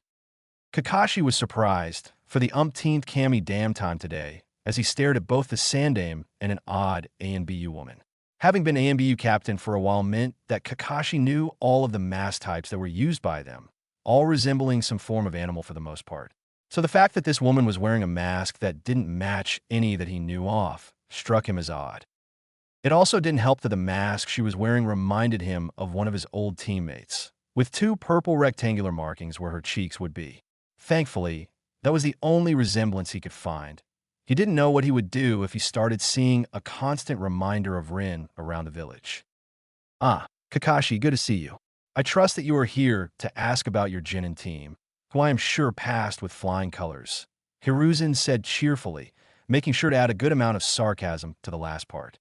Kakashi was surprised, for the umpteenth Kami damn time today, as he stared at both the Sandaime and an odd ANBU woman. Having been ANBU captain for a while meant that Kakashi knew all of the mask types that were used by them, all resembling some form of animal for the most part. So the fact that this woman was wearing a mask that didn't match any that he knew off struck him as odd. It also didn't help that the mask she was wearing reminded him of one of his old teammates, with 2 purple rectangular markings where her cheeks would be. Thankfully, that was the only resemblance he could find. He didn't know what he would do if he started seeing a constant reminder of Rin around the village. "Ah, Kakashi, good to see you. I trust that you are here to ask about your Genin team, who I am sure passed with flying colors," Hiruzen said cheerfully, making sure to add a good amount of sarcasm to the last part.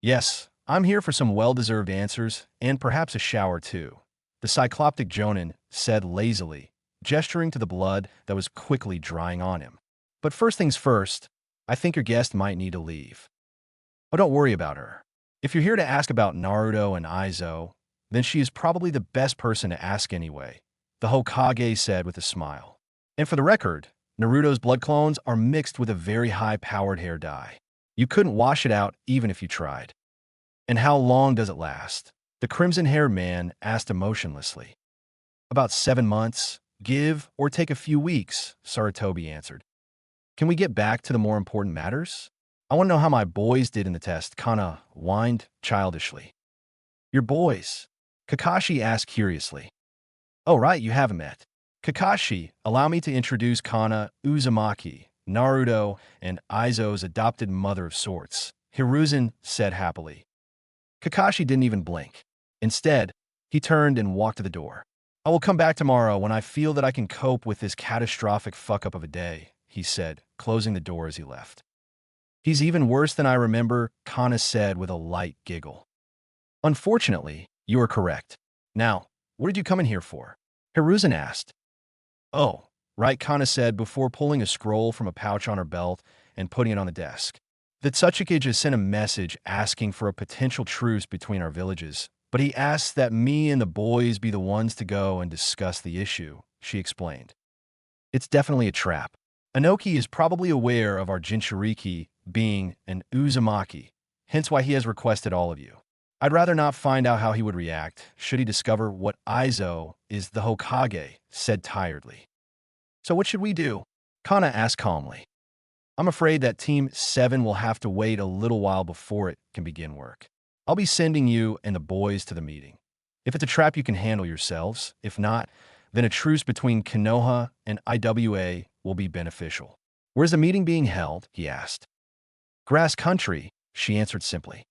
"Yes, I'm here for some well-deserved answers, and perhaps a shower too," the cycloptic Jonin said lazily, gesturing to the blood that was quickly drying on him. "But first things first, I think your guest might need to leave." "Oh, don't worry about her. If you're here to ask about Naruto and Aizo, then she is probably the best person to ask anyway," the Hokage said with a smile. "And for the record, Naruto's blood clones are mixed with a very high-powered hair dye. You couldn't wash it out even if you tried." "And how long does it last?" the crimson-haired man asked emotionlessly. "About 7 months. Give or take a few weeks," Sarutobi answered. "Can we get back to the more important matters? I want to know how my boys did in the test," Kana whined childishly. "Your boys?" Kakashi asked curiously. "Oh, right, you haven't met. Kakashi, allow me to introduce Kana Uzumaki, Naruto, and Aizo's adopted mother of sorts," Hiruzen said happily. Kakashi didn't even blink. Instead, he turned and walked to the door. I will come back tomorrow when I feel that I can cope with this catastrophic fuck-up of a day, he said, closing the door as he left. He's even worse than I remember, Kana said with a light giggle. Unfortunately, you are correct. Now, what did you come in here for? Hiruzen asked. Oh, right, Kana said before pulling a scroll from a pouch on her belt and putting it on the desk. The Tsuchikage has sent a message asking for a potential truce between our villages, but he asks that me and the boys be the ones to go and discuss the issue, she explained. It's definitely a trap. Anoki is probably aware of our Jinchuriki being an Uzumaki, hence why he has requested all of you. I'd rather not find out how he would react should he discover what Aizo is the Hokage, said tiredly. So what should we do? Kana asked calmly. I'm afraid that Team 7 will have to wait a little while before it can begin work. I'll be sending you and the boys to the meeting. If it's a trap you can handle yourselves, if not, then a truce between Konoha and IWA will be beneficial. Where's the meeting being held? He asked. Grass Country, she answered simply.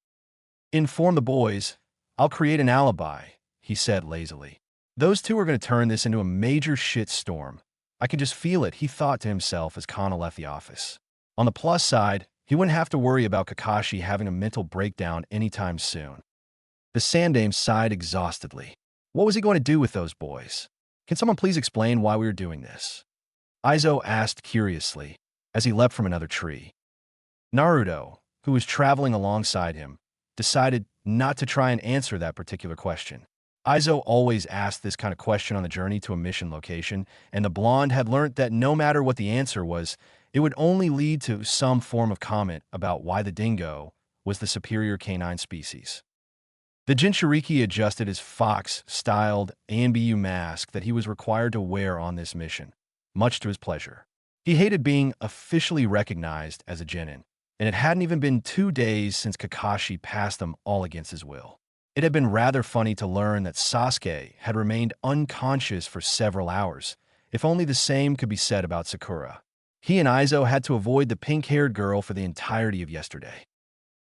Inform the boys. I'll create an alibi, he said lazily. Those two are going to turn this into a major shitstorm. I can just feel it, he thought to himself as Kana left the office. On the plus side, he wouldn't have to worry about Kakashi having a mental breakdown anytime soon. The Sandame sighed exhaustedly. What was he going to do with those boys? Can someone please explain why we were doing this? Aizo asked curiously as he leapt from another tree. Naruto, who was traveling alongside him, decided not to try and answer that particular question. Aizo always asked this kind of question on the journey to a mission location, and the blonde had learnt that no matter what the answer was, it would only lead to some form of comment about why the dingo was the superior canine species. The Jinchuriki adjusted his fox-styled ANBU mask that he was required to wear on this mission, much to his pleasure. He hated being officially recognized as a genin, and it hadn't even been 2 days since Kakashi passed them all against his will. It had been rather funny to learn that Sasuke had remained unconscious for several hours, if only the same could be said about Sakura. He and Aizo had to avoid the pink-haired girl for the entirety of yesterday.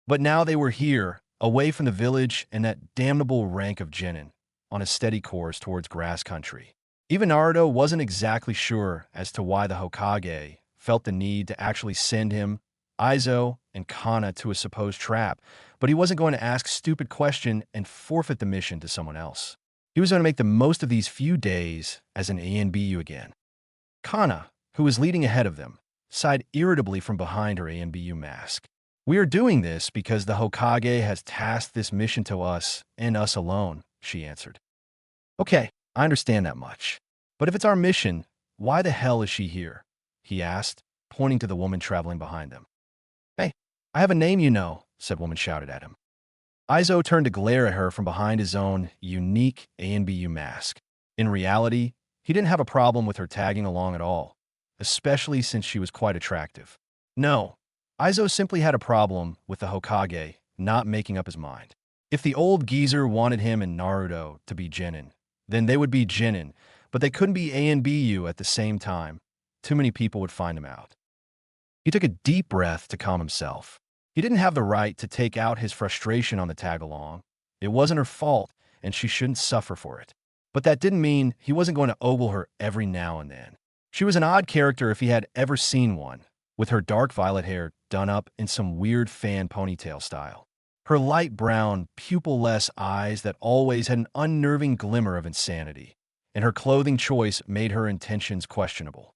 But now they were here, away from the village and that damnable rank of genin, on a steady course towards Grass Country. Even Naruto wasn't exactly sure as to why the Hokage felt the need to actually send him, Aizo, and Kana to a supposed trap, but he wasn't going to ask a stupid question and forfeit the mission to someone else. He was going to make the most of these few days as an ANBU again. Kana, who was leading ahead of them, sighed irritably from behind her ANBU mask. We are doing this because the Hokage has tasked this mission to us and us alone, she answered. Okay, I understand that much. But if it's our mission, why the hell is she here? He asked, pointing to the woman traveling behind them. Hey, I have a name you know, said woman shouted at him. Aizo turned to glare at her from behind his own unique ANBU mask. In reality, he didn't have a problem with her tagging along at all, especially since she was quite attractive. No, Aizo simply had a problem with the Hokage not making up his mind. If the old geezer wanted him and Naruto to be genin, then they would be genin, but they couldn't be ANBU at the same time. Too many people would find him out. He took a deep breath to calm himself. He didn't have the right to take out his frustration on the tag-along. It wasn't her fault, and she shouldn't suffer for it. But that didn't mean he wasn't going to ogle her every now and then. She was an odd character if he had ever seen one, with her dark violet hair done up in some weird fan ponytail style. Her light brown, pupil-less eyes that always had an unnerving glimmer of insanity, and her clothing choice made her intentions questionable.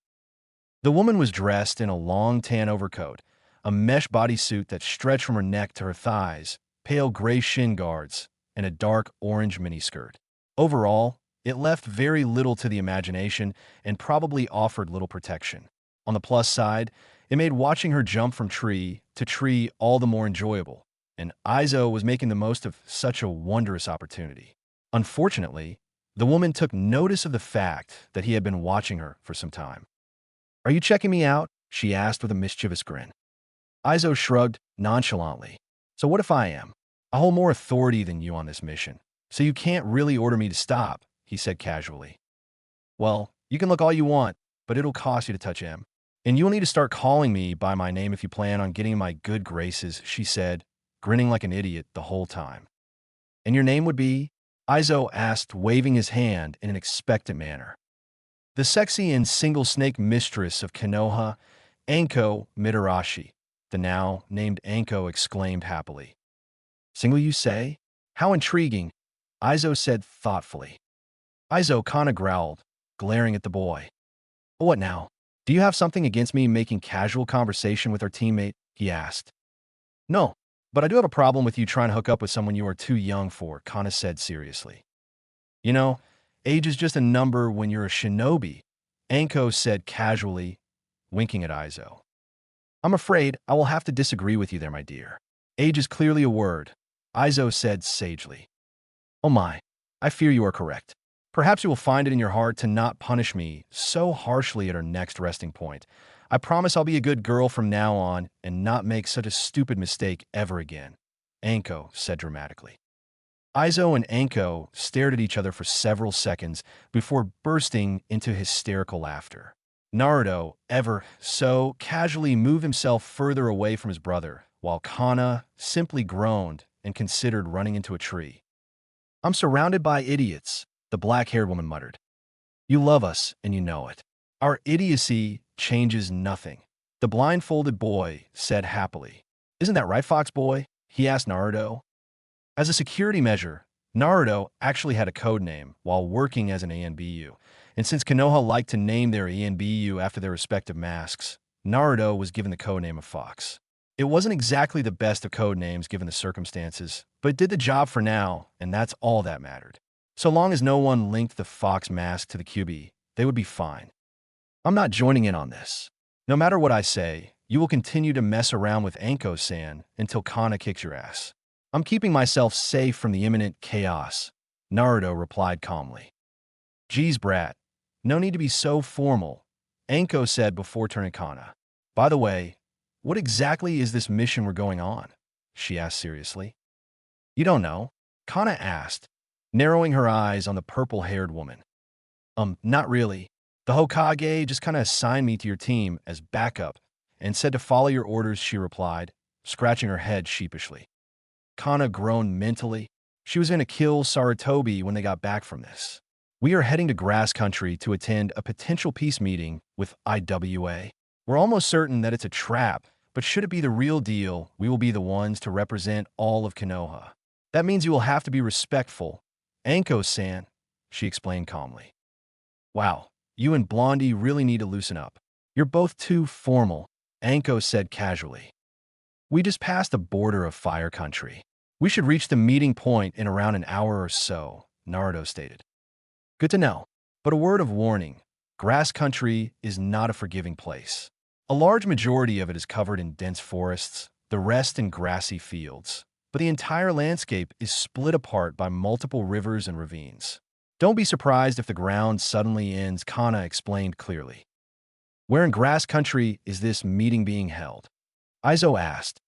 The woman was dressed in a long tan overcoat, a mesh bodysuit that stretched from her neck to her thighs, pale gray shin guards, and a dark orange miniskirt. Overall, it left very little to the imagination and probably offered little protection. On the plus side, it made watching her jump from tree to tree all the more enjoyable, and Aizo was making the most of such a wondrous opportunity. Unfortunately, the woman took notice of the fact that he had been watching her for some time. Are you checking me out? She asked with a mischievous grin. Aizo shrugged nonchalantly. So what if I am? I hold more authority than you on this mission, so you can't really order me to stop, he said casually. Well, you can look all you want, but it'll cost you to touch M. And you'll need to start calling me by my name if you plan on getting my good graces, she said, grinning like an idiot the whole time. And your name would be? Aizo asked, waving his hand in an expectant manner. The sexy and single-snake mistress of Konoha, Anko Mitarashi, the now named Anko exclaimed happily. Single, you say? How intriguing, Aizo said thoughtfully. Aizo Kana growled, glaring at the boy. What now? Do you have something against me making casual conversation with our teammate? He asked. No, but I do have a problem with you trying to hook up with someone you are too young for, Kana said seriously. You know, age is just a number when you're a shinobi, Anko said casually, winking at Aizo. I'm afraid I will have to disagree with you there, my dear. Age is clearly a word, Aizo said sagely. Oh my, I fear you are correct. Perhaps you will find it in your heart to not punish me so harshly at our next resting point. I promise I'll be a good girl from now on and not make such a stupid mistake ever again, Anko said dramatically. Aizo and Anko stared at each other for several seconds before bursting into hysterical laughter. Naruto, ever so casually, moved himself further away from his brother, while Kana simply groaned and considered running into a tree. I'm surrounded by idiots, the black-haired woman muttered. You love us, and you know it. Our idiocy changes nothing, the blindfolded boy said happily. Isn't that right, Fox Boy? He asked Naruto. As a security measure, Naruto actually had a code name while working as an ANBU, and since Konoha liked to name their ANBU after their respective masks, Naruto was given the codename of Fox. It wasn't exactly the best of code names given the circumstances, but it did the job for now, and that's all that mattered. So long as no one linked the Fox mask to the QB, they would be fine. I'm not joining in on this. No matter what I say, you will continue to mess around with Anko-san until Kana kicks your ass. I'm keeping myself safe from the imminent chaos, Naruto replied calmly. Geez, brat, no need to be so formal, Anko said before turning Kana. By the way, what exactly is this mission we're going on? She asked seriously. You don't know? Kana asked, narrowing her eyes on the purple-haired woman. Not really. The Hokage just kind of assigned me to your team as backup and said to follow your orders, she replied, scratching her head sheepishly. Kana groaned mentally. She was going to kill Sarutobi when they got back from this. We are heading to Grass Country to attend a potential peace meeting with IWA. We're almost certain that it's a trap, but should it be the real deal, we will be the ones to represent all of Konoha. That means you will have to be respectful. Anko-san, she explained calmly. Wow, you and Blondie really need to loosen up. You're both too formal, Anko said casually. We just passed the border of Fire Country. We should reach the meeting point in around an hour or so, Naruto stated. Good to know, but a word of warning, Grass Country is not a forgiving place. A large majority of it is covered in dense forests, the rest in grassy fields, but the entire landscape is split apart by multiple rivers and ravines. Don't be surprised if the ground suddenly ends, Kana explained clearly. Where in Grass Country is this meeting being held? Aizo asked.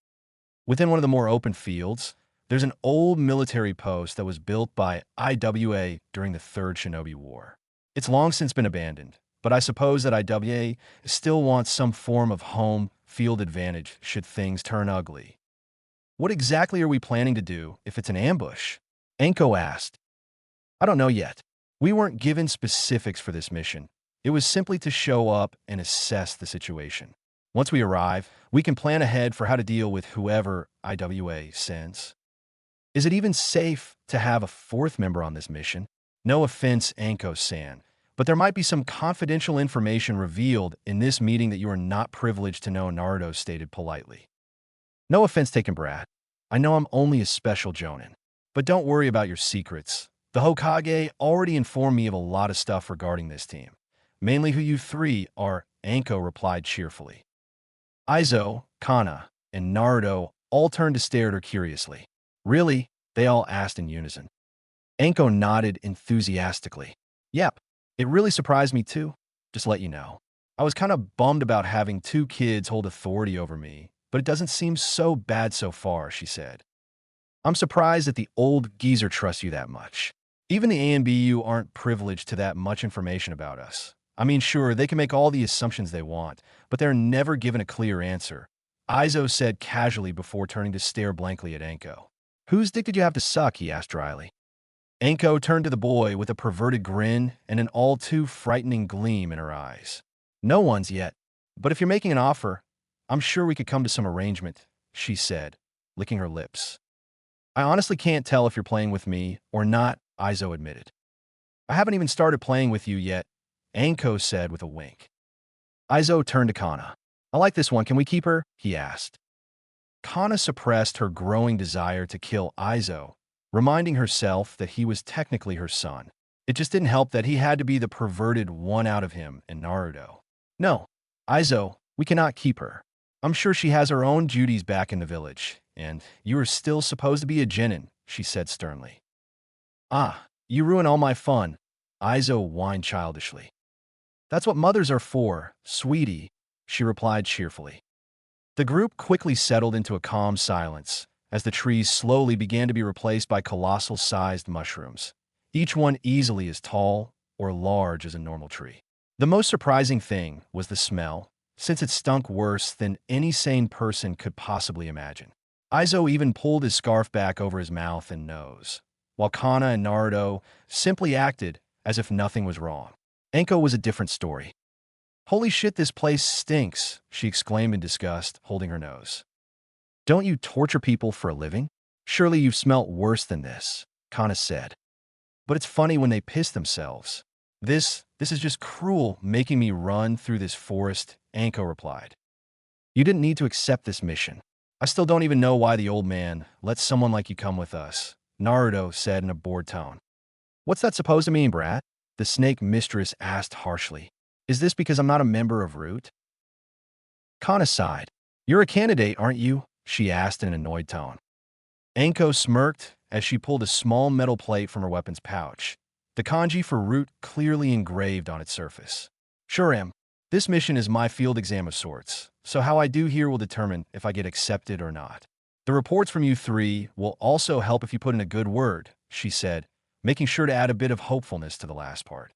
Within one of the more open fields, there's an old military post that was built by IWA during the Third Shinobi War. It's long since been abandoned, but I suppose that IWA still wants some form of home field advantage should things turn ugly. What exactly are we planning to do if it's an ambush? Anko asked. I don't know yet. We weren't given specifics for this mission. It was simply to show up and assess the situation. Once we arrive, we can plan ahead for how to deal with whoever IWA sends. Is it even safe to have a fourth member on this mission? No offense, Anko-san, but there might be some confidential information revealed in this meeting that you are not privileged to know, Naruto stated politely. No offense taken, Brad. I know I'm only a special Jonin, but don't worry about your secrets. The Hokage already informed me of a lot of stuff regarding this team, mainly who you three are, Anko replied cheerfully. Aizo, Kana, and Naruto all turned to stare at her curiously. Really? They all asked in unison. Anko nodded enthusiastically. Yep, it really surprised me too. Just let you know. I was kind of bummed about having two kids hold authority over me, but it doesn't seem so bad so far, she said. I'm surprised that the old geezer trusts you that much. Even the ANBU aren't privileged to that much information about us. I mean, sure, they can make all the assumptions they want, but they're never given a clear answer, Aizo said casually before turning to stare blankly at Anko. Whose dick did you have to suck? He asked dryly. Anko turned to the boy with a perverted grin and an all-too frightening gleam in her eyes. No one's yet, but if you're making an offer, I'm sure we could come to some arrangement, she said, licking her lips. I honestly can't tell if you're playing with me or not, Aizo admitted. I haven't even started playing with you yet, Anko said with a wink. Aizo turned to Kana. I like this one, can we keep her? He asked. Kana suppressed her growing desire to kill Aizo, reminding herself that he was technically her son. It just didn't help that he had to be the perverted one out of him in Naruto. No, Aizo, we cannot keep her. I'm sure she has her own duties back in the village, and you are still supposed to be a genin, she said sternly. Ah, you ruin all my fun, Aizo whined childishly. That's what mothers are for, sweetie, she replied cheerfully. The group quickly settled into a calm silence as the trees slowly began to be replaced by colossal-sized mushrooms, each one easily as tall or large as a normal tree. The most surprising thing was the smell, since it stunk worse than any sane person could possibly imagine. Aizo even pulled his scarf back over his mouth and nose, while Kana and Naruto simply acted as if nothing was wrong. Anko was a different story. Holy shit, this place stinks, she exclaimed in disgust, holding her nose. Don't you torture people for a living? Surely you've smelt worse than this, Kana said. But it's funny when they piss themselves. This is just cruel, making me run through this forest, Anko replied. You didn't need to accept this mission. I still don't even know why the old man let someone like you come with us, Naruto said in a bored tone. What's that supposed to mean, brat? The snake mistress asked harshly. Is this because I'm not a member of Root? Kana sighed. You're a candidate, aren't you? She asked in an annoyed tone. Anko smirked as she pulled a small metal plate from her weapon's pouch, the kanji for Root clearly engraved on its surface. Sure am. This mission is my field exam of sorts, so how I do here will determine if I get accepted or not. The reports from you three will also help if you put in a good word, she said, making sure to add a bit of hopefulness to the last part.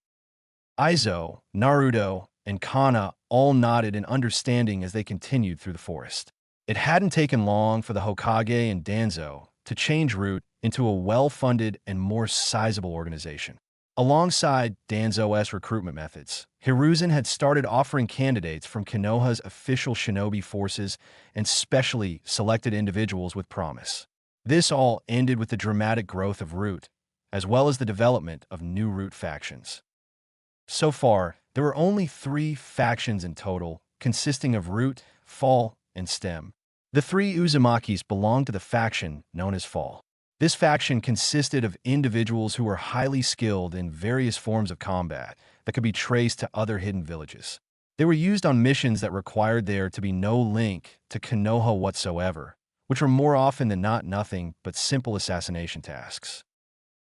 Aizo, Naruto, and Kana all nodded in understanding as they continued through the forest. It hadn't taken long for the Hokage and Danzo to change Root into a well-funded and more sizable organization. Alongside Danzo's recruitment methods, Hiruzen had started offering candidates from Konoha's official shinobi forces and specially selected individuals with promise. This all ended with the dramatic growth of Root, as well as the development of new Root factions. So far, there were only 3 factions in total, consisting of Root, Fall, and Stem. The 3 Uzumakis belonged to the faction known as Fall. This faction consisted of individuals who were highly skilled in various forms of combat that could be traced to other hidden villages. They were used on missions that required there to be no link to Konoha whatsoever, which were more often than not nothing but simple assassination tasks.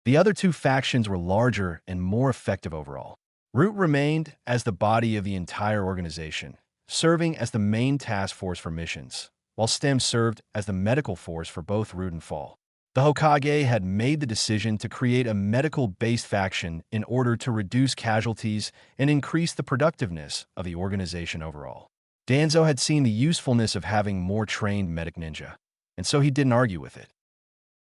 The other 2 factions were larger and more effective overall. Root remained as the body of the entire organization, serving as the main task force for missions, while Stem served as the medical force for both Root and Fall. The Hokage had made the decision to create a medical-based faction in order to reduce casualties and increase the productiveness of the organization overall. Danzo had seen the usefulness of having more trained medic ninja, and so he didn't argue with it.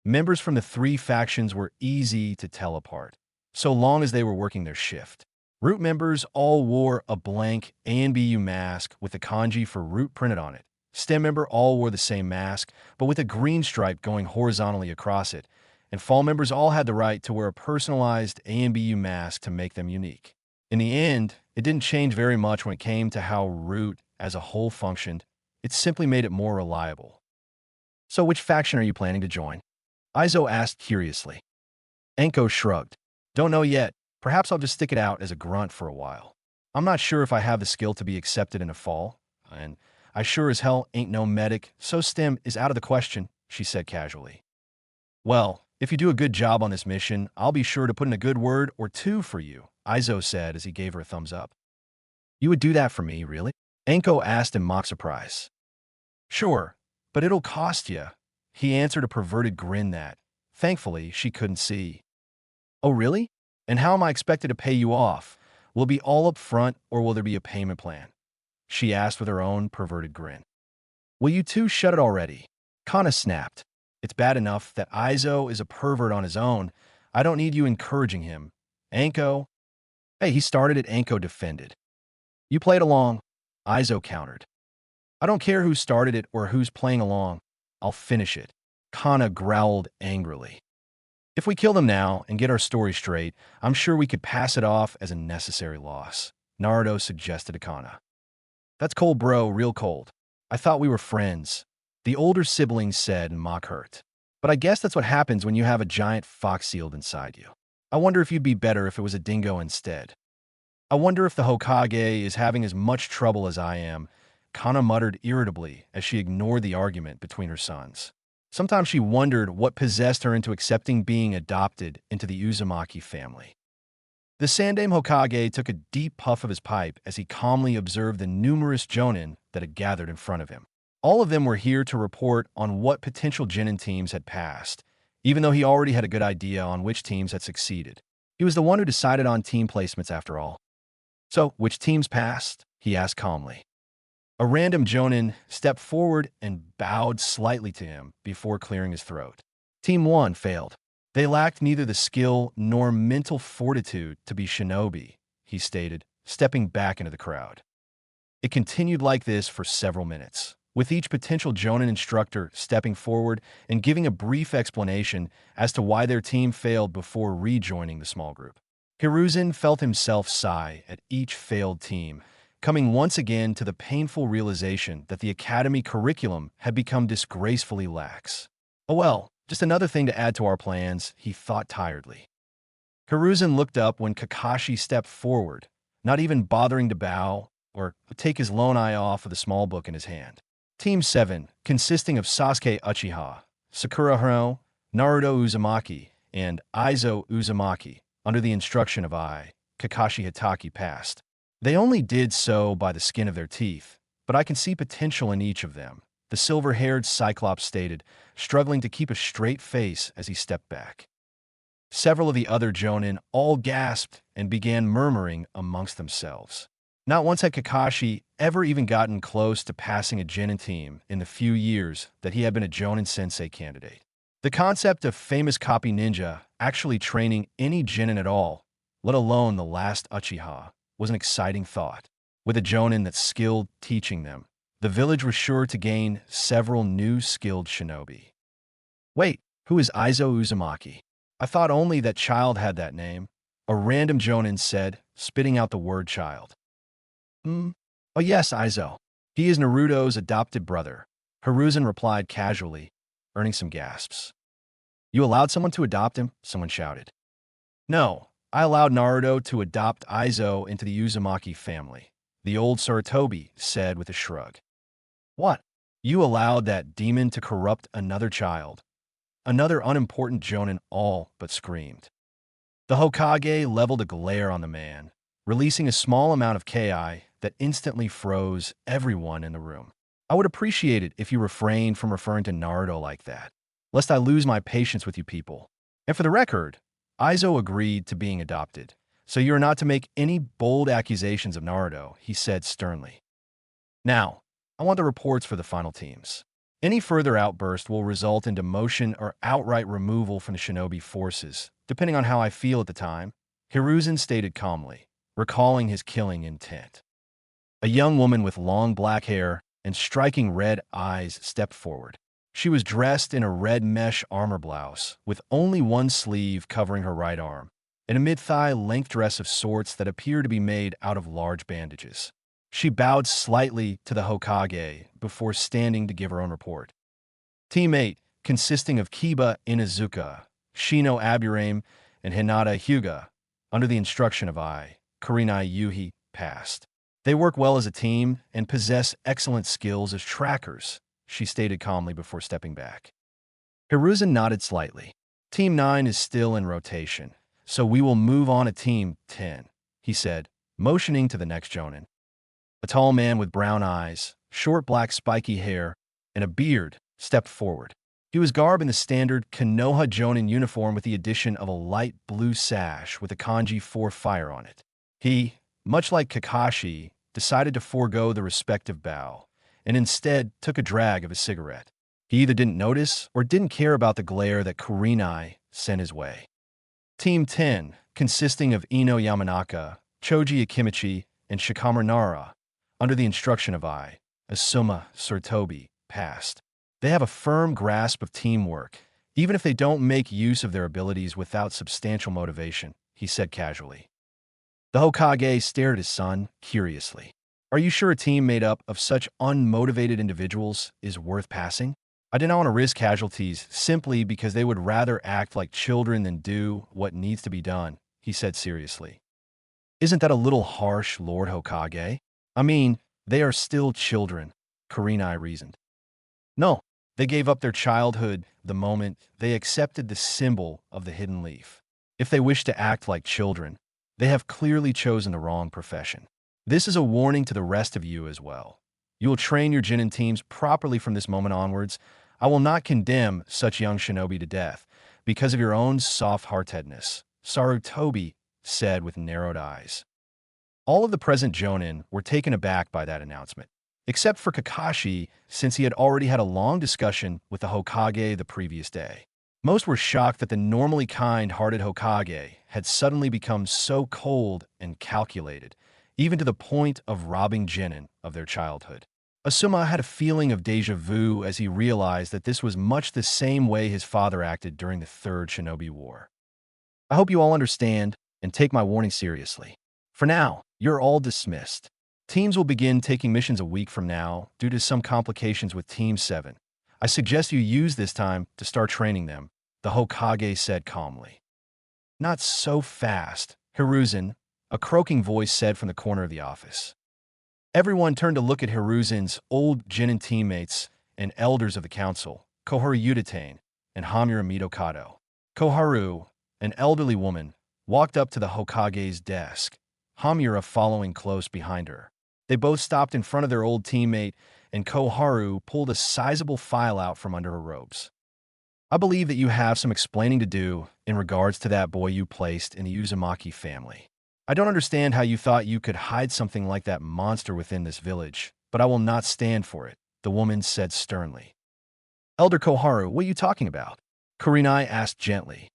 Members from the 3 factions were easy to tell apart, so long as they were working their shift. Root members all wore a blank ANBU mask with the kanji for Root printed on it. Stem member all wore the same mask, but with a green stripe going horizontally across it, and Fall members all had the right to wear a personalized ANBU mask to make them unique. In the end, it didn't change very much when it came to how Root as a whole functioned. It simply made it more reliable. So which faction are you planning to join? Aizo asked curiously. Anko shrugged. Don't know yet. Perhaps I'll just stick it out as a grunt for a while. I'm not sure if I have the skill to be accepted in a Fall, and I sure as hell ain't no medic, so Stem is out of the question, she said casually. Well, if you do a good job on this mission, I'll be sure to put in a good word or 2 for you, Aizo said as he gave her a thumbs up. You would do that for me, really? Anko asked in mock surprise. Sure, but it'll cost you, he answered a perverted grin that, thankfully, she couldn't see. Oh really? And how am I expected to pay you off? Will it be all up front or will there be a payment plan? She asked with her own perverted grin. Will you 2 shut it already? Kana snapped. It's bad enough that Aizo is a pervert on his own. I don't need you encouraging him. Anko? Hey, he started it, Anko defended. You played along. Aizo countered. I don't care who started it or who's playing along. I'll finish it. Kana growled angrily. If we kill them now and get our story straight, I'm sure we could pass it off as a necessary loss, Naruto suggested to Kana. That's cold, bro, real cold. I thought we were friends, the older siblings said in mock hurt. But I guess that's what happens when you have a giant fox sealed inside you. I wonder if you'd be better if it was a dingo instead. I wonder if the Hokage is having as much trouble as I am, Kana muttered irritably as she ignored the argument between her sons. Sometimes she wondered what possessed her into accepting being adopted into the Uzumaki family. The Sandaime Hokage took a deep puff of his pipe as he calmly observed the numerous jonin that had gathered in front of him. All of them were here to report on what potential genin teams had passed, even though he already had a good idea on which teams had succeeded. He was the one who decided on team placements after all. So, which teams passed? He asked calmly. A random jonin stepped forward and bowed slightly to him before clearing his throat. Team 1 failed. They lacked neither the skill nor mental fortitude to be shinobi, he stated, stepping back into the crowd. It continued like this for several minutes, with each potential jonin instructor stepping forward and giving a brief explanation as to why their team failed before rejoining the small group. Hiruzen felt himself sigh at each failed team, coming once again to the painful realization that the academy curriculum had become disgracefully lax. Oh well, just another thing to add to our plans, he thought tiredly. Hiruzen looked up when Kakashi stepped forward, not even bothering to bow or take his lone eye off of the small book in his hand. Team 7, consisting of Sasuke Uchiha, Sakura Hiro, Naruto Uzumaki, and Aizo Uzumaki, under the instruction of Kakashi Hitaki, passed. They only did so by the skin of their teeth, but I can see potential in each of them, the silver-haired Cyclops stated, struggling to keep a straight face as he stepped back. Several of the other jonin all gasped and began murmuring amongst themselves. Not once had Kakashi ever even gotten close to passing a genin team in the few years that he had been a jonin sensei candidate. The concept of famous copy ninja actually training any genin at all, let alone the last Uchiha, was an exciting thought. With a jonin that's skilled teaching them, the village was sure to gain several new skilled shinobi. Wait, who is Aizo Uzumaki? I thought only that child had that name, a random jonin said, spitting out the word child. Oh yes, Aizo. He is Naruto's adopted brother, Hiruzen replied casually, earning some gasps. You allowed someone to adopt him? Someone shouted. No, I allowed Naruto to adopt Aizo into the Uzumaki family, the old Sarutobi said with a shrug. What? You allowed that demon to corrupt another child? Another unimportant jonin all but screamed. The Hokage leveled a glare on the man, releasing a small amount of ki that instantly froze everyone in the room. I would appreciate it if you refrained from referring to Naruto like that, lest I lose my patience with you people. And for the record, Aizo agreed to being adopted, so you are not to make any bold accusations of Naruto, he said sternly. Now, I want the reports for the final teams. Any further outburst will result in demotion or outright removal from the shinobi forces, depending on how I feel at the time, Hiruzen stated calmly, recalling his killing intent. A young woman with long black hair and striking red eyes stepped forward. She was dressed in a red mesh armor blouse, with only one sleeve covering her right arm, and a mid-thigh length dress of sorts that appeared to be made out of large bandages. She bowed slightly to the Hokage before standing to give her own report. Team 8, consisting of Kiba Inuzuka, Shino Aburame, and Hinata Hyuga, under the instruction of Kurenai Yuhi, passed. They work well as a team and possess excellent skills as trackers, she stated calmly before stepping back. Hiruzen nodded slightly. Team 9 is still in rotation, so we will move on to Team 10, he said, motioning to the next jonin. A tall man with brown eyes, short black spiky hair, and a beard stepped forward. He was garbed in the standard Konoha jonin uniform with the addition of a light blue sash with a kanji 4 fire on it. He, much like Kakashi, decided to forego the respective bow, and instead took a drag of his cigarette. He either didn't notice or didn't care about the glare that Kurenai sent his way. Team 10, consisting of Ino Yamanaka, Choji Akimichi, and Shikamaru Nara, under the instruction of Asuma Surtobi, passed. They have a firm grasp of teamwork, even if they don't make use of their abilities without substantial motivation, he said casually. The Hokage stared at his son curiously. Are you sure a team made up of such unmotivated individuals is worth passing? I did not want to risk casualties simply because they would rather act like children than do what needs to be done, he said seriously. Isn't that a little harsh, Lord Hokage? I mean, they are still children, Kurenai reasoned. No, they gave up their childhood the moment they accepted the symbol of the hidden leaf. If they wish to act like children, they have clearly chosen the wrong profession. This is a warning to the rest of you as well. You will train your Genin teams properly from this moment onwards. I will not condemn such young shinobi to death because of your own soft-heartedness, Sarutobi said with narrowed eyes. All of the present Jonin were taken aback by that announcement, except for Kakashi, since he had already had a long discussion with the Hokage the previous day. Most were shocked that the normally kind-hearted Hokage had suddenly become so cold and calculated, even to the point of robbing Genin of their childhood. Asuma had a feeling of déjà vu as he realized that this was much the same way his father acted during the Third Shinobi War. I hope you all understand and take my warning seriously. For now, you're all dismissed. Teams will begin taking missions a week from now due to some complications with Team 7. I suggest you use this time to start training them, the Hokage said calmly. Not so fast, Hiruzen, a croaking voice said from the corner of the office. Everyone turned to look at Hiruzen's old Genin teammates and elders of the council, Koharu Udatain and Hamura Mitokado. Koharu, an elderly woman, walked up to the Hokage's desk, Hamura following close behind her. They both stopped in front of their old teammate, and Koharu pulled a sizable file out from under her robes. I believe that you have some explaining to do in regards to that boy you placed in the Uzumaki family. I don't understand how you thought you could hide something like that monster within this village, but I will not stand for it, the woman said sternly. Elder Koharu, what are you talking about? Kurenai asked gently.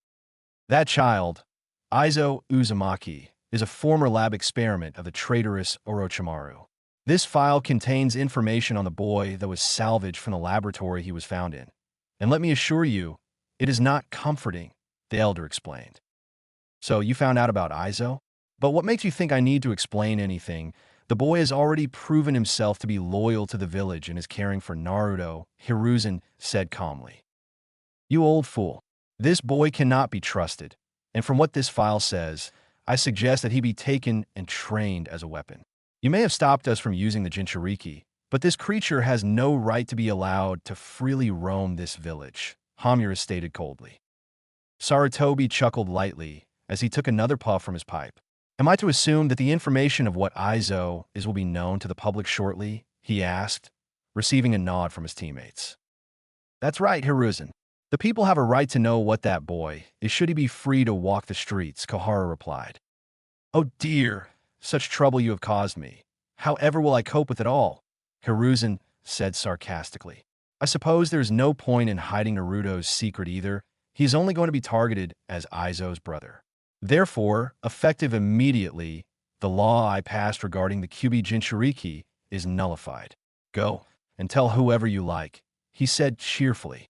That child, Izo Uzumaki, is a former lab experiment of the traitorous Orochimaru. This file contains information on the boy that was salvaged from the laboratory he was found in. And let me assure you, it is not comforting, the elder explained. So you found out about Izo? But what makes you think I need to explain anything? The boy has already proven himself to be loyal to the village and is caring for Naruto, Hiruzen said calmly. You old fool. This boy cannot be trusted, and from what this file says, I suggest that he be taken and trained as a weapon. You may have stopped us from using the Jinchuriki, but this creature has no right to be allowed to freely roam this village, Hamura stated coldly. Sarutobi chuckled lightly as he took another puff from his pipe. Am I to assume that the information of what Izo is will be known to the public shortly? He asked, receiving a nod from his teammates. That's right, Hiruzen. The people have a right to know what that boy is should he be free to walk the streets, Koharu replied. Oh dear, such trouble you have caused me. However will I cope with it all? Hiruzen said sarcastically. I suppose there's no point in hiding Naruto's secret either. He's only going to be targeted as Izo's brother. Therefore, effective immediately, the law I passed regarding the Kyuubi Jinchuriki is nullified. Go and tell whoever you like, he said cheerfully.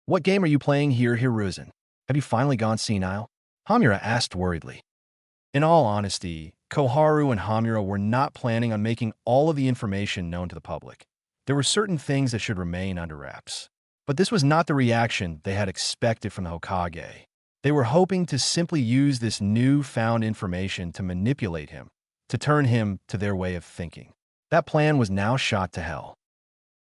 What game are you playing here, Hiruzen? Have you finally gone senile? Hamura asked worriedly. In all honesty, Koharu and Hamura were not planning on making all of the information known to the public. There were certain things that should remain under wraps. But this was not the reaction they had expected from the Hokage. They were hoping to simply use this newfound information to manipulate him, to turn him to their way of thinking. That plan was now shot to hell.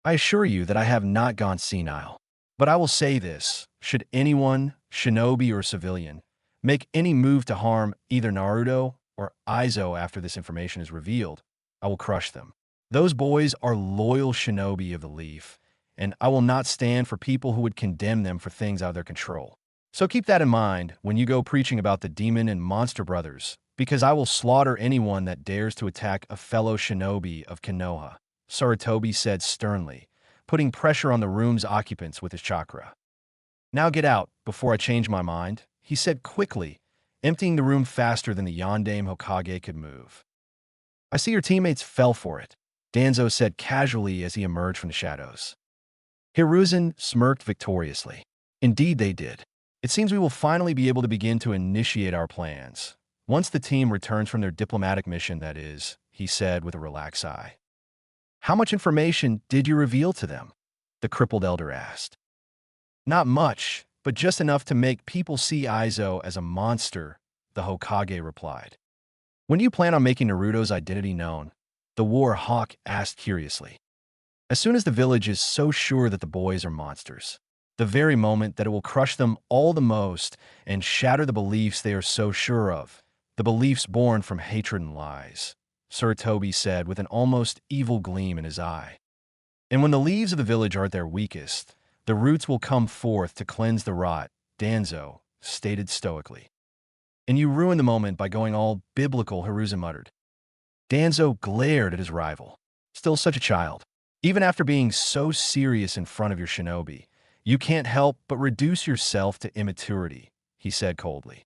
I assure you that I have not gone senile. But I will say this, should anyone, shinobi or civilian, make any move to harm either Naruto or Izo after this information is revealed, I will crush them. Those boys are loyal shinobi of the Leaf, and I will not stand for people who would condemn them for things out of their control. So keep that in mind when you go preaching about the demon and monster brothers, because I will slaughter anyone that dares to attack a fellow shinobi of Konoha, Sarutobi said sternly, putting pressure on the room's occupants with his chakra. Now get out before I change my mind, he said quickly, emptying the room faster than the Yondaime Hokage could move. "I see your teammates fell for it," Danzo said casually as he emerged from the shadows. Hiruzen smirked victoriously. "Indeed they did. It seems we will finally be able to begin to initiate our plans. Once the team returns from their diplomatic mission, that is," he said with a relaxed sigh. "How much information did you reveal to them?" the crippled elder asked. "Not much, but just enough to make people see Aizo as a monster," the Hokage replied. "When do you plan on making Naruto's identity known?" the war hawk asked curiously. "As soon as the village is so sure that the boys are monsters. The very moment that it will crush them all the most and shatter the beliefs they are so sure of, the beliefs born from hatred and lies," Sir Toby said with an almost evil gleam in his eye. "And when the leaves of the village are at their weakest, the roots will come forth to cleanse the rot," Danzo stated stoically. "And you ruined the moment by going all biblical," Hiruzen muttered. Danzo glared at his rival. "Still such a child. Even after being so serious in front of your shinobi, you can't help but reduce yourself to immaturity," he said coldly.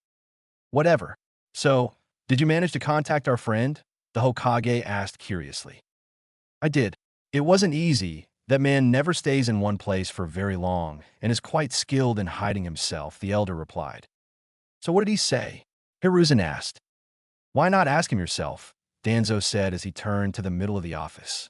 "Whatever. So, did you manage to contact our friend?" the Hokage asked curiously. "I did. It wasn't easy. That man never stays in one place for very long and is quite skilled in hiding himself," the elder replied. "So what did he say?" Hiruzen asked. "Why not ask him yourself?" Danzo said as he turned to the middle of the office.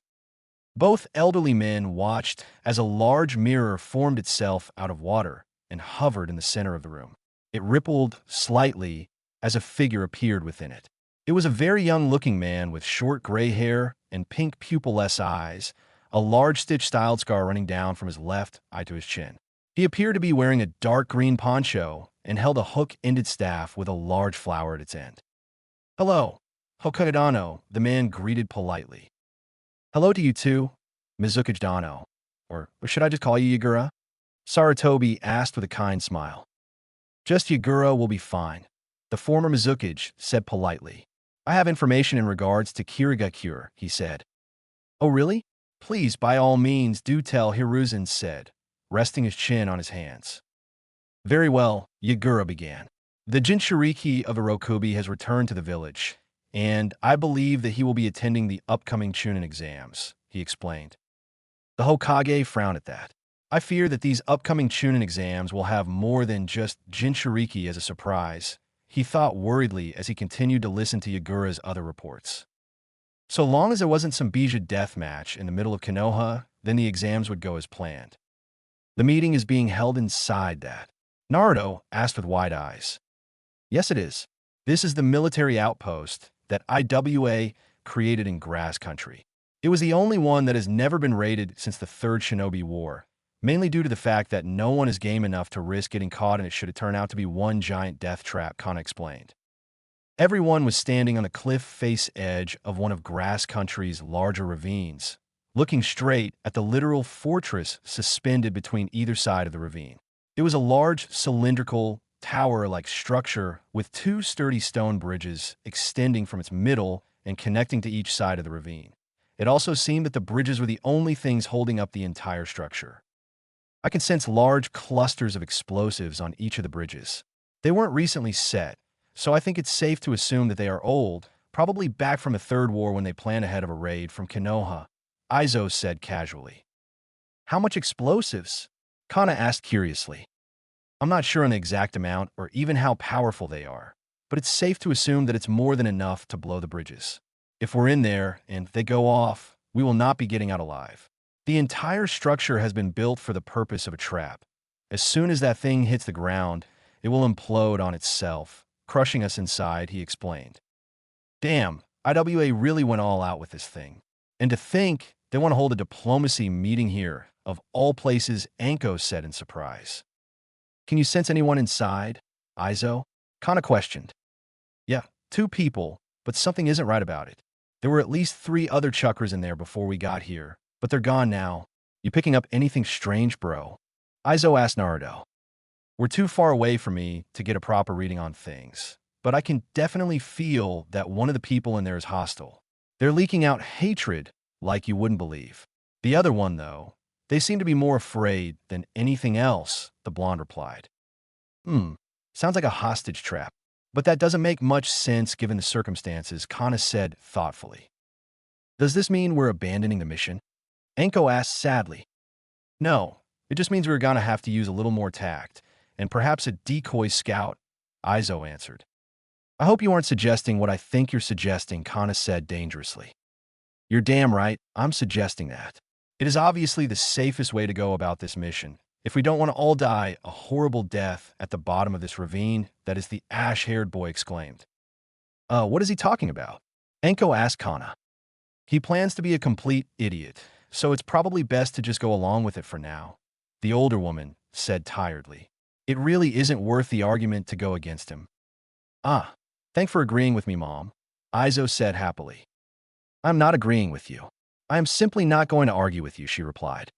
Both elderly men watched as a large mirror formed itself out of water and hovered in the center of the room. It rippled slightly as a figure appeared within it. It was a very young-looking man with short gray hair and pink pupilless eyes, a large stitch-styled scar running down from his left eye to his chin. He appeared to be wearing a dark green poncho and held a hook-ended staff with a large flower at its end. "Hello, Hokage Dano," the man greeted politely. "Hello to you too, Mizuki Dano. Or should I just call you Yagura?" Sarutobi asked with a kind smile. "Just Yagura will be fine," the former Mizuki said politely. "I have information in regards to Kirigakure," he said. "Oh really? Please, by all means, do tell," Hiruzen said, resting his chin on his hands. "Very well," Yagura began. "The Jinchuriki of Irokubi has returned to the village, and I believe that he will be attending the upcoming Chunin exams," he explained. The Hokage frowned at that. "I fear that these upcoming Chunin exams will have more than just Jinchuriki as a surprise," he thought worriedly as he continued to listen to Yagura's other reports. So long as there wasn't some Bija death match in the middle of Konoha, then the exams would go as planned. "The meeting is being held inside that?" Naruto asked with wide eyes. "Yes, it is. This is the military outpost that IWA created in Grass Country. It was the only one that has never been raided since the Third Shinobi War, mainly due to the fact that no one is game enough to risk getting caught in it should it turn out to be one giant death trap," Kana explained. Everyone was standing on the cliff face edge of one of Grass Country's larger ravines, looking straight at the literal fortress suspended between either side of the ravine. It was a large, cylindrical, tower-like structure with two sturdy stone bridges extending from its middle and connecting to each side of the ravine. It also seemed that the bridges were the only things holding up the entire structure. I can sense large clusters of explosives on each of the bridges. They weren't recently set, so I think it's safe to assume that they are old, probably back from the Third War when they planned ahead of a raid from Konoha, Aizo said casually. "How much explosives?" Kana asked curiously. "I'm not sure on the exact amount or even how powerful they are, but it's safe to assume that it's more than enough to blow the bridges. If we're in there and they go off, we will not be getting out alive. The entire structure has been built for the purpose of a trap. As soon as that thing hits the ground, it will implode on itself, crushing us inside," he explained. "Damn, IWA really went all out with this thing. And to think they want to hold a diplomacy meeting here, of all places," Anko said in surprise. "Can you sense anyone inside, Aizo?" Kana questioned. "Yeah, 2 people, but something isn't right about it. There were at least 3 other chakras in there before we got here, but they're gone now. You picking up anything strange, bro?" Aizo asked Naruto. "We're too far away from me to get a proper reading on things, but I can definitely feel that one of the people in there is hostile. They're leaking out hatred like you wouldn't believe. The other one, though, they seem to be more afraid than anything else," the blonde replied. Sounds like a hostage trap." But that doesn't make much sense given the circumstances, Kana said thoughtfully. Does this mean we're abandoning the mission? Anko asked sadly. No, it just means we're gonna have to use a little more tact, and perhaps a decoy scout, Aizo answered. I hope you aren't suggesting what I think you're suggesting, Kana said dangerously. You're damn right, I'm suggesting that. It is obviously the safest way to go about this mission. If we don't want to all die a horrible death at the bottom of this ravine, that is the ash-haired boy exclaimed. What is he talking about? Anko asked Kana. He plans to be a complete idiot, so it's probably best to just go along with it for now, the older woman said tiredly. It really isn't worth the argument to go against him. Thanks for agreeing with me, Mom, Aizo said happily. I'm not agreeing with you. I am simply not going to argue with you, she replied.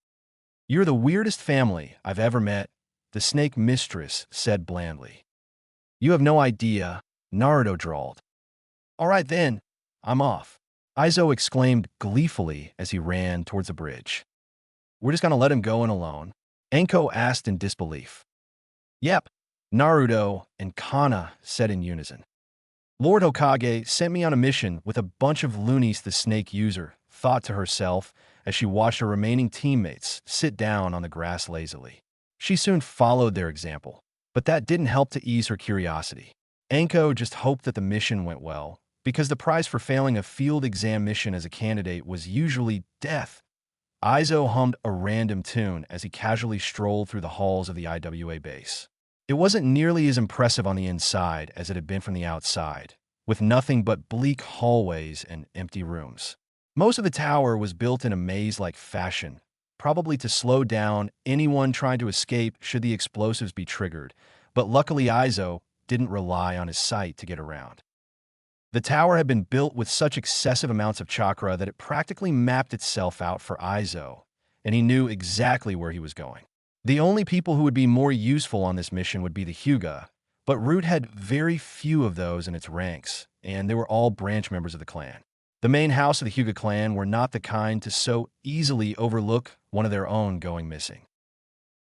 You're the weirdest family I've ever met, the snake mistress said blandly. You have no idea, Naruto drawled. All right then, I'm off, Aizo exclaimed gleefully as he ran towards the bridge. We're just gonna let him go in alone, Anko asked in disbelief. Yep, Naruto and Kana said in unison. Lord Hokage sent me on a mission with a bunch of loonies, the snake user thought to herself as she watched her remaining teammates sit down on the grass lazily. She soon followed their example, but that didn't help to ease her curiosity. Anko just hoped that the mission went well, because the prize for failing a field exam mission as a candidate was usually death. Aizo hummed a random tune as he casually strolled through the halls of the IWA base. It wasn't nearly as impressive on the inside as it had been from the outside, with nothing but bleak hallways and empty rooms. Most of the tower was built in a maze-like fashion, probably to slow down anyone trying to escape should the explosives be triggered, but luckily Aizo didn't rely on his sight to get around. The tower had been built with such excessive amounts of chakra that it practically mapped itself out for Aizo, and he knew exactly where he was going. The only people who would be more useful on this mission would be the Hyuga, but Root had very few of those in its ranks, and they were all branch members of the clan. The main house of the Hyuga clan were not the kind to so easily overlook one of their own going missing.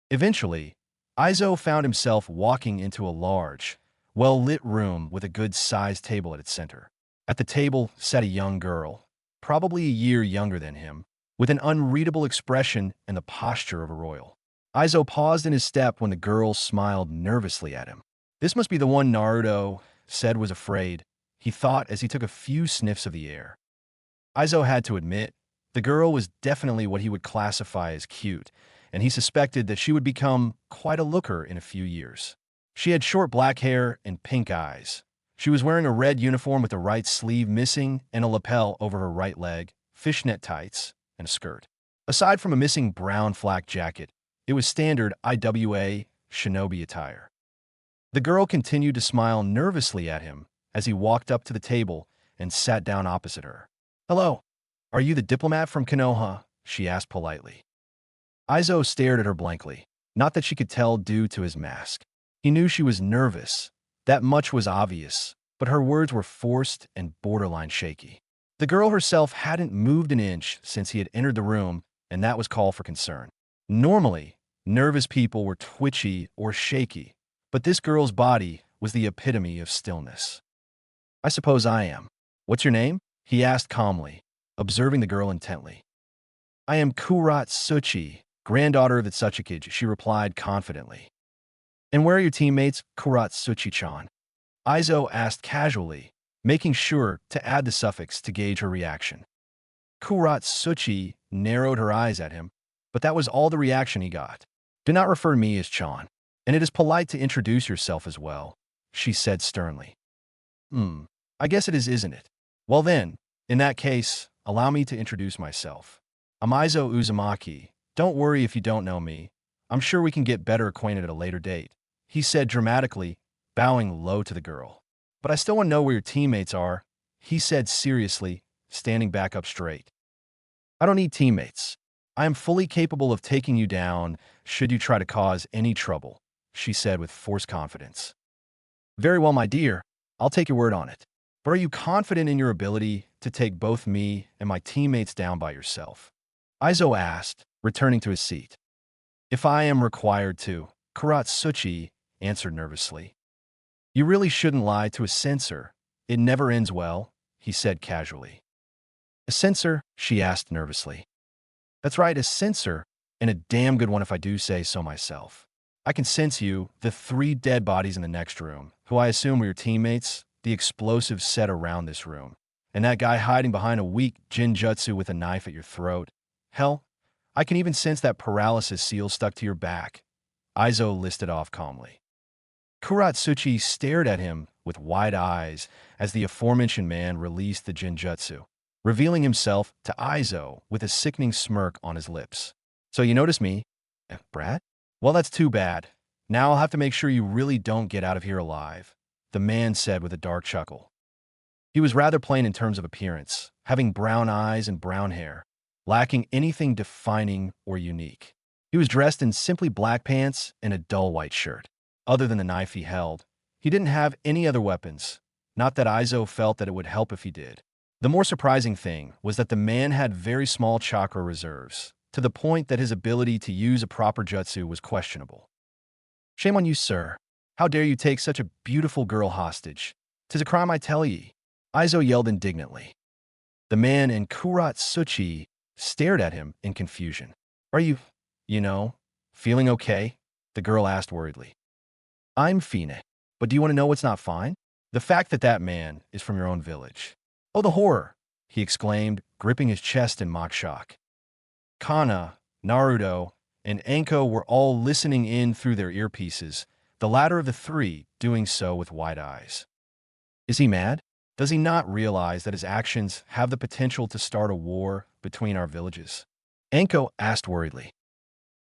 Eventually, Aizo found himself walking into a large, well-lit room with a good-sized table at its center. At the table sat a young girl, probably a year younger than him, with an unreadable expression and the posture of a royal. Aizo paused in his step when the girl smiled nervously at him. This must be the one Naruto said was afraid, he thought as he took a few sniffs of the air. Aizo had to admit, the girl was definitely what he would classify as cute, and he suspected that she would become quite a looker in a few years. She had short black hair and pink eyes. She was wearing a red uniform with the right sleeve missing and a lapel over her right leg, fishnet tights, and a skirt. Aside from a missing brown flak jacket, it was standard IWA shinobi attire. The girl continued to smile nervously at him as he walked up to the table and sat down opposite her. Hello, are you the diplomat from Konoha? She asked politely. Aizo stared at her blankly, not that she could tell due to his mask. He knew she was nervous, that much was obvious, but her words were forced and borderline shaky. The girl herself hadn't moved an inch since he had entered the room, and that was cause for concern. Normally, nervous people were twitchy or shaky, but this girl's body was the epitome of stillness. I suppose I am. What's your name? He asked calmly, observing the girl intently. I am Kuratsuchi, granddaughter of the Tsuchikage, she replied confidently. And where are your teammates, Kuratsuchi-chan? Aizo asked casually, making sure to add the suffix to gauge her reaction. Kuratsuchi narrowed her eyes at him, but that was all the reaction he got. Do not refer to me as Chan, and it is polite to introduce yourself as well, she said sternly. I guess it is, isn't it? Well then, in that case, allow me to introduce myself. I'm Aizo Uzumaki. Don't worry if you don't know me. I'm sure we can get better acquainted at a later date, he said dramatically, bowing low to the girl. But I still want to know where your teammates are, he said seriously, standing back up straight. I don't need teammates. I am fully capable of taking you down should you try to cause any trouble, she said with forced confidence. Very well, my dear. I'll take your word on it. But are you confident in your ability to take both me and my teammates down by yourself? Aizo asked, returning to his seat. If I am required to, Kuratsuchi answered nervously. You really shouldn't lie to a censor. It never ends well, he said casually. A censor? She asked nervously. That's right, a censor, and a damn good one if I do say so myself. I can sense you, the 3 dead bodies in the next room, who I assume were your teammates, the explosives set around this room, and that guy hiding behind a weak jinjutsu with a knife at your throat. Hell, I can even sense that paralysis seal stuck to your back. Aizo listed off calmly. Kuratsuchi stared at him with wide eyes as the aforementioned man released the jinjutsu, revealing himself to Aizo with a sickening smirk on his lips. So you notice me, brat? Well, that's too bad. Now I'll have to make sure you really don't get out of here alive, the man said with a dark chuckle. He was rather plain in terms of appearance, having brown eyes and brown hair, lacking anything defining or unique. He was dressed in simply black pants and a dull white shirt. Other than the knife he held, he didn't have any other weapons, not that Aizo felt that it would help if he did. The more surprising thing was that the man had very small chakra reserves, to the point that his ability to use a proper jutsu was questionable. Shame on you, sir. How dare you take such a beautiful girl hostage? 'Tis a crime, I tell ye, Aizo yelled indignantly. The man and Kuratsuchi stared at him in confusion. Are you, feeling okay? The girl asked worriedly. I'm fine, but do you want to know what's not fine? The fact that that man is from your own village. Oh, the horror, he exclaimed, gripping his chest in mock shock. Kana, Naruto, and Anko were all listening in through their earpieces, the latter of the 3 doing so with wide eyes. Is he mad? Does he not realize that his actions have the potential to start a war between our villages? Anko asked worriedly.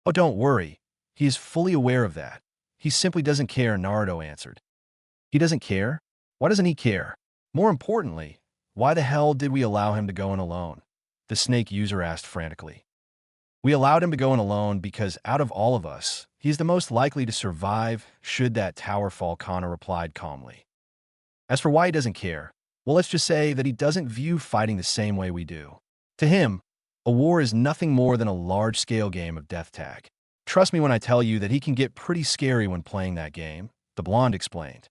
Oh, don't worry. He is fully aware of that. He simply doesn't care, Naruto answered. He doesn't care? Why doesn't he care? More importantly, why the hell did we allow him to go in alone? The snake user asked frantically. We allowed him to go in alone because out of all of us, he's the most likely to survive should that tower fall, Kana replied calmly. As for why he doesn't care, well, let's just say that he doesn't view fighting the same way we do. To him, a war is nothing more than a large-scale game of death tag. Trust me when I tell you that he can get pretty scary when playing that game, the blonde explained.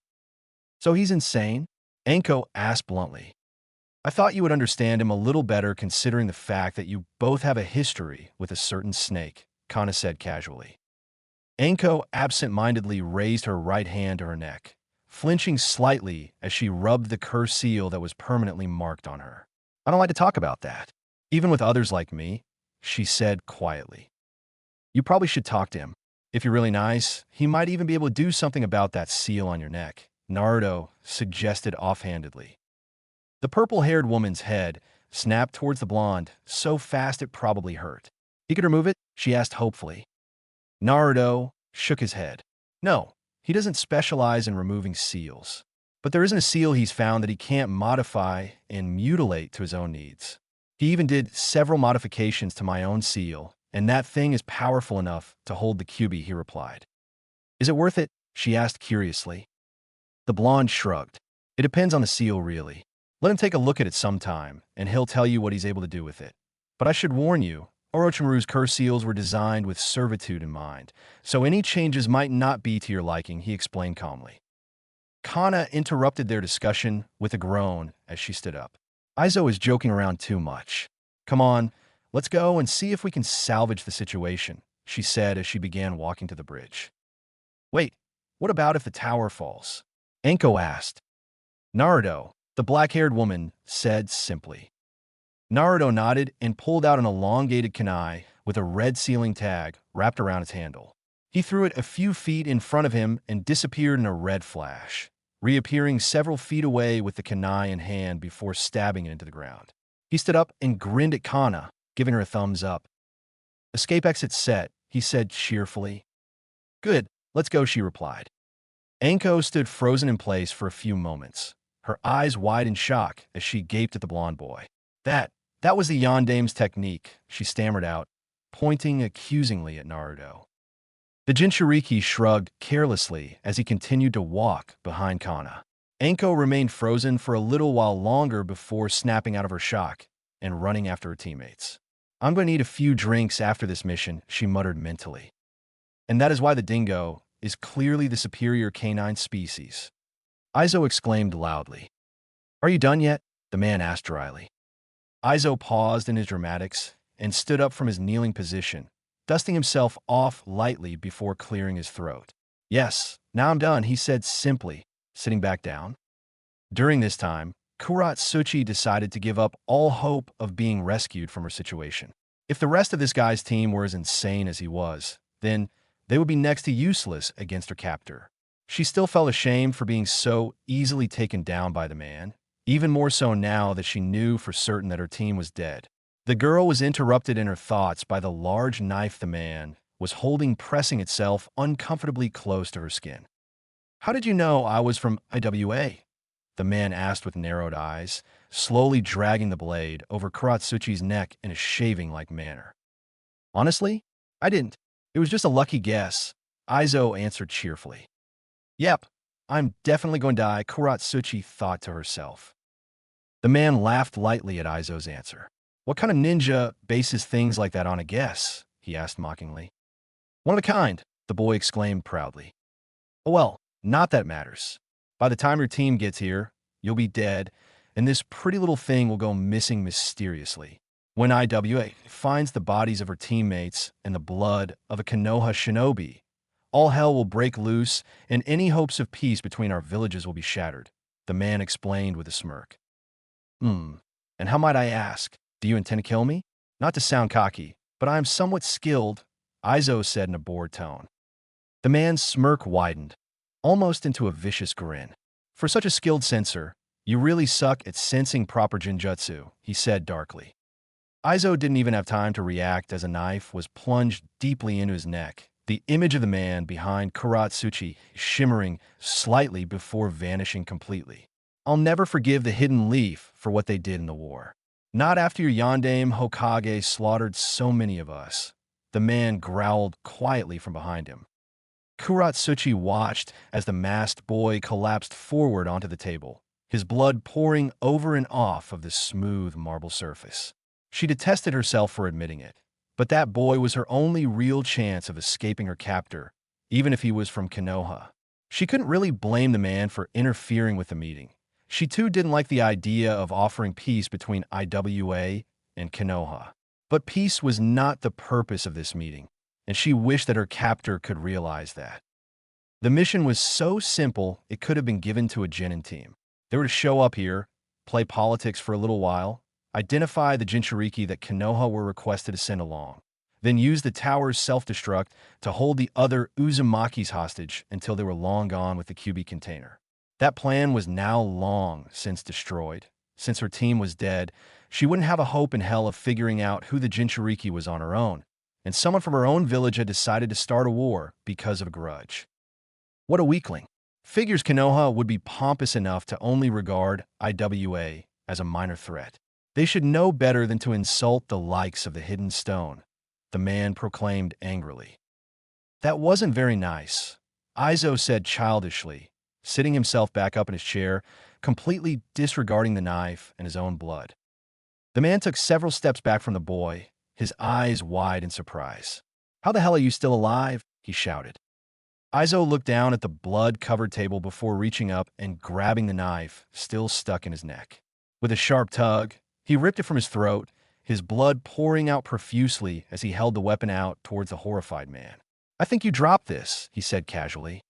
So he's insane? Anko asked bluntly. I thought you would understand him a little better considering the fact that you both have a history with a certain snake, Kana said casually. Anko absent-mindedly raised her right hand to her neck, flinching slightly as she rubbed the curse seal that was permanently marked on her. I don't like to talk about that, even with others like me, she said quietly. You probably should talk to him. If you're really nice, he might even be able to do something about that seal on your neck, Naruto suggested offhandedly. The purple-haired woman's head snapped towards the blonde so fast it probably hurt. He could remove it? She asked hopefully. Naruto shook his head. No, he doesn't specialize in removing seals. But there isn't a seal he's found that he can't modify and mutilate to his own needs. He even did several modifications to my own seal, and that thing is powerful enough to hold the Kyuubi, he replied. Is it worth it? She asked curiously. The blonde shrugged. It depends on the seal, really. Let him take a look at it sometime, and he'll tell you what he's able to do with it. But I should warn you, Orochimaru's curse seals were designed with servitude in mind, so any changes might not be to your liking, he explained calmly. Kana interrupted their discussion with a groan as she stood up. Aizo is joking around too much. Come on, let's go and see if we can salvage the situation, she said as she began walking to the bridge. Wait, what about if the tower falls? Anko asked. Naruto, the black-haired woman, said simply. Naruto nodded and pulled out an elongated kunai with a red sealing tag wrapped around its handle. He threw it a few feet in front of him and disappeared in a red flash, reappearing several feet away with the kunai in hand before stabbing it into the ground. He stood up and grinned at Kana, giving her a thumbs up. Escape exit set, he said cheerfully. Good, let's go, she replied. Anko stood frozen in place for a few moments, her eyes wide in shock as she gaped at the blonde boy. That was the Yandame's technique, she stammered out, pointing accusingly at Naruto. The Jinchuriki shrugged carelessly as he continued to walk behind Kana. Anko remained frozen for a little while longer before snapping out of her shock and running after her teammates. I'm going to need a few drinks after this mission, she muttered mentally. And that is why the dingo is clearly the superior canine species. Aizo exclaimed loudly. Are you done yet? The man asked dryly. Aizo paused in his dramatics and stood up from his kneeling position, dusting himself off lightly before clearing his throat. Yes, now I'm done, he said simply, sitting back down. During this time, Kuratsuchi decided to give up all hope of being rescued from her situation. If the rest of this guy's team were as insane as he was, then they would be next to useless against her captor. She still felt ashamed for being so easily taken down by the man, even more so now that she knew for certain that her team was dead. The girl was interrupted in her thoughts by the large knife the man was holding pressing itself uncomfortably close to her skin. How did you know I was from IWA? The man asked with narrowed eyes, slowly dragging the blade over Kuratsuchi's neck in a shaving-like manner. Honestly, I didn't. It was just a lucky guess, Aizo answered cheerfully. Yep, I'm definitely going to die, Kuratsuchi thought to herself. The man laughed lightly at Aizo's answer. What kind of ninja bases things like that on a guess? He asked mockingly. One of a kind, the boy exclaimed proudly. Oh well, not that matters. By the time your team gets here, you'll be dead, and this pretty little thing will go missing mysteriously. When IWA finds the bodies of her teammates and the blood of a Konoha shinobi, all hell will break loose, and any hopes of peace between our villages will be shattered, the man explained with a smirk. And how might I ask, do you intend to kill me? Not to sound cocky, but I am somewhat skilled, Aizo said in a bored tone. The man's smirk widened, almost into a vicious grin. For such a skilled sensor, you really suck at sensing proper genjutsu, he said darkly. Aizo didn't even have time to react as a knife was plunged deeply into his neck, the image of the man behind Kuratsuchi shimmering slightly before vanishing completely. I'll never forgive the Hidden Leaf for what they did in the war. Not after your Yondaime Hokage slaughtered so many of us, the man growled quietly from behind him. Kuratsuchi watched as the masked boy collapsed forward onto the table, his blood pouring over and off of the smooth marble surface. She detested herself for admitting it, but that boy was her only real chance of escaping her captor, even if he was from Konoha. She couldn't really blame the man for interfering with the meeting. She too didn't like the idea of offering peace between IWA and Konoha. But peace was not the purpose of this meeting, and she wished that her captor could realize that. The mission was so simple it could have been given to a genin team. They were to show up here, play politics for a little while, identify the Jinchuriki that Konoha were requested to send along, then use the tower's self-destruct to hold the other Uzumakis hostage until they were long gone with the QB container. That plan was now long since destroyed. Since her team was dead, she wouldn't have a hope in hell of figuring out who the Jinchuriki was on her own, and someone from her own village had decided to start a war because of a grudge. What a weakling. Figures Konoha would be pompous enough to only regard IWA as a minor threat. They should know better than to insult the likes of the Hidden Stone, the man proclaimed angrily. That wasn't very nice, Aizo said childishly, sitting himself back up in his chair, completely disregarding the knife and his own blood. The man took several steps back from the boy, his eyes wide in surprise. How the hell are you still alive? He shouted. Aizo looked down at the blood-covered table before reaching up and grabbing the knife, still stuck in his neck. With a sharp tug, he ripped it from his throat, his blood pouring out profusely as he held the weapon out towards the horrified man. I think you dropped this, he said casually.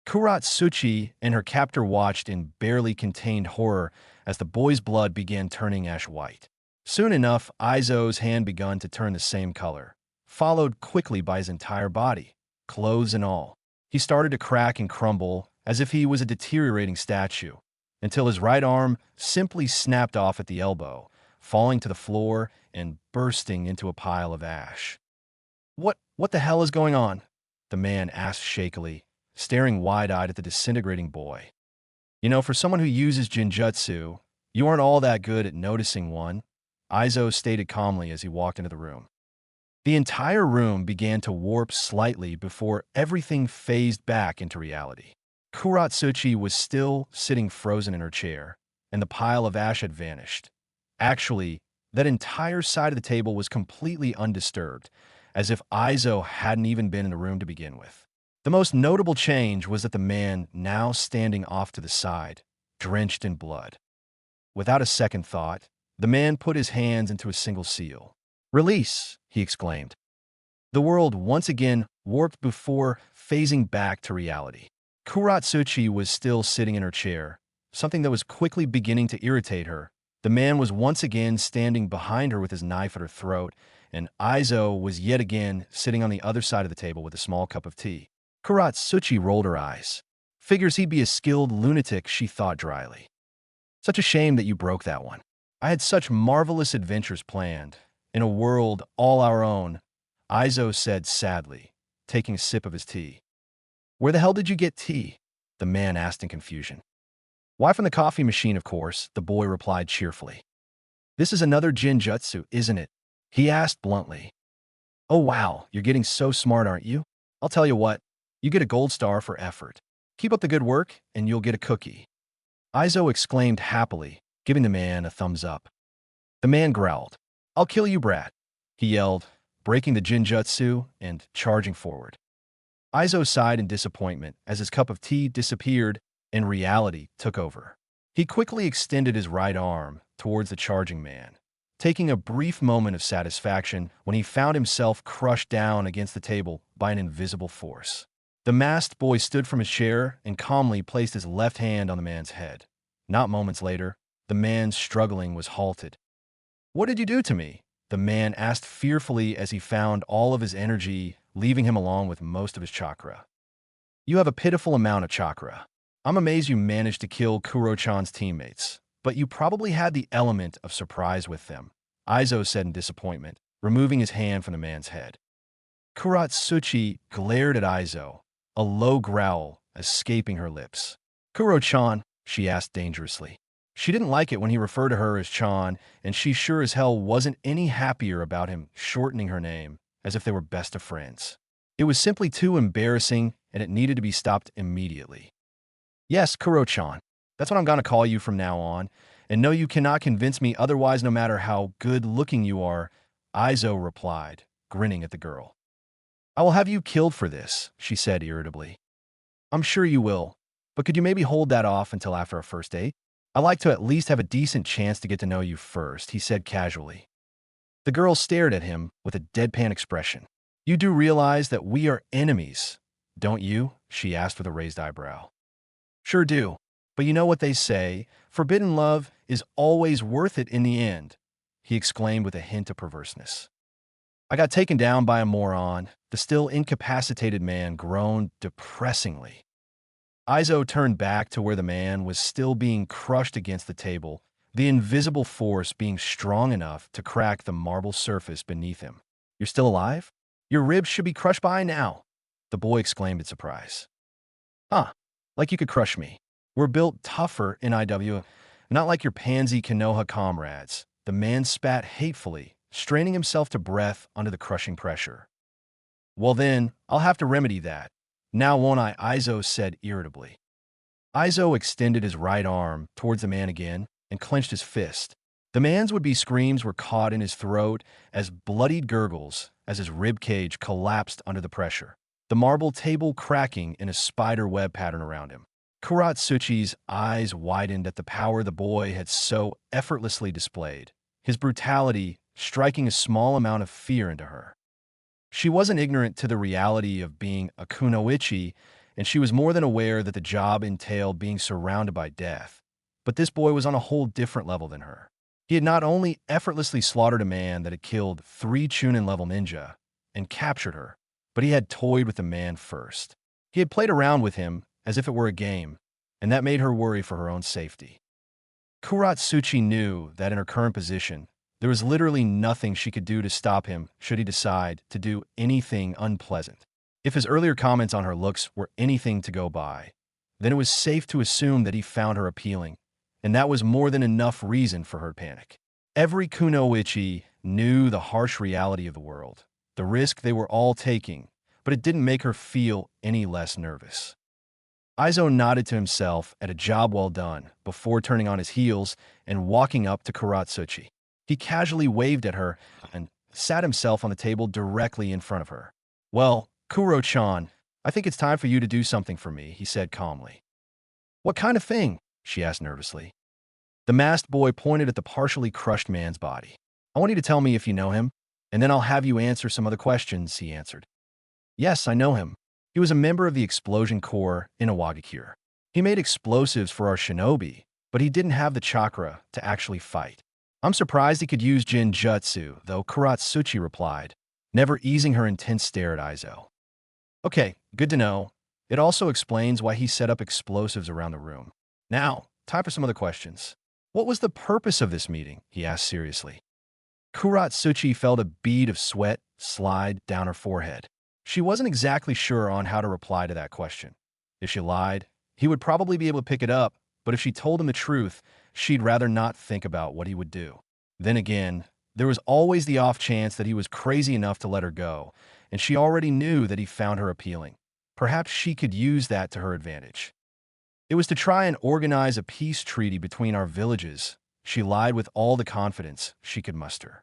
Kuratsuchi and her captor watched in barely contained horror as the boy's blood began turning ash white. Soon enough, Aizo's hand began to turn the same color, followed quickly by his entire body, clothes and all. He started to crack and crumble as if he was a deteriorating statue, until his right arm simply snapped off at the elbow, falling to the floor and bursting into a pile of ash. What the hell is going on? The man asked shakily, staring wide-eyed at the disintegrating boy. You know, for someone who uses Jinjutsu, you aren't all that good at noticing one, Aizo stated calmly as he walked into the room. The entire room began to warp slightly before everything phased back into reality. Kuratsuchi was still sitting frozen in her chair, and the pile of ash had vanished. Actually, that entire side of the table was completely undisturbed, as if Aizo hadn't even been in the room to begin with. The most notable change was that the man now standing off to the side, drenched in blood. Without a second thought, the man put his hands into a single seal. "Release!" he exclaimed. The world once again warped before phasing back to reality. Kuratsuchi was still sitting in her chair, something that was quickly beginning to irritate her. The man was once again standing behind her with his knife at her throat, and Aizo was yet again sitting on the other side of the table with a small cup of tea. Kuratsuchi rolled her eyes. Figures he'd be a skilled lunatic, she thought dryly. Such a shame that you broke that one. I had such marvelous adventures planned. In a world all our own, Aizo said sadly, taking a sip of his tea. Where the hell did you get tea? The man asked in confusion. Why, from the coffee machine, of course, the boy replied cheerfully. This is another jinjutsu, isn't it? He asked bluntly. Oh wow, you're getting so smart, aren't you? I'll tell you what, you get a gold star for effort. Keep up the good work, and you'll get a cookie. Aizo exclaimed happily, giving the man a thumbs up. The man growled. I'll kill you, brat, he yelled, breaking the jinjutsu and charging forward. Aizo sighed in disappointment as his cup of tea disappeared and reality took over. He quickly extended his right arm towards the charging man, taking a brief moment of satisfaction when he found himself crushed down against the table by an invisible force. The masked boy stood from his chair and calmly placed his left hand on the man's head. Not moments later, the man's struggling was halted. What did you do to me? The man asked fearfully as he found all of his energy leaving him along with most of his chakra. You have a pitiful amount of chakra. I'm amazed you managed to kill Kuro-chan's teammates, but you probably had the element of surprise with them, Aizo said in disappointment, removing his hand from the man's head. Kuratsuchi glared at Aizo, a low growl escaping her lips. Kuro-chan, she asked dangerously. She didn't like it when he referred to her as Chan, and she sure as hell wasn't any happier about him shortening her name, as if they were best of friends. It was simply too embarrassing, and it needed to be stopped immediately. Yes, Kuro-chan, that's what I'm going to call you from now on, and no, you cannot convince me otherwise no matter how good-looking you are, Aizo replied, grinning at the girl. I will have you killed for this, she said irritably. I'm sure you will, but could you maybe hold that off until after our first date? I'd like to at least have a decent chance to get to know you first, he said casually. The girl stared at him with a deadpan expression. You do realize that we are enemies, don't you? She asked with a raised eyebrow. Sure do, but you know what they say, forbidden love is always worth it in the end, he exclaimed with a hint of perverseness. I got taken down by a moron, the still incapacitated man groaned depressingly. Aizo turned back to where the man was still being crushed against the table, the invisible force being strong enough to crack the marble surface beneath him. You're still alive? Your ribs should be crushed by now, the boy exclaimed in surprise. Huh, like you could crush me. We're built tougher in IW, not like your pansy Konoha comrades. The man spat hatefully, straining himself to breath under the crushing pressure. Well then, I'll have to remedy that. Now won't I? Aizo said irritably. Aizo extended his right arm towards the man again and clenched his fist. The man's would-be screams were caught in his throat as bloodied gurgles as his rib cage collapsed under the pressure, the marble table cracking in a spider web pattern around him. Kuratsuchi's eyes widened at the power the boy had so effortlessly displayed, his brutality striking a small amount of fear into her. She wasn't ignorant to the reality of being a kunoichi, and she was more than aware that the job entailed being surrounded by death. But this boy was on a whole different level than her. He had not only effortlessly slaughtered a man that had killed 3 Chunin-level ninja and captured her, but he had toyed with the man first. He had played around with him as if it were a game, and that made her worry for her own safety. Kuratsuchi knew that in her current position, there was literally nothing she could do to stop him should he decide to do anything unpleasant. If his earlier comments on her looks were anything to go by, then it was safe to assume that he found her appealing, and that was more than enough reason for her to panic. Every kunoichi knew the harsh reality of the world, the risk they were all taking, but it didn't make her feel any less nervous. Aizo nodded to himself at a job well done before turning on his heels and walking up to Kuratsuchi. He casually waved at her and sat himself on the table directly in front of her. Well, Kuro-chan, I think it's time for you to do something for me, he said calmly. What kind of thing? She asked nervously. The masked boy pointed at the partially crushed man's body. I want you to tell me if you know him, and then I'll have you answer some other questions, he answered. Yes, I know him. He was a member of the Explosion Corps in Awagakure. He made explosives for our shinobi, but he didn't have the chakra to actually fight. I'm surprised he could use Jinjutsu, though, Kuratsuchi replied, never easing her intense stare at Aizo. Okay, good to know. It also explains why he set up explosives around the room. Now, time for some other questions. What was the purpose of this meeting? He asked seriously. Kuratsuchi felt a bead of sweat slide down her forehead. She wasn't exactly sure on how to reply to that question. If she lied, he would probably be able to pick it up, but if she told him the truth, she'd rather not think about what he would do. Then again, there was always the off chance that he was crazy enough to let her go, and she already knew that he found her appealing. Perhaps she could use that to her advantage. It was to try and organize a peace treaty between our villages. She lied with all the confidence she could muster.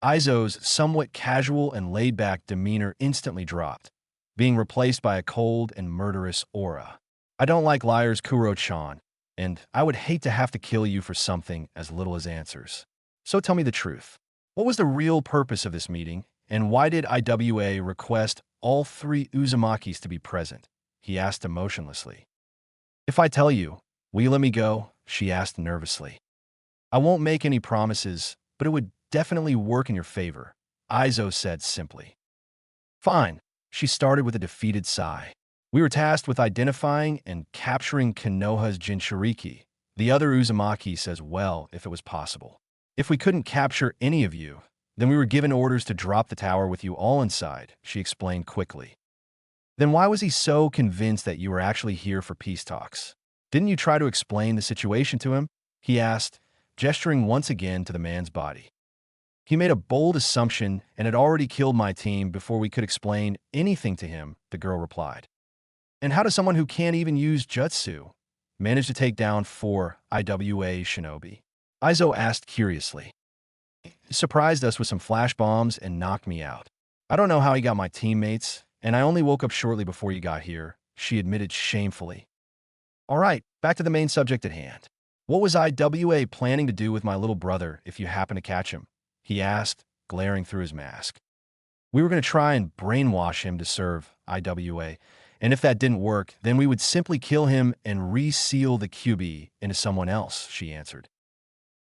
Aizo's somewhat casual and laid-back demeanor instantly dropped, being replaced by a cold and murderous aura. I don't like liars, Kuro-chan, and I would hate to have to kill you for something as little as answers. So tell me the truth. What was the real purpose of this meeting, and why did IWA request all 3 Uzumakis to be present? He asked emotionlessly. If I tell you, will you let me go? She asked nervously. I won't make any promises, but it would definitely work in your favor, Aizo said simply. Fine, she started with a defeated sigh. We were tasked with identifying and capturing Konoha's Jinchuriki, the other Uzumaki as well if it was possible. If we couldn't capture any of you, then we were given orders to drop the tower with you all inside, she explained quickly. Then why was he so convinced that you were actually here for peace talks? Didn't you try to explain the situation to him? He asked, gesturing once again to the man's body. He made a bold assumption and had already killed my team before we could explain anything to him, the girl replied. And how does someone who can't even use jutsu manage to take down 4 IWA shinobi? Aizo asked curiously. He surprised us with some flash bombs and knocked me out. I don't know how he got my teammates, and I only woke up shortly before you got here, she admitted shamefully. All right, back to the main subject at hand. What was IWA planning to do with my little brother if you happen to catch him? He asked, glaring through his mask. We were going to try and brainwash him to serve IWA, and if that didn't work, then we would simply kill him and reseal the QB into someone else, she answered.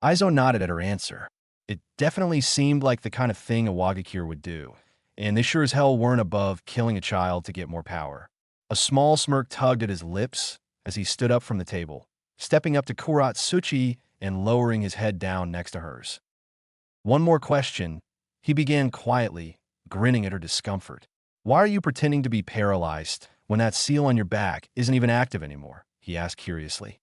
Aizo nodded at her answer. It definitely seemed like the kind of thing a Wagakure would do, and they sure as hell weren't above killing a child to get more power. A small smirk tugged at his lips as he stood up from the table, stepping up to Kuratsuchi and lowering his head down next to hers. One more question, he began quietly, grinning at her discomfort. Why are you pretending to be paralyzed when that seal on your back isn't even active anymore? He asked curiously.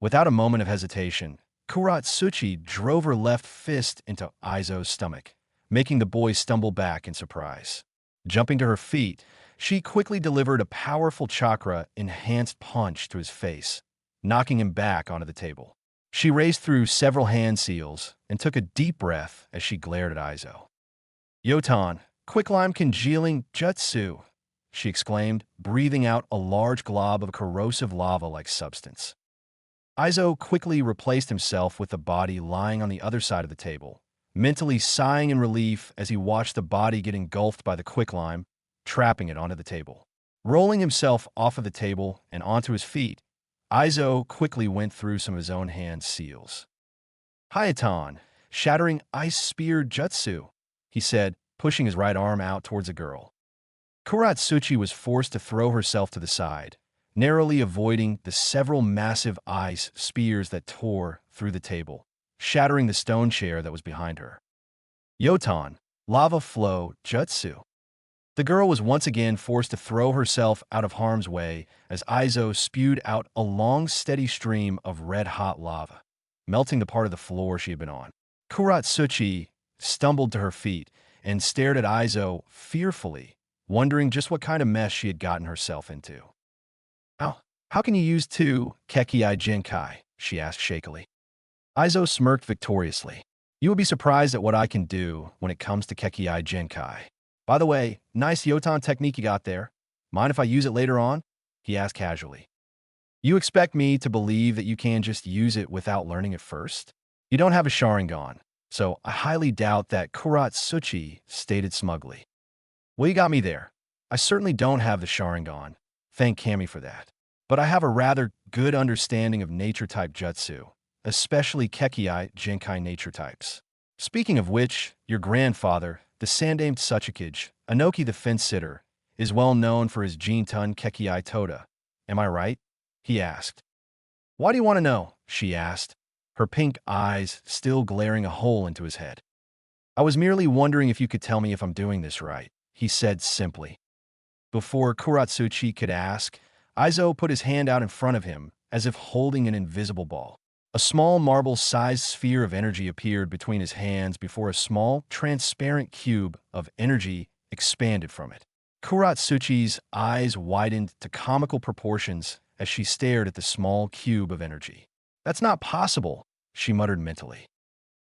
Without a moment of hesitation, Kuratsuchi drove her left fist into Aizo's stomach, making the boy stumble back in surprise. Jumping to her feet, she quickly delivered a powerful chakra-enhanced punch to his face, knocking him back onto the table. She raced through several hand seals and took a deep breath as she glared at Aizo. Yotan, quicklime congealing jutsu, she exclaimed, breathing out a large glob of corrosive lava-like substance. Aizo quickly replaced himself with the body lying on the other side of the table, mentally sighing in relief as he watched the body get engulfed by the quicklime, trapping it onto the table. Rolling himself off of the table and onto his feet, Aizo quickly went through some of his own hand seals. Hayatan, shattering ice spear jutsu, he said, pushing his right arm out towards the girl. Kuratsuchi was forced to throw herself to the side, narrowly avoiding the several massive ice spears that tore through the table, shattering the stone chair that was behind her. Yotan, lava flow jutsu. The girl was once again forced to throw herself out of harm's way as Aizo spewed out a long, steady stream of red-hot lava, melting the part of the floor she had been on. Kuratsuchi stumbled to her feet and stared at Aizo fearfully, wondering just what kind of mess she had gotten herself into. How can you use 2 Kekii Jinkai? She asked shakily. Aizo smirked victoriously. You will be surprised at what I can do when it comes to Kekii Jinkai. By the way, nice Yotan technique you got there. Mind if I use it later on? He asked casually. You expect me to believe that you can just use it without learning it first? You don't have a Sharingan, so I highly doubt that Kuratsuchi stated smugly. Well, you got me there. I certainly don't have the Sharingan. Thank Kami for that. But I have a rather good understanding of nature-type jutsu, especially Kekkei Jinkai nature types. Speaking of which, your grandfather, the Sandaime Tsuchikage, Anoki the fence-sitter, is well known for his Jintun Kekkei Toda. Am I right? He asked. Why do you want to know? She asked, her pink eyes still glaring a hole into his head. I was merely wondering if you could tell me if I'm doing this right, he said simply. Before Kuratsuchi could ask, Aizo put his hand out in front of him, as if holding an invisible ball. A small marble-sized sphere of energy appeared between his hands before a small, transparent cube of energy expanded from it. Kuratsuchi's eyes widened to comical proportions as she stared at the small cube of energy. That's not possible, she muttered mentally.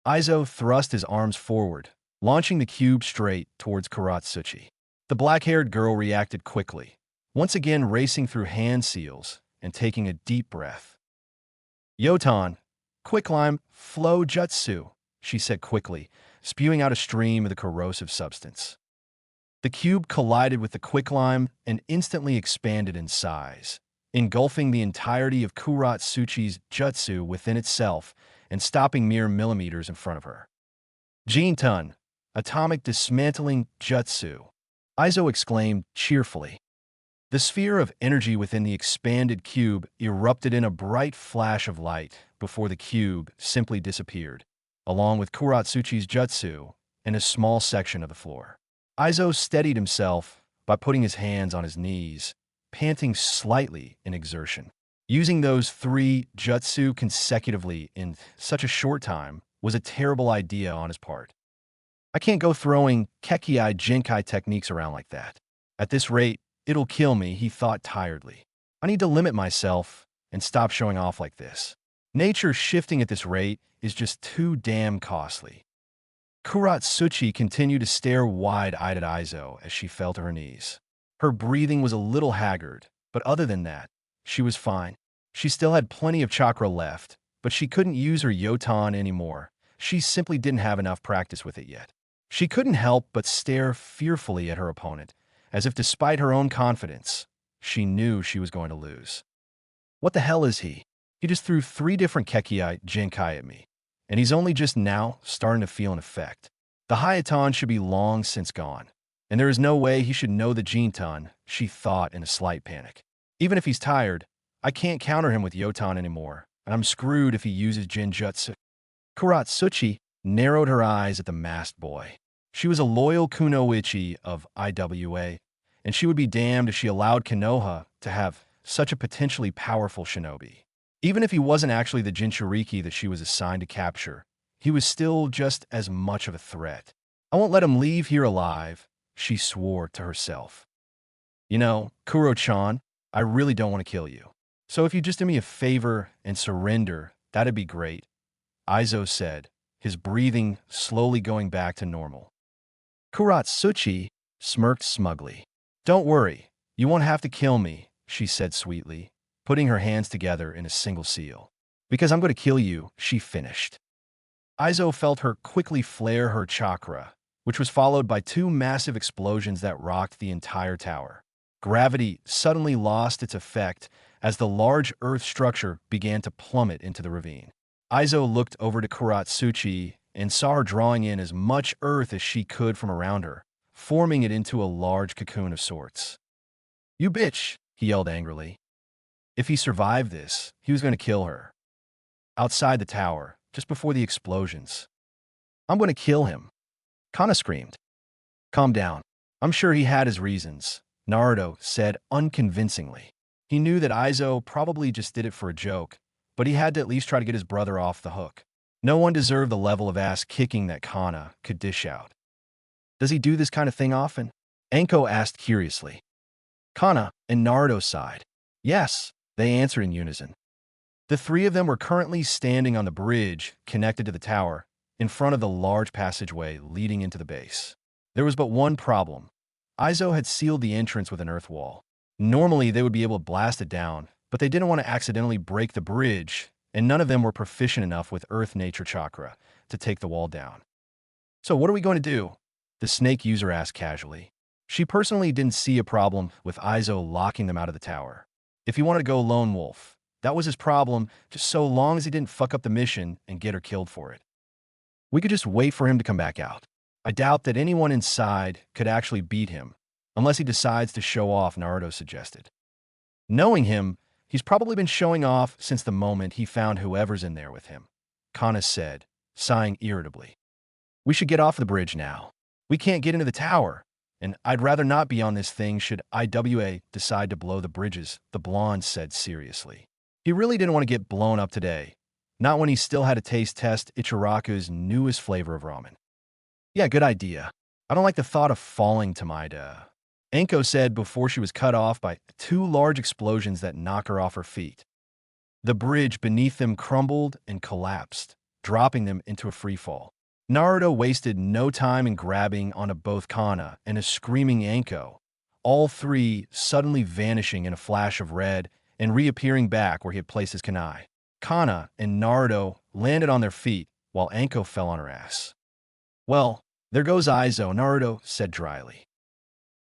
Aizo thrust his arms forward, launching the cube straight towards Kuratsuchi. The black-haired girl reacted quickly, once again racing through hand seals and taking a deep breath. Yotan, quicklime, flow jutsu, she said quickly, spewing out a stream of the corrosive substance. The cube collided with the quicklime and instantly expanded in size, engulfing the entirety of Kuratsuchi's jutsu within itself and stopping mere millimeters in front of her. Jintun, atomic dismantling jutsu, Aizo exclaimed cheerfully. The sphere of energy within the expanded cube erupted in a bright flash of light before the cube simply disappeared, along with Kuratsuchi's jutsu and a small section of the floor. Aizo steadied himself by putting his hands on his knees, panting slightly in exertion. Using those 3 jutsu consecutively in such a short time was a terrible idea on his part. I can't go throwing Kekkei Jinkai techniques around like that. At this rate, it'll kill me, he thought tiredly. I need to limit myself and stop showing off like this. Nature shifting at this rate is just too damn costly. Kuratsuchi continued to stare wide-eyed at Aizo as she fell to her knees. Her breathing was a little haggard, but other than that, she was fine. She still had plenty of chakra left, but she couldn't use her Yotan anymore. She simply didn't have enough practice with it yet. She couldn't help but stare fearfully at her opponent, as if despite her own confidence, she knew she was going to lose. What the hell is he? He just threw 3 different Kekkei Jinkai at me, and he's only just now starting to feel an effect. The Hayatan should be long since gone, and there is no way he should know the Jintun, she thought in a slight panic. Even if he's tired, I can't counter him with Yotan anymore, and I'm screwed if he uses Jinjutsu. Kuratsuchi narrowed her eyes at the masked boy. She was a loyal kunoichi of IWA, and she would be damned if she allowed Konoha to have such a potentially powerful shinobi. Even if he wasn't actually the Jinchuriki that she was assigned to capture, he was still just as much of a threat. I won't let him leave here alive, she swore to herself. You know, Kuro-chan, I really don't want to kill you. So if you just do me a favor and surrender, that'd be great, Aizo said, his breathing slowly going back to normal. Kuratsuchi smirked smugly. Don't worry, you won't have to kill me, she said sweetly, putting her hands together in a single seal. Because I'm going to kill you, she finished. Aizo felt her quickly flare her chakra, which was followed by 2 massive explosions that rocked the entire tower. Gravity suddenly lost its effect as the large earth structure began to plummet into the ravine. Aizo looked over to Kuratsuchi and saw her drawing in as much earth as she could from around her, forming it into a large cocoon of sorts. You bitch, he yelled angrily. If he survived this, he was going to kill her. Outside the tower, just before the explosions. I'm going to kill him. Kana screamed. Calm down. I'm sure he had his reasons, Naruto said unconvincingly. He knew that Aizo probably just did it for a joke, but he had to at least try to get his brother off the hook. No one deserved the level of ass-kicking that Kana could dish out. Does he do this kind of thing often? Anko asked curiously. Kana and Naruto sighed. Yes, they answered in unison. The 3 of them were currently standing on the bridge connected to the tower, in front of the large passageway leading into the base. There was but one problem. Aizo had sealed the entrance with an earth wall. Normally, they would be able to blast it down, but they didn't want to accidentally break the bridge, and none of them were proficient enough with Earth Nature Chakra to take the wall down. So what are we going to do? The snake user asked casually. She personally didn't see a problem with Aizo locking them out of the tower. If he wanted to go lone wolf, that was his problem, just so long as he didn't fuck up the mission and get her killed for it. We could just wait for him to come back out. I doubt that anyone inside could actually beat him, unless he decides to show off, Naruto suggested. Knowing him, he's probably been showing off since the moment he found whoever's in there with him, Kana said, sighing irritably. We should get off the bridge now. We can't get into the tower, and I'd rather not be on this thing should IWA decide to blow the bridges, the blonde said seriously. He really didn't want to get blown up today, not when he still had to taste test Ichiraku's newest flavor of ramen. Yeah, good idea. I don't like the thought of falling to my Anko said before she was cut off by two large explosions that knock her off her feet. The bridge beneath them crumbled and collapsed, dropping them into a freefall. Naruto wasted no time in grabbing onto both Kana and a screaming Anko, all three suddenly vanishing in a flash of red and reappearing back where he had placed his kunai. Kana and Naruto landed on their feet while Anko fell on her ass. Well, there goes Aizo, Naruto said dryly.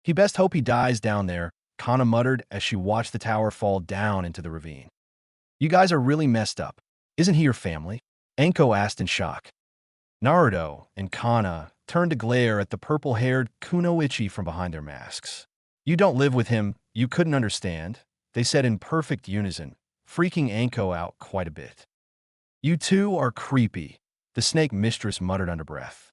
He best hope he dies down there, Kana muttered as she watched the tower fall down into the ravine. You guys are really messed up. Isn't he your family? Anko asked in shock. Naruto and Kana turned to glare at the purple-haired Kunoichi from behind their masks. You don't live with him, you couldn't understand, they said in perfect unison, freaking Anko out quite a bit. You two are creepy, the snake mistress muttered under breath.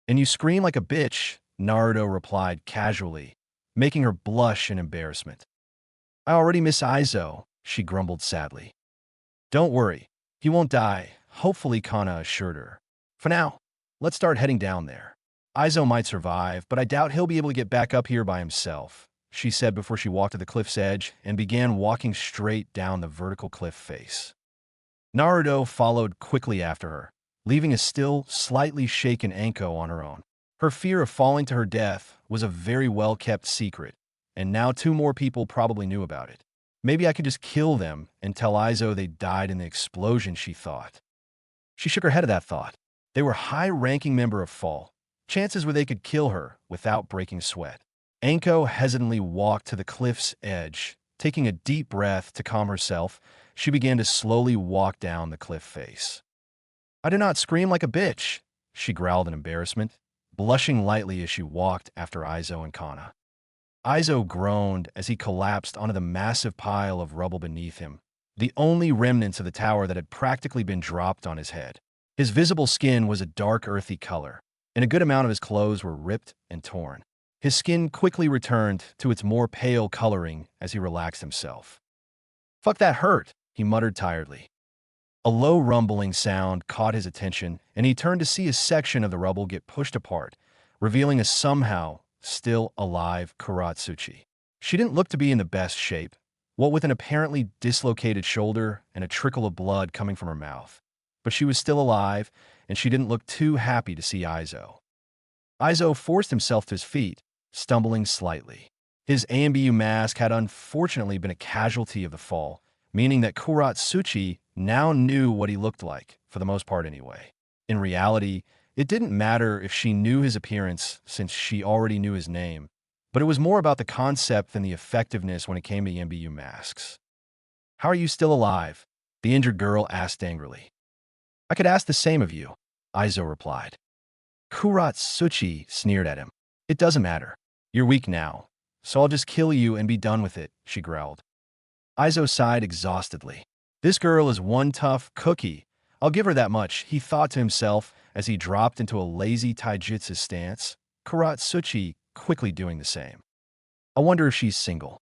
And you scream like a bitch, Naruto replied casually, making her blush in embarrassment. I already miss Aizo, she grumbled sadly. Don't worry, he won't die, hopefully Kana assured her. For now, let's start heading down there. Aizo might survive, but I doubt he'll be able to get back up here by himself, she said before she walked to the cliff's edge and began walking straight down the vertical cliff face. Naruto followed quickly after her, leaving a still, slightly shaken Anko on her own. Her fear of falling to her death was a very well-kept secret, and now two more people probably knew about it. Maybe I could just kill them and tell Aizo they died in the explosion, she thought. She shook her head at that thought. They were high-ranking member of Fall. Chances were they could kill her without breaking a sweat. Anko hesitantly walked to the cliff's edge. Taking a deep breath to calm herself, she began to slowly walk down the cliff face. I did not scream like a bitch, she growled in embarrassment, blushing lightly as she walked after Aizo and Kana. Aizo groaned as he collapsed onto the massive pile of rubble beneath him, the only remnants of the tower that had practically been dropped on his head. His visible skin was a dark earthy color, and a good amount of his clothes were ripped and torn. His skin quickly returned to its more pale coloring as he relaxed himself. Fuck, that hurt, he muttered tiredly. A low rumbling sound caught his attention, and he turned to see a section of the rubble get pushed apart, revealing a somehow still alive Kuratsuchi. She didn't look to be in the best shape, what with an apparently dislocated shoulder and a trickle of blood coming from her mouth. But she was still alive, and she didn't look too happy to see Aizo. Aizo forced himself to his feet, stumbling slightly. His AMBU mask had unfortunately been a casualty of the fall, meaning that Kuratsuchi now knew what he looked like, for the most part anyway. In reality, it didn't matter if she knew his appearance since she already knew his name, but it was more about the concept than the effectiveness when it came to AMBU masks. How are you still alive? The injured girl asked angrily. I could ask the same of you, Aizo replied. Kuratsuchi sneered at him. It doesn't matter. You're weak now, so I'll just kill you and be done with it, she growled. Aizo sighed exhaustedly. This girl is one tough cookie. I'll give her that much, he thought to himself as he dropped into a lazy taijutsu stance, Kuratsuchi quickly doing the same. I wonder if she's single.